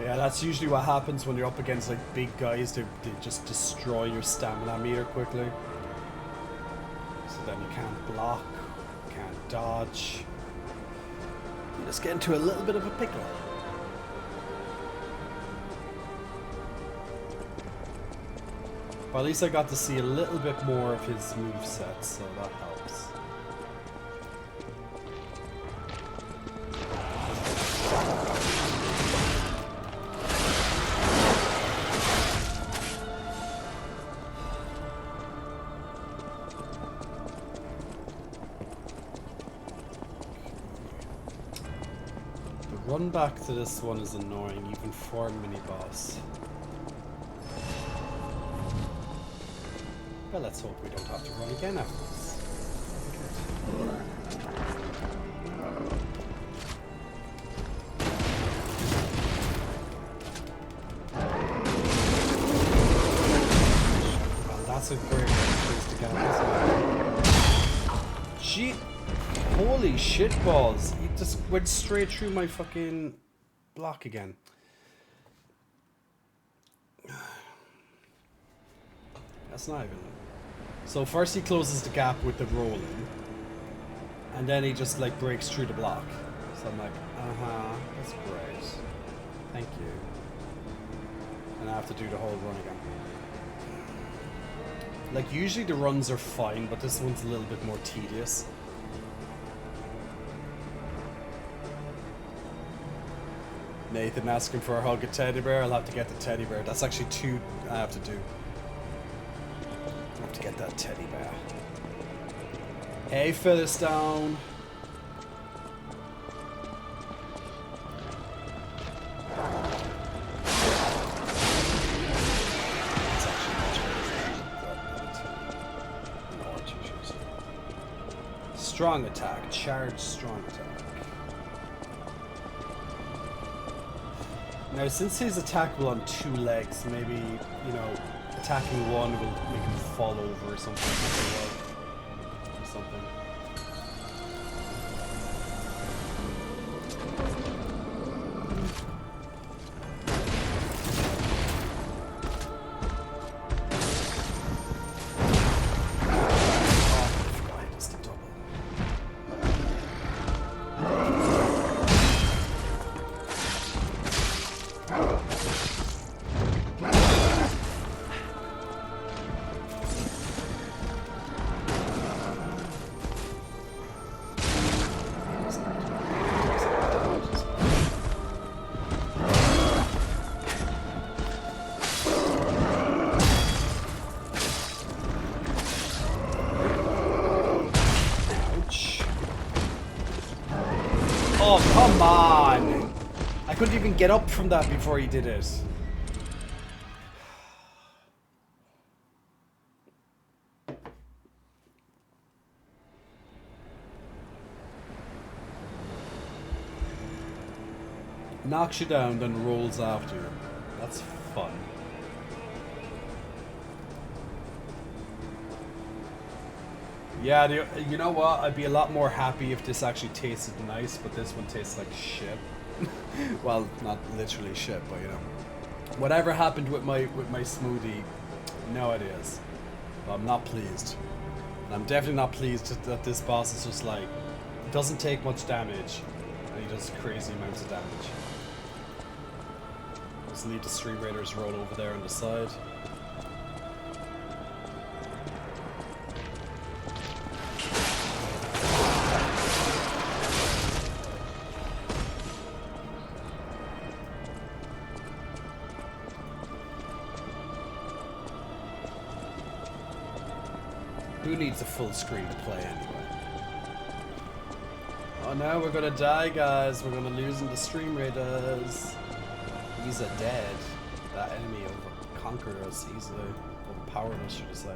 Yeah, that's usually what happens when you're up against like big guys. They just destroy your stamina meter quickly. So then you can't block, can't dodge. You just get into a little bit of a pickle. But at least I got to see a little bit more of his moveset, so that helps. Run back to this one is annoying, even for mini-boss. Well, let's hope we don't have to run again after this. Well, that's a great place to get, isn't it? Shit! Holy shit balls! He just went straight through my fucking block again. That's not even... So first he closes the gap with the rolling, and then he just like breaks through the block. So I'm like, that's great. Thank you. And I have to do the whole run again. Like usually the runs are fine, but this one's a little bit more tedious. Nathan asking for a hug at teddy bear. I'll have to get the teddy bear. That's actually 2 I have to do. I have to get that teddy bear. Hey, Philistone. That's actually much better. Strong attack. Charge strong attack. Now, since he's attackable on 2 legs, maybe, you know, attacking one will make him fall over or something. Or something. Oh, come on! I couldn't even get up from that before he did it. Knocks you down, then rolls after you. That's fun. Yeah, you know what? I'd be a lot more happy if this actually tasted nice, but this one tastes like shit. Well, not literally shit, but you know. Whatever happened with my smoothie, no ideas. But I'm not pleased. And I'm definitely not pleased that this boss is just like, doesn't take much damage, and he does crazy amounts of damage. Just leave the Stream Raiders roll over there on the side. Who needs a full screen to play anyway? Oh no, we're gonna die, guys. We're gonna lose in the Stream Raiders. He's a dead. That enemy conquered us easily. Overpowered us, should I say.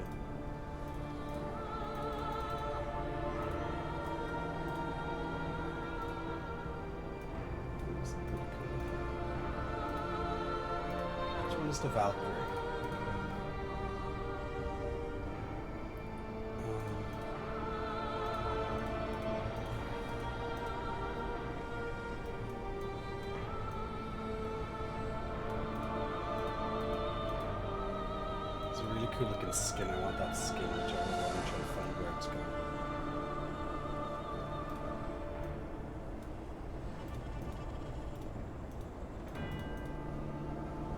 Which one is the Valkyrie? Cool looking skin. I want that skin, whichever one. I'm trying to find where it's going.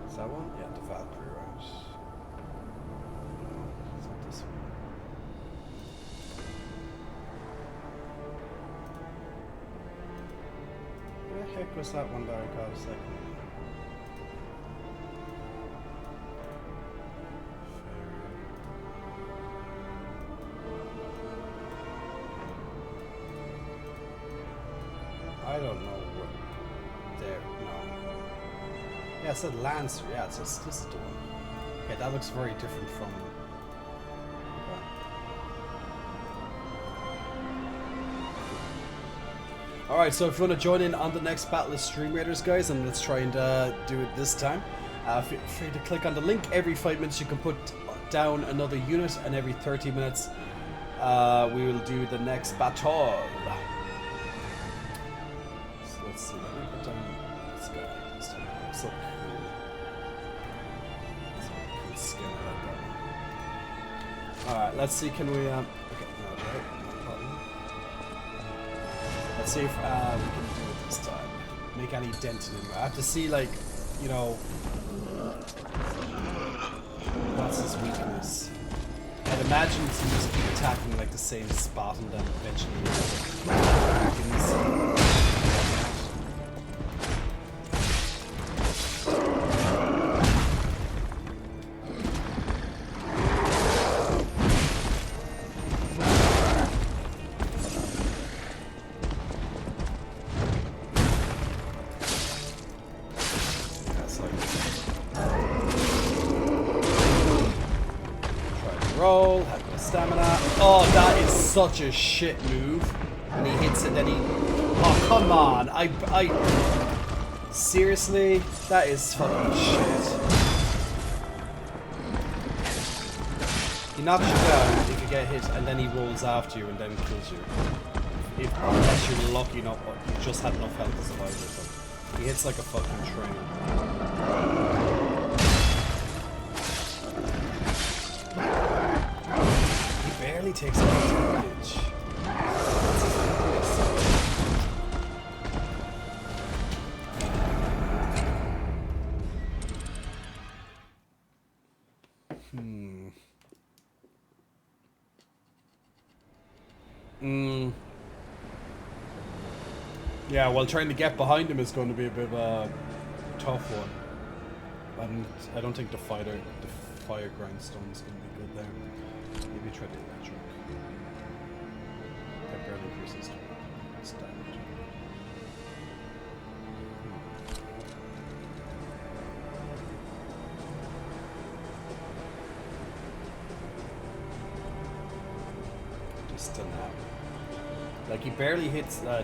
Is that one? Yeah, the Valkyrie route. No, it's not this one. Where the heck was that one that I got a second? I don't know what. Yeah, it said Lancer. Yeah, it's just this door. Okay, that looks very different from... Okay. Alright, so if you want to join in on the next Battle of Stream Raiders, guys, and let's try and do it this time, feel free to click on the link. Every 5 minutes you can put down another unit, and every 30 minutes we will do the next battle. So let's see, let me put down this guy this time. Looks so cool. That's a cool skin, I like that one. Alright, let's see, can we, okay, no, no problem. Let's see if we can do it this time. Make any dent in him. I have to see, like, you know, what's his weakness. I'd imagine he's just keep attacking like the same spot and then eventually weakens. Roll, have no stamina. Oh, that is such a shit move. When he hits it, then he... Oh, come on. Seriously? That is fucking shit. He knocks you down if you get hit, and then he rolls after you and then kills you. Unless you're lucky enough, or you just had enough health to survive or something. He hits like a fucking train. Barely takes any damage. Yeah, well, trying to get behind him is going to be a bit of a tough one. And I don't think the fire grindstone is going to be good there. Maybe try the electric. That barely increases its damage. Just done that. Like, he barely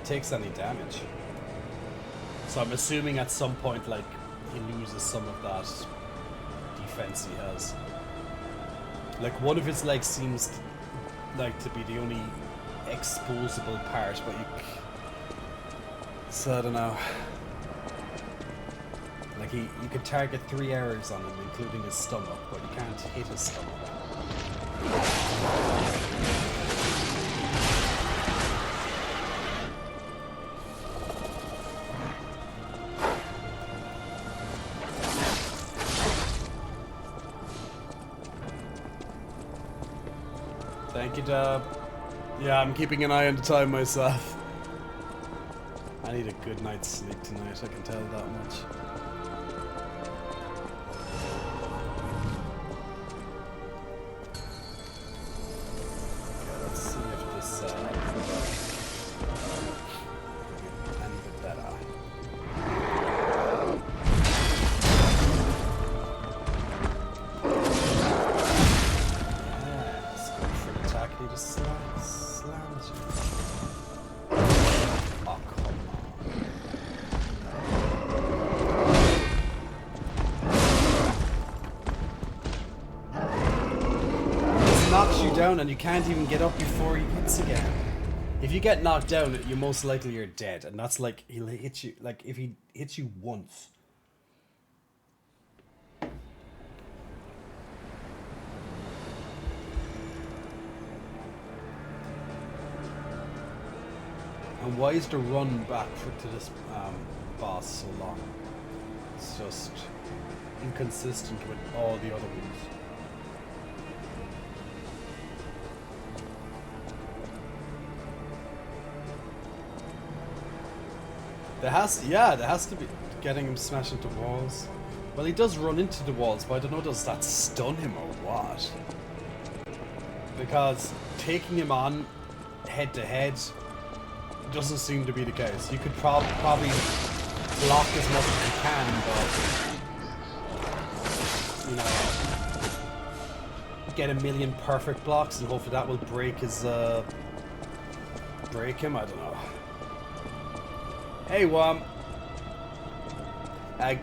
takes any damage. So I'm assuming at some point, like, he loses some of that defense he has. Like, one of his legs seems like to be the only exposable part, but you... So, I don't know. Like, you could target 3 areas on him, including his stomach, but you can't hit his stomach. Thank you, Dub. Yeah, I'm keeping an eye on the time myself. I need a good night's sleep tonight, I can tell that much. Okay, let's see if this any bit better. He just slams you. Oh, come on. This knocks you down and you can't even get up before he hits again. If you get knocked down, you're most likely you're dead. And that's like, he'll hit you, like if he hits you once. And why is the run back to this boss so long? It's just inconsistent with all the other ones. There has to be getting him smashed into walls. Well, he does run into the walls, but I don't know, does that stun him or what? Because taking him on head to head doesn't seem to be the case. You could probably block as much as you can, but you know, get a million perfect blocks and hopefully that will break his, break him? I don't know. Hey,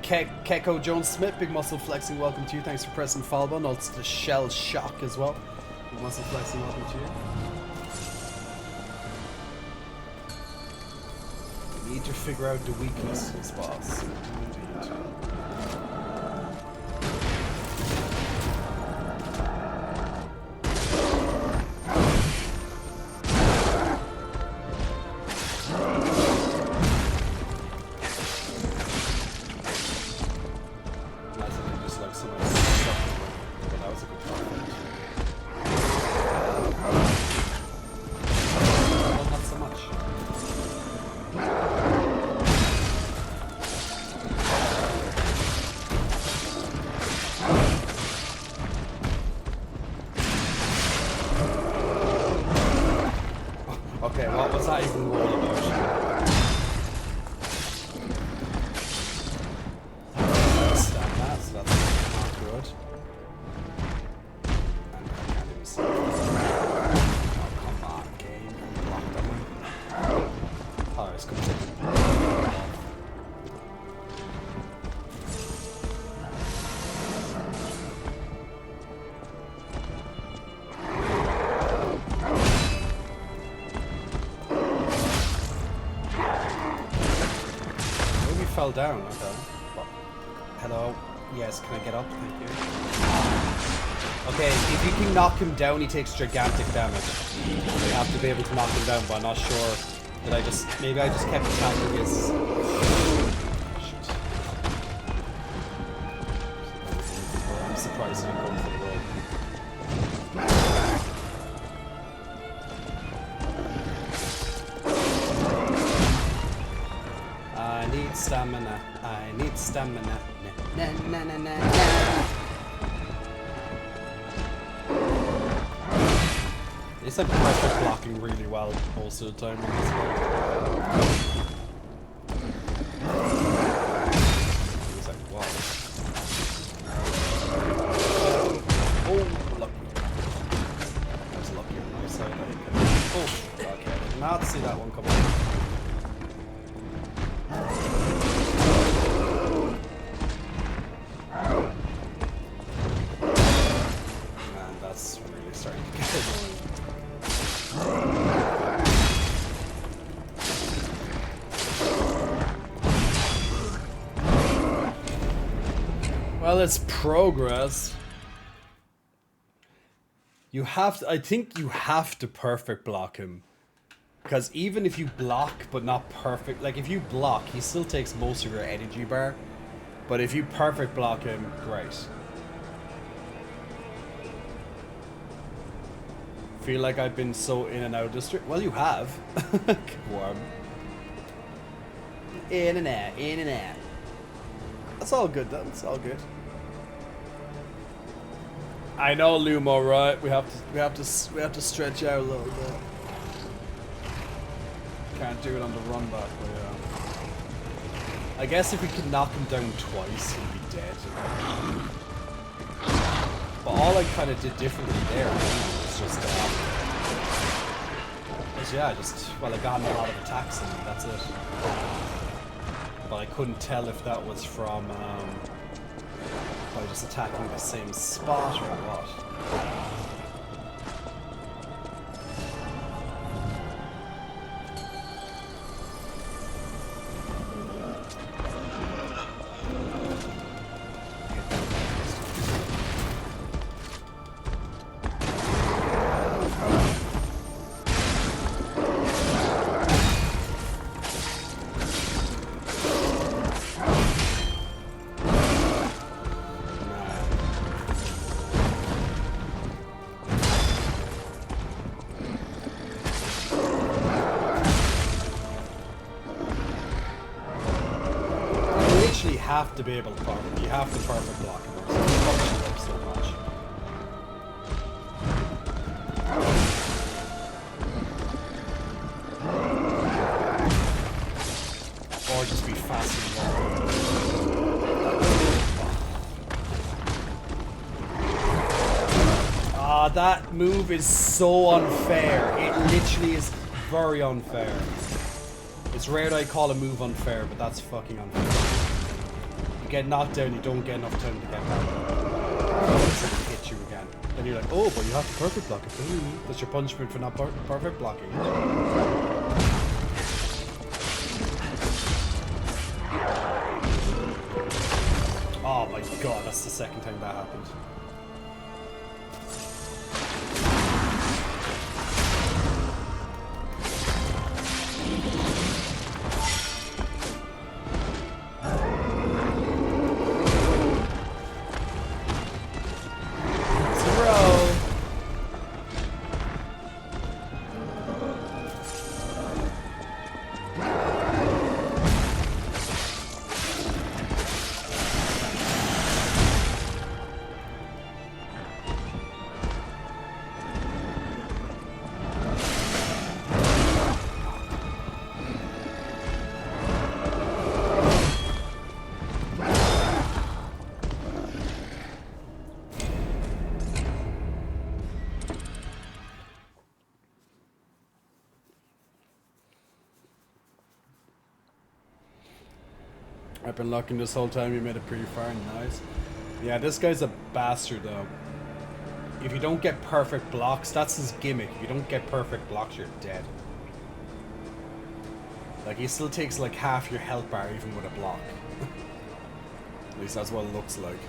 Keko Jones Smith, Big Muscle Flexing, welcome to you. Thanks for pressing follow button. Also the Shell Shock as well. Big Muscle Flexing, welcome to you. We need to figure out the weaknesses, boss. Indeed. Okay, what was that even all about? Understand that, so that's not good. And I can't even see. Oh, come on, game. Blocked on me. Oh, it's good. Fell down, okay. Hello? Yes, can I get up? Thank you. Okay, if you can knock him down, he takes gigantic damage. You have to be able to knock him down, but I'm not sure. Did I just... Maybe I just kept attacking his... Shit. I'm surprised I'm going for the roll. I need stamina. I need stamina. Na na na na na. It's like perfect blocking really well most of the time on this one. It's like wow. Oh, lucky. I was lucky on my side. Oh, okay. I did not see that one coming. Man, that's really starting to get annoying. Well, it's progress. You have to, I think you have to perfect block him. Because even if you block but not perfect, like if you block, he still takes most of your energy bar. But if you perfect block him, great. Feel like I've been so in and out of district. Well, you have. Warm. In and out, in and out. That's all good though. It's all good. I know, Lumo, right? We have to stretch out a little bit. Can't do it on the run back, but yeah. I guess if we could knock him down twice, he'd be dead. But all I kind of did differently there was just, yeah, well, I got him a lot of attacks and that's it. But I couldn't tell if that was from, by just attacking the same spot or what. Have to be able to perfect. You have to perfect block him. So much. Or just be fast and long. Ah, that move is so unfair. It literally is very unfair. It's rare that I call a move unfair, but that's fucking unfair. You get knocked down, you don't get enough time to get back. It's gonna hit you again. Then you're like, oh, but you have to perfect block it. Ooh, that's your punishment for not perfect blocking it. Oh my god, that's the second time that happened. I've been looking this whole time, you made it pretty far, nice. Yeah, this guy's a bastard though. If you don't get perfect blocks, that's his gimmick. If you don't get perfect blocks, you're dead. Like, he still takes like half your health bar even with a block. At least that's what it looks like.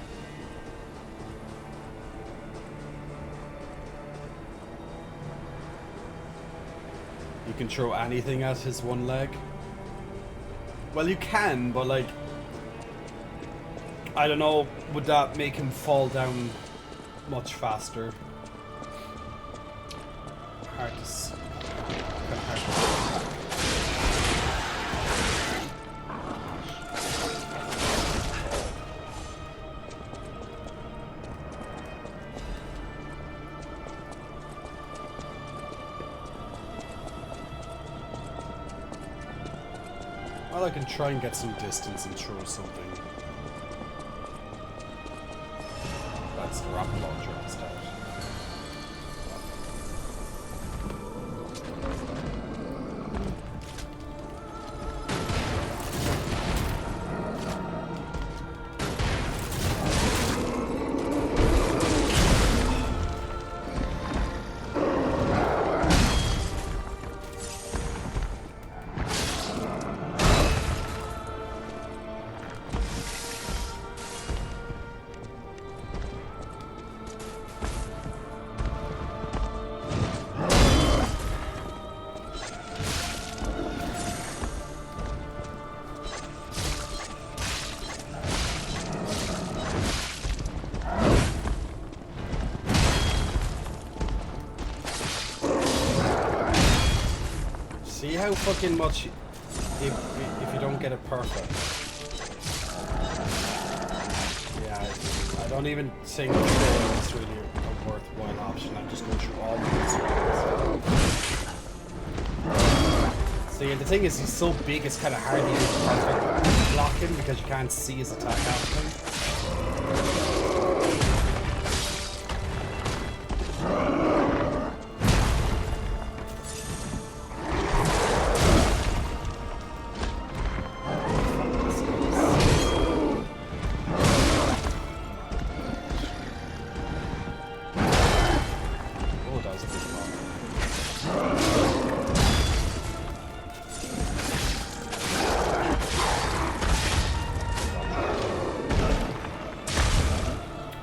You can throw anything at his one leg. Well, you can, but like, I don't know, would that make him fall down much faster? Hard to see. Kind of hard to see. Well, I can try and get some distance and throw something. That's the rocket launcher instead. See how fucking much if you don't get it perfect. Yeah, I don't even think it's really a worthwhile option. I'm just going through all of these. See, and the thing is, he's so big, it's kind of hard to use perfect blocking because you can't see his attack happening.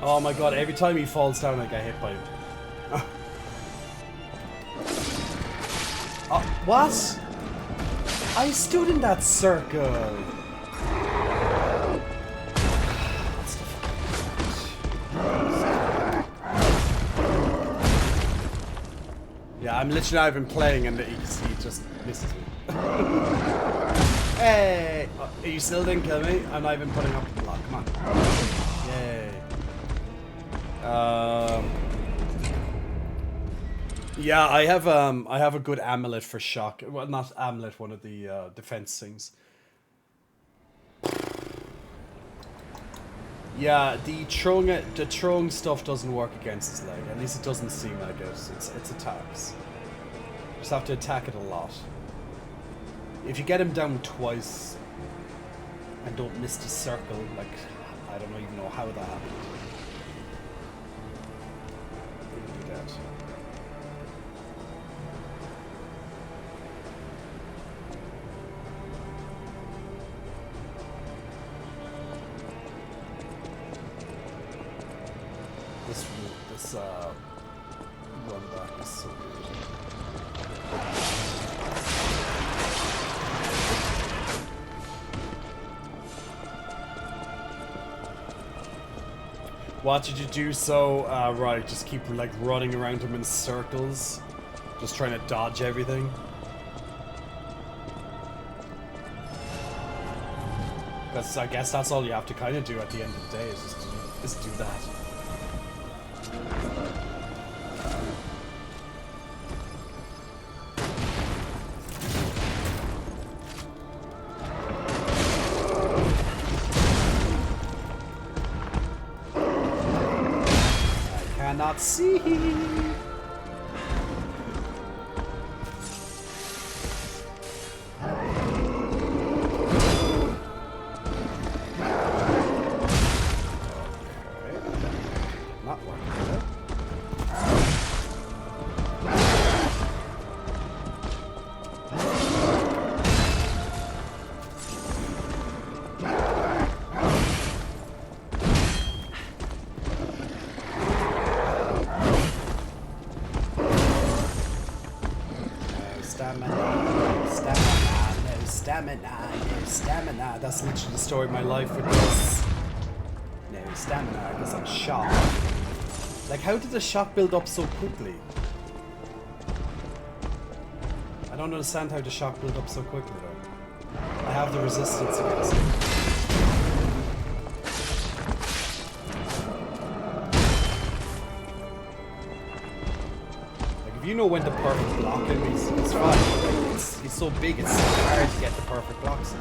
Oh my god, every time he falls down I get hit by him. What? I stood in that circle. Yeah, I'm literally not even playing and he just misses me. Hey! You still didn't kill me? I'm not even putting up the block, come on. Yay. Yeah, I have a good amulet for shock. Well, not amulet, one of the defense things. Yeah, the throwing stuff doesn't work against his leg. At least it doesn't seem like it. It's attacks. Just have to attack it a lot. If you get him down twice and don't miss the circle, like I don't even know how that happened. He'd be dead. This run back is so weird. What did you do? So, right, just keep like running around him in circles, just trying to dodge everything. Because I guess that's all you have to kind of do at the end of the day is just do that. Cannot see. Not working. Stamina. That's literally the story of my life with this. No stamina, because I'm shocked. Like, how did the shock build up so quickly? I don't understand how the shock built up so quickly, though. I have the resistance against it. Like, if you know when to perfect block him, he's fine. Like, he's so big, it's hard to get the perfect blocks in.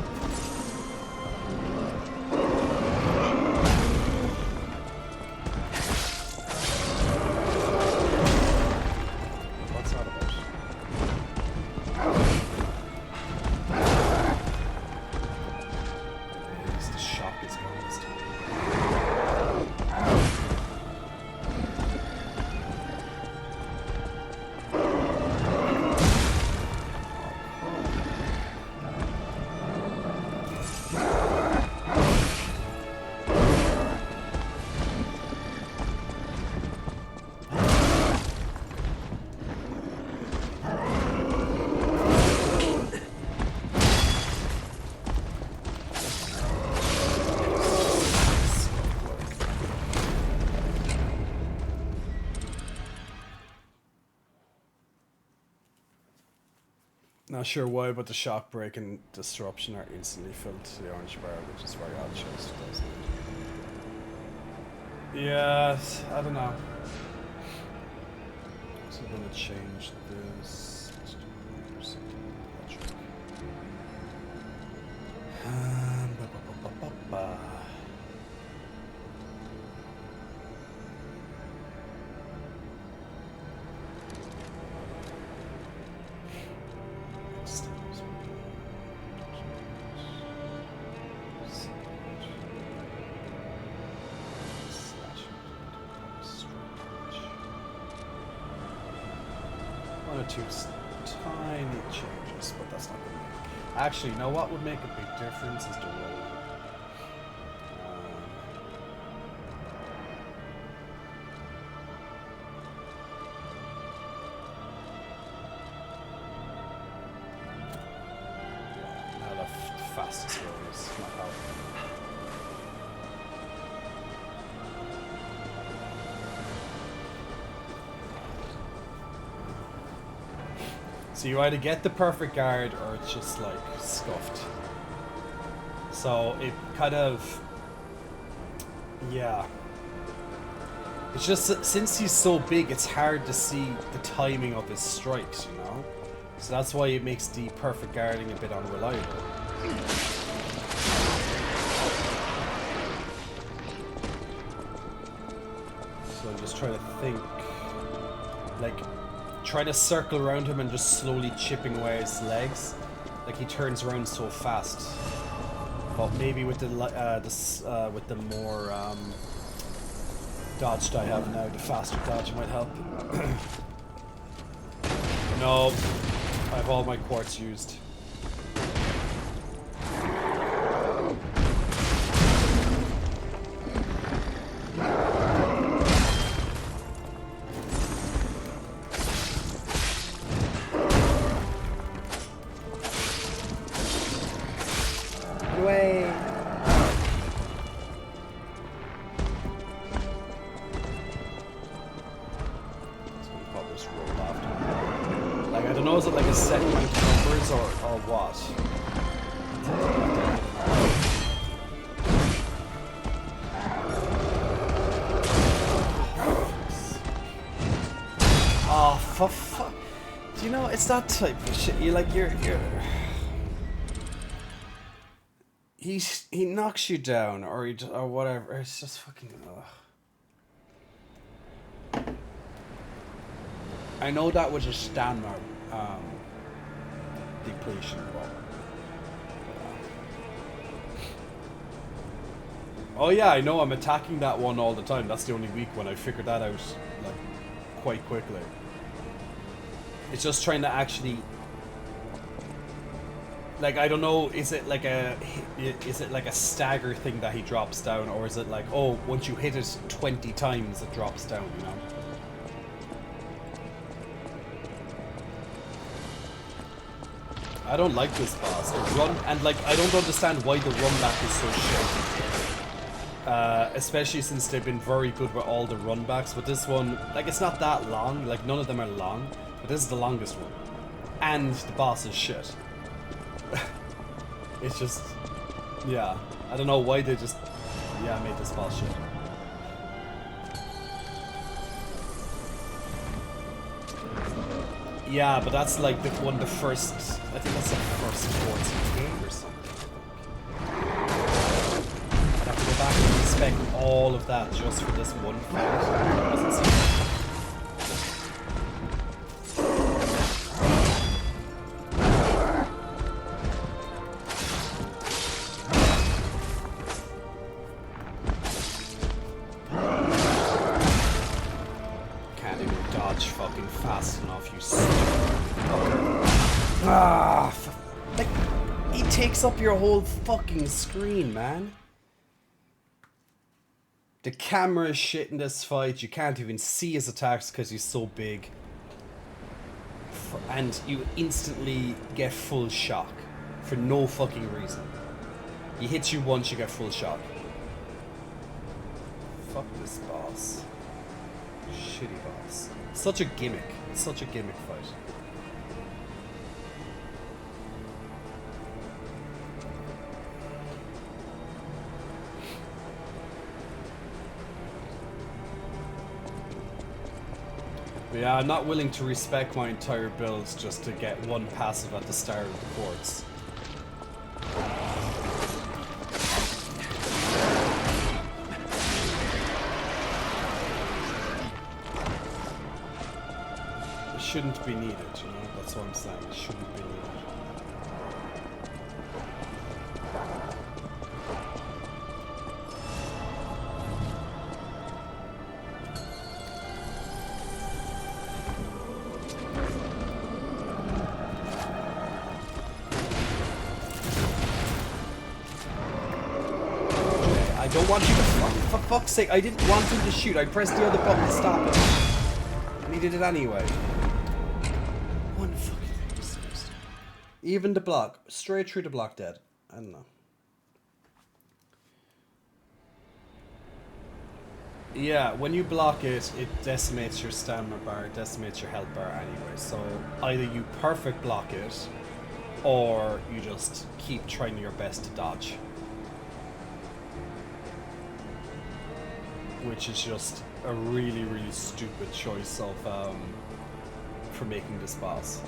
Not sure why, but the shock break and disruption are instantly filled to the orange bar, which is very odd choice, doesn't it? Yeah, I don't know. So I'm gonna change this. Let's do 100% electric. Two tiny changes, but that's not going to make... Actually, you know what would make a big difference is the roll. Yeah, now the fastest roll is not helping. So you either get the perfect guard or it's just like scuffed. So it kind of, yeah. It's just, since he's so big, it's hard to see the timing of his strikes, you know? So that's why it makes the perfect guarding a bit unreliable. trying to think. Like, trying to circle around him and just slowly chipping away his legs. Like he turns around so fast. But maybe with the more dodged I have now, the faster dodge might help. No, I have all my quartz used. That type of shit. You're he knocks you down or whatever. It's just fucking. I know that was a stamina depletion, but oh yeah, I know. I'm attacking that one all the time. That's the only weak one. I figured that out like quite quickly. It's just trying to actually, like, I don't know, is it like a stagger thing that he drops down, or is it like, oh, once you hit it 20 times it drops down, you know? I don't like this boss. The run, and like, I don't understand why the run back is so shit. Especially since they've been very good with all the run backs, but this one, like, it's not that long, like, none of them are long. But this is the longest one. And the boss is shit. It's just... yeah. I don't know why they just... yeah, made this boss shit. Yeah, but that's like the first... I think that's the first quartz game or something. I'd have to go back and inspect all of that just for this one fight. Doesn't seem like up your whole fucking screen, man. The camera is shit in this fight. You can't even see his attacks because he's so big. And you instantly get full shock for no fucking reason. He hits you once, you get full shock. Fuck this boss. Shitty boss. Such a gimmick. It's such a gimmick fight. Yeah, I'm not willing to respec my entire builds just to get one passive at the start of the quartz. It shouldn't be needed, you know? That's what I'm saying. It shouldn't be needed. I don't want you to... for fuck's sake, I didn't want him to shoot. I pressed the other button to stop it. And he did it anyway. One fucking thing. Even the block. Straight through the block dead. I don't know. Yeah, when you block it, it decimates your stamina bar, it decimates your health bar anyway. So either you perfect block it, or you just keep trying your best to dodge. Which is just a really, really stupid choice of for making this boss.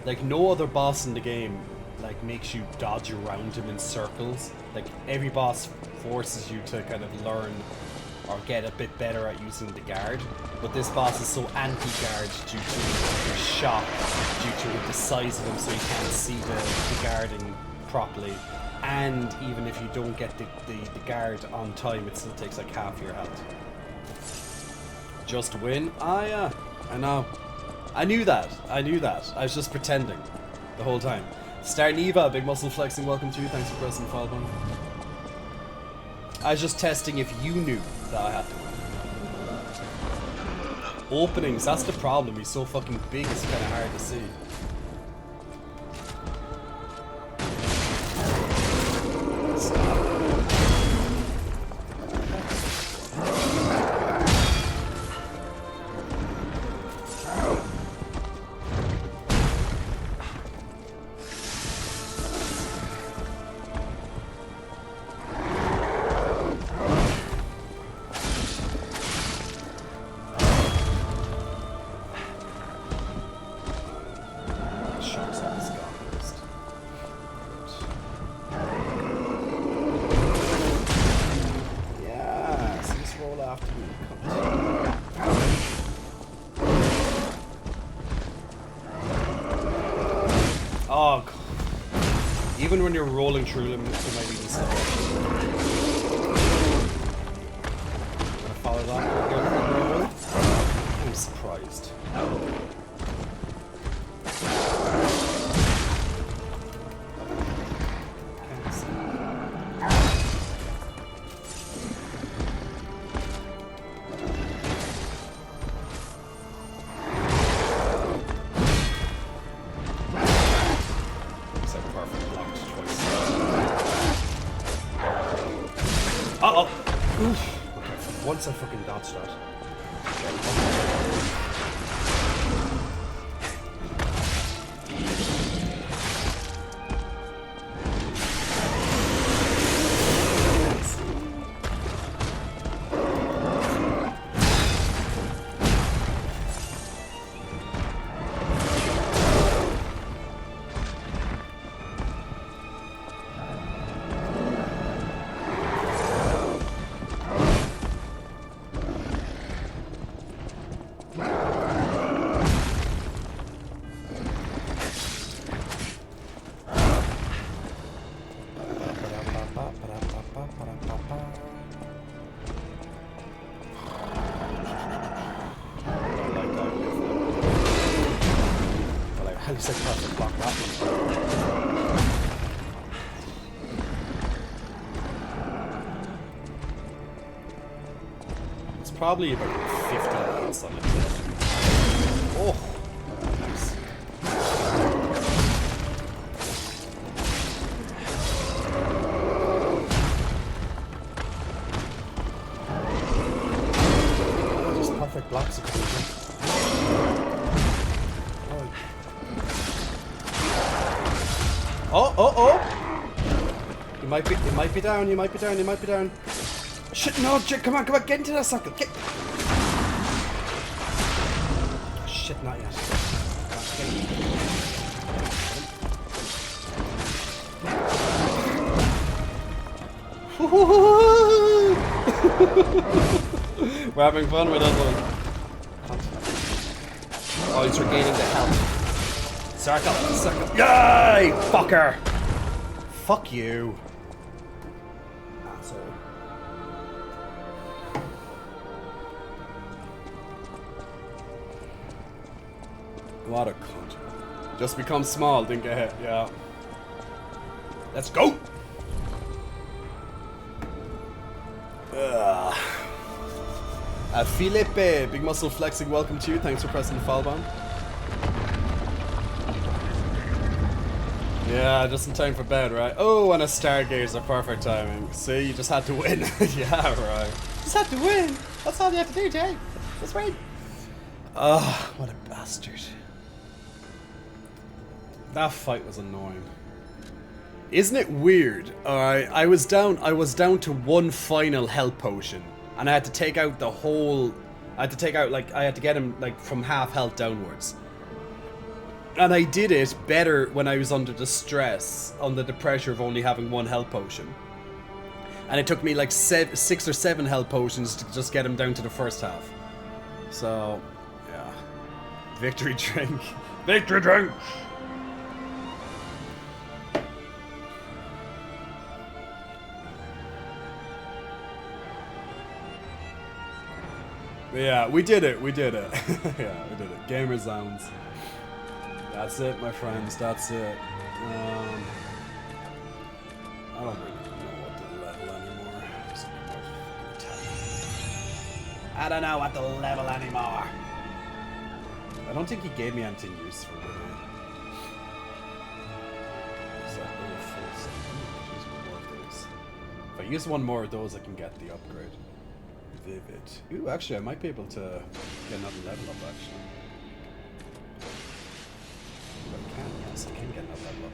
Like no other boss in the game like makes you dodge around him in circles. Like every boss forces you to kind of learn or get a bit better at using the guard, but this boss is so anti-guard due to the shock, due to the size of him, so you can't see the guarding properly. And even if you don't get the guard on time, it still takes like half your health. Just win? Ah, yeah, I know. I knew that. I was just pretending the whole time. Star Neva, big muscle flexing, welcome to you. Thanks for pressing the follow button. I was just testing if you knew that I had to win. Openings, that's the problem. He's so fucking big, it's kind of hard to see. Even when you're rolling through them, it might even slip. Gonna follow that. I'm surprised. Once I fucking dodged that. Probably about 15 hits on it. Oh, nice. Just perfect blocks of oh! You might be down. You might be down. Shit, no, come on, get into that circle. Get. Shit, not yet. We're having fun with that one. Oh, he's regaining the health. Circle. Yay, fucker! Fuck you. What a cunt. Just become small, didn't get hit, yeah. Let's go! Felipe, big muscle flexing, welcome to you. Thanks for pressing the follow button. Yeah, just in time for bed, right? Oh, and a Stargazer, perfect timing. See, you just had to win. Yeah, right. Just had to win. That's all you have to do, Jay. Just win. Ah, what a bastard. That fight was annoying. Isn't it weird? Alright, I was down to one final health potion. And I had to take out the whole... I had to get him, like, from half health downwards. And I did it better when I was under the stress, under the pressure of only having one health potion. And it took me like 6 or 7 health potions to just get him down to the first half. So, yeah. Victory drink. Victory drink! Yeah, we did it. We did it. Yeah, we did it. Gamer Zounds. That's it, my friends. That's it. I don't really know what the level anymore. I don't know what the level anymore. I don't think he gave me anything useful with it. Is that really full set? Use one more of those. If I use one more of those, I can get the upgrade. Vivid. Ooh, actually, I might be able to get another level up, actually. I can, yes, I can get another level up.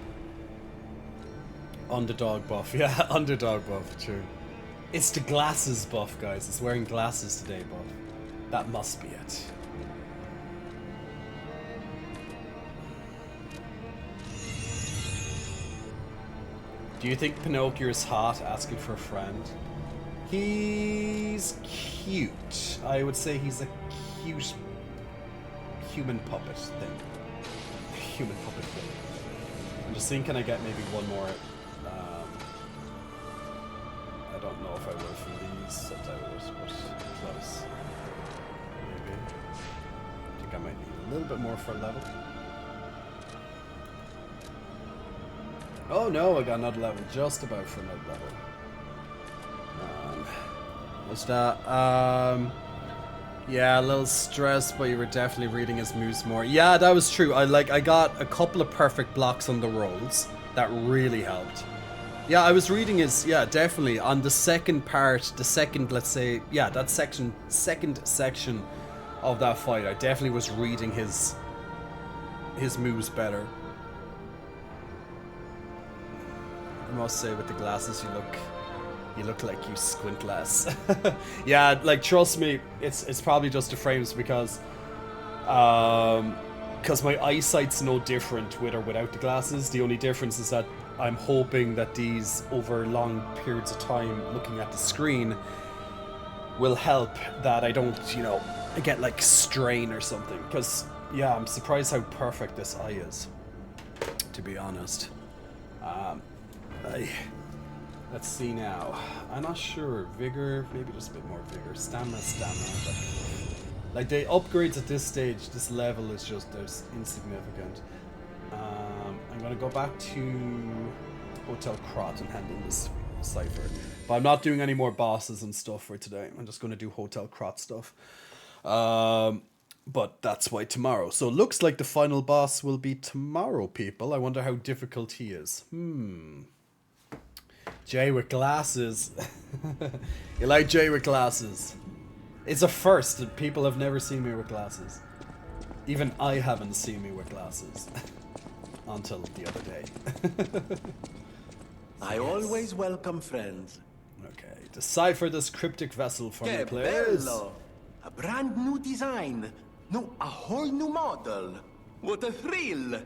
Underdog buff, yeah, underdog buff, true. It's the glasses buff, guys. It's wearing glasses today buff. That must be it. Do you think Pinocchio is hot, asking for a friend? He's cute. I would say he's a cute human puppet thing. Human puppet thing. I'm just thinking I get maybe one more. I don't know if I will from these subtitles, but close. Maybe. I think I might need a little bit more for a level. Oh no, I got another level. Just about for another level. What's that? Yeah, a little stressed, but you were definitely reading his moves more. Yeah, that was true. I got a couple of perfect blocks on the rolls. That really helped. Yeah, I was reading his, yeah, definitely. On the second part, the second, let's say, yeah, that second section of that fight, I definitely was reading his moves better. I must say, with the glasses, you look like you squint less. Yeah, like, trust me, it's probably just the frames because my eyesight's no different with or without the glasses. The only difference is that I'm hoping that these, over long periods of time looking at the screen, will help that I don't, you know, get like strain or something. Because, yeah, I'm surprised how perfect this eye is, to be honest. Let's see now. I'm not sure. Vigor, maybe just a bit more vigor. Stamina. Like the upgrades at this stage, this level is just insignificant. I'm gonna go back to Hotel Krot and hand in this cipher. But I'm not doing any more bosses and stuff for today. I'm just gonna do Hotel Krot stuff. But that's why tomorrow. So it looks like the final boss will be tomorrow, people. I wonder how difficult he is. Jay with glasses. You like Jay with glasses? It's a first that people have never seen me with glasses. Even I haven't seen me with glasses. Until the other day. I always welcome friends. Okay, decipher this cryptic vessel for me, please. Bello. A brand new design. No, a whole new model. What a thrill.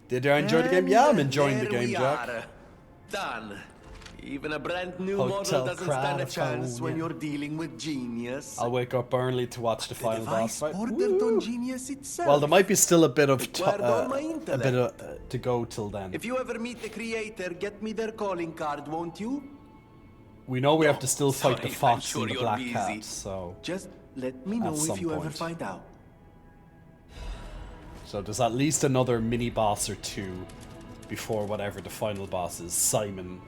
Did you enjoy the game? Yeah, I'm enjoying the game, Jack. Done. Even a brand new Hotel model doesn't stand a Krot, chance when yeah. you're dealing with genius. I'll wake up early to watch the final boss fight. Ordered on genius itself. Well, there might be still a bit of a to go till then. If you ever meet the creator, get me their calling card, won't you? We know we have to still fight the Sorry, fox I'm sure and the you're black busy. cat, so just let me know if you ever find out. So there's at least another mini boss or two before whatever the final boss is. Simon.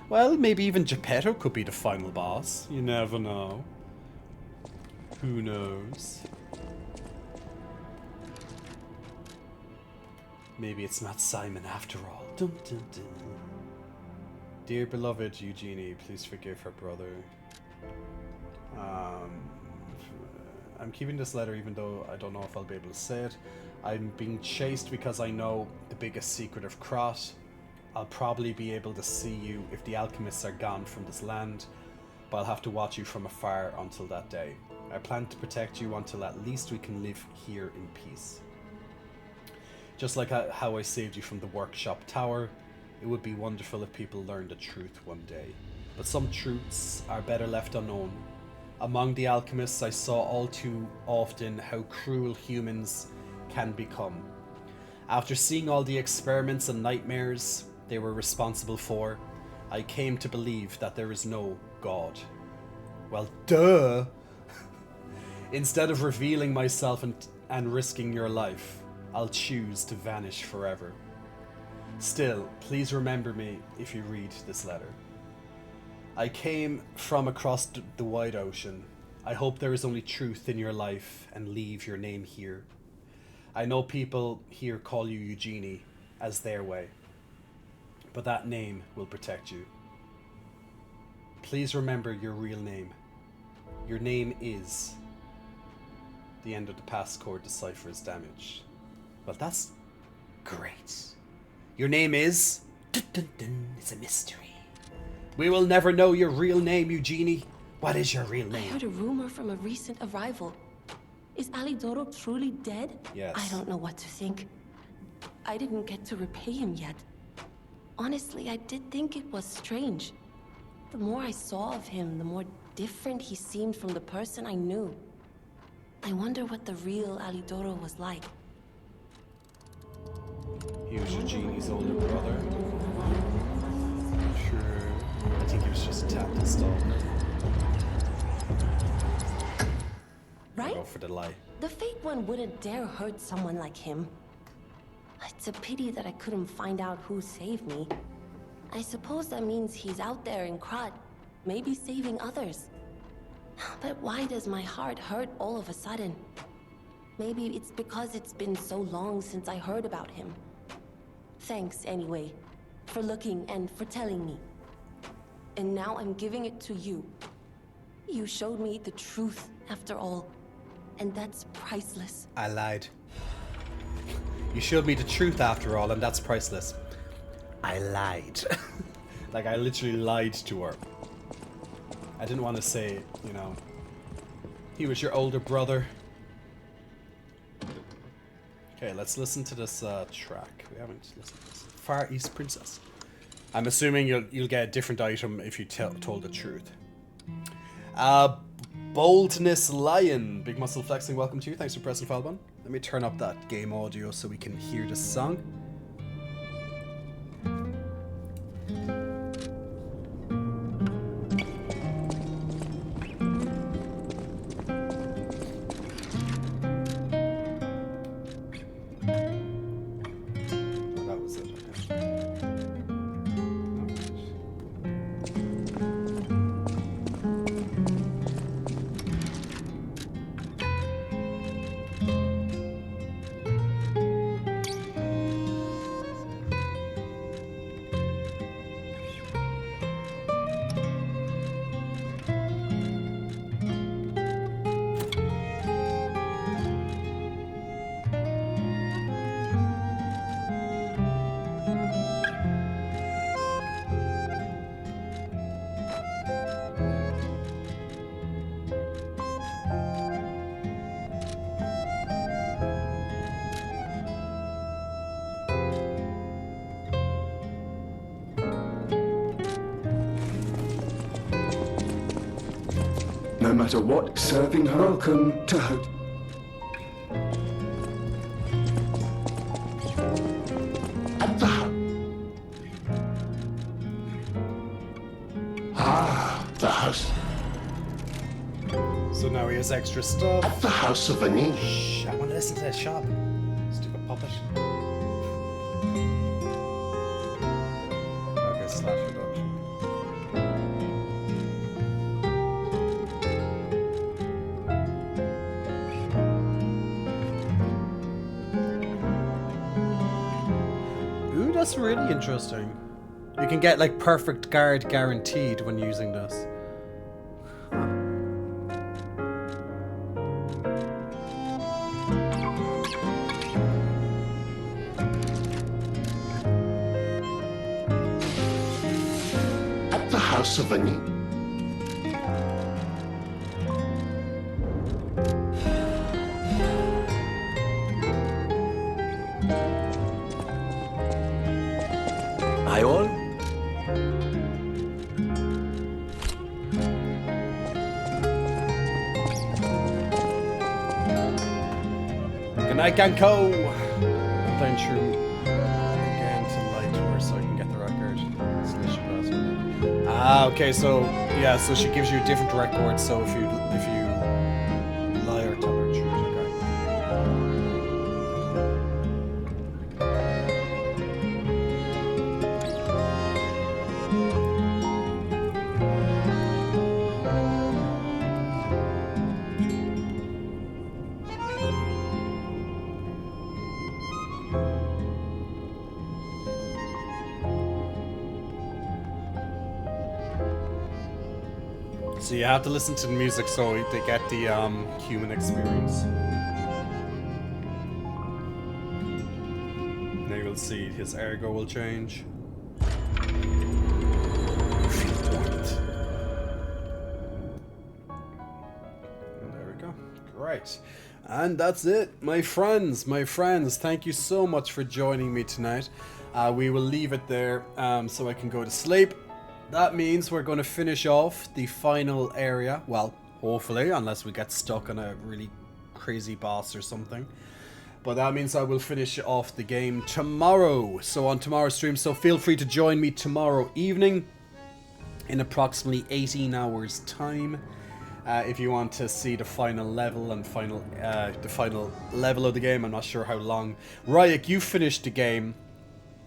Well, maybe even Geppetto could be the final boss. You never know. Who knows? Maybe it's not Simon after all. Dun, dun, dun. Dear beloved Eugenie, please forgive her brother. I'm keeping this letter even though I don't know if I'll be able to say it. I'm being chased because I know the biggest secret of Krot. I'll probably be able to see you if the alchemists are gone from this land, but I'll have to watch you from afar until that day. I plan to protect you until at least we can live here in peace. Just like how I saved you from the workshop tower, it would be wonderful if people learned the truth one day. But some truths are better left unknown. Among the alchemists, I saw all too often how cruel humans can become. After seeing all the experiments and nightmares they were responsible for, I came to believe that there is no God. Well, duh! Instead of revealing myself and risking your life, I'll choose to vanish forever. Still, please remember me if you read this letter. I came from across the wide ocean. I hope there is only truth in your life and leave your name here. I know people here call you Eugenie as their way, but that name will protect you. Please remember your real name. Your name is... The end of the passcode deciphers damage. Well, that's great. Your name is... Dun, dun, dun, it's a mystery. We will never know your real name, Eugenie. What is your real I name? heard a rumor from a recent arrival. Is Alidoro truly dead? Yes. I don't know what to think. I didn't get to repay him yet. Honestly, I did think it was strange. The more I saw of him, the more different he seemed from the person I knew. I wonder what the real Alidoro was like. He was Eugenie's older brother. Sure. I think he was just tapped installed. Right? Go for the lie. The fake one wouldn't dare hurt someone like him. It's a pity that I couldn't find out who saved me. I suppose that means he's out there in Krat, maybe saving others. But why does my heart hurt all of a sudden? Maybe it's because it's been so long since I heard about him. Thanks anyway, for looking and for telling me. And now I'm giving it to you. You showed me the truth after all, and that's priceless. I lied. You showed me the truth after all, and that's priceless. I lied. Like, I literally lied to her. I didn't want to say, you know, he was your older brother. Okay, let's listen to this track. We haven't listened to this. Far East Princess. I'm assuming you'll get a different item if you told the truth. Boldness Lion. Big muscle flexing, welcome to you. Thanks for pressing file button. Let me turn up that game audio so we can hear the song. No matter what, serving her. Welcome to her. At the house. So now he has extra stuff. At the house of Annie. Shh, I want to listen to that shop. Stupid puppet. Okay, slash reduction. Ooh, that's really interesting. You can get like perfect guard guaranteed when using this. At the house of Annie. night, Ganko! I'm playing through again to Light Tour so I can get the record. Ah, okay, so yeah, so she gives you different records. So if you lie or tell her the truth, so you have to listen to the music so they get the human experience. Now you'll see his ergo will change. And there we go. Great. And that's it, my friends. My friends, thank you so much for joining me tonight. We will leave it there so I can go to sleep. That means we're going to finish off the final area. Well, hopefully, unless we get stuck on a really crazy boss or something. But that means I will finish off the game tomorrow. So on tomorrow's stream. So feel free to join me tomorrow evening in approximately 18 hours time. If you want to see the final level and the final level of the game. I'm not sure how long. Ryuk, you finished the game.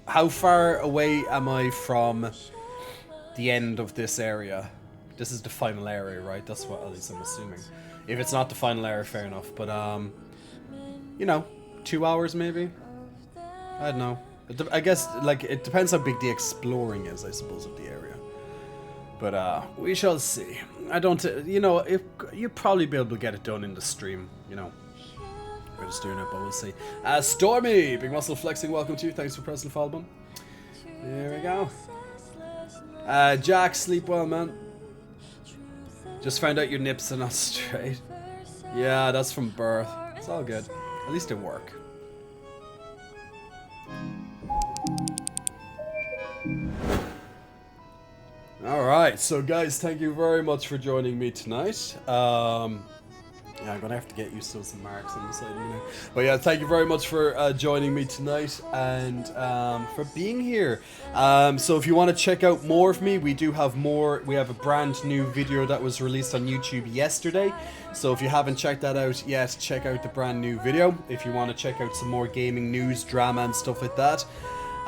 How far away am I from the end of this area? This is the final area, right? That's what at least I'm assuming. If it's not the final area, fair enough. But you know, 2 hours maybe. I don't know. I guess like it depends how big the exploring is, I suppose, of the area. But we shall see. I don't, you know, you'll probably be able to get it done in the stream. You know, we're just doing it, but we'll see. Stormy, big muscle flexing. Welcome to you. Thanks for pressing the follow button. There we go. Jack, sleep well, man. Just found out your nips are not straight. Yeah, that's from birth. It's all good. At least it work. Alright, so guys, thank you very much for joining me tonight. Yeah, I'm gonna have to get used to some marks on the side of me now. But yeah, thank you very much for joining me tonight and for being here. So if you want to check out more of me, we do have more. We have a brand new video that was released on YouTube yesterday. So if you haven't checked that out yet, check out the brand new video. If you want to check out some more gaming news, drama and stuff like that.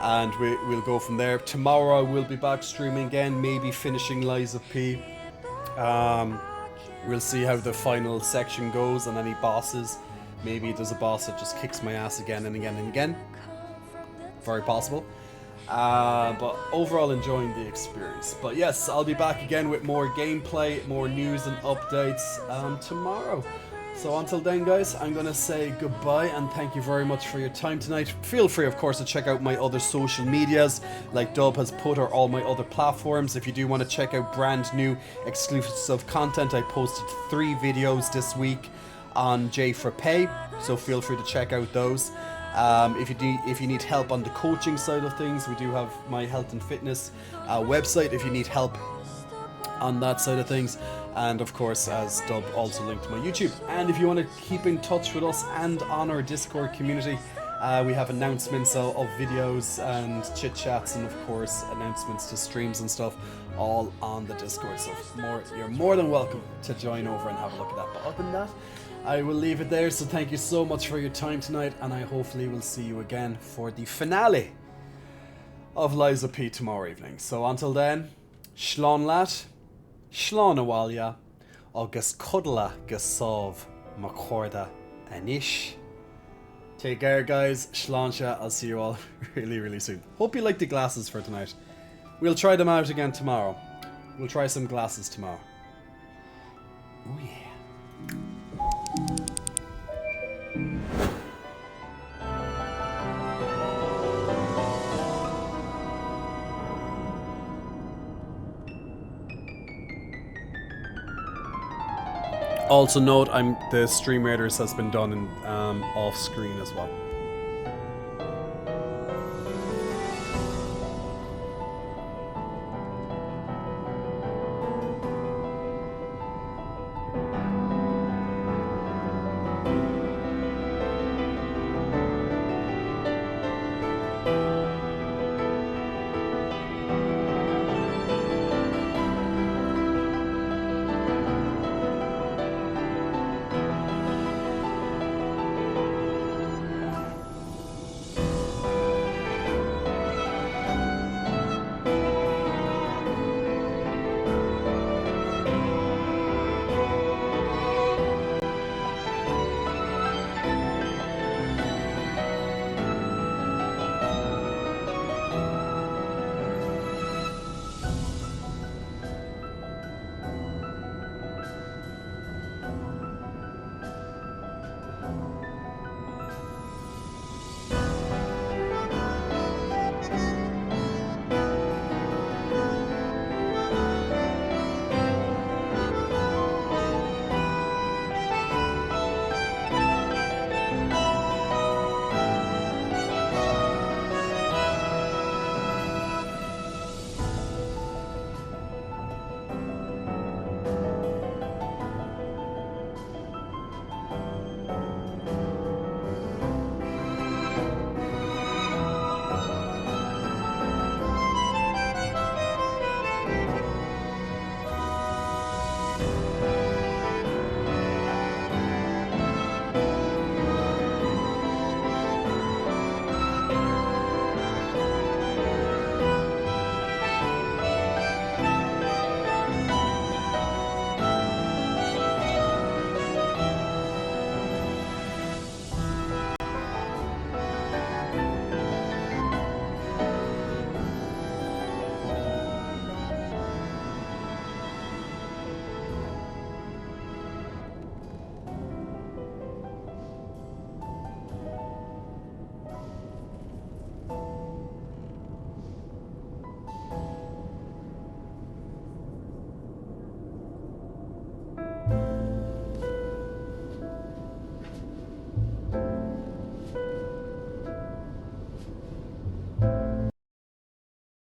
And we'll go from there. Tomorrow I will be back streaming again, maybe finishing Lies of P. We'll see how the final section goes and any bosses. Maybe there's a boss that just kicks my ass again and again and again. Very possible. But overall enjoying the experience. But yes, I'll be back again with more gameplay, more news and updates tomorrow. So until then guys, I'm going to say goodbye and thank you very much for your time tonight. Feel free of course to check out my other social medias like Dub has put, or all my other platforms. If you do want to check out brand new exclusive content, I posted 3 videos this week on J4Pay, so feel free to check out those. If you need help on the coaching side of things, we do have my health and fitness website if you need help on that side of things. And of course, as Dub, also linked to my YouTube. And if you want to keep in touch with us and on our Discord community, we have announcements of videos and chit chats, and of course announcements to streams and stuff, all on the Discord. So you're more than welcome to join over and have a look at that. But other than that, I will leave it there. So thank you so much for your time tonight, and I hopefully will see you again for the finale of Lies of P tomorrow evening. So until then, Shlán lat. Shlán Awalia, agus Cuddla Gasov Macorda Anish. Take care, guys. Sláinte. I'll see you all really, really soon. Hope you like the glasses for tonight. We'll try them out again tomorrow. We'll try some glasses tomorrow. Oh, yeah. Also note, the Stream Raiders has been done in off screen as well.